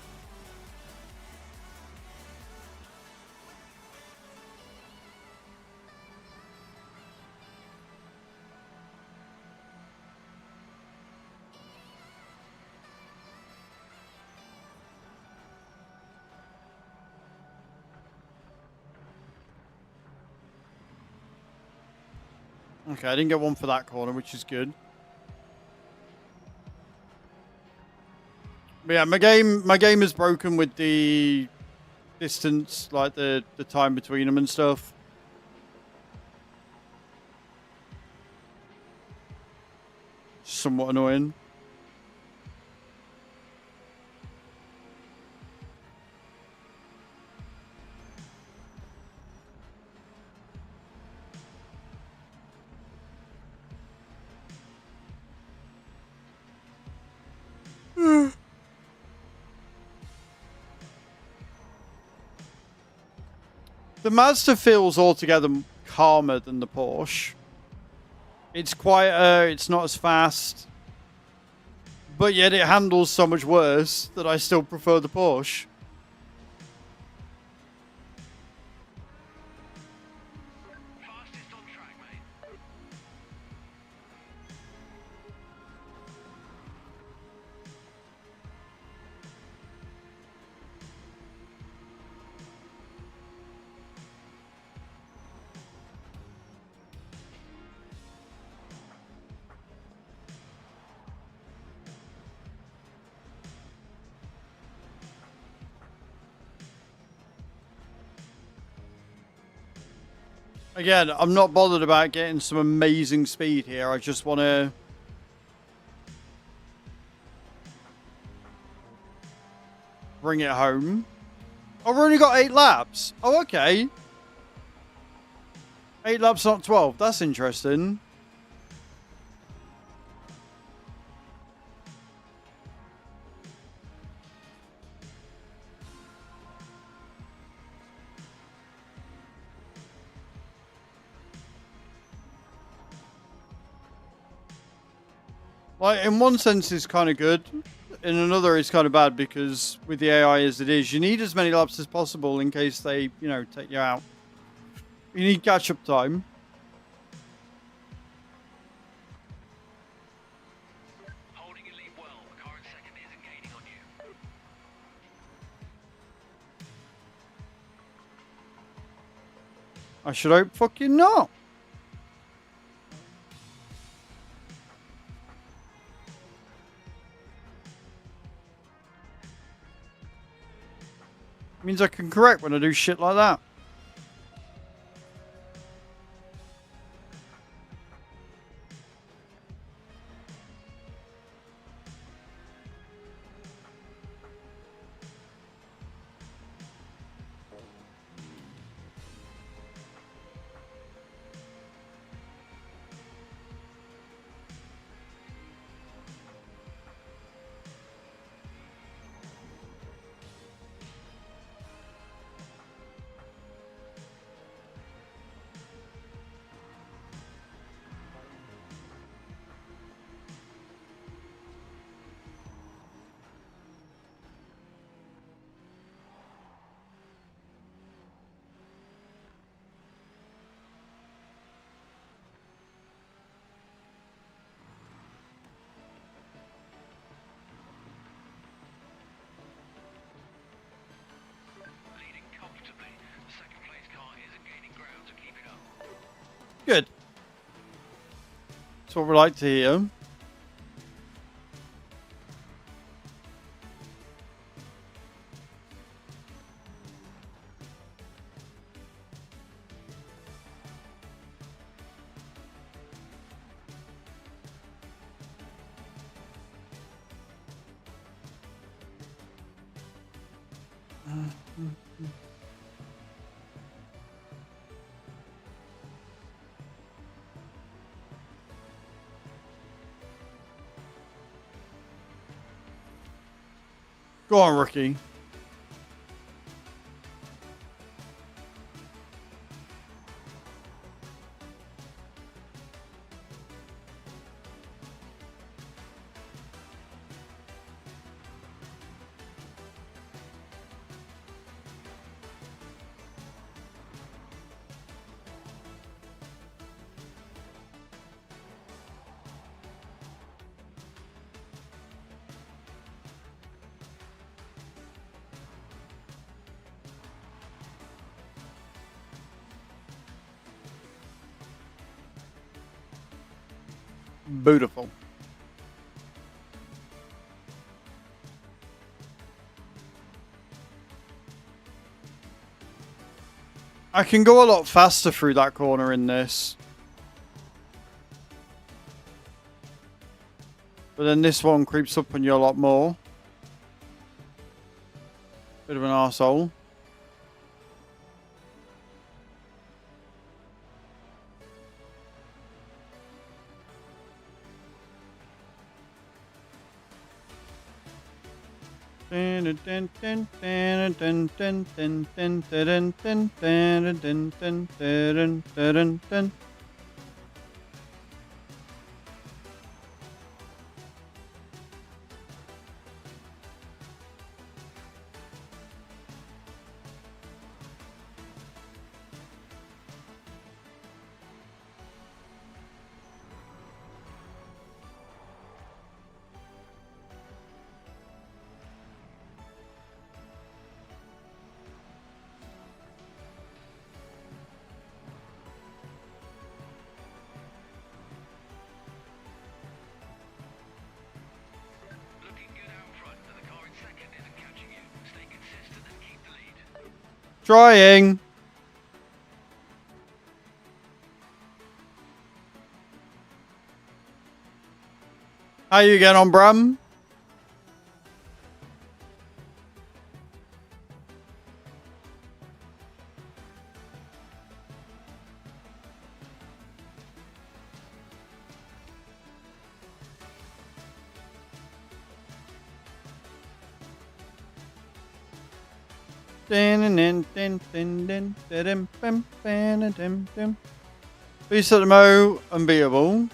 Okay, I didn't get one for that corner, which is good. But yeah, my game is broken with the distance, like the time between them and stuff. Somewhat annoying. The Mazda feels altogether calmer than the Porsche. It's quieter, it's not as fast, but yet it handles so much worse that I still prefer the Porsche. Fastest on track, mate. Again, I'm not bothered about getting some amazing speed here. I just want to bring it home. Oh, we've only got 8 laps. Oh, okay. 8 laps, not 12. That's interesting. Like, in one sense, it's kind of good. In another, it's kind of bad because with the AI as it is, you need as many laps as possible in case they, you know, take you out. You need catch-up time. Holding your lead well. The car in second isn't gaining on you. I should hope fucking not. Means I can correct when I do shit like that. Leading comfortably. The second place car isn't gaining ground, so keep it up. Good. That's what we like to hear. Go on, rookie. Beautiful. I can go a lot faster through that corner in this. But then this one creeps up on you a lot more. Bit of an arsehole. Looking good out front, and the car in second isn't catching you. Stay consistent and keep the lead. Trying. How you getting on, Bram? Beast at the Mo, unbeatable.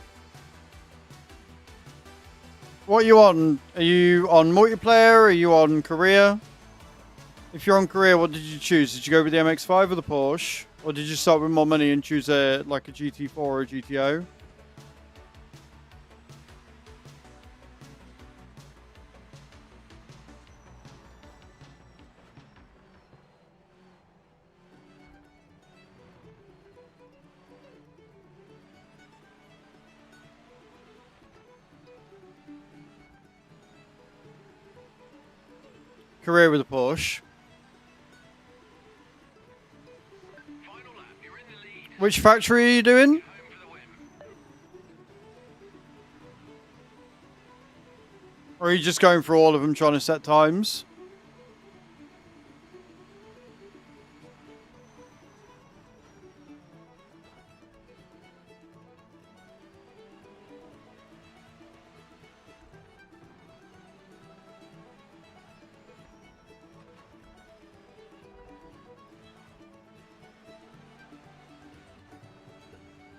What are you on? Are you on multiplayer? Are you on career? If you're on career, what did you choose? Did you go with the MX-5 or the Porsche? Or did you start with more money and choose like a GT4 or a GTO? Career with a Porsche. Final lap, you're in the lead. Which factory are you doing? Home for the win. Or are you just going through all of them trying to set times?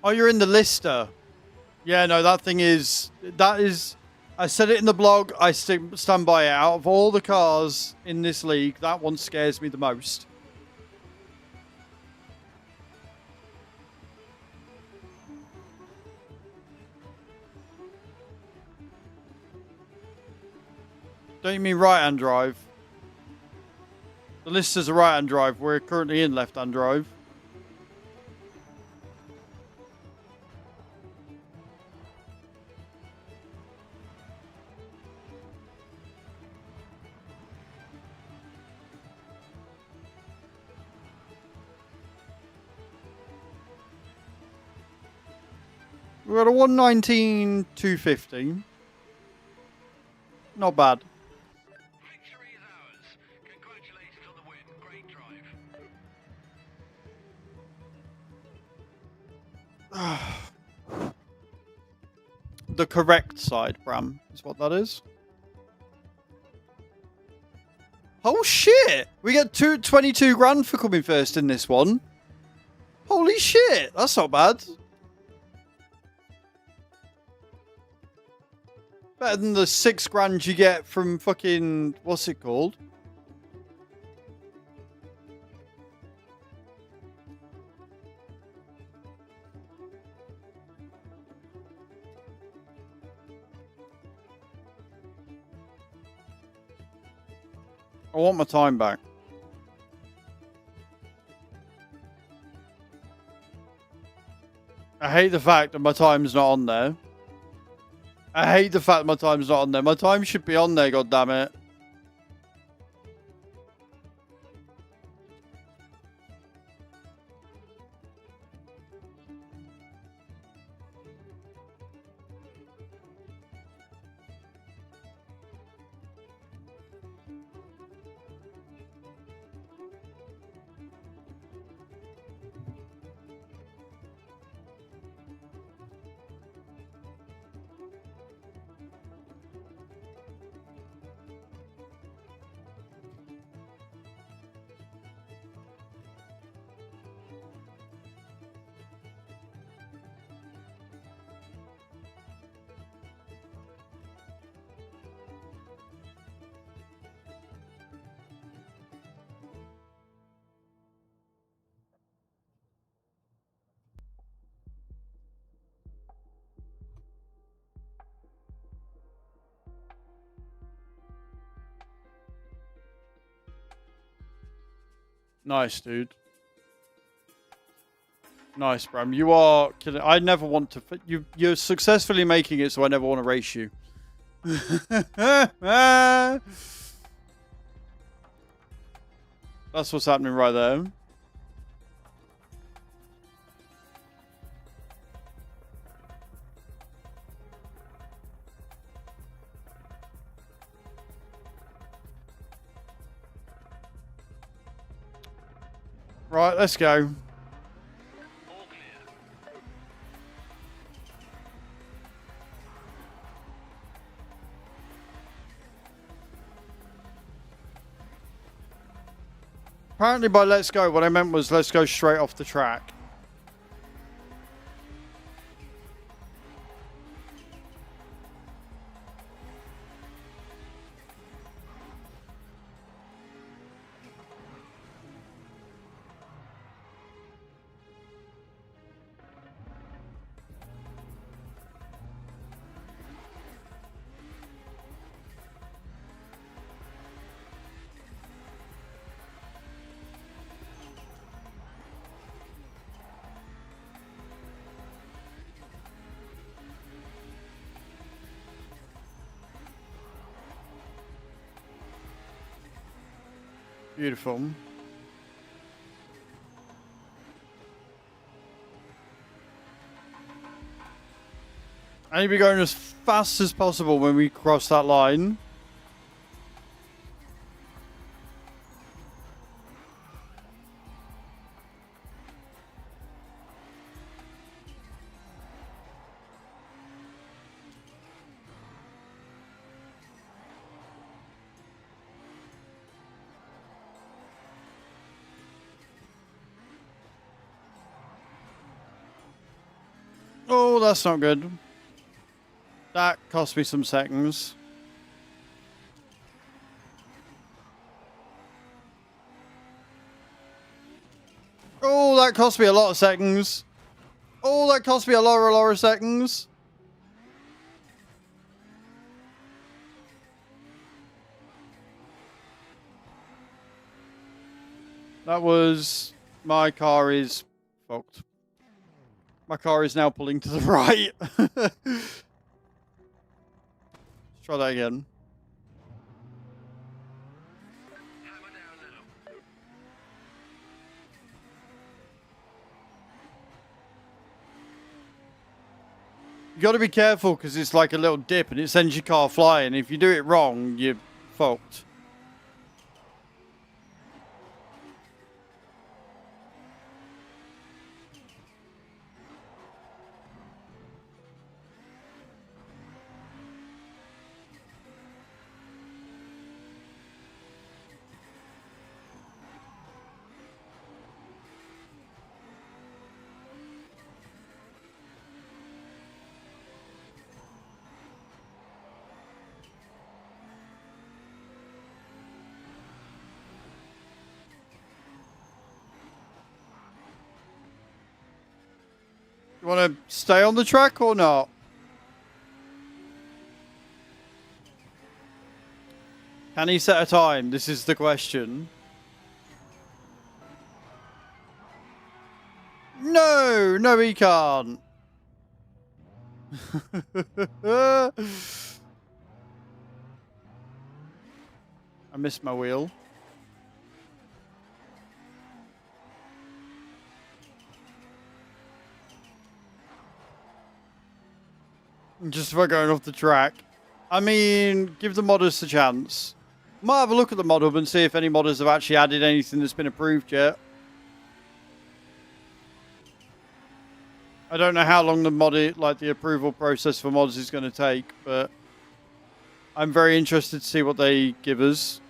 Oh, you're in the lister. Yeah, no, that is, I said it in the blog, I stand by it. Out of all the cars in this league, that one scares me the most. Don't you mean right-hand drive? The lister's a right-hand drive. We're currently in left-hand drive. We're at a 119.250. Not bad. Victory is ours. Congratulations on the win. Great drive. The correct side, Bram, is what that is. Oh shit! We get 22 grand for coming first in this one. Holy shit! That's not bad. Better than the 6 grand you get from fucking, what's it called? I want my time back. I hate the fact that my time's not on there. I hate the fact my time's not on there. My time should be on there, goddammit. Nice, dude. Nice, Bram. You are killing. I never want to. You're successfully making it, so I never want to race you. That's what's happening right there. Right, let's go. All clear. Apparently by let's go, what I meant was let's go straight off the track. Beautiful. I need to be going as fast as possible when we cross that line. Oh, that's not good. That cost me some seconds. Oh, that cost me a lot of seconds. Oh, that cost me a lot of seconds. That was... My car is fucked. My car is now pulling to the right. Let's try that again. Hammer down now. You got to be careful because it's like a little dip and it sends your car flying. If you do it wrong, you're fucked. You want to stay on the track or not? Can he set a time? This is the question. No, no he can't. I missed my wheel. Just about going off the track. I mean, give the modders a chance. Might have a look at the mod hub and see if any modders have actually added anything that's been approved yet. I don't know how long the approval process for mods is going to take, but I'm very interested to see what they give us.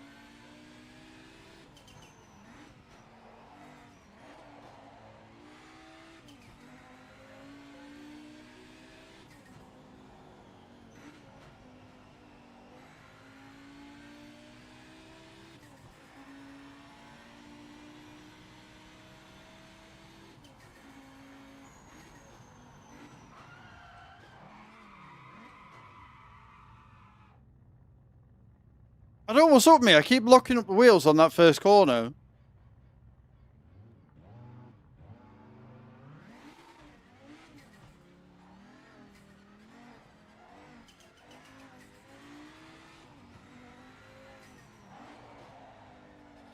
I don't know what's up with me. I keep locking up the wheels on that first corner.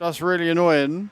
That's really annoying.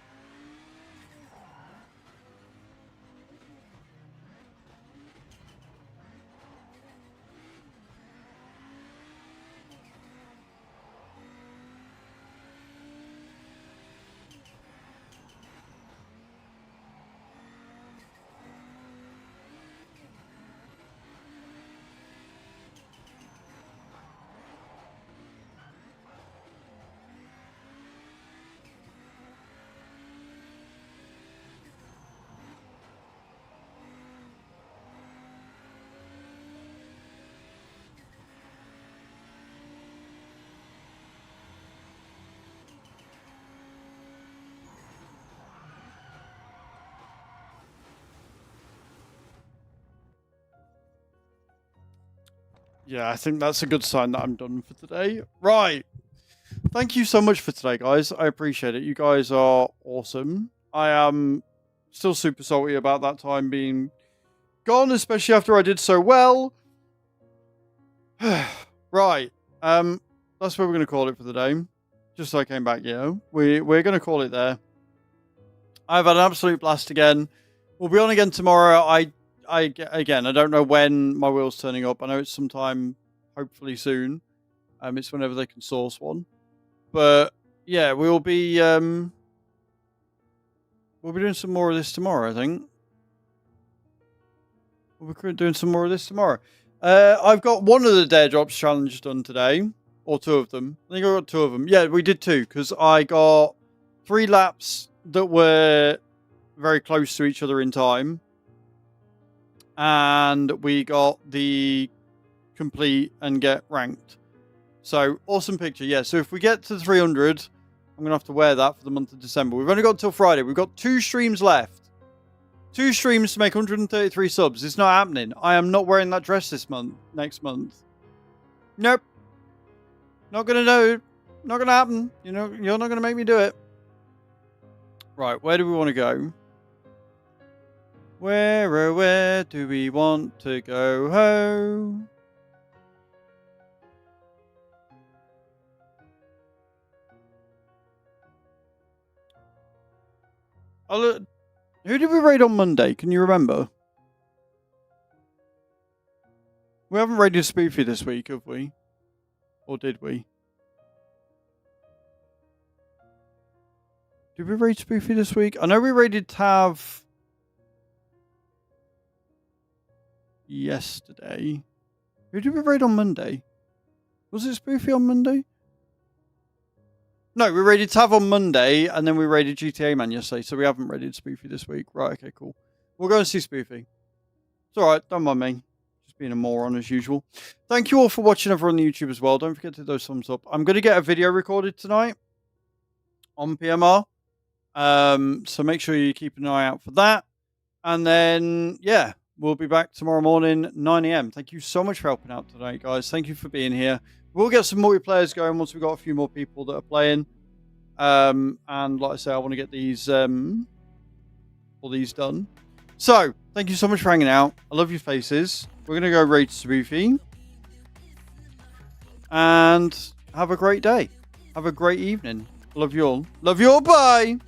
Yeah, I think that's a good sign that I'm done for today. Right. Thank you so much for today, guys. I appreciate it. You guys are awesome. I am still super salty about that time being gone, especially after I did so well. Right. That's where we're going to call it for the day. Just so I came back, we're going to call it there. I've had an absolute blast again. We'll be on again tomorrow. Again, I don't know when my wheel's turning up. I know it's sometime, hopefully soon. It's whenever they can source one. But yeah, we'll be doing some more of this tomorrow, I think. We'll be doing some more of this tomorrow. I've got one of the Dare Drops challenge done today. Or two of them. I think I got two of them. Yeah, we did two. Because I got 3 laps that were very close to each other in time. And we got the complete and get ranked. So, awesome picture. Yeah, so if we get to 300, I'm going to have to wear that for the month of December. We've only got until Friday. We've got 2 streams left. 2 streams to make 133 subs. It's not happening. I am not wearing that dress next month. Nope. Not going to do. Not going to happen. You know, you're not going to make me do it. Right, where do we want to go? Where do we want to go home? Who did we raid on Monday? Can you remember? We haven't raided Spoofy this week, have we? Or did we? Did we raid Spoofy this week? I know we raided Tav yesterday. Who did we raid on Monday? Was it Spoofy on Monday? No, we raided Tav on Monday, and then we raided GTA Man yesterday, so we haven't raided Spoofy this week. Right, okay, cool. We'll go and see Spoofy. It's alright, don't mind me. Just being a moron as usual. Thank you all for watching over on the YouTube as well. Don't forget to hit those thumbs up. I'm going to get a video recorded tonight on PMR. So make sure you keep an eye out for that. And then, yeah, we'll be back tomorrow morning, 9 AM. Thank you so much for helping out tonight, guys. Thank you for being here. We'll get some multiplayers going once we've got a few more people that are playing. And like I say, I want to get these all these done. So, thank you so much for hanging out. I love your faces. We're going to go raid Spoofy. And have a great day. Have a great evening. Love you all. Love you all. Bye.